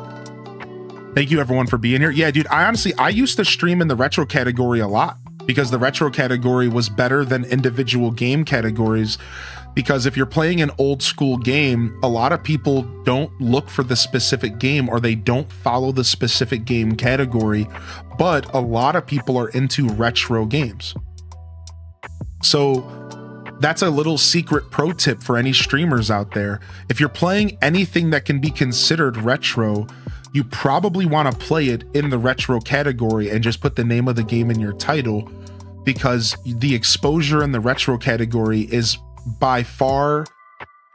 being here. Yeah, dude, I used to stream in the retro category a lot, because the retro category was better than individual game categories Because if you're playing an old school game, a lot of people don't look for the specific game or they don't follow the specific game category, but a lot of people are into retro games. So that's a little secret pro tip for any streamers out there. If you're playing anything that can be considered retro, you probably want to play it in the retro category and just put the name of the game in your title, because the exposure in the retro category is by far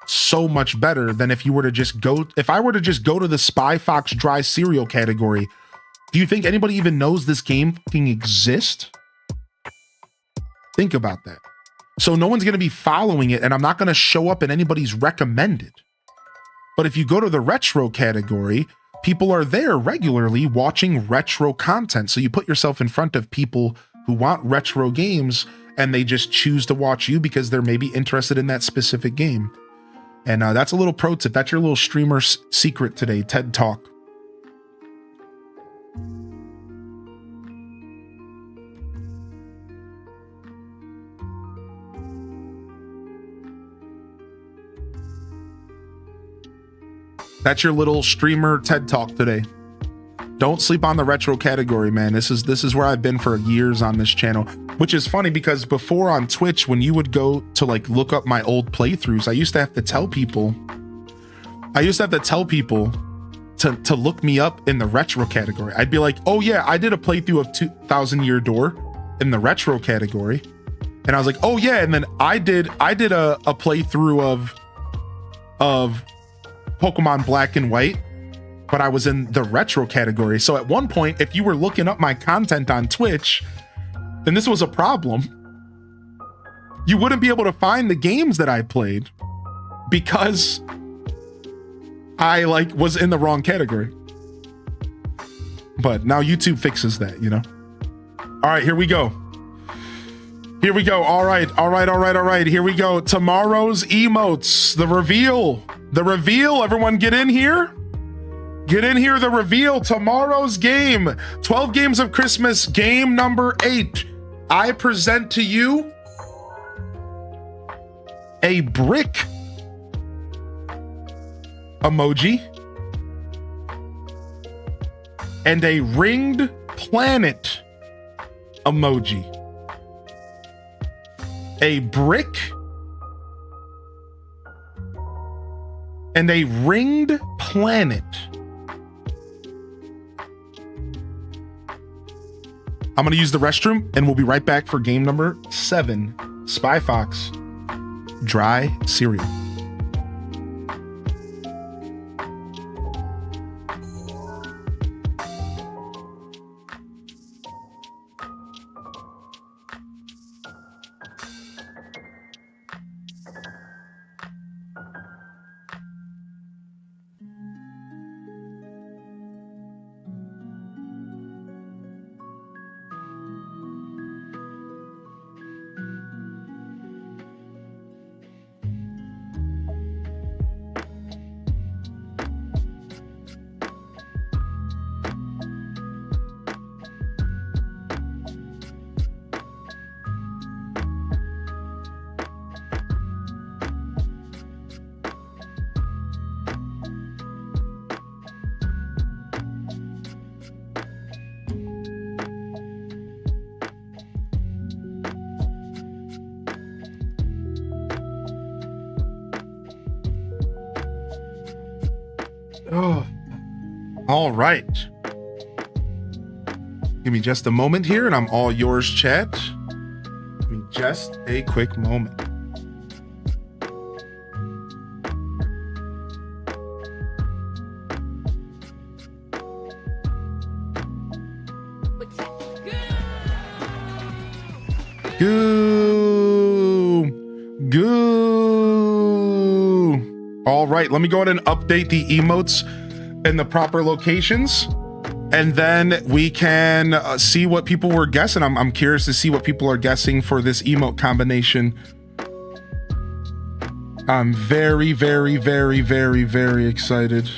so much better than if I were to just go to the Spy Fox dry cereal category. Do you think anybody even knows this game fucking exists? Think about that. So no one's going to be following it, and I'm not going to show up in anybody's recommended. But if you go to the retro category, people are there regularly watching retro content. So you put yourself in front of people who want retro games, and they just choose to watch you because they're maybe interested in that specific game. And that's a little pro tip. That's your little streamer secret today, TED Talk. That's your little streamer TED Talk today. Don't sleep on the retro category, man. This is where I've been for years on this channel, which is funny because before on Twitch, when you would go to like look up my old playthroughs, I used to have to tell people to look me up in the retro category. I'd be like, oh yeah, I did a playthrough of 2000 Year Door in the retro category. And I was like, oh yeah. And then I did a playthrough of Pokemon Black and White, but I was in the retro category. So at one point, if you were looking up my content on Twitch, then this was a problem. You wouldn't be able to find the games that I played because I was in the wrong category. But now YouTube fixes that, you know? All right, here we go. Here we go. All right. Here we go. Tomorrow's emotes, the reveal. Everyone get in here. Get in here, the reveal. Tomorrow's game, 12 Games of Christmas, game number 8. I present to you a brick emoji and a ringed planet emoji. A brick and a ringed planet. I'm going to use the restroom and we'll be right back for game number 7, Spy Fox Dry Cereal. Oh, all right. Give me just a moment here and I'm all yours, chat. Give me just a quick moment. All right, let me go ahead and update the emotes in the proper locations, and then we can see what people were guessing. I'm curious to see what people are guessing for this emote combination. I'm very, very, very, very, very excited.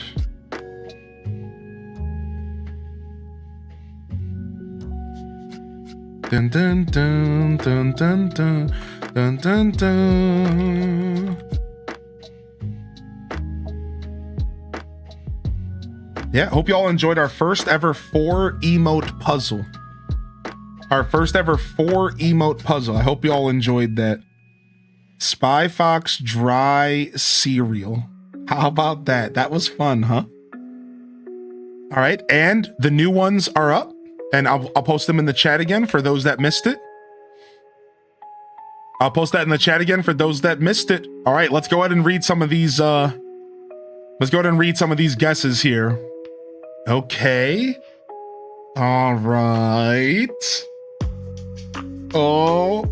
Dun dun dun dun dun dun Dun, dun, dun. Yeah, hope y'all enjoyed our first ever 4 emote puzzle. Our first ever 4 emote puzzle. I hope y'all enjoyed that. Spy Fox dry cereal. How about that? That was fun, huh? All right, and the new ones are up, and I'll post them in the chat again for those that missed it. I'll post that in the chat again for those that missed it. All right, let's go ahead and read some of these. Let's go ahead and read some of these guesses here. Okay. All right. Oh.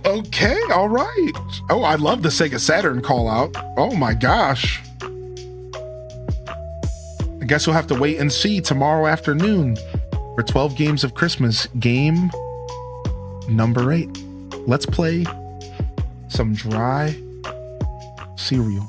Okay, all right. Oh, I love the Sega Saturn call out. Oh my gosh. I guess we'll have to wait and see tomorrow afternoon for 12 Games of Christmas. Game number 8. Let's play some dry cereal.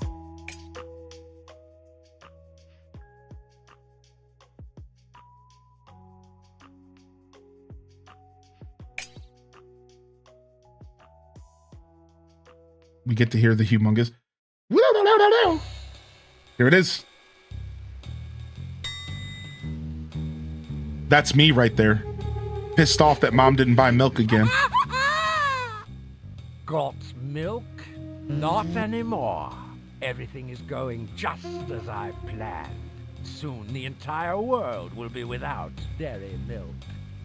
We get to hear the humongous. Here it is. That's me right there. Pissed off that mom didn't buy milk again. Got milk? Not anymore. Everything is going just as I planned. Soon the entire world will be without dairy milk.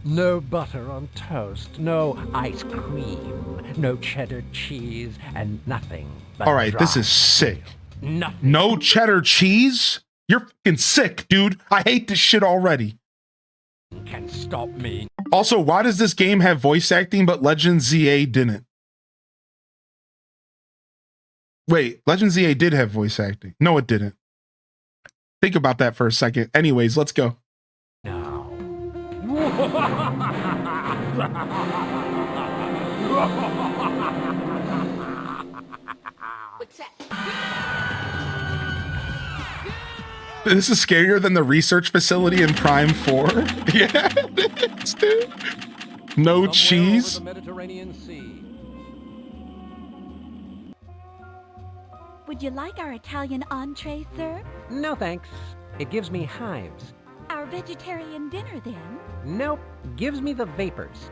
No butter on toast, no ice cream, no cheddar cheese, and nothing but all right, dry this is sick. Nothing. No cheddar cheese? You're fucking sick, dude. I hate this shit already. Can stop me. Also, why does this game have voice acting but Legend ZA didn't? Wait, Legend ZA did have voice acting. No, it didn't. Think about that for a second. Anyways, let's go. Now. What's that? This is scarier than the research facility in Prime 4. Yeah, it is, dude. No cheese. Over the Mediterranean Sea. Would you like our Italian entree, sir? No thanks. It gives me hives. Our vegetarian dinner, then? Nope. Gives me the vapors.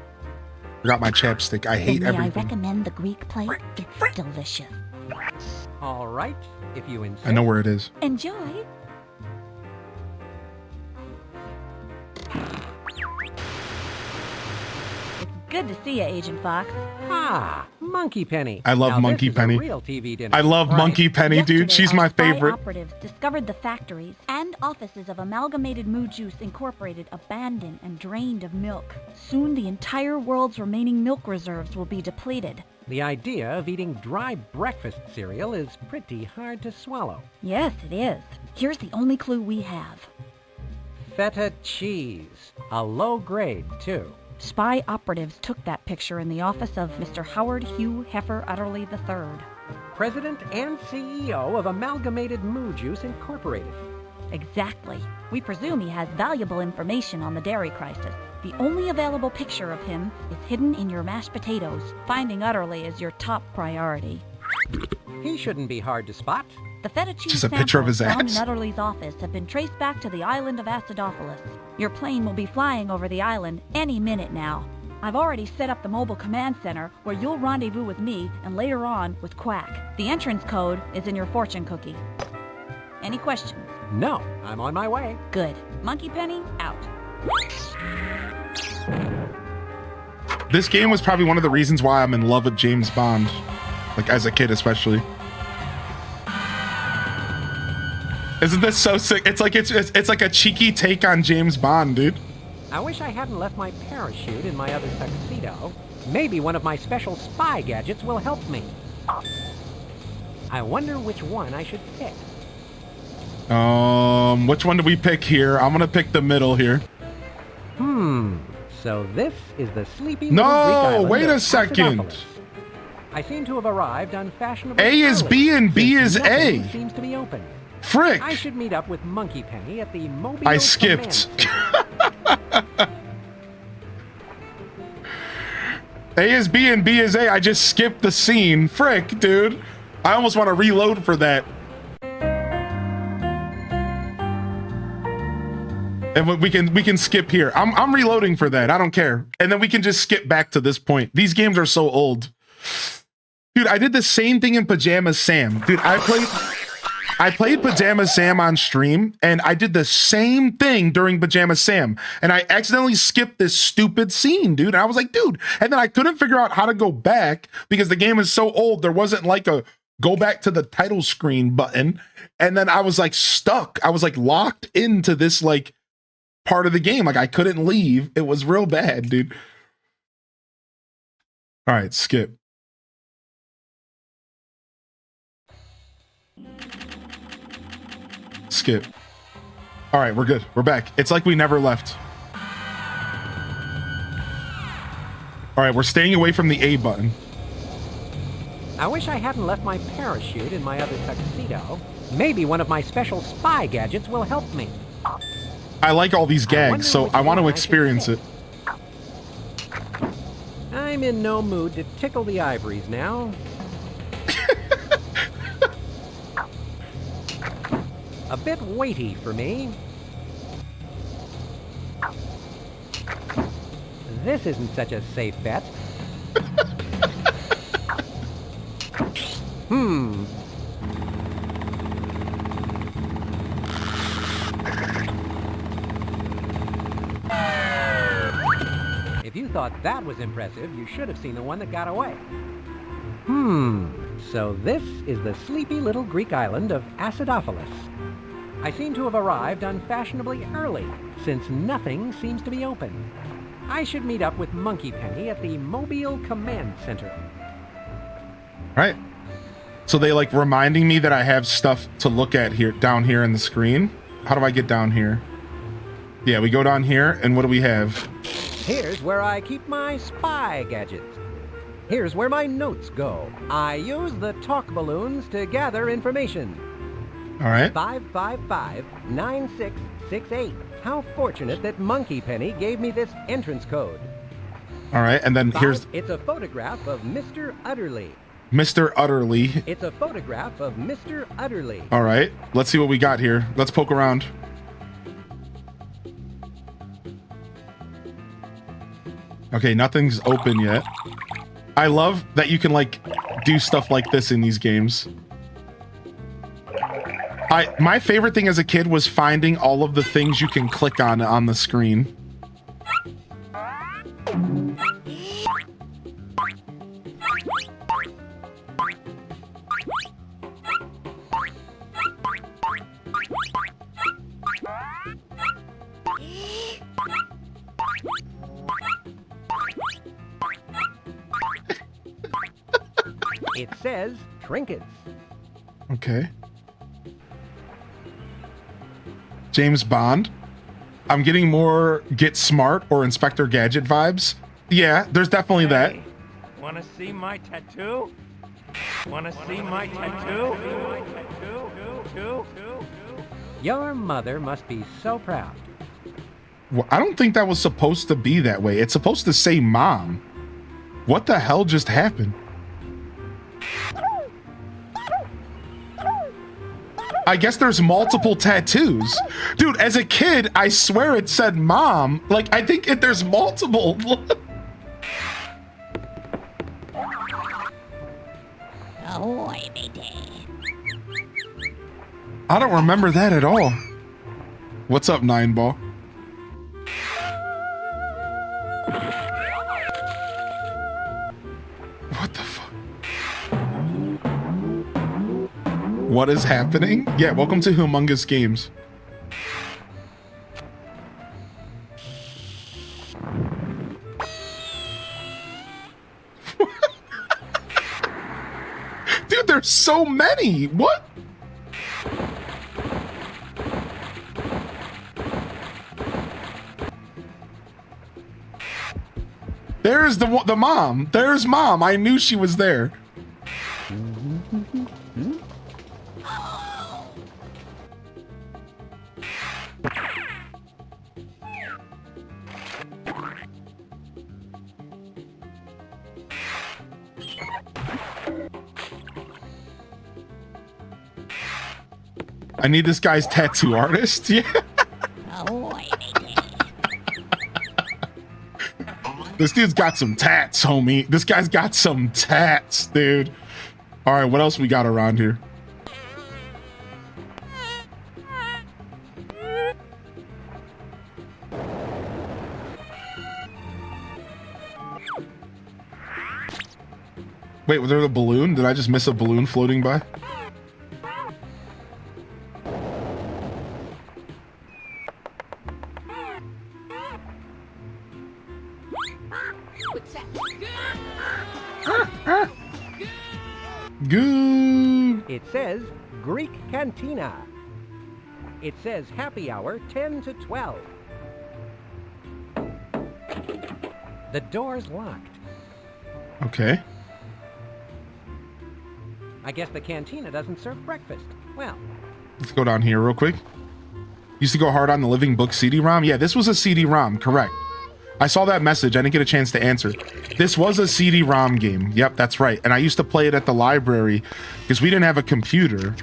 Forgot my chapstick. I hate Then may everything. I recommend the Greek plate? It's delicious. All right, if you insist. I know where it is. Enjoy. Good to see you, Agent Fox. Ah, Monkey Penny. I love Now, Monkey this is a Penny. real TV dinner, I love right? Monkey Penny, dude. Yesterday, She's our my spy favorite. operatives discovered the factories and offices of Amalgamated Moo Juice Incorporated abandoned and drained of milk. Soon the entire world's remaining milk reserves will be depleted. The idea of eating dry breakfast cereal is pretty hard to swallow. Yes, it is. Here's the only clue we have. Feta cheese. A low grade, too. Spy operatives took that picture in the office of Mr. Howard Hugh Heifer Utterly III. President and CEO of Amalgamated Moo Juice Incorporated. Exactly. We presume he has valuable information on the dairy crisis. The only available picture of him is hidden in your mashed potatoes. Finding Utterly is your top priority. He shouldn't be hard to spot. The feta cheese Just a picture of samples his found ass. in Utterly's office have been traced back to the island of Acidophilus. Your plane will be flying over the island any minute now. I've already set up the mobile command center where you'll rendezvous with me and later on with Quack. The entrance code is in your fortune cookie. Any questions? No, I'm on my way. Good. Monkey Penny, out. This game was probably one of the reasons why I'm in love with James Bond. Like, as a kid, especially. Isn't this so sick? It's like it's like a cheeky take on James Bond, dude. I wish I hadn't left my parachute in my other tuxedo. Maybe one of my special spy gadgets will help me. I wonder which one I should pick. Which one do we pick here? I'm gonna pick the middle here. So this is the sleepy little Greek island wait of a second. Acidophilus. I seem to have arrived on fashionable. A is B and B is A. Seems to be open. Frick! I should meet up with Monkey Penny at the Mobile I skipped. A is B and B is A. I just skipped the scene. Frick, dude. I almost want to reload for that. And we can skip here. I'm reloading for that. I don't care. And then we can just skip back to this point. These games are so old. Dude, I did the same thing in Pajama Sam. Dude, I played Pajama Sam on stream, and I did the same thing during Pajama Sam. And I accidentally skipped this stupid scene, dude. And I was like, dude. And then I couldn't figure out how to go back because the game is so old. There wasn't like a go back to the title screen button. And then I was like stuck. I was like locked into this like part of the game. Like I couldn't leave. It was real bad, dude. All right, skip. Skip. All right, we're good. We're back. It's like we never left. All right, we're staying away from the A button. I wish I hadn't left my parachute in my other tuxedo. Maybe one of my special spy gadgets will help me. I like all these gags, so I want to experience it. I'm in no mood to tickle the ivories now. A bit weighty for me. This isn't such a safe bet. If you thought that was impressive, you should have seen the one that got away. So this is the sleepy little Greek island of Acidophilus. I seem to have arrived unfashionably early, since nothing seems to be open. I should meet up with Monkey Penny at the Mobile Command Center. Right. So they like reminding me that I have stuff to look at here, down here in the screen. How do I get down here? Yeah, we go down here, and what do we have? Here's where I keep my spy gadgets. Here's where my notes go. I use the talk balloons to gather information. All right. 555-9668. How fortunate that Monkey Penny gave me this entrance code. All right, and then here's... It's a photograph of Mr. Utterly. Mr. Utterly. It's a photograph of Mr. Utterly. All right, let's see what we got here. Let's poke around. Okay, nothing's open yet. I love that you can like do stuff like this in these games. My favorite thing as a kid was finding all of the things you can click on the screen. It says trinkets. Okay. James Bond. I'm getting more Get Smart or Inspector Gadget vibes. Yeah, there's definitely that. Wanna see my tattoo? Wanna see my tattoo? Your mother must be so proud. Well, I don't think that was supposed to be that way. It's supposed to say mom. What the hell just happened? I guess there's multiple tattoos. Dude, as a kid, I swear it said mom. Like, I think there's multiple. Ahoy, matey. I don't remember that at all. What's up, Nine Ball? What the fuck? What is happening? Yeah, welcome to Humongous Games. Dude, there's so many. What? There's the mom. There's mom. I knew she was there. I need this guy's tattoo artist. Yeah. This dude's got some tats, homie. This guy's got some tats, dude. All right, what else we got around here? Wait, was there a balloon? Did I just miss a balloon floating by? Goo! It says Greek Cantina. It says happy hour 10 to 12. The door's locked. Okay. I guess the cantina doesn't serve breakfast. Well, Let's go down here real quick. Used to go hard on the Living Book CD-ROM. Yeah, this was a CD-ROM, correct. I saw that message. I didn't get a chance to answer. This was a CD-ROM game. Yep, that's right. And I used to play it at the library because we didn't have a computer.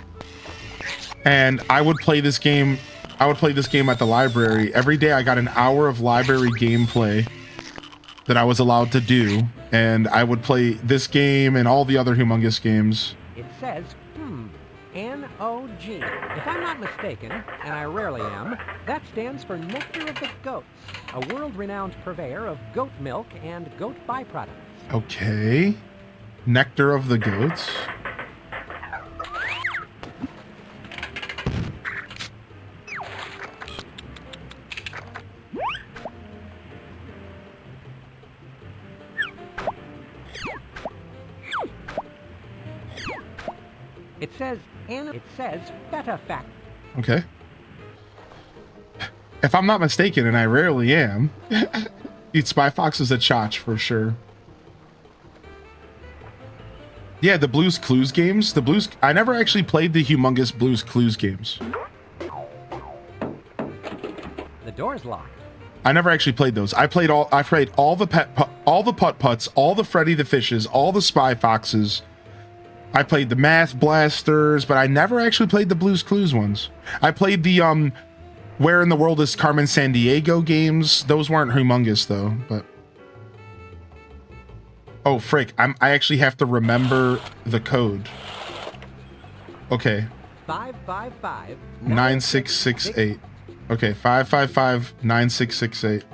And I would play this game. I would play this game at the library. Every day I got an hour of library gameplay that I was allowed to do. And I would play this game and all the other Humongous games. it says, N-O-G. If I'm not mistaken, and I rarely am, that stands for Nectar of the Goats, a world-renowned purveyor of goat milk and goat byproducts. Okay. Nectar of the Goats. It says Feta Fact. Okay. If I'm not mistaken, and I rarely am, eat Spy Fox is a chotch for sure. Yeah, the Blues Clues games. I never actually played the Humongous Blues Clues games. The door's locked. I never actually played those. I played all the Putt-Putts, all the Freddy the Fishes, all the Spy Foxes. I played the Math Blasters, but I never actually played the Blues Clues ones. I played the Where in the World is Carmen Sandiego games. Those weren't Humongous though, but oh frick, I actually have to remember the code. Okay. 555 9668. Okay, 555 9668.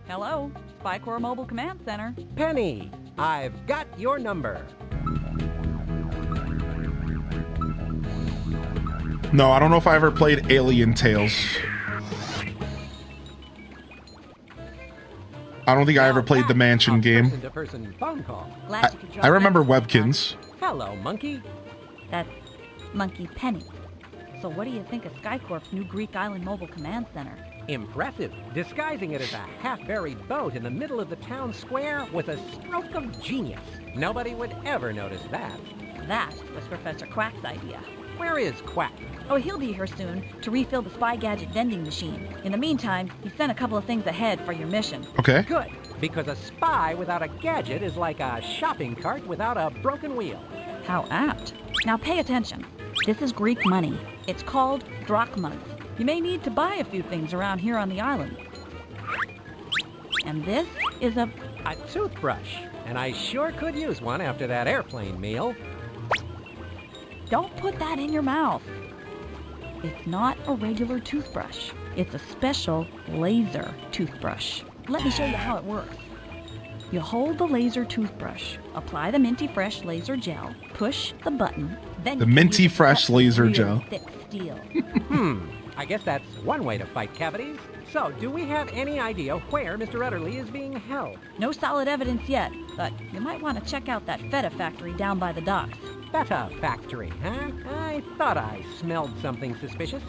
Hello, Spycore Mobile Command Center. Penny, I've got your number. No, I don't know if I ever played Alien Tales. I don't think I ever played the Mansion game. Person-to-person phone call. Glad you could drop I remember that. Webkins. Hello, monkey. That's Monkey Penny. So what do you think of Skycorp's new Greek Island Mobile Command Center? Impressive. Disguising it as a half-buried boat in the middle of the town square was a stroke of genius. Nobody would ever notice that. That was Professor Quack's idea. Where is Quack? Oh, he'll be here soon to refill the Spy Gadget vending machine. In the meantime, he sent a couple of things ahead for your mission. Okay. Good, because a spy without a gadget is like a shopping cart without a broken wheel. How apt. Now pay attention. This is Greek money. It's called drachmas. You may need to buy a few things around here on the island. And this is a toothbrush. And I sure could use one after that airplane meal. Don't put that in your mouth. It's not a regular toothbrush. It's a special laser toothbrush. Let me show you how it works. You hold the laser toothbrush, apply the Minty Fresh laser gel, push the button, then The Minty Fresh laser real gel. thick steel. I guess that's one way to fight cavities. So, do we have any idea where Mr. Utterly is being held? No solid evidence yet, but you might want to check out that feta factory down by the docks. Feta factory, huh? I thought I smelled something suspicious.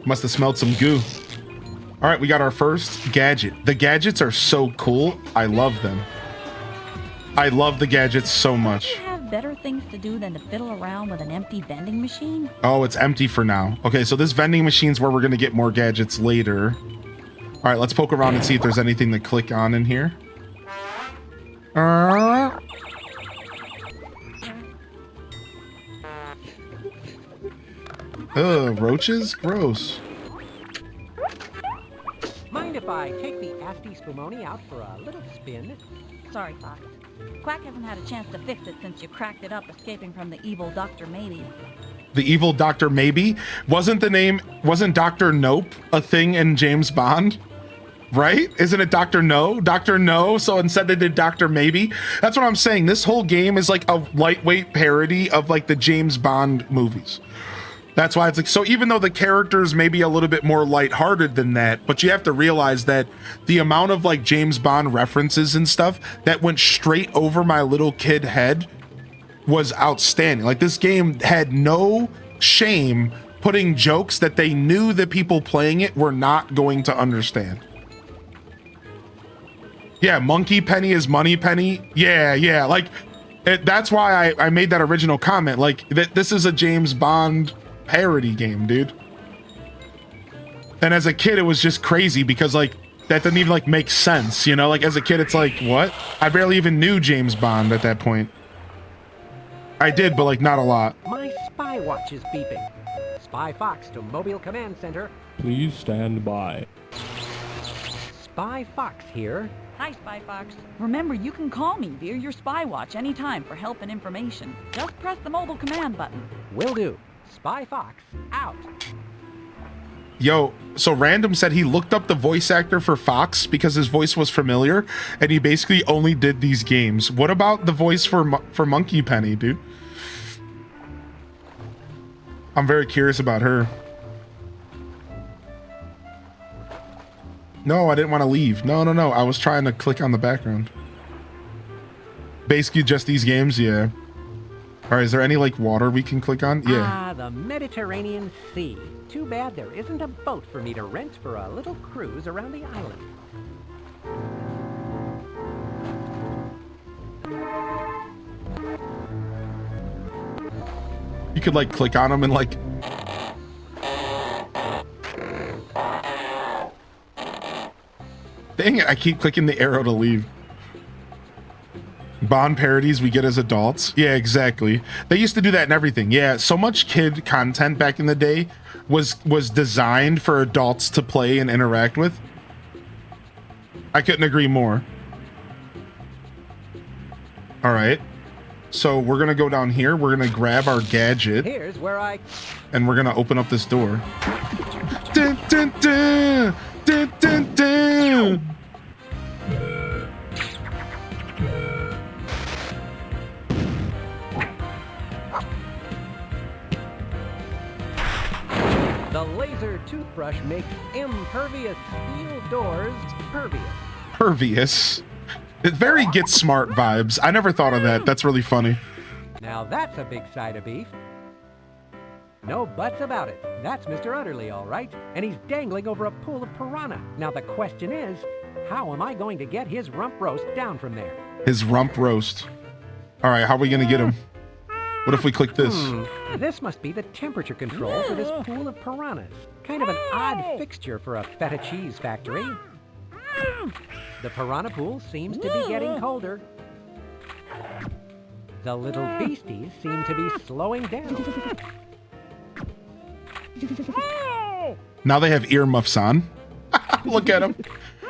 Must have smelled some goo. All right, we got our first gadget. The gadgets are so cool. I love them. I love the gadgets so much. You have better things to do than to fiddle around with an empty vending machine? Oh, it's empty for now. Okay, so this vending machine's where we're going to get more gadgets later. All right, let's poke around and see if there's anything to click on in here. Ugh, roaches? Gross. Mind if I take the Asti Spumoni out for a little spin? Sorry, Fox. Quack hasn't had a chance to fix it since you cracked it up escaping from the evil Dr. Maybe. The evil Dr. Maybe? Wasn't Dr. Nope a thing in James Bond? Right? Isn't it Dr. No? Dr. No? So instead they did Dr. Maybe? That's what I'm saying. This whole game is like a lightweight parody of like the James Bond movies. That's why it's like, so even though the characters may be a little bit more lighthearted than that, but you have to realize that the amount of like James Bond references and stuff that went straight over my little kid head was outstanding. Like this game had no shame putting jokes that they knew the people playing it were not going to understand. Yeah, Monkey Penny is Money Penny. Yeah. Like that's why I made that original comment. Like this is a James Bond parody game, dude. And as a kid, it was just crazy because like that didn't even like make sense, you know? Like as a kid, it's like, what? I barely even knew James Bond at that point. I did, but like not a lot. My spy watch is beeping. Spy Fox to Mobile Command Center. Please stand by. Spy Fox here. Hi, Spy Fox. Remember, you can call me via your spy watch anytime for help and information. Just press the mobile command button. Will do. Spy Fox, out. Yo, so Random said he looked up the voice actor for Fox because his voice was familiar, and he basically only did these games. What about the voice for Monkey Penny, dude? I'm very curious about her. No, I didn't want to leave. No. I was trying to click on the background. Basically just these games, yeah. All right, is there any like water we can click on? Yeah. Ah, the Mediterranean Sea. Too bad there isn't a boat for me to rent for a little cruise around the island. You could like click on them and like... Dang it, I keep clicking the arrow to leave. Bond parodies we get as adults. Yeah, exactly. They used to do that in everything. Yeah, so much kid content back in the day was designed for adults to play and interact with. I couldn't agree more. All right. So we're going to go down here. We're going to grab our gadget. Here's where and we're going to open up this door. Dun, dun, dun, dun, dun, dun. The laser toothbrush makes impervious steel doors pervious. Pervious? It very Get Smart vibes. I never thought of that. That's really funny. Now that's a big side of beef. No buts about it. That's Mr. Utterly, all right. And he's dangling over a pool of piranha. Now the question is, how am I going to get his rump roast down from there? His rump roast. All right, how are we going to get him? What if we click this? This must be the temperature control for this pool of piranhas. Kind of an odd fixture for a feta cheese factory. The piranha pool seems to be getting colder. The little beasties seem to be slowing down. Now they have earmuffs on. Look at them.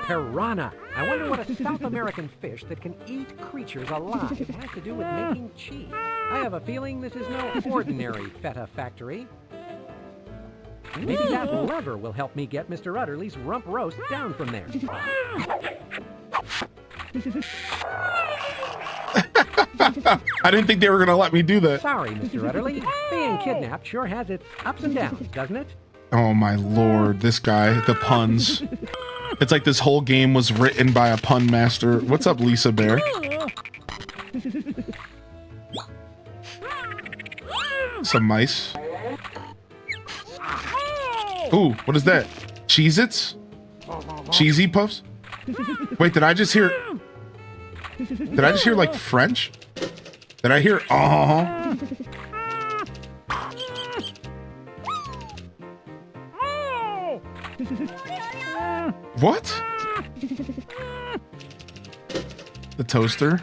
Piranha. I wonder what a South American fish that can eat creatures alive has to do with making cheese. I have a feeling this is no ordinary feta factory. Maybe that lever will help me get Mr. Utterly's rump roast down from there. I didn't think they were going to let me do that. Sorry, Mr. Utterly. Being kidnapped sure has its ups and downs, doesn't it? Oh my lord, this guy, the puns. It's like this whole game was written by a pun master. What's up, Lisa Bear? Some mice. Ooh, what is that? Cheez-Its? Cheesy Puffs? Wait, did I just hear like French? Did I hear What? The toaster.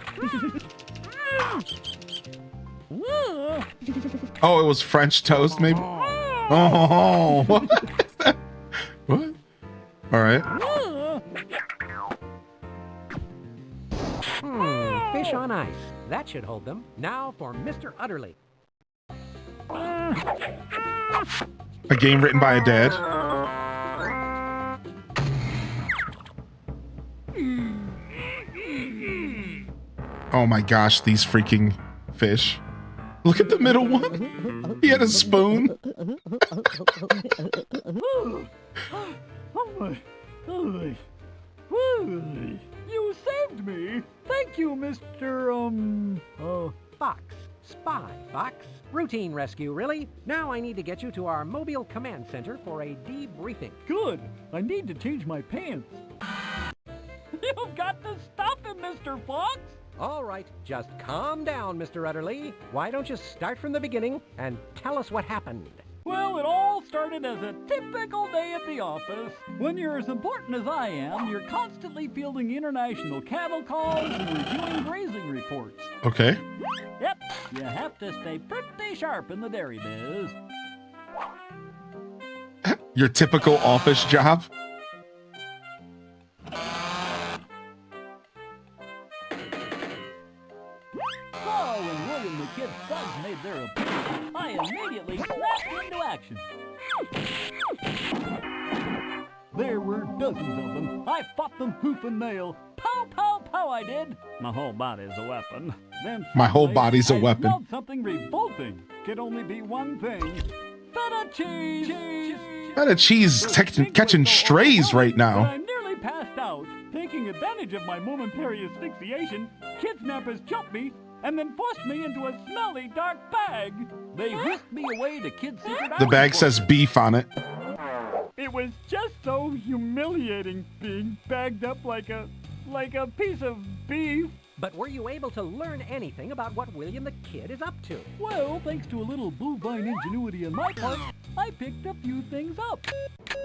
Oh, it was French toast, maybe? Oh, what? What? All right. Fish on ice. That should hold them. Now for Mr. Utterly. A game written by a dad. Oh my gosh, these freaking fish. Look at the middle one. He had a spoon. You saved me. Thank you, Mr. Fox. Spy, Fox. Routine rescue, really. Now I need to get you to our mobile command center for a debriefing. Good. I need to change my pants. You've got to stop him, Mr. Fox. All right, just calm down, Mr. Utterly. Why don't you start from the beginning and tell us what happened? Well, it all started as a typical day at the office. When you're as important as I am, you're constantly fielding international cattle calls and reviewing grazing reports. Okay. Yep, you have to stay pretty sharp in the dairy biz. Your typical office job. So when William the Kid's sons made their appearance, I immediately snapped into action. There were dozens of them. I fought them hoof and nail. Pow, pow, pow, I did. My whole body's a weapon. Then My whole body's a I weapon. smelled something revolting. Could only be one thing. Feta cheese! Feta cheese catching strays right But now. I nearly passed out. Taking advantage of my momentary asphyxiation, kidnappers jumped me and then forced me into a smelly, dark bag. They whisked me away to Kid's secret The bag outpost. says beef on it. It was just so humiliating being bagged up like a piece of beef. But were you able to learn anything about what William the Kid is up to? Well, thanks to a little bovine ingenuity on my part, I picked a few things up.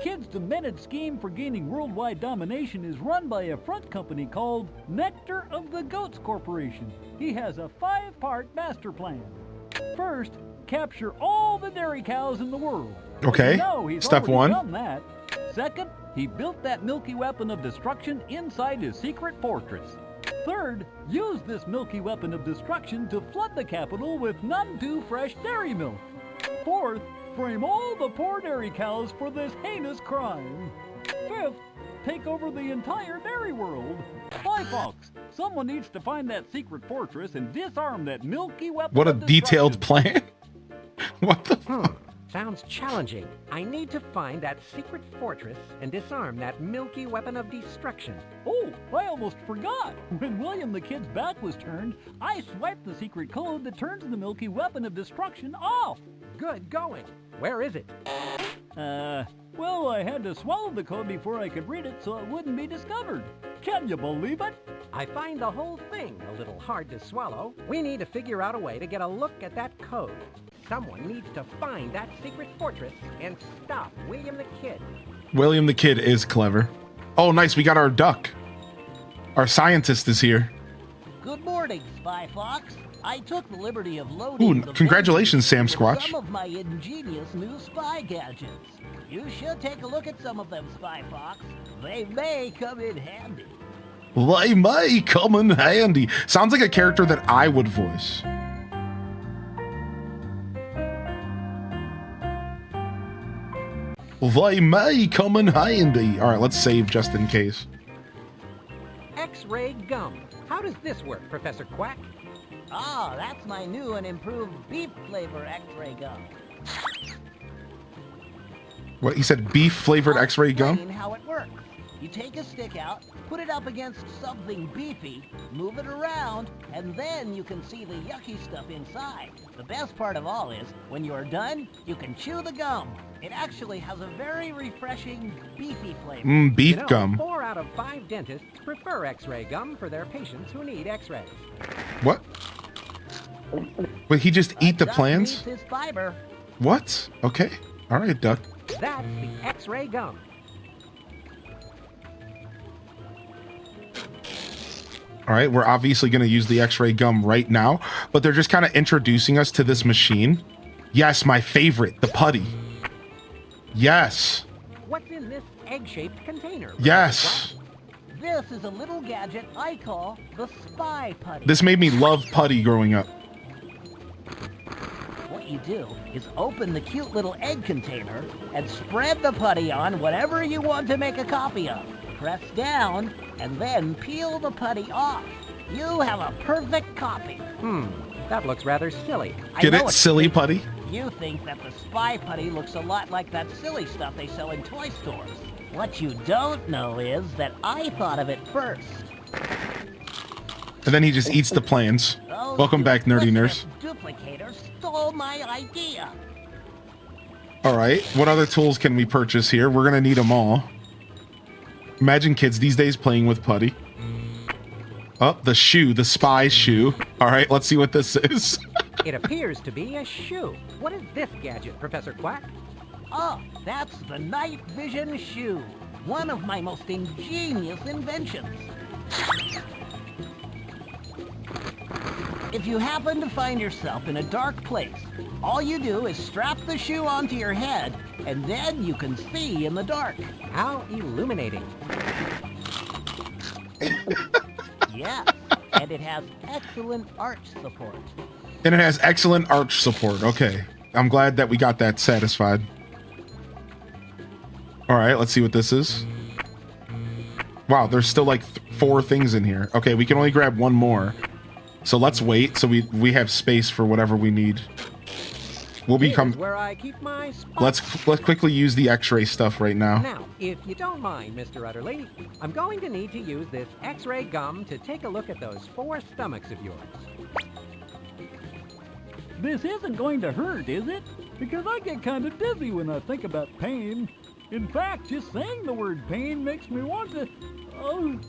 Kid's demented scheme for gaining worldwide domination is run by a front company called Nectar of the Goats Corporation. He has a 5-part master plan. First, capture all the dairy cows in the world. Okay, You know, he's step already one. done that. Second, he built that milky weapon of destruction inside his secret fortress. Third, use this milky weapon of destruction to flood the capital with none too fresh dairy milk. Fourth, frame all the poor dairy cows for this heinous crime. Fifth, take over the entire dairy world. Why, Fox, someone needs to find that secret fortress and disarm that milky weapon What a of detailed destruction. plan. What the? Sounds challenging. I need to find that secret fortress and disarm that milky weapon of destruction. Oh, I almost forgot. When William the Kid's back was turned, I swiped the secret code that turns the milky weapon of destruction off. Good going. Where is it? Well, I had to swallow the code before I could read it so it wouldn't be discovered. Can you believe it? I find the whole thing a little hard to swallow. We need to figure out a way to get a look at that code. Someone needs to find that secret fortress and stop William the Kid. William the Kid is clever. Oh, nice. We got our duck. Our scientist is here. Good morning, Spy Fox. I took the liberty of loading Ooh, congratulations, Sam with Squatch. some of my ingenious new spy gadgets. You should take a look at some of them, Spy Fox. They may come in handy. They may come in handy. Sounds like a character that I would voice. They may come in handy. All right, let's save just in case. X-ray gum. How does this work, Professor Quack? Ah, that's my new and improved beef flavor X-ray gum. What, he said beef flavored X-ray gum? Explain how it works. You take a stick out, put it up against something beefy, move it around, and then you can see the yucky stuff inside. The best part of all is, when you're done, you can chew the gum. It actually has a very refreshing, beefy flavor. Beef You know, gum. 4 out of 5 dentists prefer X-ray gum for their patients who need X-rays. What? Wait, he just eat the Duck plants? needs his fiber. What? Okay. All right, duck. That's the X-ray gum. All right, we're obviously going to use the X-ray gum right now, but they're just kind of introducing us to this machine. Yes, my favorite, the putty. Yes. What's in this egg-shaped container? Yes. This is a little gadget I call the Spy Putty. This made me love putty growing up. What you do is open the cute little egg container and spread the putty on whatever you want to make a copy of. Press down and then peel the putty off. You have a perfect copy. That looks rather silly. Get it, silly putty? You think that the Spy Putty looks a lot like that silly stuff they sell in toy stores. What you don't know is that I thought of it first. And then he just eats the plans. Those Welcome back, nerdy nurse. Duplicators stole my idea. All right, what other tools can we purchase here? We're gonna need them all. Imagine kids these days playing with putty. Oh, the shoe, the spy shoe. All right, let's see what this is. It appears to be a shoe. What is this gadget, Professor Quack? Oh, that's the night vision shoe. One of my most ingenious inventions. If you happen to find yourself in a dark place, all you do is strap the shoe onto your head, and then you can see in the dark. How illuminating. Yes, and it has excellent arch support. And it has excellent arch support. Okay, I'm glad that we got that satisfied. All right, let's see what this is. Wow, there's still like 4 things in here. Okay, we can only grab one more. So let's wait so we have space for whatever we need. We'll become where I keep my spot. let's quickly use the X-ray stuff right now. Now, if you don't mind, Mr. Utterly, I'm going to need to use this X-ray gum to take a look at those 4 stomachs of yours. This isn't going to hurt, is it? Because I get kind of dizzy when I think about pain. In fact, just saying the word pain makes me want to... Oh...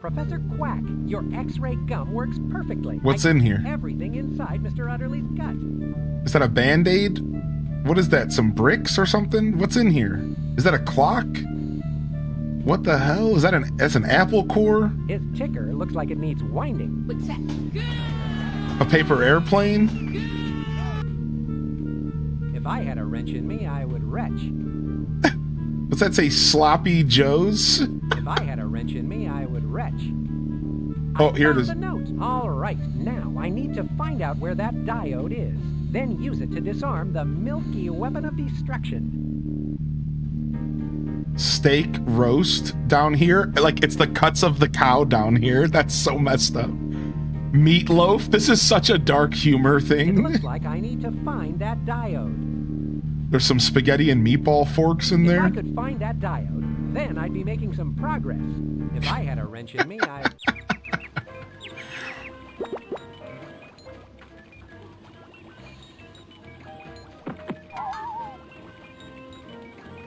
Professor Quack, your X-ray gum works perfectly. What's in here? Everything inside Mr. Utterly's gut. Is that a Band-Aid? What is that? Some bricks or something? What's in here? Is that a clock? What the hell? Is that that's an apple core? His ticker looks like it needs winding. What's that? A paper airplane? If I had a wrench in me, I would retch. What's that say? Sloppy Joe's? If I had a wrench in me, I would retch. Oh, here it is. The note. All right, now I need to find out where that diode is, then use it to disarm the milky weapon of destruction. Steak roast down here? Like, it's the cuts of the cow down here? That's so messed up. Meatloaf? This is such a dark humor thing. It looks like I need to find that diode. There's some spaghetti and meatball forks in there. If I could find that diode, then I'd be making some progress. If I had a wrench in me, I'd...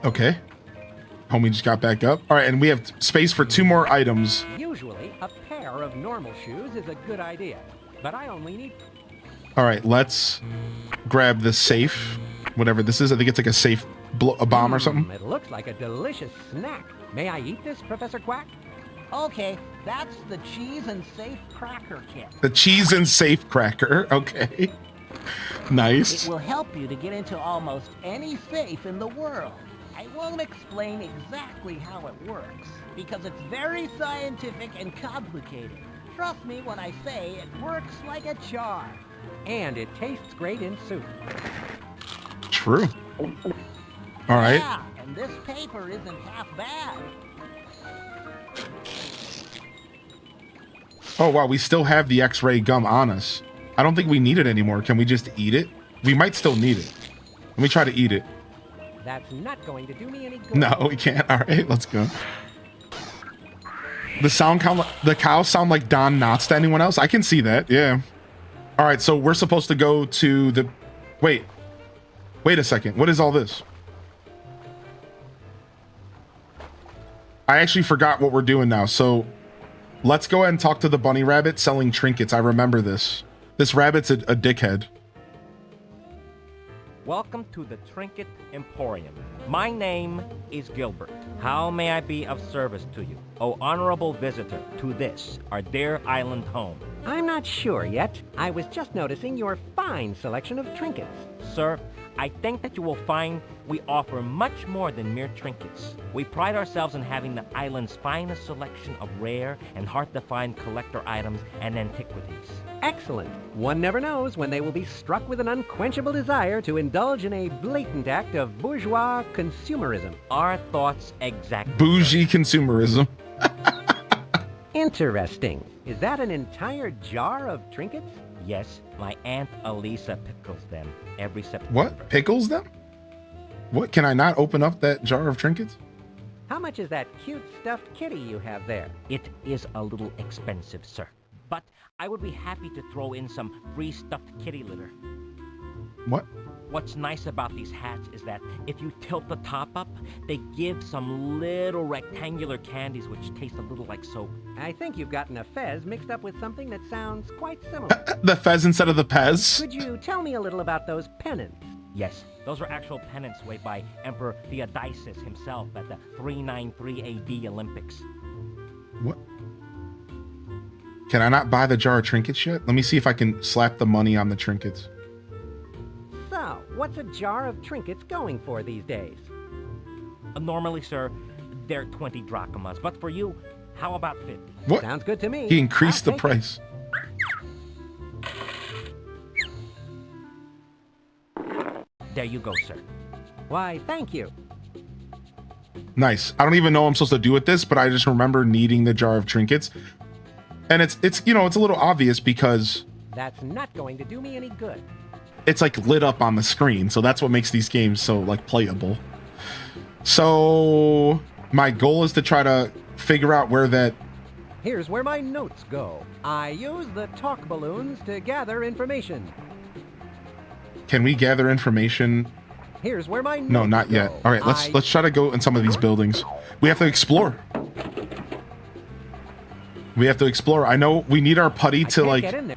Okay. Homie just got back up. All right, and we have space for 2 more items. Usually, a pair of normal shoes is a good idea, but I only need... All right, let's grab the safe, whatever this is. I think it's like a safe, a bomb or something. It looks like a delicious snack. May I eat this, Professor Quack? Okay, that's the cheese and safe cracker kit. The cheese and safe cracker. Okay. Nice. It will help you to get into almost any safe in the world. I won't explain exactly how it works, because it's very scientific and complicated. Trust me when I say it works like a charm. And it tastes great in soup. True. All right. Yeah, and this paper isn't half bad. Oh, wow, we still have the X-ray gum on us. I don't think we need it anymore. Can we just eat it? We might still need it. Let me try to eat it. That's not going to do me any good. No, we can't. All right, let's go. The cows sound like Don Knotts to anyone else? I can see that, yeah. All right, so we're supposed to go to the... Wait a second. What is all this? I actually forgot what we're doing now. So let's go ahead and talk to the bunny rabbit selling trinkets. I remember this. This rabbit's a dickhead. Welcome to the Trinket Emporium. My name is Gilbert. How may I be of service to you, O honorable visitor to this, our dear island home? I'm not sure yet. I was just noticing your fine selection of trinkets. Sir, I think that you will find we offer much more than mere trinkets. We pride ourselves in having the island's finest selection of rare and hard-to-find collector items and antiquities. Excellent. One never knows when they will be struck with an unquenchable desire to indulge in a blatant act of bourgeois consumerism. Our thoughts exactly. Bougie consumerism. Interesting. Is that an entire jar of trinkets? Yes, my Aunt Elisa pickles them every September. What? Pickles them? What? Can I not open up that jar of trinkets? How much is that cute stuffed kitty you have there? It is a little expensive, sir. But I would be happy to throw in some free stuffed kitty litter. What? What's nice about these hats is that if you tilt the top up, they give some little rectangular candies which taste a little like soap. I think you've gotten a fez mixed up with something that sounds quite similar. The fez instead of the Pez? Could you tell me a little about those pennants? Yes, those are actual pennants made by Emperor Theodosius himself at the 393 AD Olympics. What? Can I not buy the jar of trinkets yet? Let me see if I can slap the money on the trinkets. So, what's a jar of trinkets going for these days? Normally, sir, they're 20 drachmas, but for you, how about 50? What? Sounds good to me. He increased the price. There you go, sir. Why, thank you. Nice. I don't even know what I'm supposed to do with this, but I just remember needing the jar of trinkets. And it's you know, it's a little obvious because that's not going to do me any good. It's like lit up on the screen, so that's what makes these games so like playable. So my goal is to try to figure out where that. Here's where my notes go. I use the talk balloons to gather information. Can we gather information? Here's where my No, not yet. All right, let's try to go in some of these buildings. We have to explore. We have to explore. I know we need our putty to like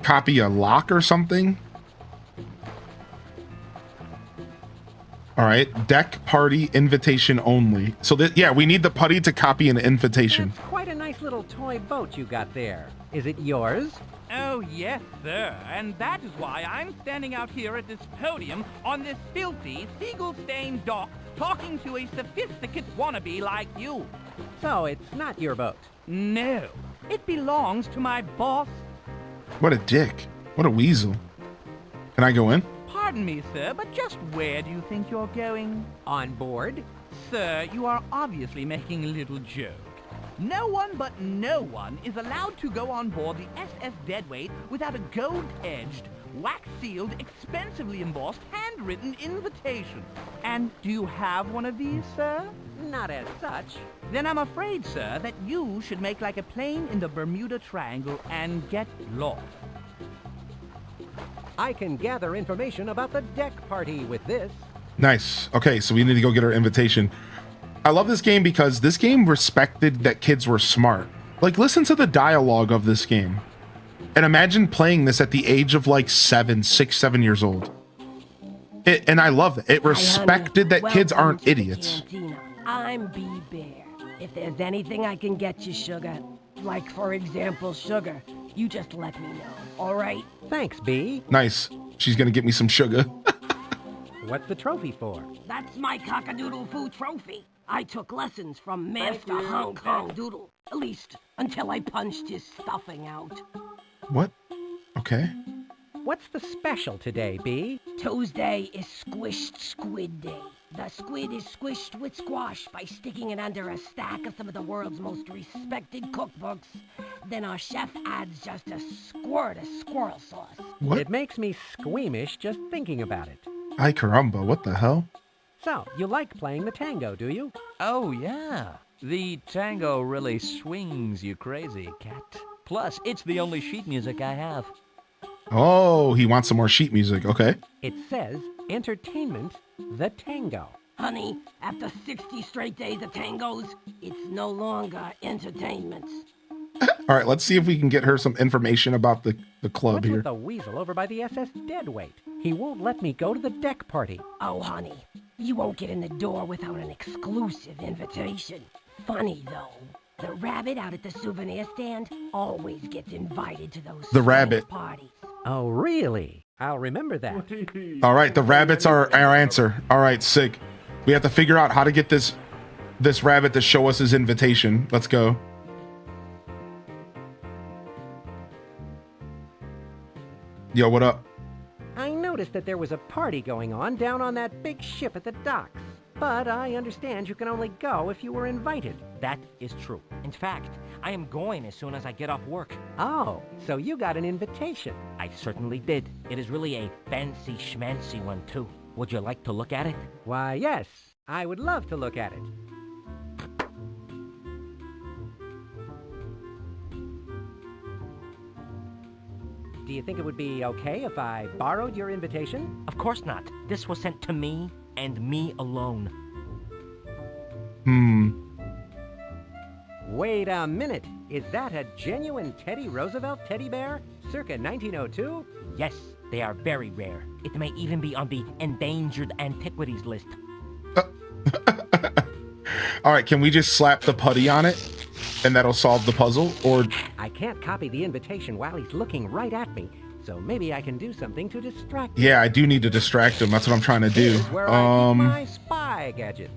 copy a lock or something. All right, deck party invitation only. So that, yeah, we need the putty to copy an invitation. That's quite a nice little toy boat you got there. Is it yours? Oh, yes, sir. And that is why I'm standing out here at this podium on this filthy, seagull-stained dock talking to a sophisticate wannabe like you. So it's not your boat? No. It belongs to my boss. What a dick. What a weasel. Can I go in? Pardon me, sir, but just where do you think you're going? On board? Sir, you are obviously making a little joke. No one but no one is allowed to go on board the SS Deadweight without a gold-edged, wax-sealed, expensively embossed, handwritten invitation. And do you have one of these, sir? Not as such. Then I'm afraid, sir, that you should make like a plane in the Bermuda Triangle and get lost. I can gather information about the deck party with this. Nice. Okay, so we need to go get our invitation. I love this game because this game respected that kids were smart. Like, listen to the dialogue of this game. And imagine playing this at the age of like 6, 7 years old. And I love it. It respected that kids aren't idiots. I'm B-Bear. If there's anything I can get you, sugar, like for example, sugar, you just let me know, all right? Thanks, B. Nice. She's gonna get me some sugar. What's the trophy for? That's my cock-a-doodle-foo trophy. I took lessons from Master Hong Kong Doodle, at least until I punched his stuffing out. What? Okay. What's the special today, B? Tuesday is Squished Squid Day. The squid is squished with squash by sticking it under a stack of some of the world's most respected cookbooks. Then our chef adds just a squirt of squirrel sauce. What? It makes me squeamish just thinking about it. Ay caramba, what the hell? So, you like playing the tango, do you? Oh, yeah. The tango really swings you crazy, cat. Plus, it's the only sheet music I have. Oh, he wants some more sheet music. Okay. It says, entertainment, the tango. Honey, after 60 straight days of tangos, it's no longer entertainment. All right, let's see if we can get her some information about the club What's here. with the weasel over by the SS Deadweight? He won't let me go to the deck party. Oh, honey, you won't get in the door without an exclusive invitation. Funny, though. The rabbit out at the souvenir stand always gets invited to those The rabbit. parties. Oh, really? I'll remember that. All right, the rabbits are our answer. All right, sick. We have to figure out how to get this rabbit to show us his invitation. Let's go. Yo, what up? I noticed that there was a party going on down on that big ship at the docks. But I understand you can only go if you were invited. That is true. In fact, I am going as soon as I get off work. Oh, so you got an invitation. I certainly did. It is really a fancy schmancy one, too. Would you like to look at it? Why, yes. I would love to look at it. Do you think it would be okay if I borrowed your invitation? Of course not. This was sent to me and me alone. Wait a minute. Is that a genuine Teddy Roosevelt teddy bear? Circa 1902? Yes, they are very rare. It may even be on the endangered antiquities list. All right, can we just slap the putty on it and that'll solve the puzzle? Or I can't copy the invitation while he's looking right at me, so maybe I can do something to distract him. yeah, I do need to distract him. That's what I'm trying to do. Here's where I keep my spy gadgets.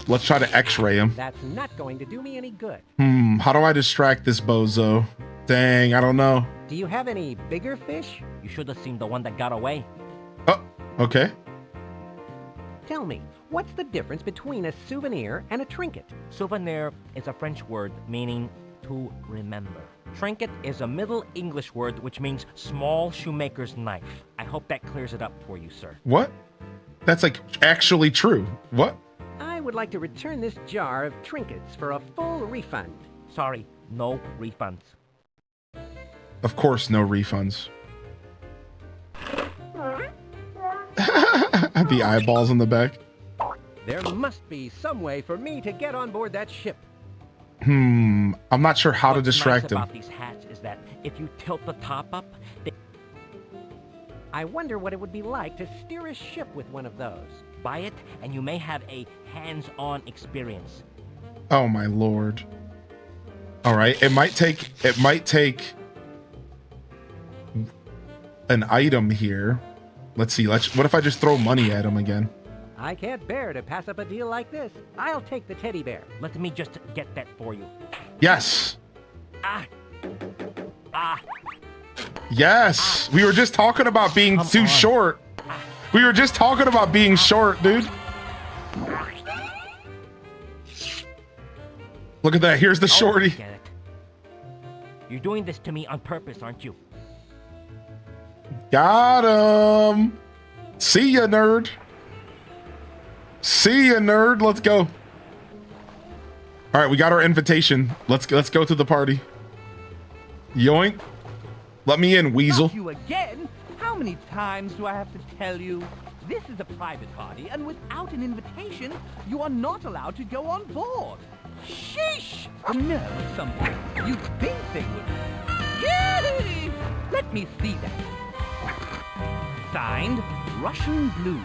Let's try to X-ray him. That's not going to do me any good. How do I distract this bozo? Dang, I don't know. Do you have any bigger fish? You should have seen the one that got away. Oh, okay. Tell me, what's the difference between a souvenir and a trinket? Souvenir is a French word meaning to remember. Trinket is a Middle English word which means small shoemaker's knife. I hope that clears it up for you, sir. What? That's like actually true. What? I would like to return this jar of trinkets for a full refund. Sorry, no refunds. Of course, no refunds. The eyeballs in the back. There must be some way for me to get on board that ship. I'm not sure how to distract What's him. nice about these hats is that if you tilt the top up, they... I wonder what it would be like to steer a ship with one of those. Buy it, and you may have a hands-on experience. Oh my lord. All right, it might take an item here. Let's see. What if I just throw money at him again? I can't bear to pass up a deal like this. I'll take the teddy bear. Let me just get that for you. Yes. Ah. Yes. We were just talking about being too short. We were just talking about being short, dude. Look at that. Here's the shorty. Get it. You're doing this to me on purpose, aren't you? Got him. See ya, nerd. See ya, nerd. Let's go. All right, we got our invitation. Let's go to the party. Yoink. Let me in, weasel. Not you again? How many times do I have to tell you? This is a private party, and without an invitation, you are not allowed to go on board. Sheesh! No, something. You'd think they would. Yay! Let me see that. Signed, Russian Blue.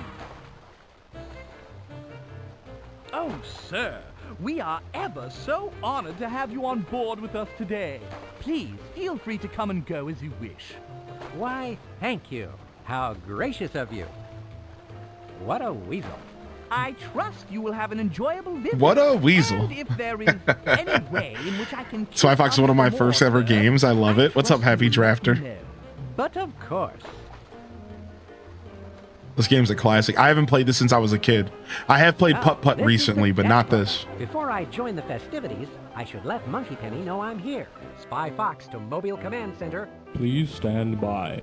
Oh, sir, we are ever so honored to have you on board with us today. Please, feel free to come and go as you wish. Why, thank you. How gracious of you. What a weasel. I trust you will have an enjoyable visit. What a weasel. And if there is any way in which I can... Spy Fox is one of my first ever games. I love it. What's up, Happy Drafter? But of course. This game's a classic. I haven't played this since I was a kid. I have played Putt Putt this recently, is the but not best this. part. Before I join the festivities, I should let Monkey Penny know I'm here. Spy Fox to Mobile Command Center. Please stand by.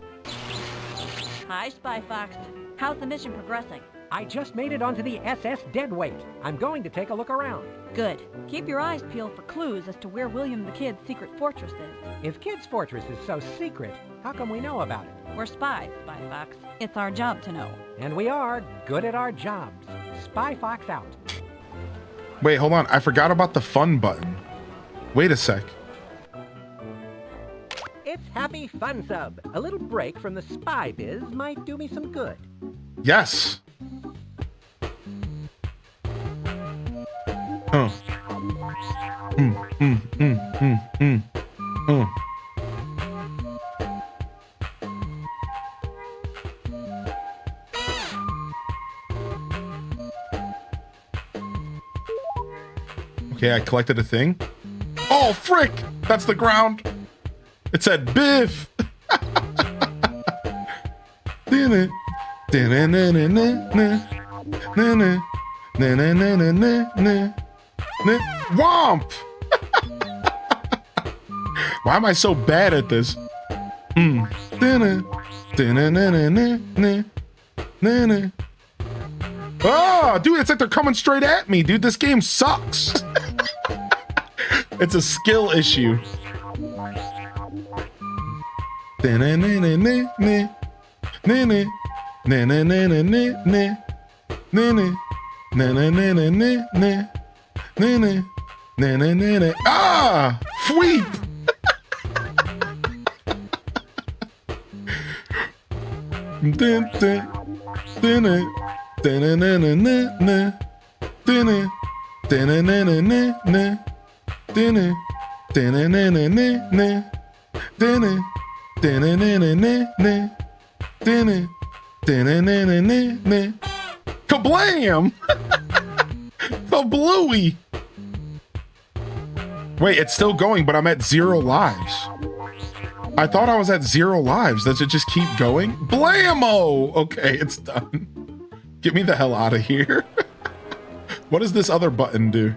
Hi, Spy Fox. How's the mission progressing? I just made it onto the SS Deadweight. I'm going to take a look around. Good. Keep your eyes peeled for clues as to where William the Kid's secret fortress is. If Kid's Fortress is so secret, how come we know about it? We're spies, Spy Fox. It's our job to know. And we are good at our jobs. Spy Fox out. Wait, hold on. I forgot about the fun button. Wait a sec. it's Happy Fun Sub. A little break from the spy biz might do me some good. Yes. Okay, I collected a thing. Oh, frick! That's the ground. It said Biff. Womp! Why am I so bad at this? Oh, dude, it's like they're coming straight at me, dude. This game sucks. It's a skill issue. Ah! Sweep! Kablam! The bluey! Wait, it's still going, but I'm at 0 lives. I thought I was at 0 lives. Does it just keep going? Blammo! Okay, it's done. Get me the hell out of here. What does this other button do?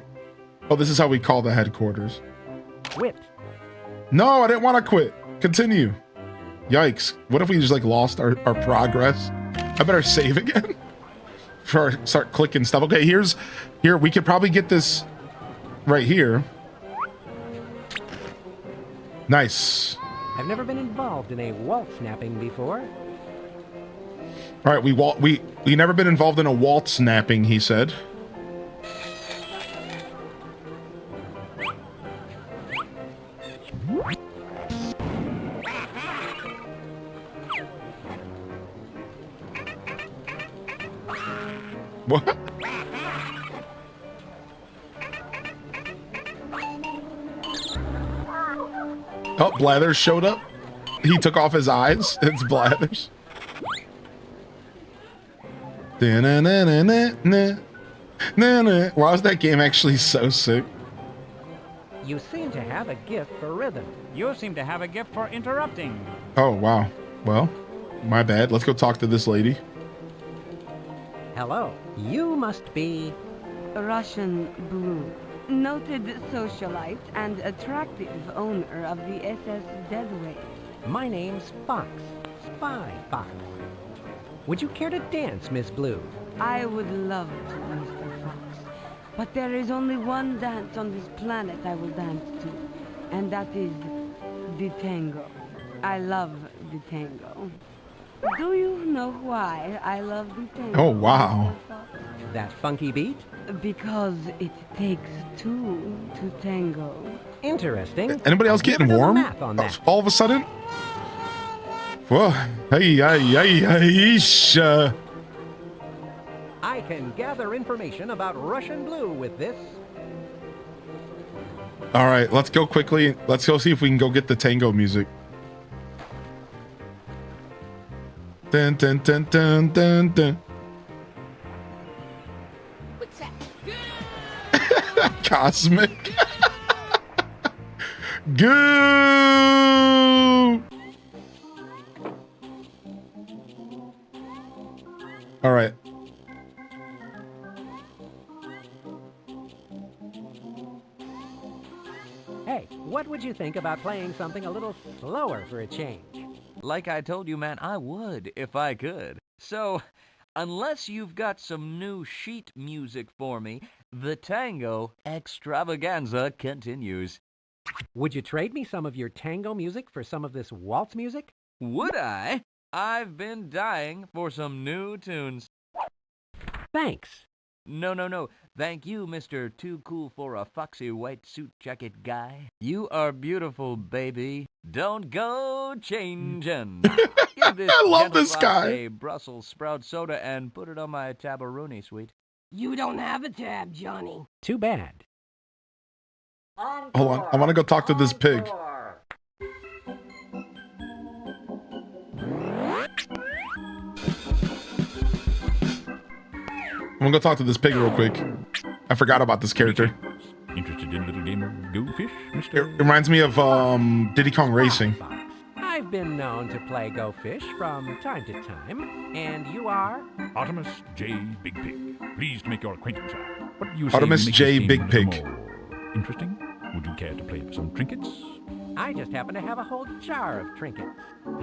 Oh, this is how we call the headquarters. Quit. No, I didn't want to quit. Continue. Yikes. What if we just like lost our progress? I better save again. Before I start clicking stuff. Okay, here, we could probably get this right here. Nice. I've never been involved in a waltz snapping before. All right, we never been involved in a waltz snapping, he said. What? Oh, Blathers showed up. He took off his eyes. It's Blathers. Why was that game actually so sick? You seem to have a gift for rhythm. You seem to have a gift for interrupting. Oh, wow. Well, my bad. Let's go talk to this lady. Hello. You must be... Russian Blue. Noted socialite and attractive owner of the SS Deadweight. My name's Fox. Spy Fox. Would you care to dance, Miss Blue? I would love to, Mr. Fox. But there is only one dance on this planet I will dance to. And that is the tango. I love the tango. Do you know why I love the tango? Oh, wow. That funky beat? Because it takes two to tango. Interesting. Anybody else getting warm? All of a sudden? Whoa. Hey. I can gather information about Russian Blue with this. All right, let's go quickly. Let's go see if we can go get the tango music. Dun, dun, dun, dun, dun, dun. What's that? Cosmic. Goo! All right. Hey, what would you think about playing something a little slower for a change? Like I told you, man, I would if I could. So, unless you've got some new sheet music for me, the tango extravaganza continues. Would you trade me some of your tango music for some of this waltz music? Would I? I've been dying for some new tunes. Thanks. No. Thank you, Mr. Too Cool for a Foxy White Suit Jacket Guy. You are beautiful, baby. Don't go changing. Give this I love this gentle guy. A Brussels sprout soda and put it on my tabaroonie, sweet. You don't have a tab, Johnny. Too bad. Hold on. I want to go talk to this pig. I'm gonna go talk to this pig real quick. I forgot about this character. Interested in a little game of Go Fish, It Mr. reminds me of Diddy Kong Racing. I've been known to play Go Fish from time to time, and you are? Artemis J. Big Pig. Pleased to make your acquaintance, sir. What do you say Artemis we make J. this game Big a little Pig. more interesting? Would you care to play for some trinkets? I just happen to have a whole jar of trinkets.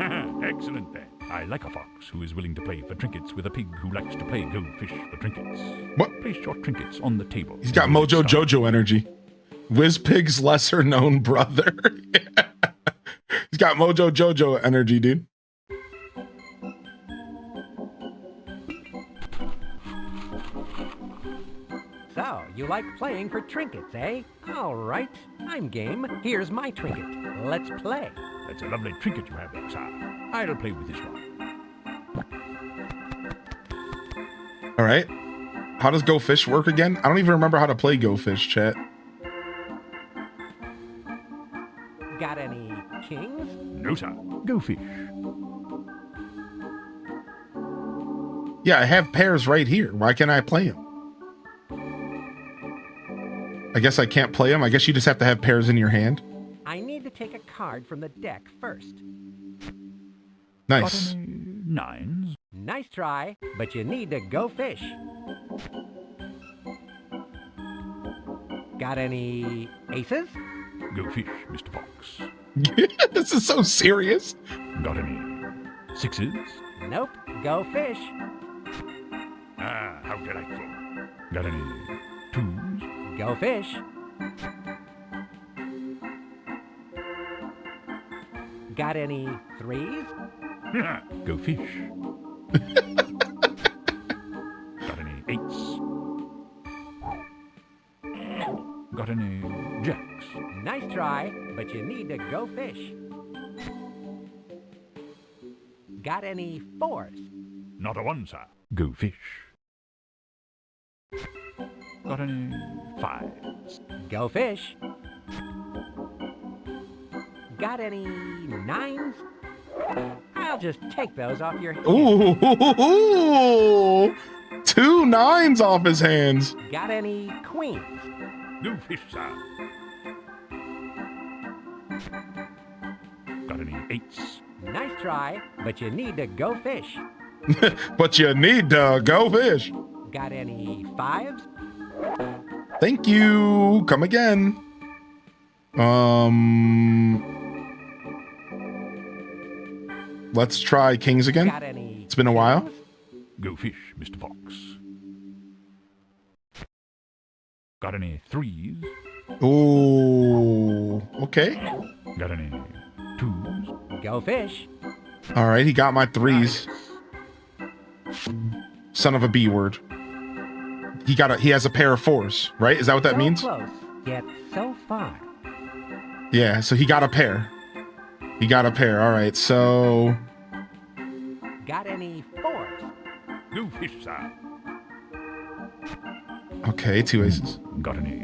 Excellent then. I like a fox who is willing to play for trinkets with a pig who likes to play Go Fish for trinkets. What? Place your trinkets on the table. He's got Mojo Jojo energy. Wiz Pig's lesser known brother. He's got Mojo Jojo energy, dude. So, you like playing for trinkets, eh? All right, I'm game. Here's my trinket. Let's play. That's a lovely trinket you have there, sir. I'll play with this one. All right. How does Go Fish work again? I don't even remember how to play Go Fish, chat. Got any kings? No, sir. Go Fish. Yeah, I have pairs right here. Why can't I play them? I guess I can't play them. I guess you just have to have pairs in your hand. I need to take a card from the deck first. Nice. Nines. Nice try, but you need to go fish. Got any aces? Go Fish, Mr. Fox. This is so serious. Got any sixes? Nope, go fish. Ah, how delightful. Got any twos? Go fish. Got any threes? Go Fish. Got any eights? Got any jacks? Nice try, but you need to go fish. Got any fours? Not a one, sir. Go Fish. Got any fives? Go fish. Got any nines? I'll just take those off your hands. Ooh, 2 nines off his hands. Got any queens? Go Fish, sir. Got any eights? Nice try, but you need to go fish. But you need to go fish. Got any fives? Thank you. Come again. Let's try kings again. Got any It's been a while. Go Fish, Mr. Fox. Got any threes? Ooh, okay. Got any twos? Go fish. All right, he got my threes. Son of a B word. He has a pair of fours, right? Is that what that So means? close, yet so far. Yeah, so he got a pair. He got a pair. All right, so Got any fours? Go Fish, sir. okay, 2 aces. Got any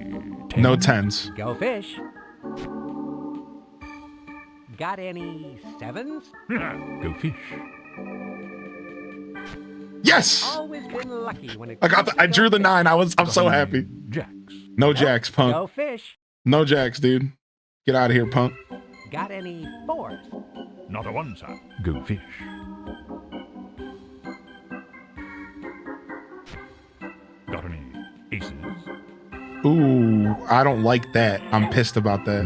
tens? No 10s. Go fish. Got any sevens? Go Fish. Yes! Always been lucky when it I got comes the, I to drew the go 9. I'm so happy. Jacks. No jacks, punk. Go fish. No jacks, dude. Get out of here, punk. Got any fours? Not a one, sir. Go Fish. Got any aces? Ooh, I don't like that. I'm pissed about that.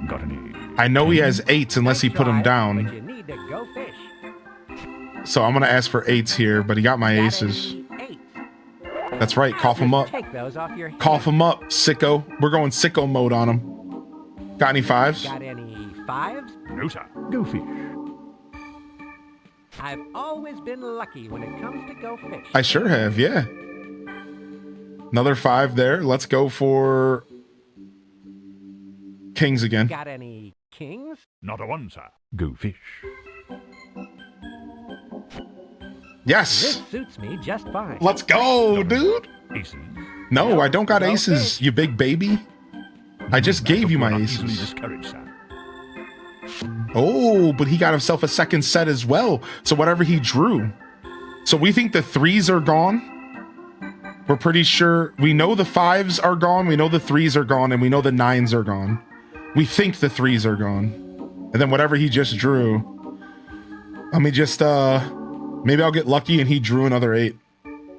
Got any? I know he has 8s unless he put them But down. you need to go fish. So I'm going to ask for 8s here, but he got my aces. That's right. Cough him up. Take those off your hands. Cough him up, sicko. We're going sicko mode on him. Got any 5s? Got any fives? No, sir. Go Fish. I've always been lucky when it comes to go fish. I sure have, yeah. Another 5 there. Let's go for kings again. Got any kings? Not a one, sir. Go fish. Yes. This suits me just fine. Let's go, dude. Aces. No, I don't got No aces, you big baby. I just gave you my Easily aces. discouraged, sir. Oh, but he got himself a second set as well. So whatever he drew. So we think the 3s are gone. We're pretty sure. We know the 5s are gone. We know the 3s are gone. And we know the 9s are gone. We think the 3s are gone. And then whatever he just drew. Let me just, maybe I'll get lucky and he drew another 8.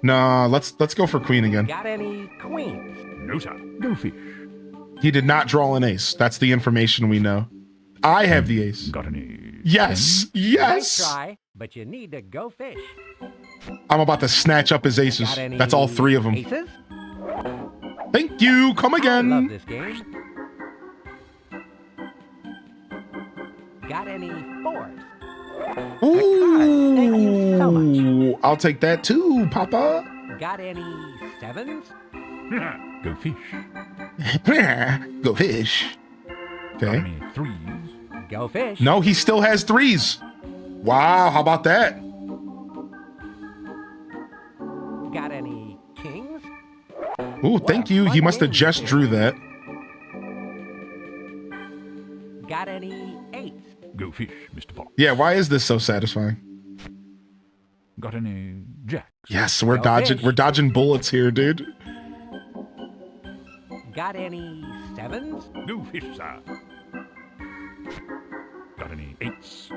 Nah, let's go for queen again. Got any queens? No, sir. Go fish. He did not draw an ace. That's the information we know. I have the ace. Got any? Yes, yes. Nice try, but you need to go fish. I'm about to snatch up his aces. Got any That's all 3 of them. Aces? Thank you. Come I love again. this game. Got any 4s? Ooh, Thank you so much. I'll take that too, Papa. Got any 7s? Go fish. Go fish. Got Okay. any 3s? Go fish. No, he still has 3s. Wow, how about that? Got any kings? Ooh, thank you. He must have just drew that. Got any 8s? Go fish, Mr. Fox. Yeah, why is this so satisfying? Got any jacks? Yes, we're Go dodging fish. we're dodging bullets here, dude. Got any 7s? Go fish, sir. Got any 8s?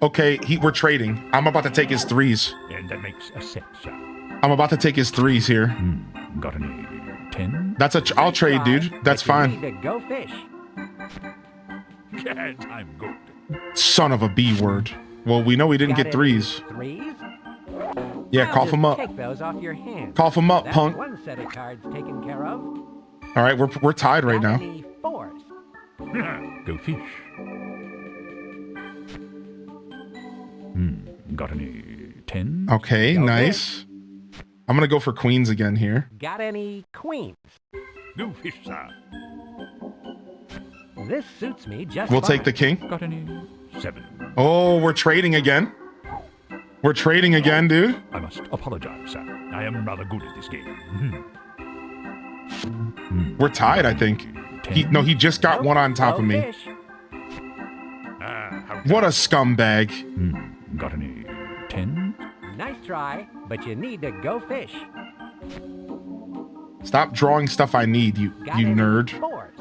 Okay, we're trading. I'm about to take his 3s. And that makes a set, sir. I'm about to take his 3s here. Got any 10? That's I'll trade, Try, dude. That's but you fine. need to go fish. Yes, I'm good. Son of a B word. Well, we know he didn't Got get any 3s. 3s? Yeah, I'll cough just him up. Take those off your hand. Cough him up, That's punk. one set of cards taken care of. All right, we're tied right Got now. any 4s? Go fish. Got any 10? Okay, Go nice. I'm gonna go for queens again here. Got any queens? Go fish, sir. This suits me just We'll fine. take the king. Got any 7? Oh, we're trading again. We're trading again, dude. I must apologize, sir. I am rather good at this game. We're tied, I think. He just got one on top Go of me. fish. What a scumbag. Got any 10? Nice try, but you need to go fish. Stop drawing stuff I need, you Got any nerd. 4s?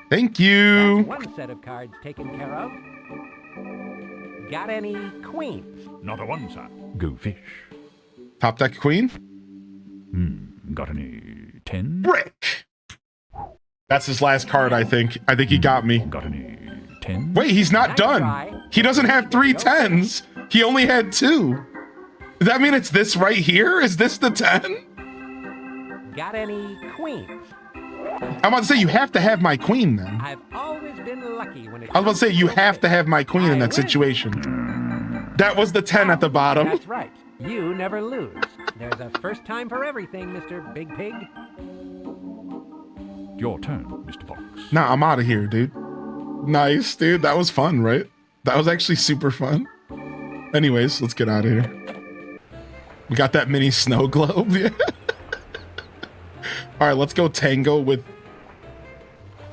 Thank you. One set of cards taken care of. Got any queens? Not a one, sir. Go fish. Top deck queen. Got any 10? Brick. That's his last card, I think. I think he got me. Got any 10? Wait, he's not Nice done. try. He doesn't have 3 10s. He only had 2. Does that mean it's this right here? Is this the 10? Got any queens? I'm about to say you have to have my queen then. I've always been lucky when it I was about to say you have to have my queen in I that win. situation. That was the 10 at the bottom. That's right. You never lose. There's a first time for everything, Mr. Big Pig. Your turn, Mr. Fox. Nah, I'm out of here, dude. Nice, dude. That was fun, right? That was actually super fun. Anyways, let's get out of here. We got that mini snow globe. Yeah. All right, let's go tango with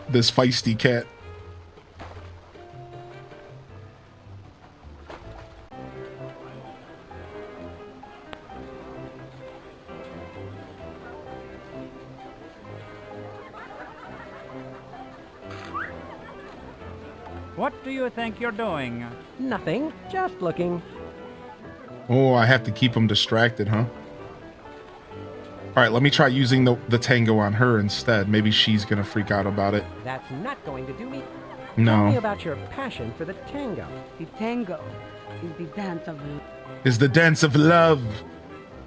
this feisty cat. What do you think you're doing? Nothing. Just looking. Oh, I have to keep him distracted, huh? All right, let me try using the tango on her instead. Maybe she's gonna freak out about it. That's not going to do me. No. Tell me about your passion for the tango. The tango is the dance of love. Is the dance of love.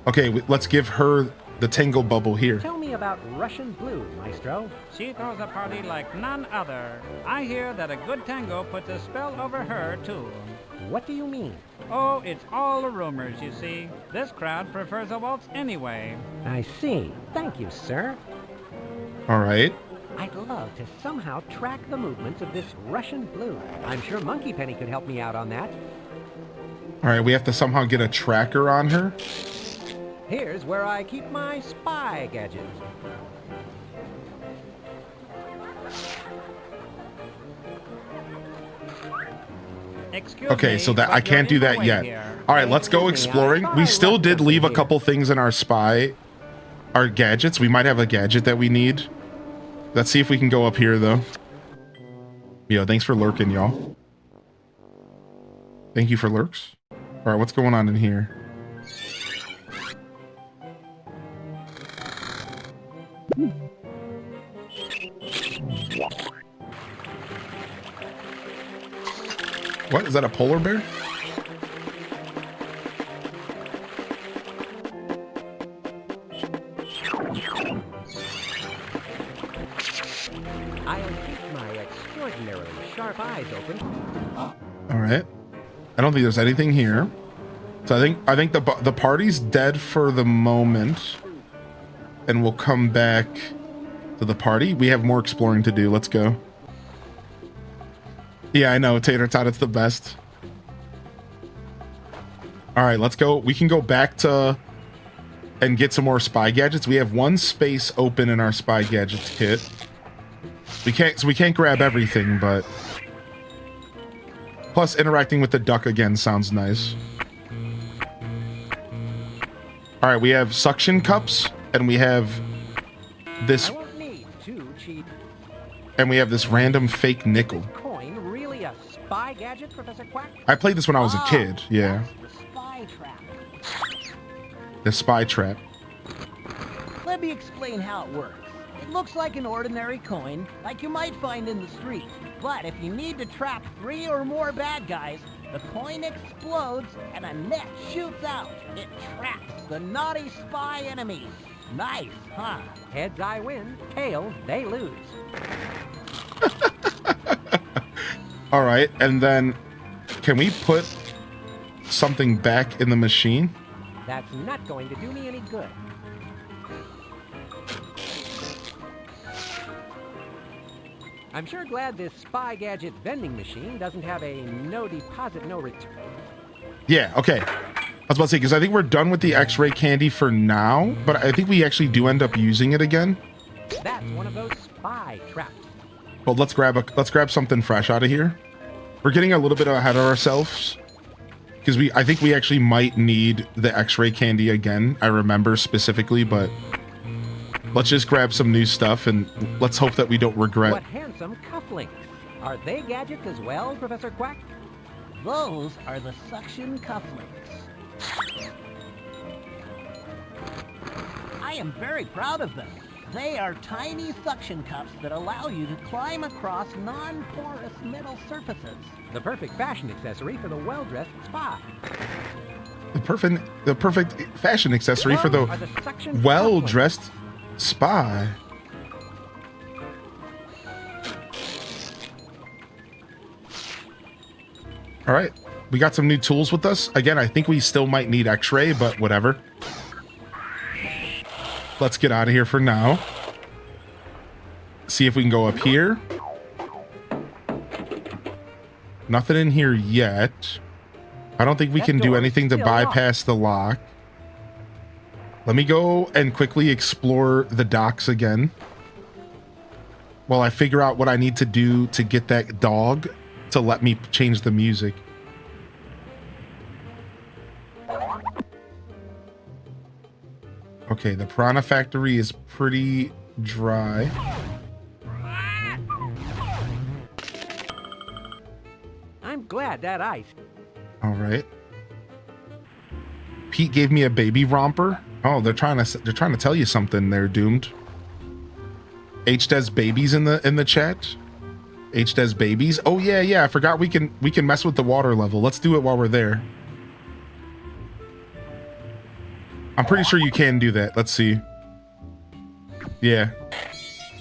Okay, let's give her the tango bubble here. Tell me about Russian Blue, Maestro. She throws a party like none other. I hear that a good tango puts a spell over her, too. What do you mean? Oh, it's all the rumors, you see. This crowd prefers a waltz anyway. I see. Thank you, sir. All right. I'd love to somehow track the movements of this Russian blue. I'm sure Monkey Penny could help me out on that. All right, we have to somehow get a tracker on her. Here's where I keep my spy gadget. Okay, so that I can't do that yet. All right, let's go exploring. We still did leave a couple things in our gadgets. We might have a gadget that we need. Let's see if we can go up here, though. Yo, thanks for lurking, y'all. Thank you for lurks. All right, what's going on in here? What? Is that a polar bear? I'll keep my extraordinarily sharp eyes open. All right. I don't think there's anything here. So I think the party's dead for the moment, and we'll come back to the party. We have more exploring to do. Let's go. Yeah, I know, Tater Tot, it's the best. All right, let's go. We can go back to and get some more spy gadgets. We have one space open in our spy gadgets kit. We can't grab everything, but plus interacting with the duck again sounds nice. All right, we have suction cups, and we have this, and we have this random fake nickel. Really a spy gadget, Professor Quack? I played this when I was a kid. Yeah. Spy trap. The spy trap. Let me explain how it works. It looks like an ordinary coin, like you might find in the street. But if you need to trap 3 or more bad guys, the coin explodes and a net shoots out. It traps the naughty spy enemies. Nice, huh? Heads I win, tails they lose. All right, and then can we put something back in the machine? That's not going to do me any good. I'm sure glad this spy gadget vending machine doesn't have a no deposit, no return. Yeah, okay. I was about to say, because I think we're done with the X-ray candy for now, but I think we actually do end up using it again. That's one of those spy traps. Well, let's grab something fresh out of here. We're getting a little bit ahead of ourselves because I think we actually might need the X-ray candy again. I remember specifically, but let's just grab some new stuff and let's hope that we don't regret. What handsome cufflinks! Are they gadgets as well, Professor Quack? Those are the suction cufflinks. I am very proud of them. They are tiny suction cups that allow you to climb across non-porous metal surfaces. The perfect fashion accessory for the well-dressed spy. The perfect fashion accessory for the well-dressed spy. All right, we got some new tools with us. Again, I think we still might need X-ray, but whatever. Let's get out of here for now. See if we can go up here. Nothing in here yet. I don't think we can do anything to bypass the lock. Let me go and quickly explore the docks again while I figure out what I need to do to get that dog to let me change the music. Okay, the Piranha Factory is pretty dry. I'm glad that ice. All right. Pete gave me a baby romper. Oh, they're trying to tell you something there, Doomed. H-Des babies in the chat. H-Des babies. Oh yeah, I forgot we can mess with the water level. Let's do it while we're there. I'm pretty sure you can do that. Let's see. Yeah.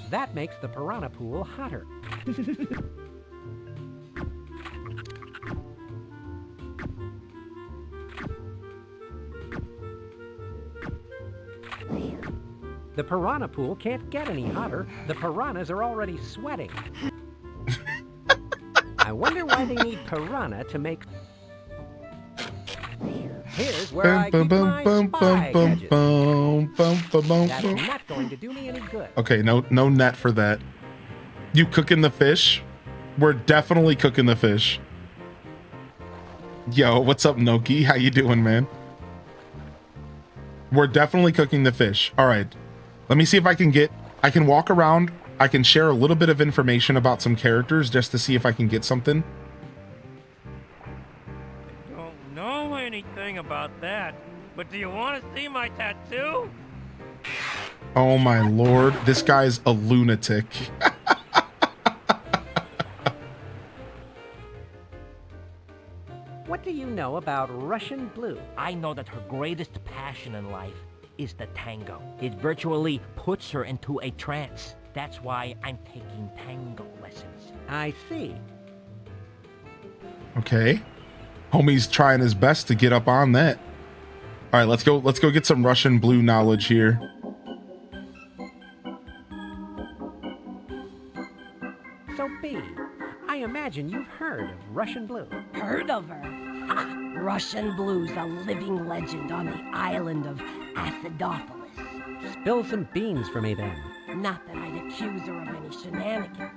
That makes the piranha pool hotter. The piranha pool can't get any hotter. The piranhas are already sweating. I wonder why they need piranha to make... Here's where I keep my spy gadgets. That's not going to do me any good. Okay, no net for that. You cooking the fish? We're definitely cooking the fish. Yo, what's up, Noki? How you doing, man? We're definitely cooking the fish. All right. Let me see if I can walk around. I can share a little bit of information about some characters just to see if I can get something. Don't know anything about that, but do you want to see my tattoo? Oh my lord, this guy's a lunatic. What do you know about Russian Blue? I know that her greatest passion in life is the tango. It virtually puts her into a trance. That's why I'm taking tango lessons. I see. Okay. Homie's trying his best to get up on that. All right, let's go get some Russian Blue knowledge here. So B, I imagine you've heard of Russian Blue. Heard of her? Ha! Russian Blue's a living legend on the island of Acidopolis. Spill some beans for me then. Not that I'd accuse her of any shenanigans,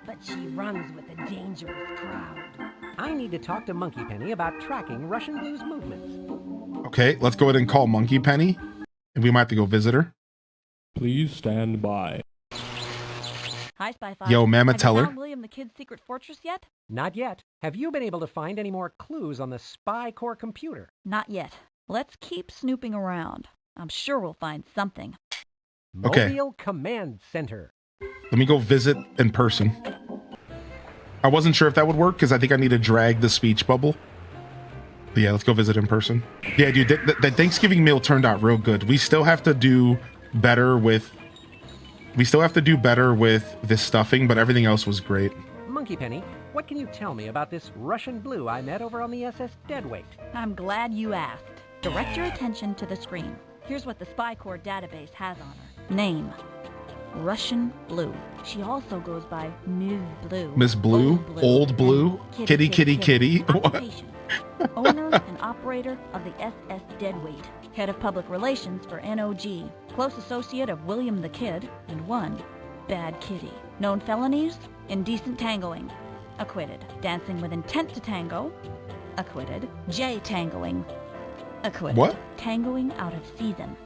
but she runs with a dangerous crowd. I need to talk to Monkey Penny about tracking Russian Blue's movements. Okay, let's go ahead and call Monkey Penny. And we might have to go visit her. Please stand by. Hi, Spy5. Yo, Mama, Have tell you her. found William the Kid's secret fortress yet? Not yet. Have you been able to find any more clues on the Spy Core computer? Not yet. Let's keep snooping around. I'm sure we'll find something. Okay. Mobile Command Center. Let me go visit in person. I wasn't sure if that would work because I think I need to drag the speech bubble. But yeah, let's go visit in person. Yeah, dude, that Thanksgiving meal turned out real good. We still have to do better with... this stuffing, but everything else was great. Monkey Penny, what can you tell me about this Russian Blue I met over on the SS Deadweight? I'm glad you asked. Direct your attention to the screen. Here's what the Spy Core database has on her. Name: Russian Blue. She also goes by Ms. Blue. Miss Blue, Old Blue, Kitty. Occupation: owner and operator of the SS Deadweight. Head of Public Relations for NOG. Close associate of William the Kid, and one bad kitty. Known felonies: indecent tangoing, acquitted. Dancing with intent to tango, acquitted. J-tangoing, acquitted. What? Tangoing out of season,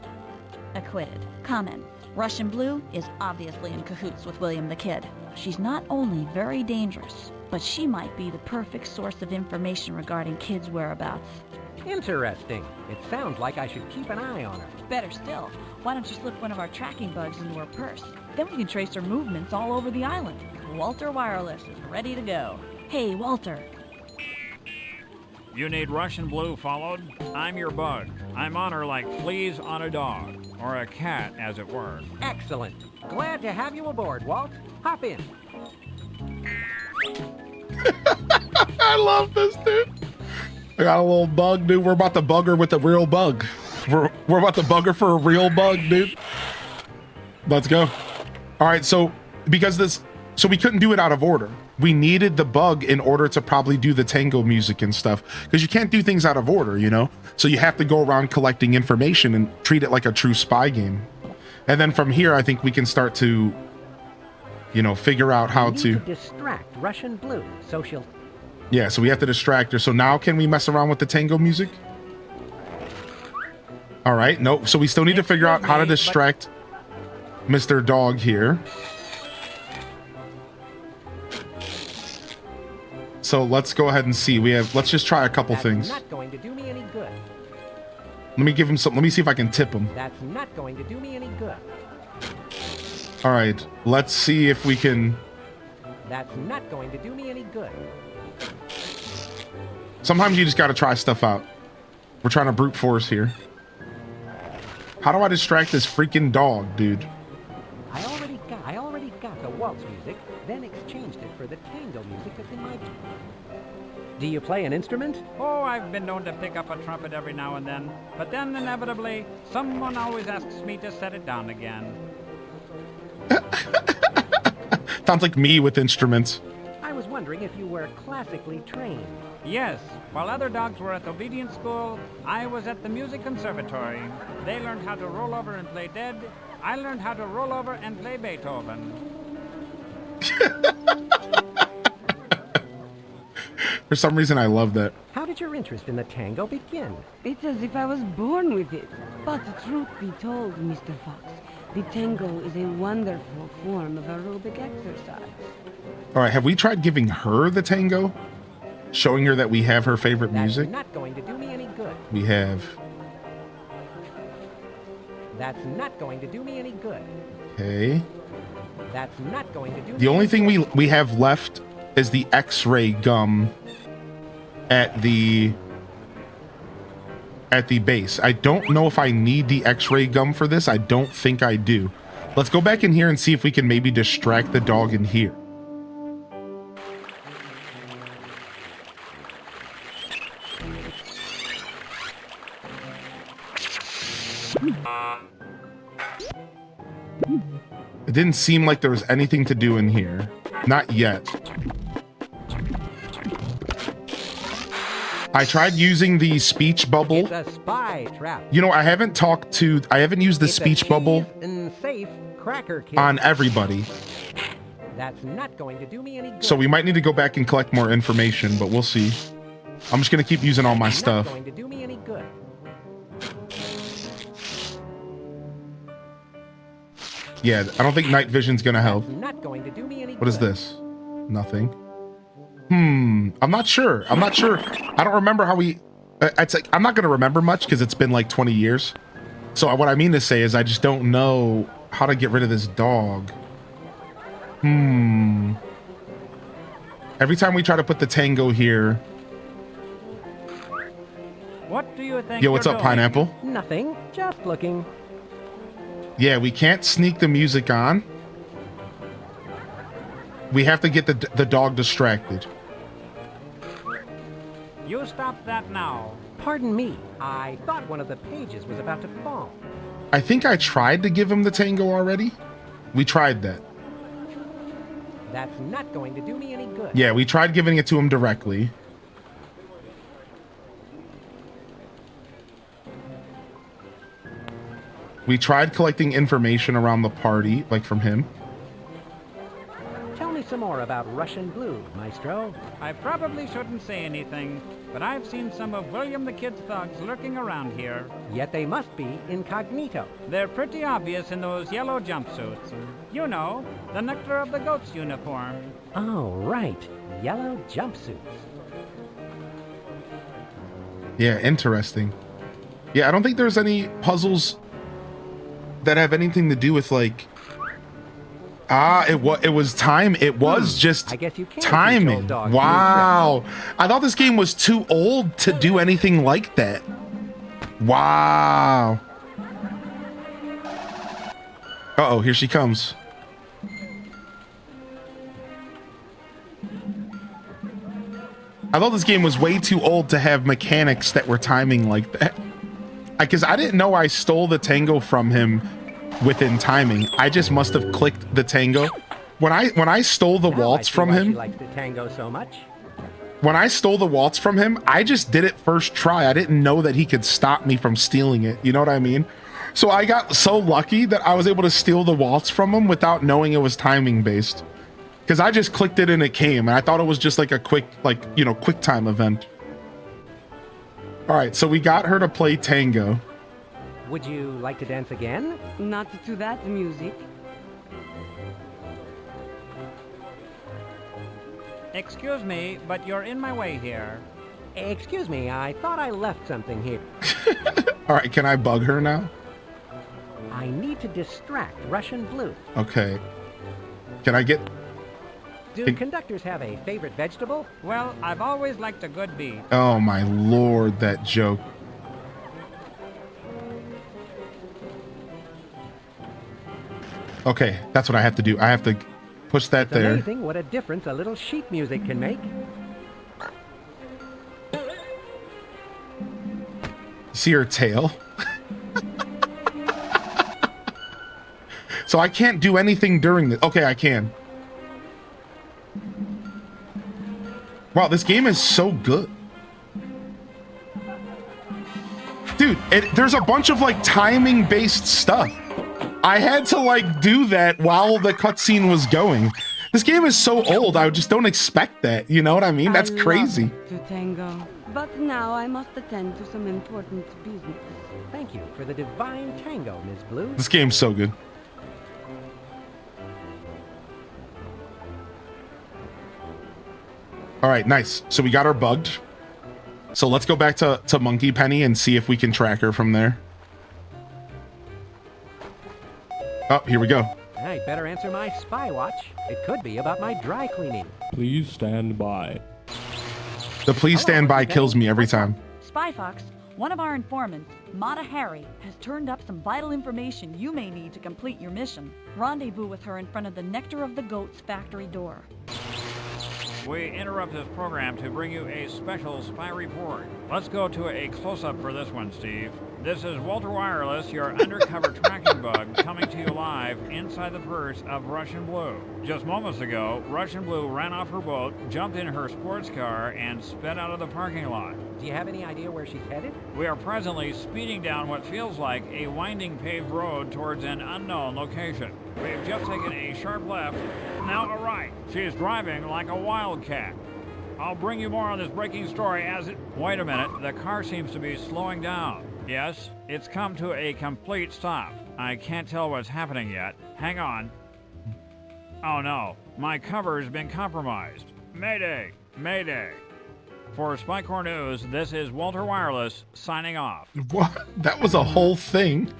acquitted. Comments: Russian Blue is obviously in cahoots with William the Kid. She's not only very dangerous, but she might be the perfect source of information regarding kids' whereabouts. Interesting. It sounds like I should keep an eye on her. Better still, why don't you slip one of our tracking bugs into her purse? Then we can trace her movements all over the island. Walter Wireless is ready to go. Hey, Walter. You need Russian Blue followed? I'm your bug. I'm on her like fleas on a dog. Or a cat, as it were. Excellent. Glad to have you aboard, Walt. Hop in. I love this, dude. I got a little bug, dude. We're about to bug her with a real bug. We're about to bug her for a real bug, dude. Let's go. All right, so so we couldn't do it out of order. We needed the bug in order to probably do the tango music and stuff, because you can't do things out of order, you know? So you have to go around collecting information and treat it like a true spy game. And then from here, I think we can start to, you know, figure out how to distract Russian Blue, so she'll... Yeah, so we have to distract her. So now can we mess around with the tango music? All right, nope. So we still need to figure out how to distract Mr. Dog here. So let's go ahead and see. Let's just try a couple things. That's not going to do me any good. Let me give him some. Let me see if I can tip him. That's not going to do me any good. All right, let's see if we can. That's not going to do me any good. Sometimes you just got to try stuff out. We're trying to brute force here. How do I distract this freaking dog, dude? I already got the wall waltz music, then exchanged it for the tango music that's in my... Do you play an instrument? Oh, I've been known to pick up a trumpet every now and then, but then inevitably, someone always asks me to set it down again. Sounds like me with instruments. I was wondering if you were classically trained. Yes, while other dogs were at obedience school, I was at the music conservatory. They learned how to roll over and play Dead. I learned how to roll over and play Beethoven. For some reason, I love that. How did your interest in the tango begin? It's as if I was born with it. But the truth be told, Mr. Fox, the tango is a wonderful form of aerobic exercise. All right, have we tried giving her the tango? Showing her that we have her favorite music? That's not going to do me any good. We have. That's not going to do me any good. Okay. That's not going to do The only thing we have left is the X-ray gum at the base. I don't know if I need the X-ray gum for this. I don't think I do. Let's go back in here and see if we can maybe distract the dog in here. It didn't seem like there was anything to do in here. Not yet. I tried using the speech bubble. It's a spy trap. You know, I haven't used the speech bubble And safe cracker kid. on everybody. That's not going to do me any good. So we might need to go back and collect more information, but we'll see. I'm just gonna keep using all my Not stuff. going to do me any good. Yeah, I don't think night vision's gonna help. Not going to do me any What is this? Nothing. I'm not sure. I don't remember how we... It's like, I'm not going to remember much because it's been like 20 years. So what I mean to say is I just don't know how to get rid of this dog. Every time we try to put the tango here... What do you think? Yo, what's you're up, doing? Pineapple? Nothing. Just looking. Yeah, we can't sneak the music on. We have to get the dog distracted. You stop that now. Pardon me. I thought one of the pages was about to fall. I think I tried to give him the tango already. We tried that. That's not going to do me any good. Yeah, we tried giving it to him directly. We tried collecting information around the party, like from him. Tell me some more about Russian Blue, Maestro. I probably shouldn't say anything, but I've seen some of William the Kid's thugs lurking around here. Yet they must be incognito. They're pretty obvious in those yellow jumpsuits. You know, the Nectar of the Goats uniform. Oh, right. Yellow jumpsuits. Yeah, interesting. Yeah, I don't think there's any puzzles that have anything to do with like... it was time. It was just I guess you can timing. control dogs. Wow. I thought this game was too old to do anything like that. Wow. Uh-oh, here she comes. I thought this game was way too old to have mechanics that were timing like that. Because I didn't know I stole the tango from him within timing. I just must have clicked the tango. When I stole the waltz from him, She likes the tango so much. when I stole the waltz from him, I just did it first try. I didn't know that he could stop me from stealing it. You know what I mean? So I got so lucky that I was able to steal the waltz from him without knowing it was timing based. Because I just clicked it and it came, and I thought it was just like a quick, quick time event. All right, so we got her to play tango. Would you like to dance again? Not to that music. Excuse me, but you're in my way here. Excuse me, I thought I left something here. All right, can I bug her now? I need to distract Russian Blue. Okay. Can I get... Do conductors have a favorite vegetable? Well, I've always liked a good beat. Oh my lord, that joke. Okay, that's what I have to do. I have to Push that It's there. amazing what a difference a little sheet music can make. See her tail? So I can't do anything during this. Okay, I can. Wow, this game is so good. Dude, there's a bunch of like timing based stuff. I had to like do that while the cutscene was going. This game is so old, I just don't expect that. You know what I mean? That's crazy. To tango. But now I must attend to some important business. Thank you for the divine tango, Ms. Blue. This game's so good. All right, nice. So we got her bugged. So let's go back to Monkey Penny and see if we can track her from there. Oh, here we go. I'd better answer my spy watch. It could be about my dry cleaning. Please stand by. The please stand by kills me every time. Spy Fox, one of our informants, Mata Hari, has turned up some vital information you may need to complete your mission. Rendezvous with her in front of the Nectar of the Goats factory door. We interrupt this program to bring you a special spy report. Let's go to a close-up for this one, Steve. This is Walter Wireless, your undercover tracking bug, coming to you live inside the purse of Russian Blue. Just moments ago, Russian Blue ran off her boat, jumped in her sports car, and sped out of the parking lot. Do you have any idea where she's headed? We are presently speeding down what feels like a winding paved road towards an unknown location. We've just taken a sharp left, now a right. She is driving like a wildcat. I'll bring you more on this breaking story as it... Wait a minute, the car seems to be slowing down. Yes, it's come to a complete stop. I can't tell what's happening yet. Hang on. Oh no, my cover has been compromised. Mayday, mayday. For Spycore News, this is Walter Wireless signing off. What? That was a whole thing.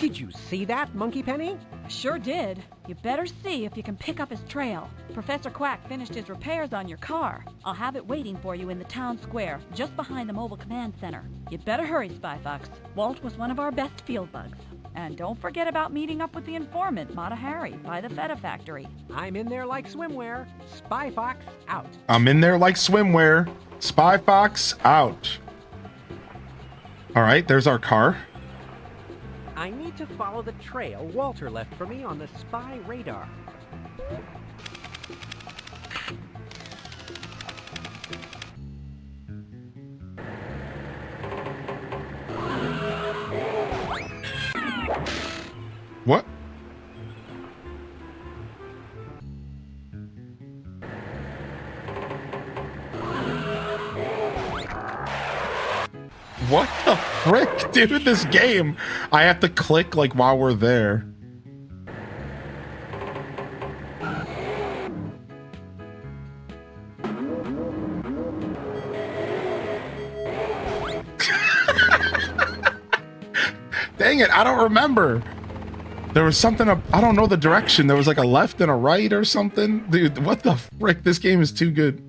Did you see that, Monkey Penny? Sure did. You better see if you can pick up his trail. Professor Quack finished his repairs on your car. I'll have it waiting for you in the town square, just behind the mobile command center. You'd better hurry, Spy Fox. Walt was one of our best field bugs. And don't forget about meeting up with the informant, Mata Hari, by the Feta factory. I'm in there like swimwear. Spy Fox out. I'm in there like swimwear. Spy Fox out. All right, there's our car. I need to follow the trail Walter left for me on the spy radar. What? What the frick, dude? This game. I have to click like while we're there. Dang it, I don't remember. There was something, I don't know the direction. There was like a left and a right or something. Dude, what the frick? This game is too good.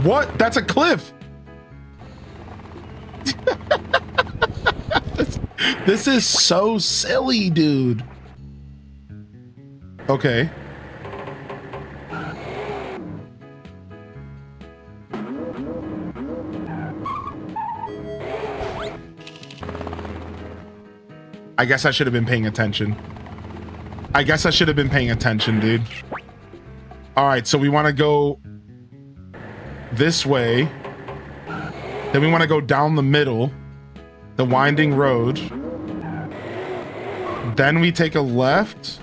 What? That's a cliff. This is so silly, dude. Okay. I guess I should have been paying attention. Dude. All right, so we want to go this way. Then we want to go down the middle, the winding road. Then we take a left.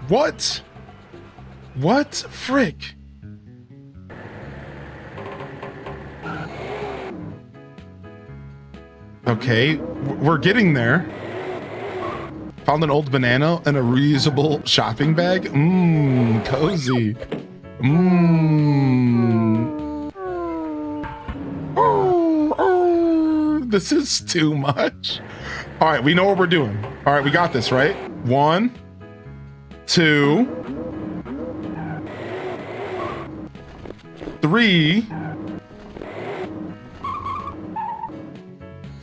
What? What? Frick. Okay, we're getting there. Found an old banana and a reusable shopping bag. Mmm, cozy. Mmm. Oh, This is too much. All right, we know what we're doing. All right, we got this, right? 1, 2, 3,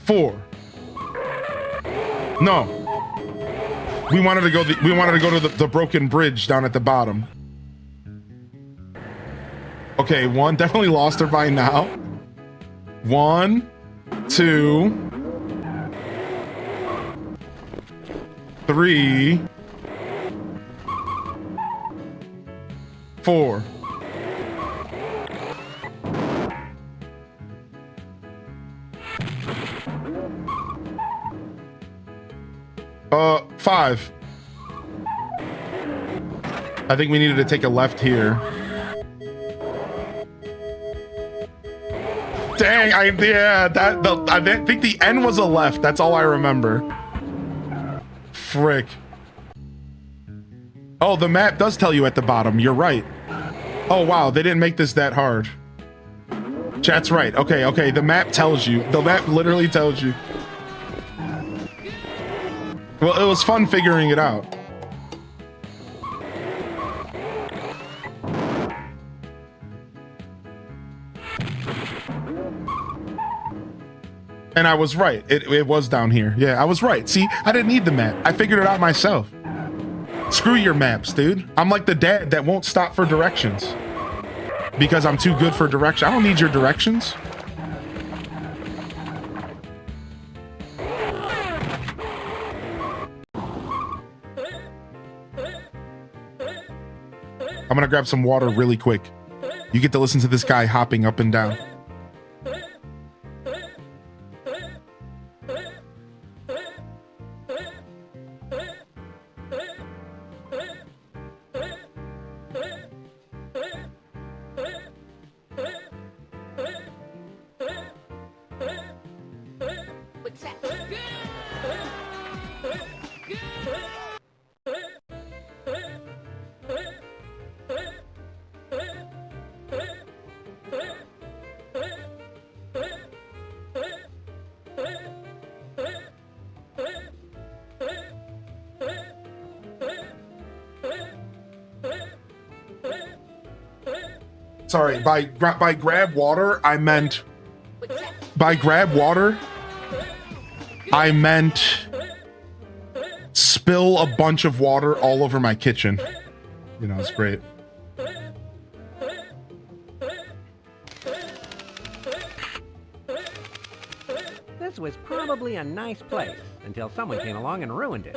4. No. We wanted to go to the broken bridge down at the bottom. Okay, 1, definitely lost her by now. 1, 2, 3, 4. Five. I think we needed to take a left here. Dang, I think the N was a left. That's all I remember. Frick. Oh, the map does tell you at the bottom. You're right. Oh, wow. They didn't make this that hard. Chat's right. Okay. The map tells you. The map literally tells you. Well, it was fun figuring it out. And I was right. It was down here. Yeah, I was right. See, I didn't need the map. I figured it out myself. Screw your maps, dude. I'm like the dad that won't stop for directions. Because I'm too good for directions. I don't need your directions. I'm gonna grab some water really quick. You get to listen to this guy hopping up and down. Sorry, by grab water, I meant... By grab water, I meant... spill a bunch of water all over my kitchen. You know, it's great. This was probably a nice place until someone came along and ruined it.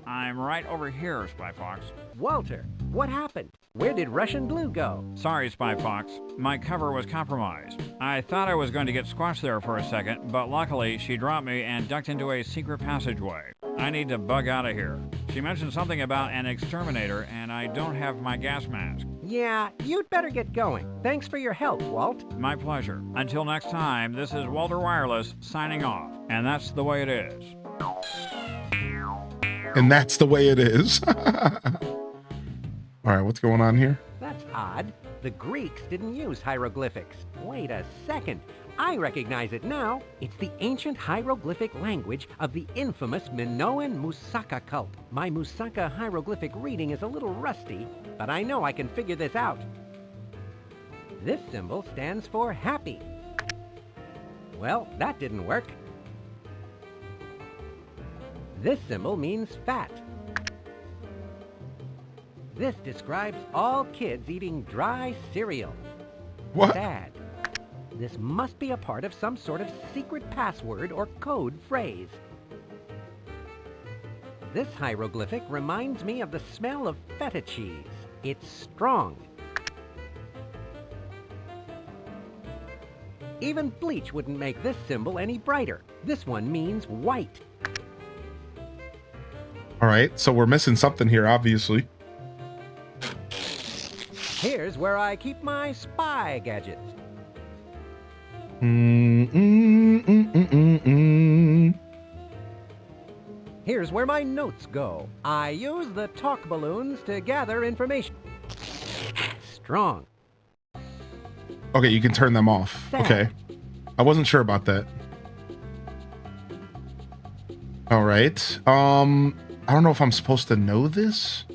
I'm right over here, Spy Fox. Walter, what happened? Where did Russian Blue go? Sorry, Spy Fox. My cover was compromised. I thought I was going to get squashed there for a second, but luckily she dropped me and ducked into a secret passageway. I need to bug out of here. She mentioned something about an exterminator, and I don't have my gas mask. Yeah, you'd better get going. Thanks for your help, Walt. My pleasure. Until next time, this is Walter Wireless signing off. And that's the way it is. And that's the way it is. All right, what's going on here? That's odd. The Greeks didn't use hieroglyphics. Wait a second. I recognize it now. It's the ancient hieroglyphic language of the infamous Minoan Moussaka cult. My Moussaka hieroglyphic reading is a little rusty, but I know I can figure this out. This symbol stands for happy. Well, that didn't work. This symbol means fat. This describes all kids eating dry cereal. What? Sad. This must be a part of some sort of secret password or code phrase. This hieroglyphic reminds me of the smell of feta cheese. It's strong. Even bleach wouldn't make this symbol any brighter. This one means white. All right, so we're missing something here, obviously. Here's where I keep my spy gadgets. Here's where my notes go. I use the talk balloons to gather information. Strong. Okay, you can turn them off. Sad. Okay. I wasn't sure about that. All right. I don't know if I'm supposed to know this.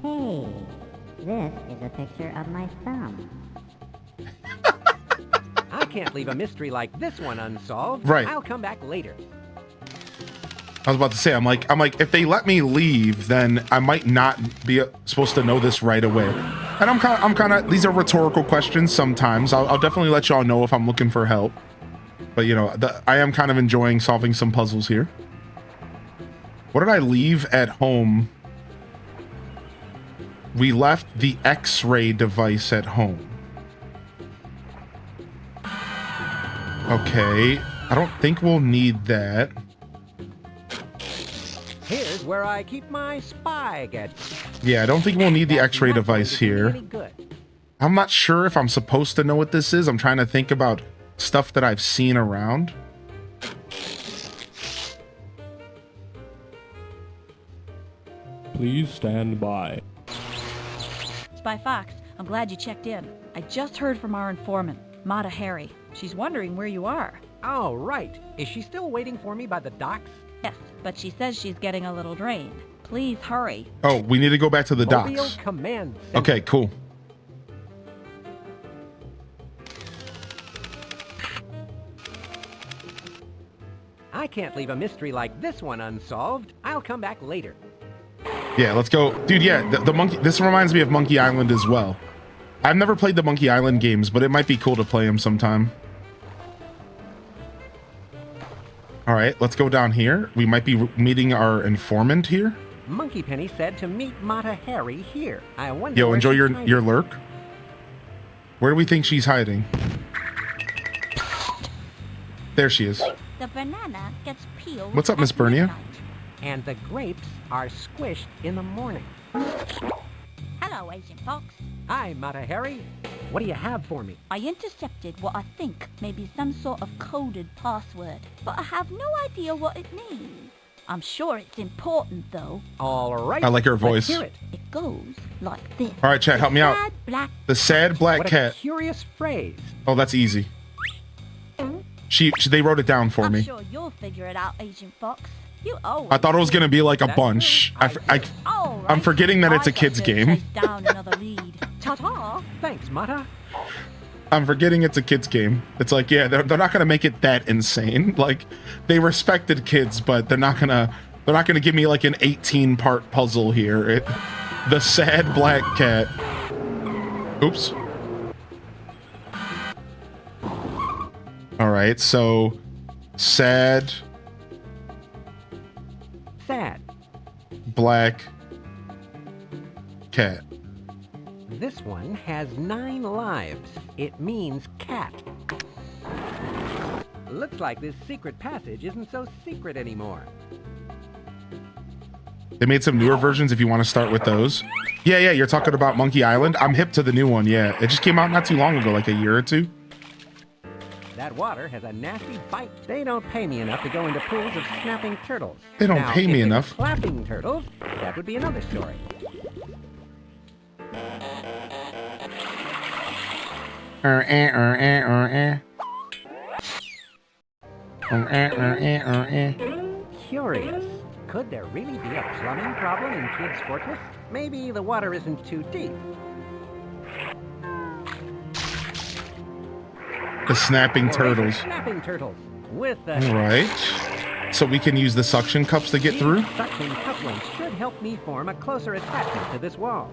Hey, this is a picture of my thumb. I can't leave a mystery like this one unsolved. Right. I'll come back later. I was about to say, I'm like, if they let me leave, then I might not be supposed to know this right away. And I'm kind of, these are rhetorical questions sometimes. I'll definitely let y'all know if I'm looking for help. But you know, I am kind of enjoying solving some puzzles here. What did I leave at home? We left the X-ray device at home. Okay, I don't think we'll need that. Here's where I keep my spy gadgets. Yeah, I don't think we'll need the X-ray device here. I'm not sure if I'm supposed to know what this is. I'm trying to think about stuff that I've seen around. Please stand by. Spy Fox, I'm glad you checked in. I just heard from our informant, Mata Hari. She's wondering where you are. Oh, right. Is she still waiting for me by the docks? Yes, but she says she's getting a little drained. Please hurry. Oh, we need to go back to the Mobile docks. Command Center. Okay, cool. I can't leave a mystery like this one unsolved. I'll come back later. Yeah, let's go. Dude, yeah, the monkey, this reminds me of Monkey Island as well. I've never played the Monkey Island games, but it might be cool to play them sometime. All right, let's go down here. We might be meeting our informant here. Monkey Penny said to meet Mata Hari here. I wonder. Yo, where enjoy she's your hiding. lurk. Where do we think she's hiding? There she is. The banana gets peeled. What's up, Miss at Bernia? midnight. And the grapes are squished in the morning. Hello, Agent Fox. Hi, Mata Hari. What do you have for me? I intercepted what I think may be some sort of coded password, but I have no idea what it means. I'm sure it's important, though. All right. I like her let's voice. hear it. It goes like this. All right, chat, help me out. Sad black The sad black What a cat. curious phrase. Oh, that's easy. They wrote it down for I'm me. sure you'll figure it out, Agent Fox. You always I thought it was do. gonna be like a That's bunch. All right. I'm forgetting that it's a I got kid's to game. chase down another lead. Ta-ta. Thanks, Mata. I'm forgetting it's a kid's game. It's like, yeah, they're not gonna make it that insane. Like, they respected kids, but they're not gonna give me like an 18-part puzzle here. The sad black cat. Oops. All right, so sad black cat. This one has 9 lives. It means cat. Looks like this secret passage isn't so secret anymore. They made some newer versions if you want to start with those. Yeah, you're talking about Monkey Island. I'm hip to the new one, yeah. It just came out not too long ago, like a year or two. That water has a nasty bite. They don't pay me enough to go into pools of snapping turtles. They don't Now, pay me if it's enough. Flapping turtles, that would be another story. Curious. Could there really be a plumbing problem in Kid's Fortress? Maybe the water isn't too deep. The snapping Or is it turtles. Snapping turtles. With the All right. So we can use the suction cups to get These through. suction couplings should help me form a closer attachment to this wall.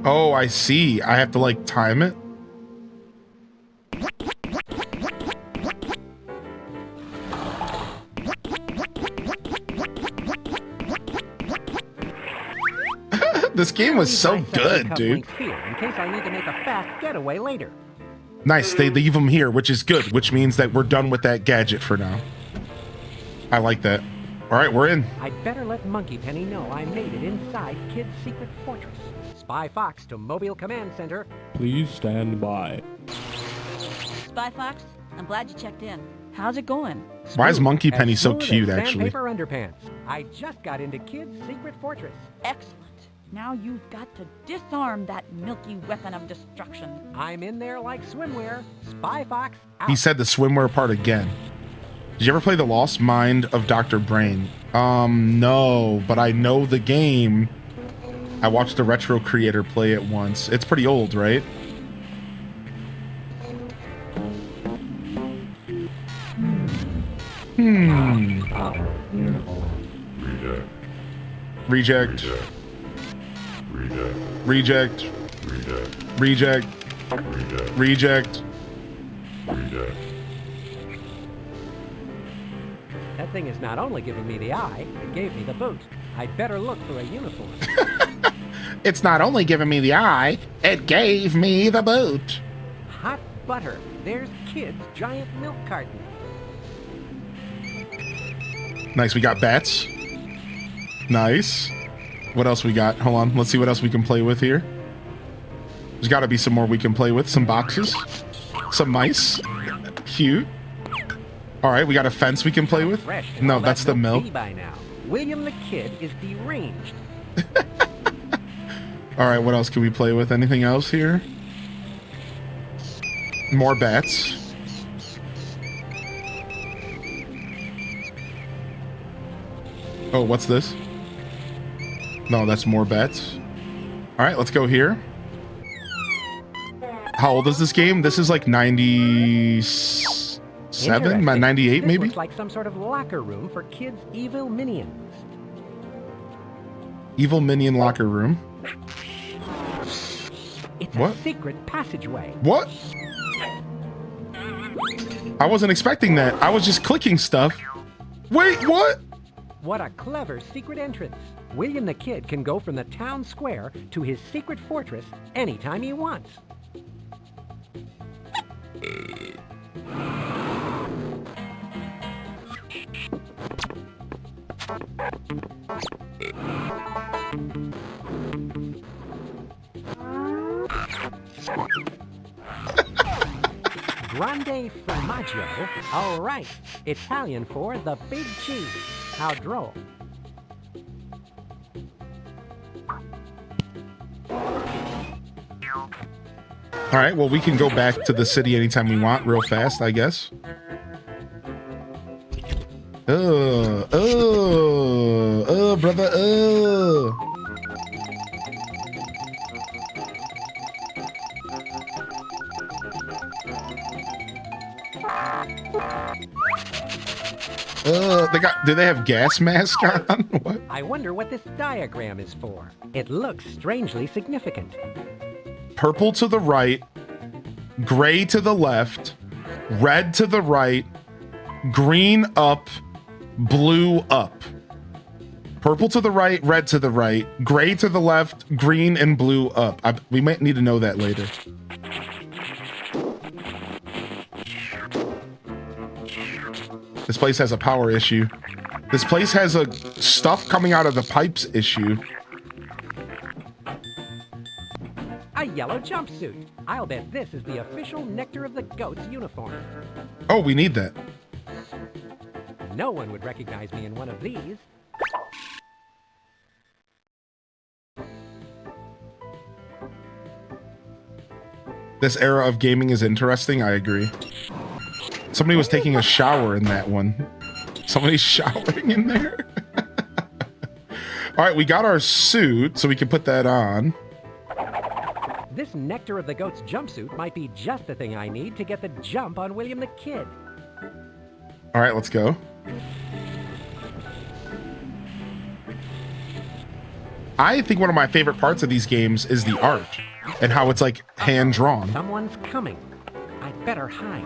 Oh, I see. I have to like time it. This game was so good, dude. Here, in case I need to make a fast getaway later. Nice, they leave them here, which is good, which means that we're done with that gadget for now. I like that. All right, we're in. I'd better let Monkey Penny know I made it inside Kid's secret fortress. Spy Fox to Mobile Command Center. Please stand by. Spy Fox, I'm glad you checked in. How's it going? Why is Monkey As Penny so smooth as cute, actually? Sandpaper underpants. I just got into Kid's Secret Fortress. Excellent. Now you've got to disarm that milky weapon of destruction. I'm in there like swimwear. Spy Fox out. He said the swimwear part again. Did you ever play The Lost Mind of Dr. Brain? No, but I know the game. I watched the Retro Creator play it once. It's pretty old, right? Reject. Reject. Reject. Reject. That thing is not only giving me the eye, it gave me the boot. I'd better look for a uniform. It's not only giving me the eye, it gave me the boot. Hot butter. There's Kid's giant milk carton. Nice, we got bats. Nice. What else we got? Hold on, let's see what else we can play with here. There's got to be some more we can play with. Some boxes. Some mice. Cute. All right, we got a fence we can play with. No, that's the milk. By now. William the Kid is deranged. All right, what else can we play with? Anything else here? More bats. Oh, what's this? No, that's more bats. All right, let's go here. How old is this game? This is like 97, 98 This maybe? looks like some sort of locker room for Kid's evil minions. Evil minion locker room. It's What? a secret passageway. What? I wasn't expecting that. I was just clicking stuff. Wait, what? What a clever secret entrance. William the Kid can go from the town square to his secret fortress anytime he wants. Grande formaggio. All right. Italian for the big cheese. How droll. All right, well, we can go back to the city anytime we want real fast, I guess. Brother, do they have gas mask on? What? I wonder what this diagram is for. It looks strangely significant. Purple to the right, gray to the left, red to the right, green up, blue up. Purple to the right, red to the right, gray to the left, green and blue up. We might need to know that later. This place has a power issue. This place has a stuff coming out of the pipes issue. A yellow jumpsuit. I'll bet this is the official Nectar of the Goats uniform. Oh, we need that. No one would recognize me in one of these. This era of gaming is interesting, I agree. Somebody was taking a shower in that one. Somebody's showering in there. All right, we got our suit, so we can put that on. This Nectar of the Goats jumpsuit might be just the thing I need to get the jump on William the Kid. All right, let's go. I think one of my favorite parts of these games is the art and how it's like hand-drawn. Someone's coming. I'd better hide.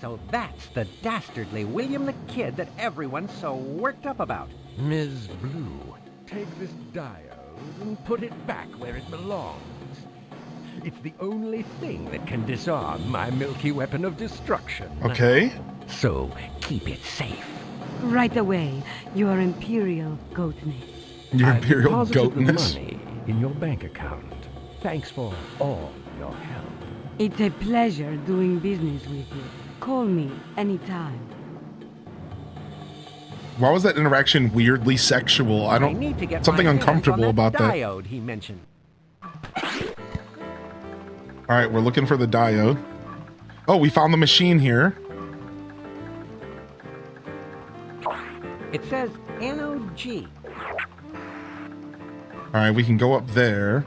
So that's the dastardly William the Kid that everyone's so worked up about. Ms. Blue, take this diode and put it back where it belongs. It's the only thing that can disarm my milky weapon of destruction. Okay. So, keep it safe. Right away, Your Imperial Goatness. Your I've Imperial deposited the Goatness. money in your bank account. Thanks for all your help. It's a pleasure doing business with you. Call me anytime. Why was that interaction weirdly sexual? I don't. need to get Something my hands uncomfortable on about that. diode he mentioned. All right, we're looking for the diode. Oh, we found the machine here. It says NOG. All right, we can go up there.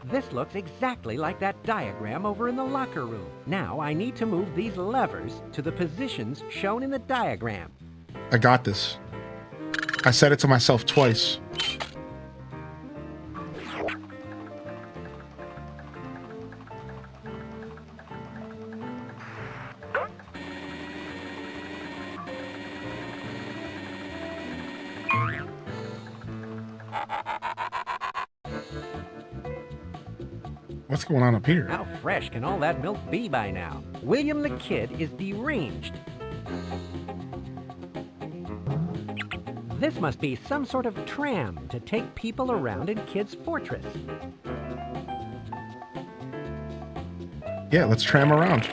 This looks exactly like that diagram over in the locker room. Now I need to move these levers to the positions shown in the diagram. I got this. I said it to myself twice. What's going on up here? How fresh can all that milk be by now? William the Kid is deranged. This must be some sort of tram to take people around in Kid's Fortress. Yeah, let's tram around.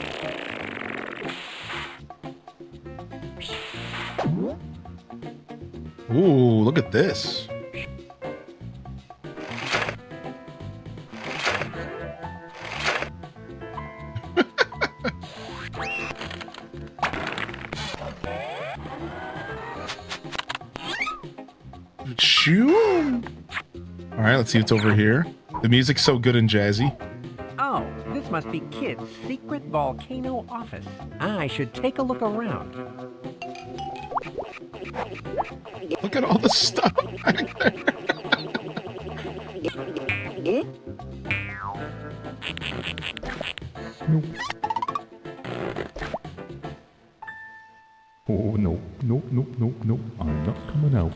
Ooh, look at this. Shoo! All right, let's see what's over here. The music's so good and jazzy. Oh, this must be Kid's secret volcano office. I should take a look around. Look at all the stuff back there. Oh, no, no, no, no, no, I'm not coming out.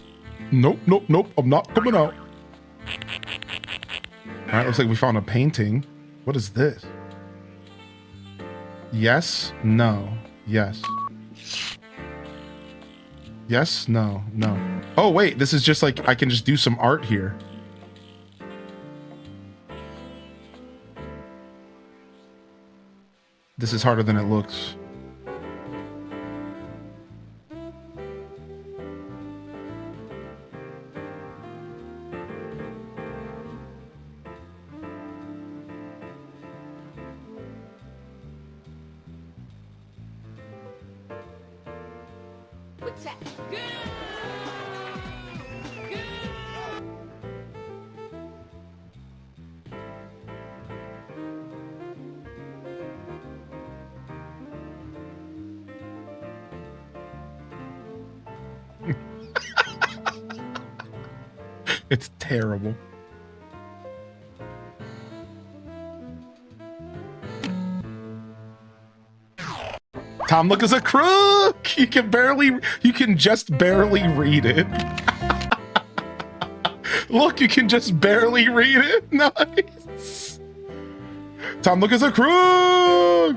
Nope, nope, nope, I'm not coming out. All right, looks like we found a painting. What is this? Yes, no, yes. Yes, no, no. Oh, wait, this is just like, I can just do some art here. This is harder than it looks. What's that? It's terrible. Tom Nook is a crook. You can just barely read it. Look, you can just barely read it. Nice. Tom Nook is a crook.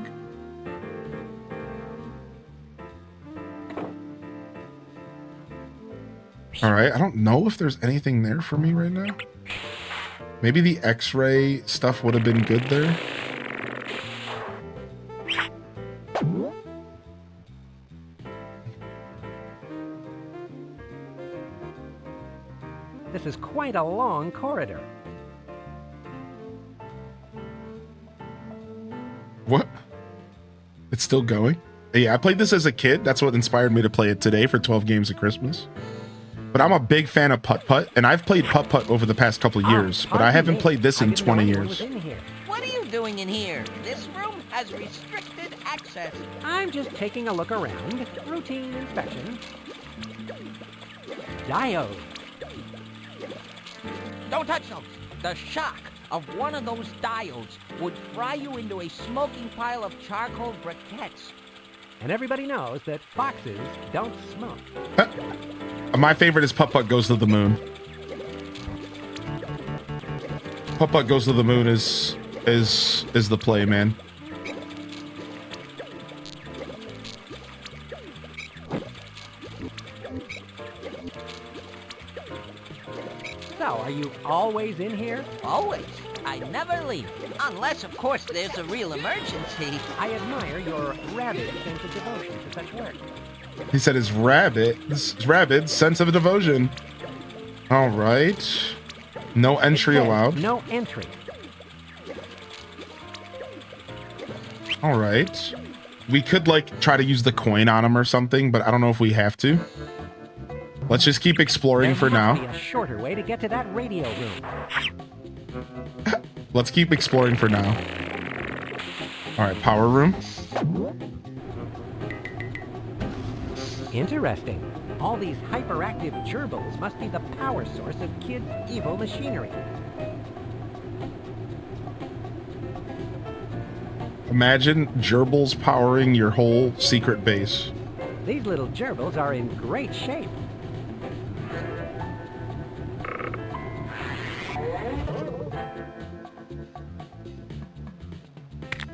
All right, I don't know if there's anything there for me right now. Maybe the X-ray stuff would have been good there. This is quite a long corridor. What? It's still going? Yeah, I played this as a kid. That's what inspired me to play it today for 12 games of Christmas. But I'm a big fan of Putt-Putt, and I've played Putt-Putt over the past couple of years, but I haven't played this in 20 years. What are you doing in here? This room has restricted access. I'm just taking a look around. Routine inspection. Diode. Don't touch those. The shock of one of those diodes would fry you into a smoking pile of charcoal briquettes. And everybody knows that foxes don't smoke. My favorite is Putt-Putt Goes to the Moon. Putt-Putt Goes to the Moon is the play, man. So, are you always in here? Always. I never leave. Unless, of course, there's a real emergency. I admire your rabid sense of devotion to such work. He said his rabid sense of devotion. All right. No entry allowed. No entry. All right. We could like try to use the coin on him or something, but I don't know if we have to. Let's just keep exploring for now. There must be a shorter way to get to that radio room. Let's keep exploring for now. All right, power room. Interesting. All these hyperactive gerbils must be the power source of kids' evil machinery. Imagine gerbils powering your whole secret base. These little gerbils are in great shape.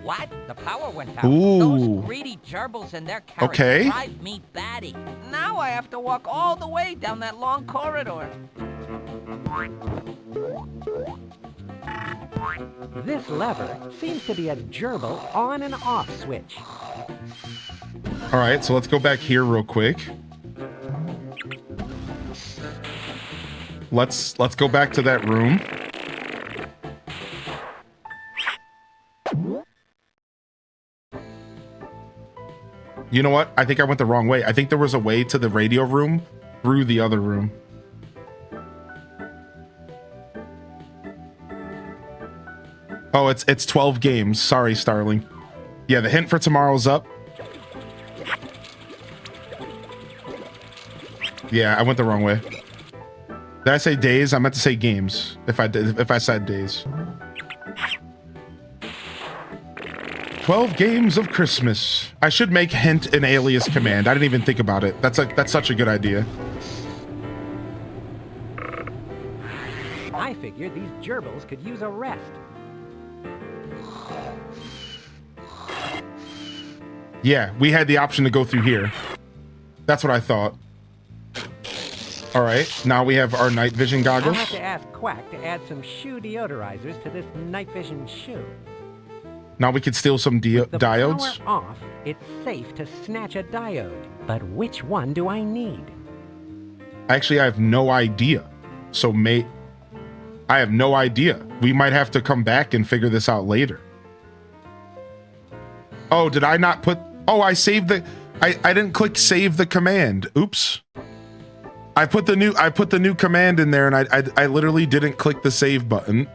What? The power went out. Ooh. Those greedy gerbils and their carrots Okay. drive me batty. Now I have to walk all the way down that long corridor. This lever seems to be a gerbil on and off switch. All right, so let's go back here real quick. Let's go back to that room. You know what? I think I went the wrong way. I think there was a way to the radio room through the other room. Oh, it's 12 games. Sorry, Starling. Yeah, the hint for tomorrow's up. Yeah, I went the wrong way. Did I say days? I meant to say games. If I said days. 12 games of Christmas. I should make hint an alias command. I didn't even think about it. That's such a good idea. I figured these gerbils could use a rest. Yeah, we had the option to go through here. That's what I thought. All right, now we have our night vision I'll goggles. have to ask Quack to add some shoe deodorizers to this night vision shoe. Now we could steal some With the diodes. power off, it's safe to snatch a diode. But which one do I need? Actually, I have no idea. So, mate, I have no idea. We might have to come back and figure this out later. Oh, did I not put... Oh, I saved the... I didn't click save the command. Oops. I put the new command in there, and I literally didn't click the save button.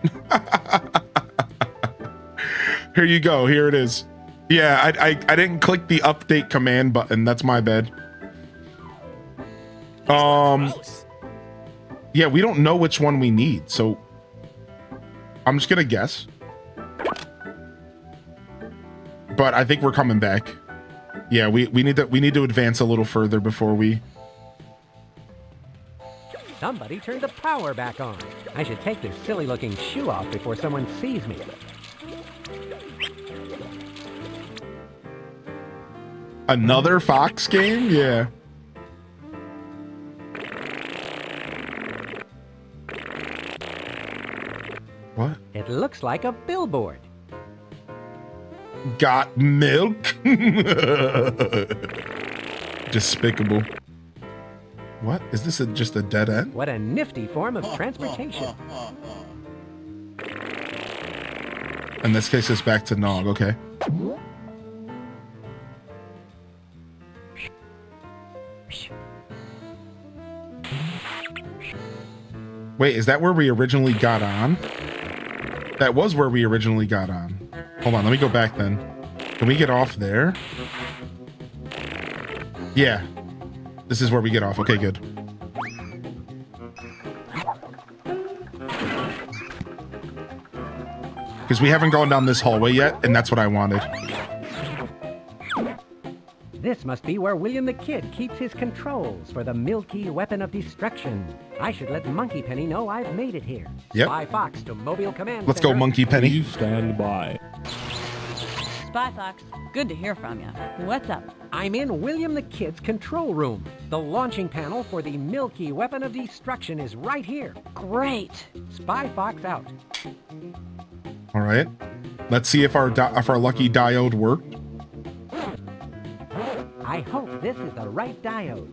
Here you go. Here it is. Yeah, I didn't click the update command button. That's my bad. Yeah, we don't know which one we need, so I'm just gonna guess. But I think we're coming back. Yeah, we need to advance a little further before we... Somebody turned the power back on. I should take this silly-looking shoe off before someone sees me. Another Fox game? Yeah. What? It looks like a billboard. Got milk? Despicable. What? Is this just a dead end? What a nifty form of transportation. In this case, it's back to Nog. Okay. Wait, is that where we originally got on? That was where we originally got on. Hold on, let me go back then. Can we get off there? Yeah. This is where we get off. Okay, good. Because we haven't gone down this hallway yet, and that's what I wanted. This must be where William the Kid keeps his controls for the Milky Weapon of Destruction. I should let Monkey Penny know I've made it here. Yep. Spy Fox to Mobile Command Let's go, Center. Monkey Penny. Please stand by. Spy Fox, good to hear from you. What's up? I'm in William the Kid's control room. The launching panel for the Milky Weapon of Destruction is right here. Great. Spy Fox out. All right. Let's see if our lucky diode worked. I hope this is the right diode.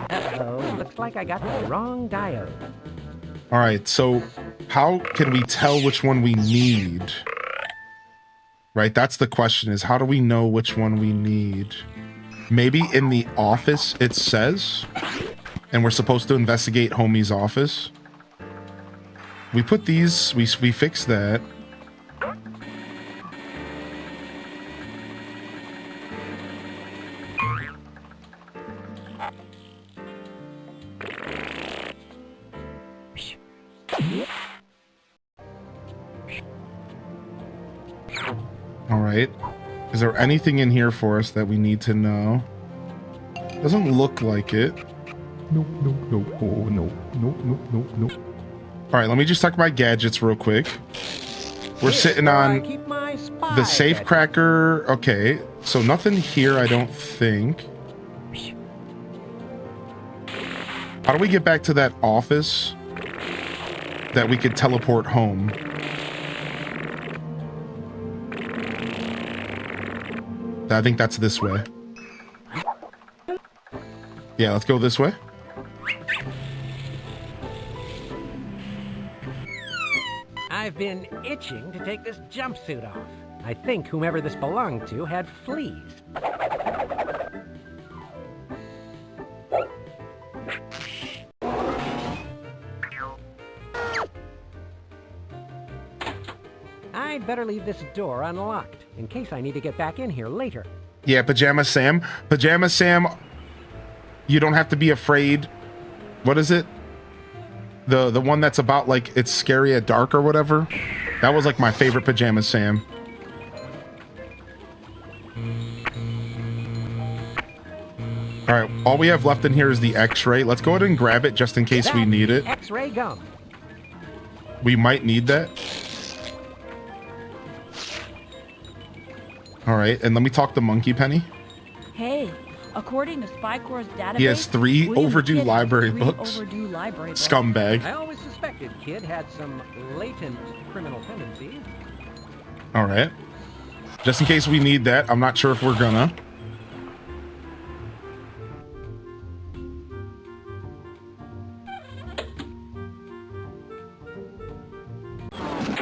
Uh-oh, looks like I got the wrong diode. All right, so how can we tell which one we need? Right, that's the question, is how do we know which one we need? Maybe in the office it says, and we're supposed to investigate Homie's office. We put these, we fixed that. All right. Is there anything in here for us that we need to know? Doesn't look like it. No, no, no, oh, no, no, no, no, no. All right, let me just talk about gadgets real quick. We're sitting on the safe cracker. Okay, so nothing here, I don't think. How do we get back to that office that we could teleport home? I think that's this way. Yeah, let's go this way. I've been itching to take this jumpsuit off. I think whomever this belonged to had fleas. I'd better leave this door unlocked in case I need to get back in here later. Yeah, Pajama Sam. Pajama Sam, you don't have to be afraid. What is it? The one that's about like it's scary at dark or whatever. That was like my favorite Pajama Sam. All right, all we have left in here is the X-ray. Let's go ahead and grab it just in case we need it. X-ray gum. We might need that. All right, and let me talk to Monkey Penny. Hey, according to Spy Corps' database, He has 3 William overdue Kidd has library 3 books. overdue library books. Scumbag. I always suspected Kid had some latent criminal tendencies. All right. Just in case we need that. I'm not sure if we're gonna.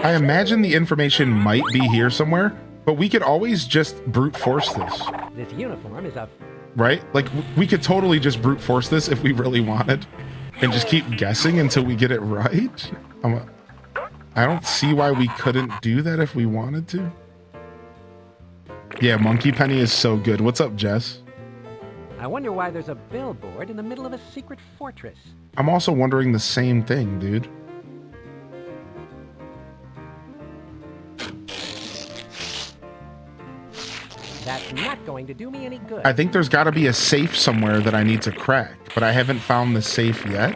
I imagine the information might be here somewhere, but we could always just brute force this, This uniform is a... right? Like, we could totally just brute force this if we really wanted and just keep guessing until we get it right. I don't see why we couldn't do that if we wanted to. Yeah, Monkey Penny is so good. What's up, Jess? I wonder why there's a billboard in the middle of a secret fortress. I'm also wondering the same thing, dude. That's not going to do me any good. I think there's got to be a safe somewhere that I need to crack, but I haven't found the safe yet.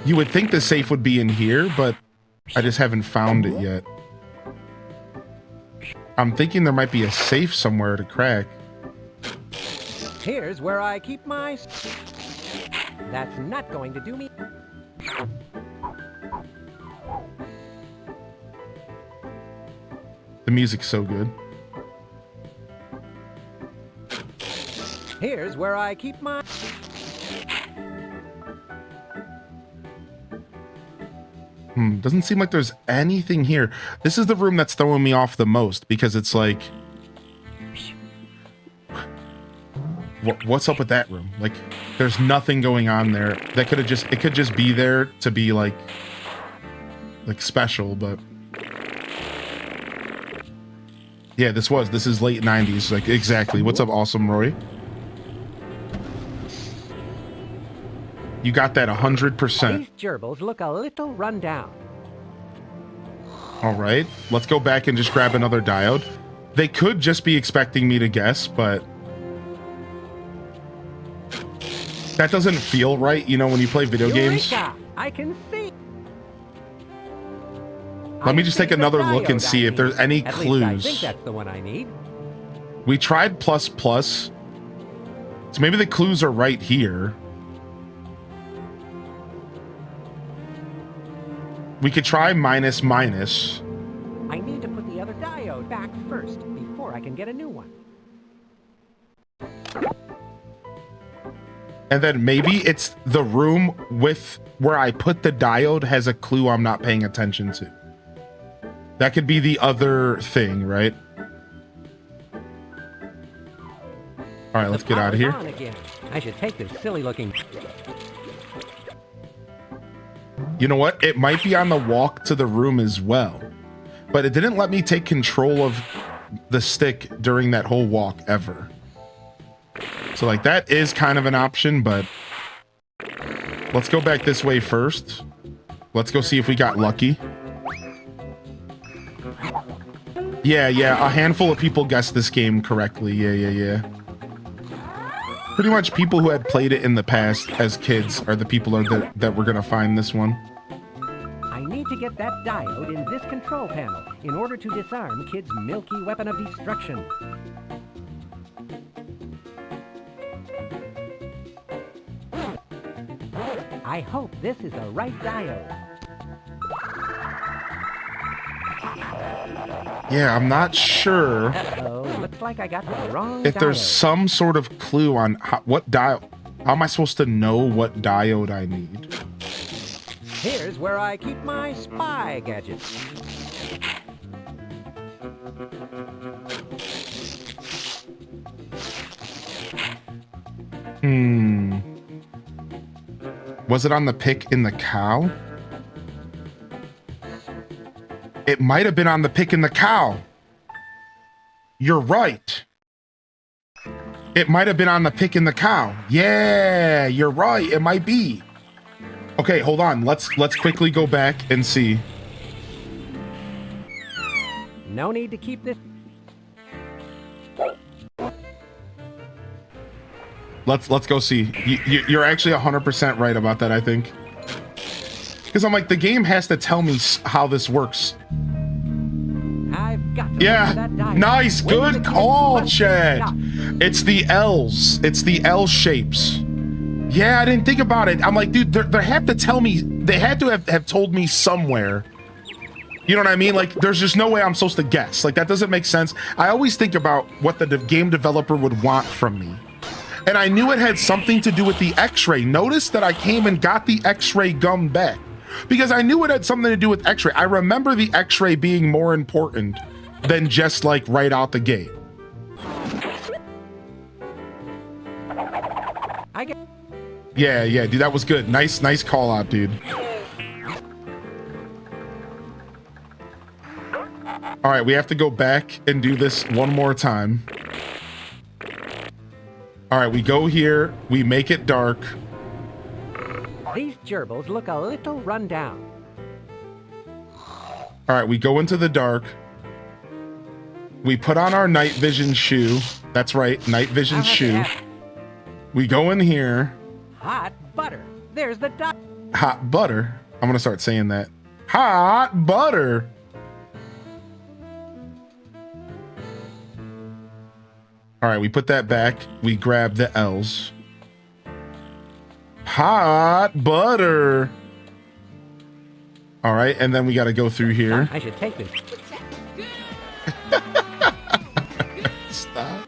You would think the safe would be in here, but I just haven't found it yet. I'm thinking there might be a safe somewhere to crack. Here's where I keep my... That's not going to do me... The music's so good. Here's where I keep my... Doesn't seem like there's anything here. This is the room that's throwing me off the most because it's like... What's up with that room? Like, there's nothing going on there. That could have just... It could just be there to be like special, but... Yeah, this is late 90s. Like, exactly. What's up, Awesome Roy? You got that 100%. These gerbils look a little run down. All right, let's go back and just grab another diode. They could just be expecting me to guess, but that doesn't feel right, you know, when you play video games. I can see. Let me just take another look and see if there's any At clues. least I think that's the one I need. We tried plus plus, so maybe the clues are right here. We could try minus minus. I need to put the other diode back first before I can get a new one. And then maybe it's the room with where I put the diode has a clue I'm not paying attention to. That could be the other thing, right? All right, let's get out of here. On again. I should take this silly looking. You know what? It might be on the walk to the room as well. But it didn't let me take control of the stick during that whole walk ever. So like that is kind of an option, but let's go back this way first. Let's go see if we got lucky. Yeah, a handful of people guessed this game correctly. Yeah. Pretty much people who had played it in the past as kids are the people that we're gonna find this one. I need to get that diode in this control panel in order to disarm Kid's milky weapon of destruction. I hope this is the right diode. Yeah, I'm not sure Uh-oh, looks like I got the wrong if there's diode. some sort of clue on what diode. How am I supposed to know what diode I need? Here's where I keep my spy gadgets. Was it on the pick in the cow? It might have been on the pick in the cow. You're right. It might have been on the pick in the cow. Yeah, you're right. It might be. Okay, hold on. Let's quickly go back and see. No need to keep this. Let's go see. You're actually 100% right about that, I think. Because I'm like, the game has to tell me how this works. I've got to Yeah, that diode. nice, Wait good a call, minute. Chad. Stop. It's the L's. It's the L shapes. Yeah, I didn't think about it. I'm like, dude, they have to tell me. They had to have told me somewhere. You know what I mean? Like, there's just no way I'm supposed to guess. Like, that doesn't make sense. I always think about what the game developer would want from me. And I knew it had something to do with the X-ray. Notice that I came and got the X-ray gum back because I knew it had something to do with X-ray. I remember the X-ray being more important than just like right out the gate. Yeah, dude, that was good. Nice call out, dude. All right, we have to go back and do this one more time. All right, we go here, we make it dark. These gerbils look a little run down. All right, we go into the dark. We put on our night vision shoe. That's right, night vision shoe. We go in here. Hot butter. There's the diode. Hot butter. I'm gonna start saying that. Hot butter. All right, we put that back. We grab the L's. Hot butter. All right, and then we got to go through here. I should take this. Stop.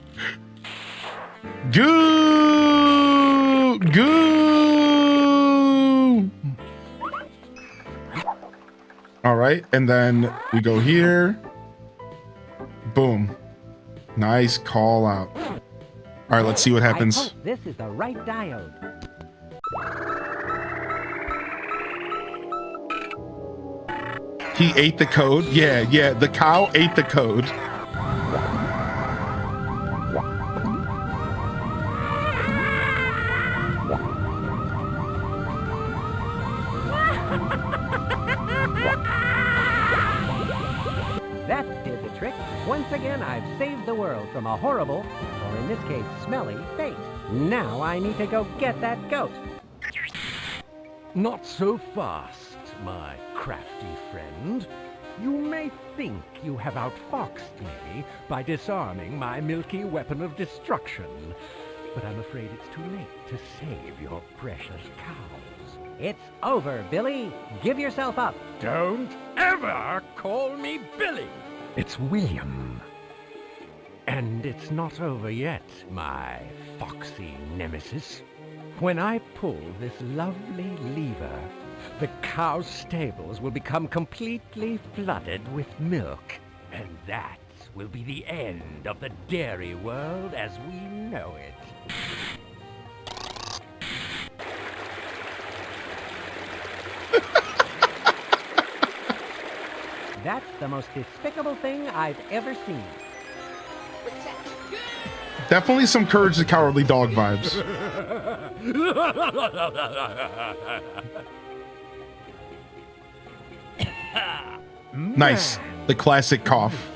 Goo! Goo! All right, and then we go here. Boom. Nice call out. All right, let's see what happens. I hope this is the right diode. He ate the code. Yeah, the cow ate the code. trick. Once again, I've saved the world from a horrible, or in this case, smelly, fate. Now I need to go get that goat. Not so fast, my crafty friend. You may think you have outfoxed me by disarming my milky weapon of destruction, but I'm afraid it's too late to save your precious cows. It's over, Billy. Give yourself up. Don't ever call me Billy. It's William. And it's not over yet, my foxy nemesis. When I pull this lovely lever, the cow stables will become completely flooded with milk. And that will be the end of the dairy world as we know it. That's the most despicable thing I've ever seen. Definitely some Courage the Cowardly Dog vibes. Nice. The classic cough.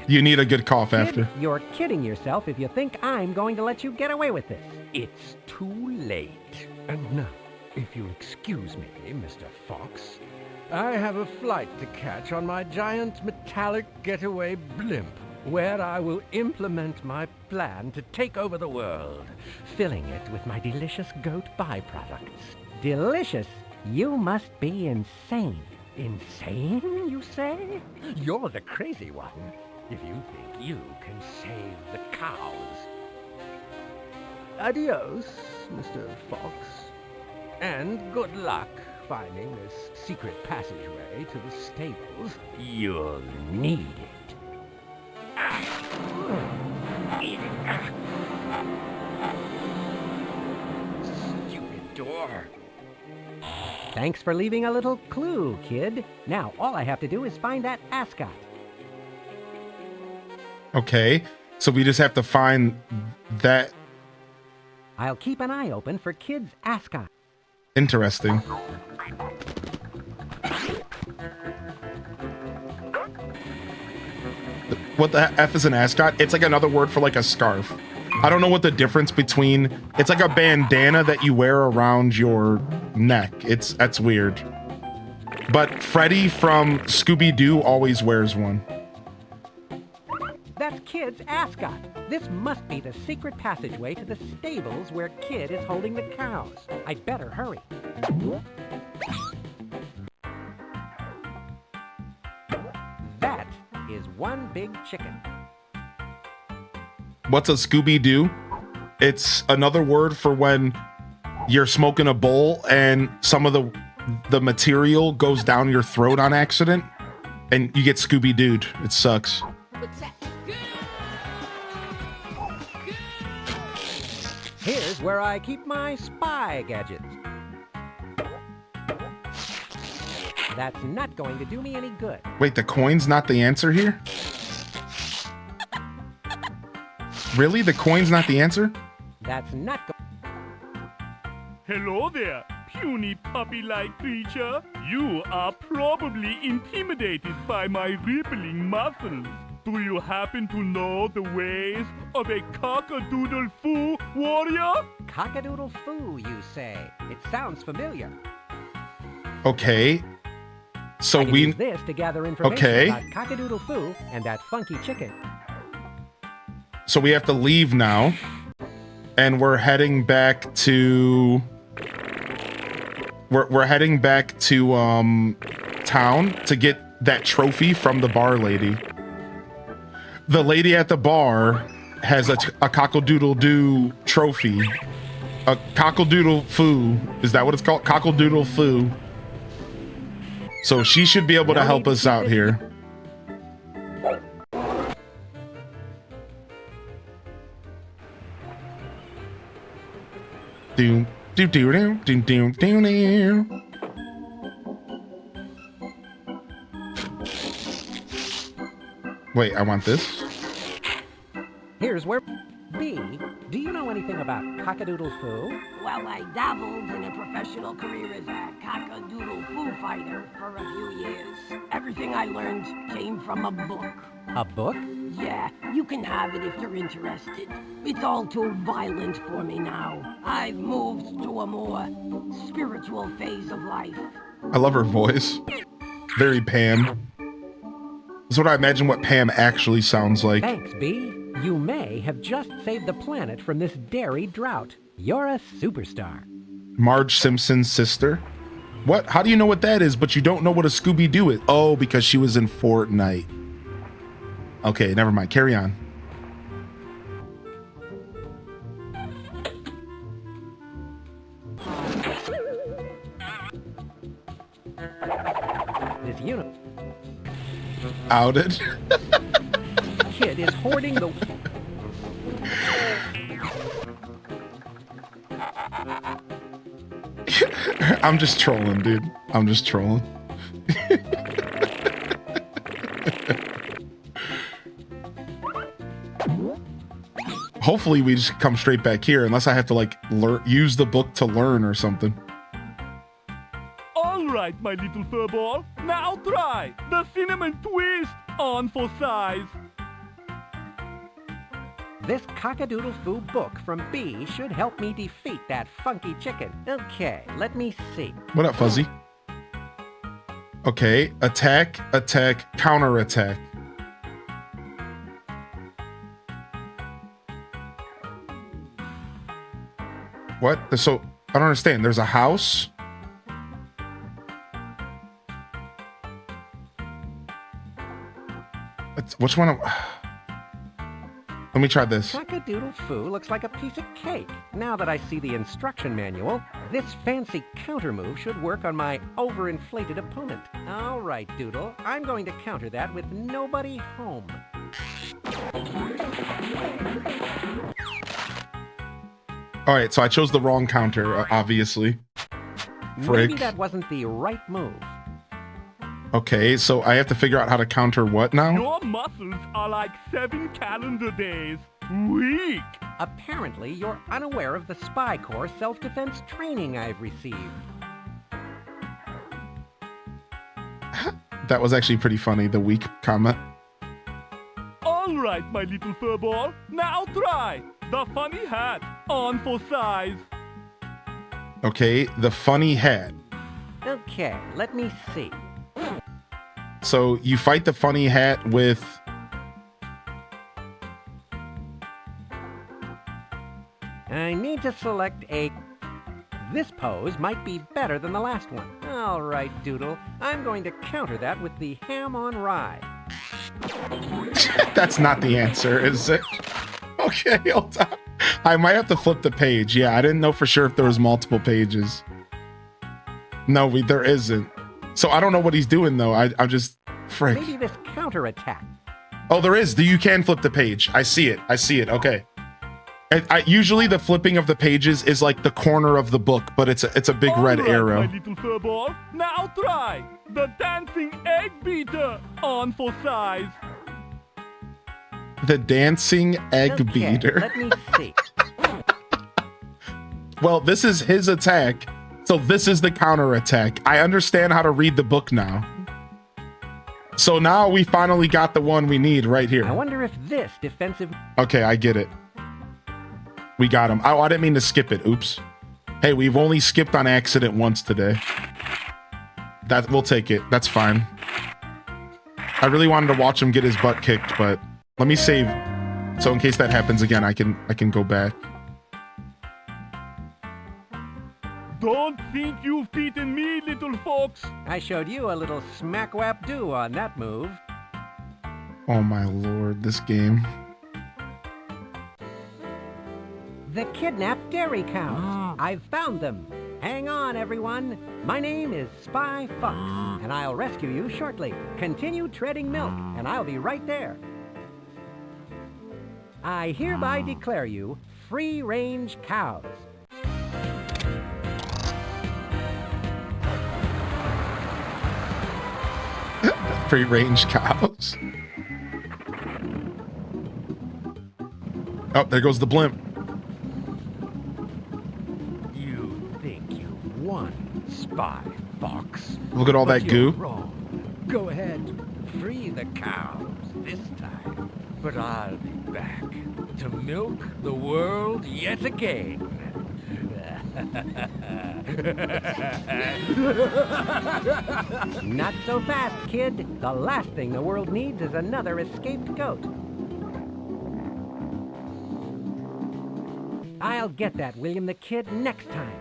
You need a good cough after. Kid, you're kidding yourself if you think I'm going to let you get away with this. It's too late. And now, if you'll excuse me, Mr. Fox, I have a flight to catch on my giant metallic getaway blimp, where I will implement my plan to take over the world, filling it with my delicious goat byproducts. Delicious? You must be insane. Insane, you say? You're the crazy one, if you think you can save the cows. Adios, Mr. Fox. And good luck finding this secret passageway to the stables. You'll need it. Stupid door. Thanks for leaving a little clue, kid. Now, all I have to do is find that ascot. Okay, so we just have to find that. I'll keep an eye open for Kid's ascot. Interesting. What the F is an ascot? It's like another word for like a scarf. I don't know what the difference between... It's like a bandana that you wear around your neck. That's weird. But Freddy from Scooby-Doo always wears one. That's Kid's ascot. This must be the secret passageway to the stables where Kid is holding the cows. I'd better hurry. That is one big chicken. What's a Scooby-Doo? It's another word for when you're smoking a bowl and some of the material goes down your throat on accident and you get Scooby-Dooed. It sucks. Here's where I keep my spy gadgets. That's not going to do me any good. Wait, the coin's not the answer here? Really? The coin's not the answer? That's not Hello there, puny puppy-like creature. You are probably intimidated by my rippling muscles. Do you happen to know the ways of a cock-a-doodle-foo warrior? Cock-a-doodle-foo, you say? It sounds familiar. Okay. So I can we use this to gather information about cock-a-doodle-foo and that funky chicken. So we have to leave now. And we're heading back to we're heading back to town to get that trophy from the bar lady. The lady at the bar has a cockle-doodle-doo trophy. A cockle-doodle-foo. Is that what it's called? Cockle-doodle-foo. So she should be able to help us out here. Doom, doom, doom, doom, doom, doom, doom. Wait, I want this. Here's where... B, do you know anything about Cockadoodle-Foo? Well, I dabbled in a professional career as a cock-a-doodle-foo fighter for a few years. Everything I learned came from a book. A book? Yeah, you can have it if you're interested. It's all too violent for me now. I've moved to a more spiritual phase of life. I love her voice. Very Pam. That's what I imagine what Pam actually sounds like. Thanks, B. You may have just saved the planet from this dairy drought. You're a superstar. Marge Simpson's sister? What? How do you know what that is, but you don't know what a Scooby-Doo is? Oh, because she was in Fortnite. Okay, never mind. Carry on. This unit Outed. kid is hoarding the... I'm just trolling, dude. I'm just trolling. Hopefully we just come straight back here, unless I have to like use the book to learn or something. All right, my little furball. Now try the cinnamon twist on for size. This Cockadoodle-Foo book from B should help me defeat that funky chicken. Okay, let me see. What up, Fuzzy? Okay, attack, attack, counter attack. What? So, I don't understand. There's a house? Which one? Let me try this. Cockadoodle-Foo looks like a piece of cake. Now that I see the instruction manual, this fancy counter move should work on my overinflated opponent. All right, Doodle. I'm going to counter that with nobody home. All right, so I chose the wrong counter, obviously. Frick. Maybe that wasn't the right move. Okay, so I have to figure out how to counter what now? Your muscles are like 7 calendar days. Weak. Apparently, you're unaware of the Spy Corps self-defense training I've received. That was actually pretty funny, the weak comment. All right, my little furball. Now try the funny hat on for size. Okay, the funny hat. Okay, let me see. So you fight the funny hat with... I need to select a... This pose might be better than the last one. All right, Doodle. I'm going to counter that with the ham on rye. That's not the answer, is it? Okay, hold on. I might have to flip the page. Yeah, I didn't know for sure if there was multiple pages. No, there isn't. So I don't know what he's doing, though. I'm just... Frick. Maybe this counterattack. Oh, there is. You can flip the page. I see it. I see it. Okay. Usually the flipping of the pages is like the corner of the book, but it's a big red arrow. My little furball. Now try the dancing egg beater on for size. The dancing egg beater. Let me see. Well, this is his attack, so this is the counter attack. I understand how to read the book now. So now we finally got the one we need right here. I wonder if this defensive... Okay, I get it. We got him. Oh, I didn't mean to skip it. Oops. Hey, we've only skipped on accident once today. We'll take it. That's fine. I really wanted to watch him get his butt kicked, but let me save. So in case that happens again, I can go back. Don't think you've beaten me, little folks. I showed you a little smack-wap-do on that move. Oh my lord, this game. The kidnapped dairy cows. I've found them. Hang on, everyone. My name is Spy Fox, and I'll rescue you shortly. Continue treading milk, and I'll be right there. I hereby declare you free-range cows. Free-range cows. Oh, there goes the blimp. You think you won, Spy Fox. Look at all But that you're goo. wrong. Go ahead, free the cows this time. But I'll be back to milk the world yet again. Not so fast, kid. The last thing the world needs is another escaped goat. I'll get that William the Kid next time.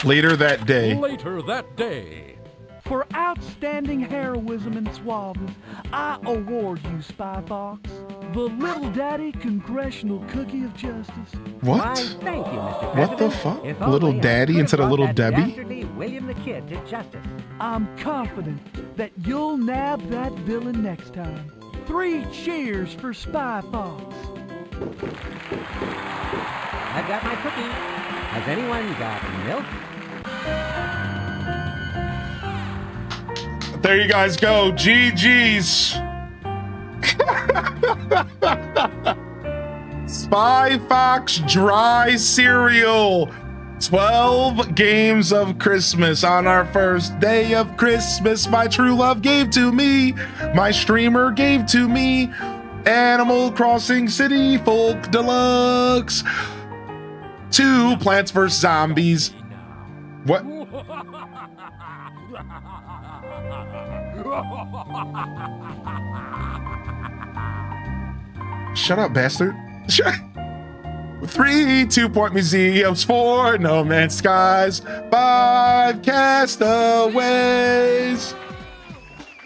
Later that day. Later that day. For outstanding heroism and suaveness, I award you, Spy Fox, the Little Daddy Congressional Cookie of Justice. What? Why, thank you, Mr. What the President. fuck? If Little only I Daddy could instead of have Little brought that Debbie? dastardly William the Kid to justice. I'm confident that you'll nab that villain next time. 3 cheers for Spy Fox. I've got my cookie. Has anyone got milk? There you guys go. GG's. Spy Fox dry cereal. 12 games of Christmas on our first day of Christmas. My true love gave to me. My streamer gave to me. Animal Crossing City Folk Deluxe. 2 Plants vs. Zombies. What? Shut up, bastard. 3 2-point museums, 4 No Man's Skies, 5 Castaways,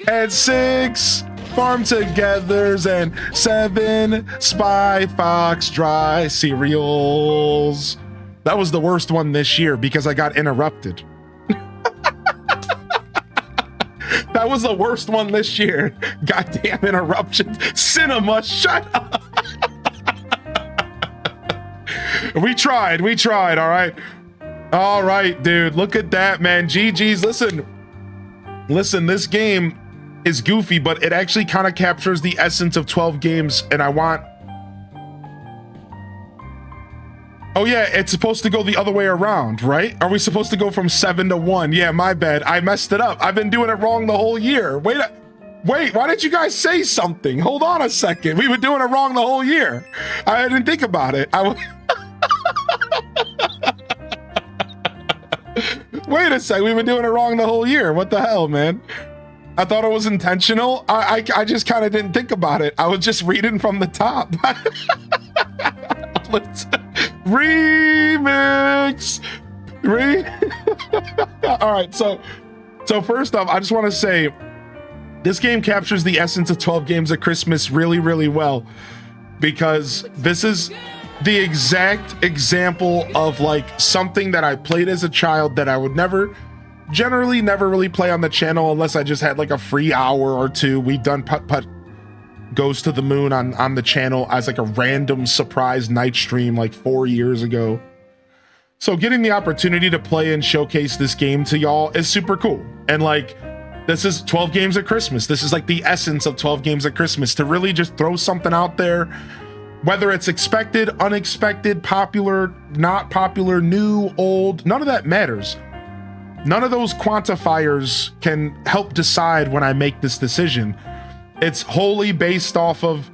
and 6 Farm Togethers, and 7 Spy Fox dry cereals. That was the worst one this year because I got interrupted. That was the worst one this year. Goddamn interruptions. Cinema, shut up. We tried, all right? All right, dude, look at that, man. GG's, listen, this game is goofy, but it actually kind of captures the essence of 12 games, and I want... Oh yeah, it's supposed to go the other way around, right? Are we supposed to go from 7 to 1? Yeah, my bad. I messed it up. I've been doing it wrong the whole year. Wait, why didn't you guys say something? Hold on a second. We've been doing it wrong the whole year. I didn't think about it. Wait a sec. We've been doing it wrong the whole year. What the hell, man? I thought it was intentional. I just kind of didn't think about it. I was just reading from the top. Remix. All right, so first off, I just want to say this game captures the essence of 12 games of Christmas really, really well, because this is the exact example of like something that I played as a child that I would generally never really play on the channel unless I just had like a free hour or two. We've done Putt Putt Goes to the Moon on the channel as like a random surprise night stream like 4 years ago. So getting the opportunity to play and showcase this game to y'all is super cool. And like, this is 12 games of Christmas. This is like the essence of 12 games of Christmas, to really just throw something out there, whether it's expected, unexpected, popular, not popular, new, old, none of that matters. None of those quantifiers can help decide when I make this decision. It's wholly based off of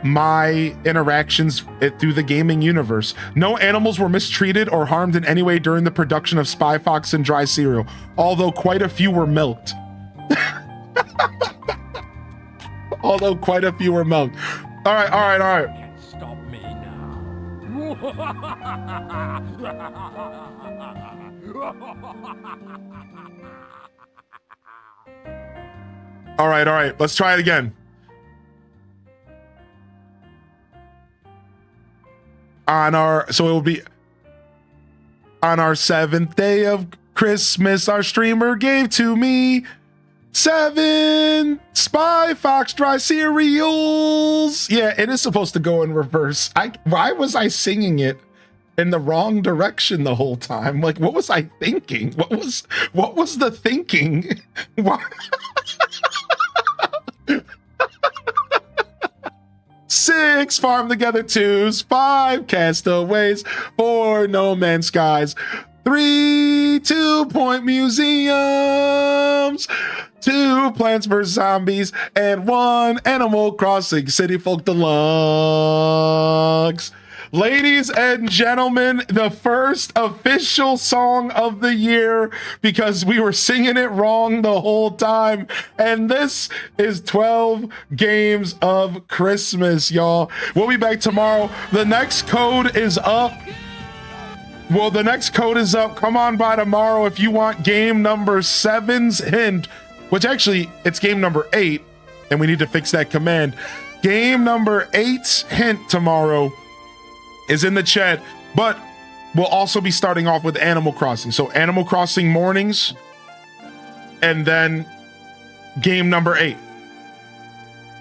my interactions through the gaming universe. No animals were mistreated or harmed in any way during the production of Spy Fox and dry cereal, although quite a few were milked. All right. Can't stop me now. All right. Let's try it again. So it will be on our 7th day of Christmas, our streamer gave to me 7 Spy Fox dry cereals. Yeah, it is supposed to go in reverse. Why was I singing it in the wrong direction the whole time? Like, what was I thinking? What was the thinking? 6 farm together 2s, 5 castaways, 4 no man's skies, 3 2-point museums, 2 Plants vs. Zombies, and 1 Animal Crossing City Folk Deluxe. Ladies and gentlemen, the first official song of the year, because we were singing it wrong the whole time. And this is 12 Games of Christmas, y'all. We'll be back tomorrow. The next code is up. Well, the next code is up. Come on by tomorrow if you want game number 7's hint, which actually it's game number 8, and we need to fix that command. Game number 8's hint tomorrow is in the chat, but we'll also be starting off with Animal Crossing. So Animal Crossing mornings, and then game number 8.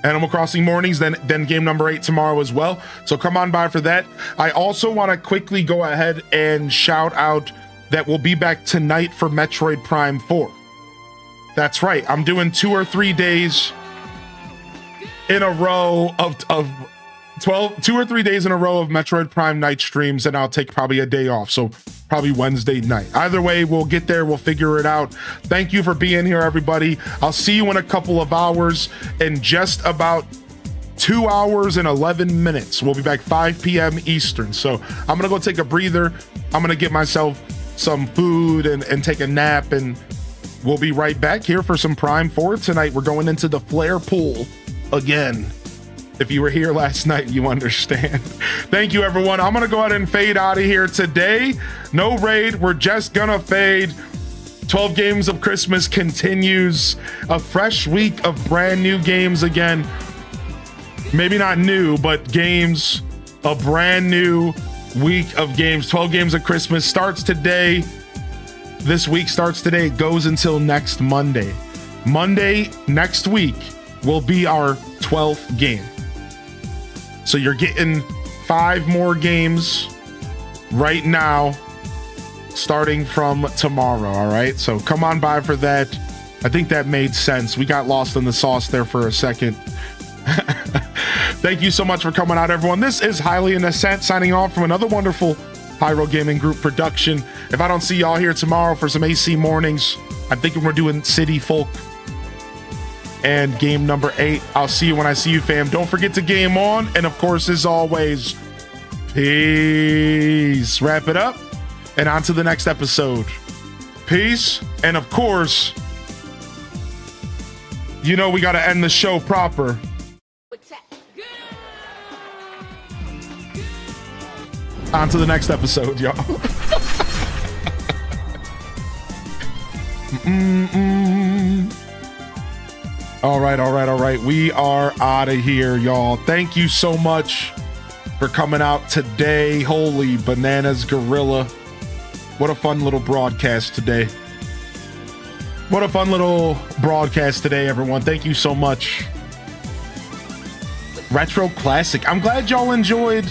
Animal Crossing mornings, then game number 8 tomorrow as well. So come on by for that. I also want to quickly go ahead and shout out that we'll be back tonight for Metroid Prime 4. That's right. I'm doing 2 or 3 days in a row of 2 or 3 days in a row of Metroid Prime night streams, and I'll take probably a day off. So probably Wednesday night. Either way, we'll get there. We'll figure it out. Thank you for being here, everybody. I'll see you in a couple of hours. In just about 2 hours and 11 minutes. We'll be back 5 p.m. Eastern. So I'm going to go take a breather. I'm going to get myself some food and take a nap, and we'll be right back here for some Prime 4 tonight. We're going into the Flare Pool again. If you were here last night, you understand. Thank you, everyone. I'm going to go ahead and fade out of here today. No raid. We're just going to fade. 12 Games of Christmas continues. A fresh week of brand new games again. Maybe not new, but games. A brand new week of games. 12 Games of Christmas starts today. This week starts today. It goes until next Monday. Monday next week will be our 12th game. So you're getting 5 more games right now, starting from tomorrow, all right? So come on by for that. I think that made sense. We got lost in the sauce there for a second. Thank you so much for coming out, everyone. This is Highly in Ascent signing off from another wonderful Pyro Gaming Group production. If I don't see y'all here tomorrow for some AC mornings, I'm thinking we're doing City Folk and game number 8. I'll see you when I see you, fam. Don't forget to game on. And of course, as always, peace. Wrap it up and on to the next episode. Peace. And of course, you know we got to end the show proper. On to the next episode, y'all. All right. We are out of here, y'all. Thank you so much for coming out today. Holy bananas, Gorilla. What a fun little broadcast today. Everyone. Thank you so much. Retro Classic. I'm glad y'all enjoyed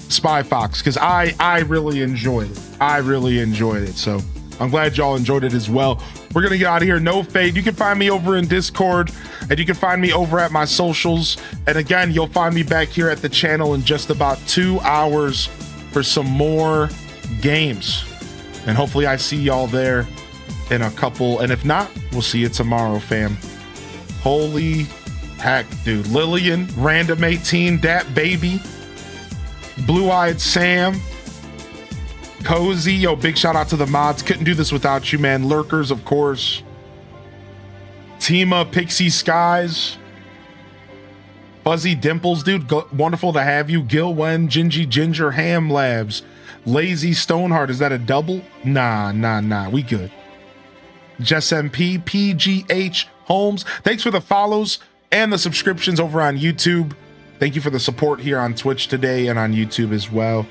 Spy Fox, because I really enjoyed it. So I'm glad y'all enjoyed it as well. We're going to get out of here. No fade. You can find me over in Discord, and you can find me over at my socials. And again, you'll find me back here at the channel in just about 2 hours for some more games. And hopefully I see y'all there in a couple. And if not, we'll see you tomorrow, fam. Holy heck, dude. Lillian, Random 18, Dat Baby, Blue-Eyed Sam, Cozy, yo, big shout out to the mods. Couldn't do this without you, man. Lurkers, of course. Tima, Pixie Skies, Fuzzy Dimples, dude. Wonderful to have you. Gil Wen, Gingy Ginger, Ham Labs, Lazy Stoneheart. Is that a double? Nah. We good. Jess MP, PGH Holmes. Thanks for the follows and the subscriptions over on YouTube. Thank you for the support here on Twitch today and on YouTube as well.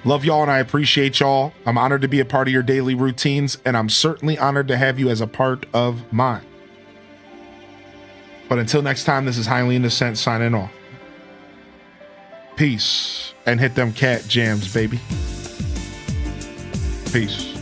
Love y'all and I appreciate y'all. I'm honored to be a part of your daily routines, and I'm certainly honored to have you as a part of mine. But until next time, this is Highly in Ascent signing off. Peace, and hit them cat jams, baby. Peace.